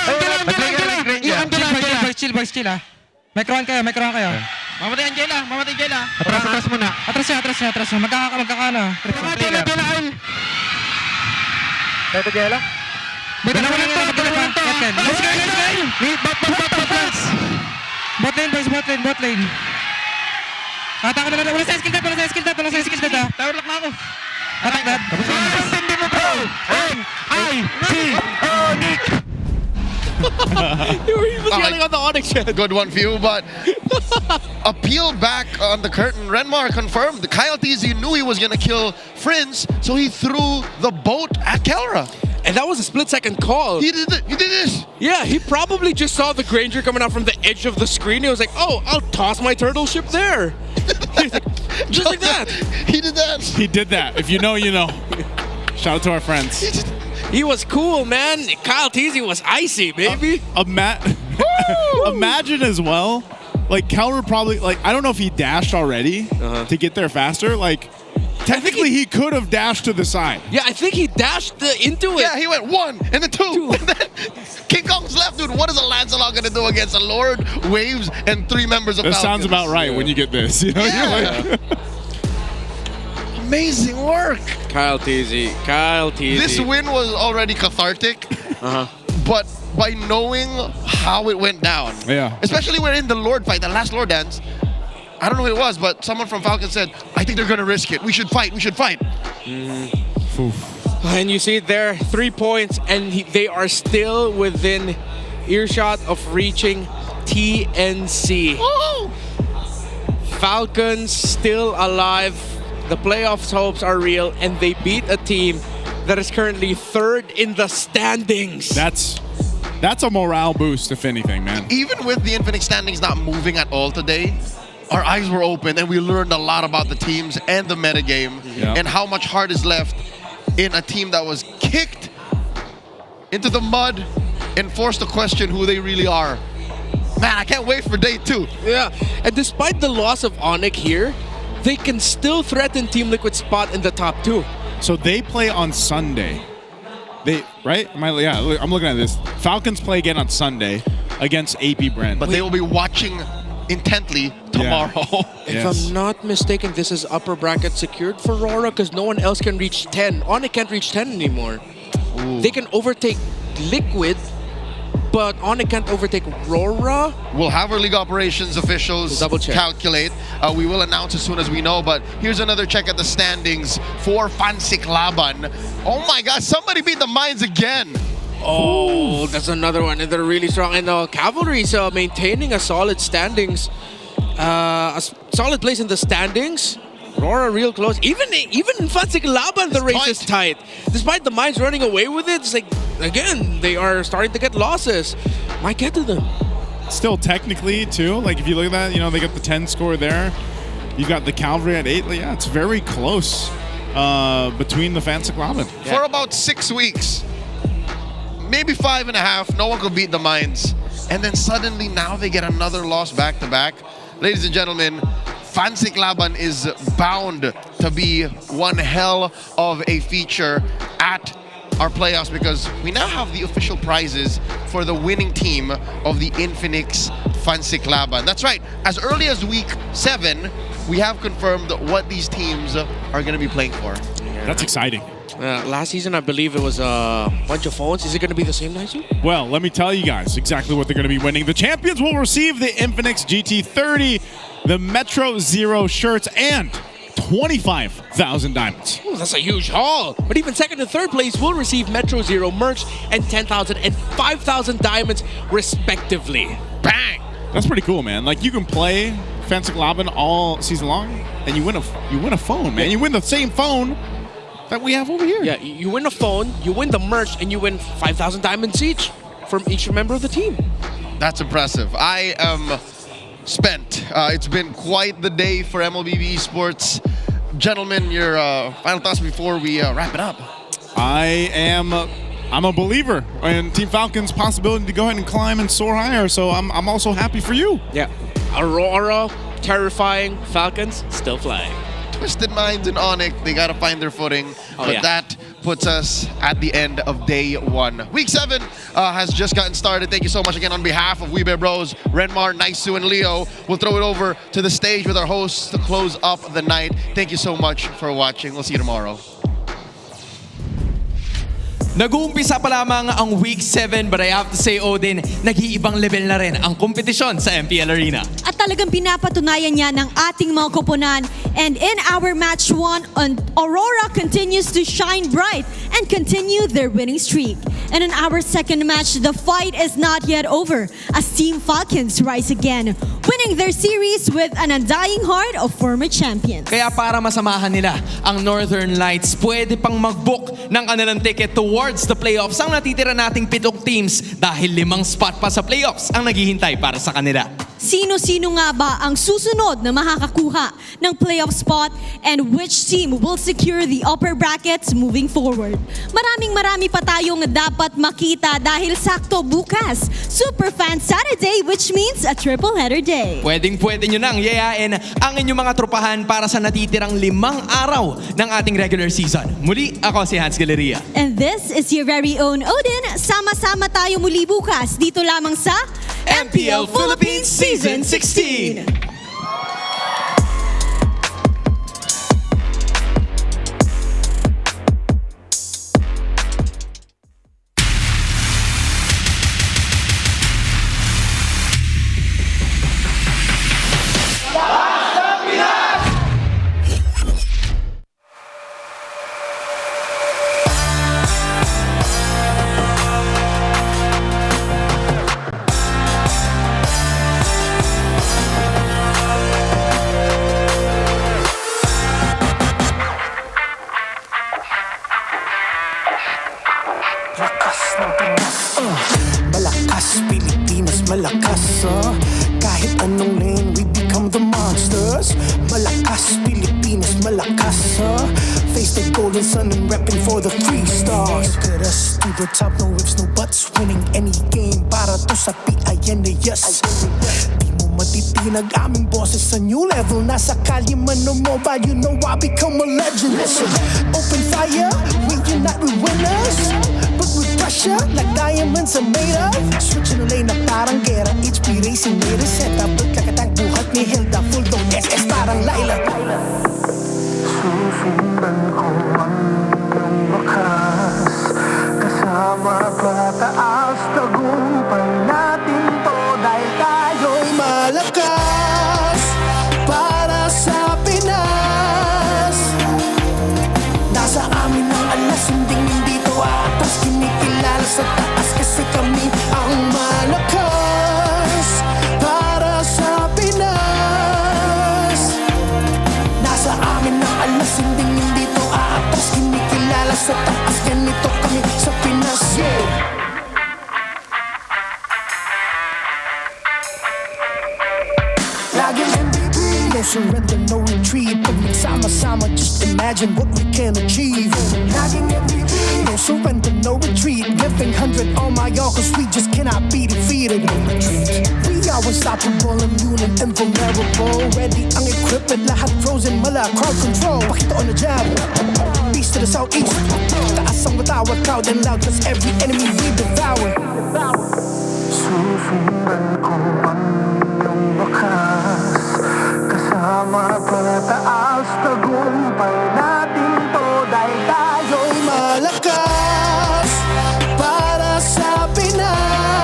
Angela. Chill ha. May crown kayo. Mamatay Angela. Atras muna. Atras siya. Magkakana. Kaya Angela? Dalawa lang yan. Bot lane. Atake na lang. Wala sa skill dad. Tower lock na ako. Attack dad. Hindi mo bro. ONIC. You were even yelling on the ONIC chat. Good one for you, but a peel back on the curtain. Renmar confirmed Kyle TZ knew he was going to kill Friends, so he threw the boat at Kelra. And that was a split-second call. He did this. Yeah, he probably just saw the Granger coming out from the edge of the screen. He was like, oh, I'll toss my turtle ship there. Just like that. He did that. He did that. If you know, you know. Shout out to our friends. He was cool, man. Kyle TZ was icy, baby. Imagine as well, like Kelra probably, like, I don't know if he dashed already to get there faster. Like, technically, he could have dashed to the side. Yeah, I think he dashed into it. Yeah, he went 1 and then 2. And then King Kong's left, dude. What is a Lancelot going to do against a Lord, Waves, and 3 members of That Falcons? sounds about right when you get this. You know? Yeah. Amazing work. Kyle TZ. This win was already cathartic, but by knowing how it went down, especially when in the Lord fight, the last Lord dance, I don't know who it was, but someone from Falcon said, I think they're going to risk it. We should fight. And you see it there, 3 points, and they are still within earshot of reaching TNC. Falcons still alive. The playoffs hopes are real, and they beat a team that is currently 3rd in the standings. That's a morale boost, if anything, man. Even with the Infinite standings not moving at all today, our eyes were open and we learned a lot about the teams and the metagame and how much heart is left in a team that was kicked into the mud and forced to question who they really are. Man, I can't wait for day 2. Yeah, and despite the loss of ONIC here, they can still threaten Team Liquid's spot in the top 2. So they play on Sunday. Right? I'm looking at this. Falcons play again on Sunday against AP Brand. But they will be watching intently tomorrow. If I'm not mistaken, this is upper bracket secured for RORA because no one else can reach 10. ONIC can't reach 10 anymore. They can overtake Liquid, but ONIC can't overtake RORA. We'll have our league operations officials calculate. We will announce as soon as we know, but here's another check at the standings for Fancy Laban. Oh my God, somebody beat the Mines again. Oh, that's another one. And they're really strong. And Cavalry's maintaining a solid standings. A solid place in the standings. RORA real close. Even in Fancy Laban, the race is tight. Despite the Mines running away with it, it's like, again, they are starting to get losses. Might get to them. Still technically, too, like if you look at that, you know, they got the 10 score there. You got the Cavalry at 8. Yeah, it's very close between the Fancy Laban. For about 6 weeks, maybe 5.5, no one could beat the Mines. And then suddenly now they get another loss back-to-back. Ladies and gentlemen, Fancy Laban is bound to be one hell of a feature at our playoffs because we now have the official prizes for the winning team of the Infinix Fancy Laban. That's right, as early as week 7, we have confirmed what these teams are going to be playing for. That's exciting. Last season, I believe it was a bunch of phones. Is it going to be the same night too? Well, let me tell you guys exactly what they're going to be winning. The champions will receive the Infinix GT30, the Metro Zero shirts, and 25,000 diamonds. Ooh, that's a huge haul. But even second and third place will receive Metro Zero merch and 10,000 and 5,000 diamonds respectively. Bang! That's pretty cool, man. Like, you can play Fansaglaben all season long, and you win a phone, man. You win the same phone that we have over here. Yeah, you win a phone, you win the merch, and you win 5,000 diamonds each from each member of the team. That's impressive. I am spent. It's been quite the day for MLBB Esports. Gentlemen, your final thoughts before we wrap it up. I'm a believer in Team Falcon's possibility to go ahead and climb and soar higher, so I'm also happy for you. Yeah. Aurora, terrifying. Falcons, still flying. Twisted Minds and ONIC, they got to find their footing. But that puts us at the end of day 1. Week 7 has just gotten started. Thank you so much again on behalf of Weebay Bros, Renmar, Naisu, and Leo. We'll throw it over to the stage with our hosts to close up the night. Thank you so much for watching. We'll see you tomorrow. Nag-uumpisa pa lamang ang Week 7 but I have to say, Odin, nag-iibang level na rin ang kompetisyon sa MPL Arena. At talagang pinapatunayan niya ng ating mga koponan. And in our match 1, Aurora continues to shine bright and continue their winning streak. And in our second match, the fight is not yet over as Team Falcons rise again, winning their series with an undying heart of former champions. Kaya para masamahan nila ang Northern Lights, pwede pang mag-book ng kanilang ticket towards the playoffs ang natitira nating 7 teams dahil 5 spot pa sa playoffs ang naghihintay para sa kanila. Sino-sino nga ba ang susunod na makakakuha ng playoff spot and which team will secure the upper brackets moving forward? Marami pa tayong dapat makita dahil sakto bukas, Super Fan Saturday, which means a triple header day. Pwedeng-pwede nyo nang yayain ang inyong mga tropahan para sa natitirang 5 araw ng ating regular season. Muli, ako si Hans Galeria. And this is your very own Odin. Sama-sama tayo muli bukas dito lamang sa MPL Philippines Season 16. Malakas, Pilipinas, malakas, kahit anong lane, we become the monsters. Malakas, Pilipinas, malakas, face the golden sun and repping for the 3 stars. Look at us, to the top, no ifs, no buts, winning any game para to sa PINAS. Di mo matitinag aming boses sa new level. Nasa kalye man o mobile, you know I become a legend. Listen, open fire, we unite, we winners. But with pressure, like diamonds are made of. Switching the lane na parang gera. HP racing made a setup. Look like a tank, buhat ni Hilda. Full dome SS parang Laila. Susundan ko ang iyong bakas. Kasama pataas, tagumpay natin to. Dahil tayo'y malakas para sa Pinas. Nasa amin ang alas, hindi to atas. Kinikilala sa taas kasi kami ang malakas para sa Pinas. Nasa amin ang alas, hindi to atas. Kinikilala sa taas, ganito kami sa Pinas. Laging MVP, no surrender, no retreat. Pag nagsama-sama, just imagine what we can achieve. Laging MVP, no surrender, no retreat. Giving 100 on my all, cause we just cannot be defeated. We are unstoppable, immune and invulnerable. Ready ang equipment, lahat frozen, mala, crowd control. Pakita on the jab, beast to the southeast. Taas ang matawad, proud and loud, cause every enemy we devour. Susundan ko ang iyong bakas. Kasama pataas, tagumpay na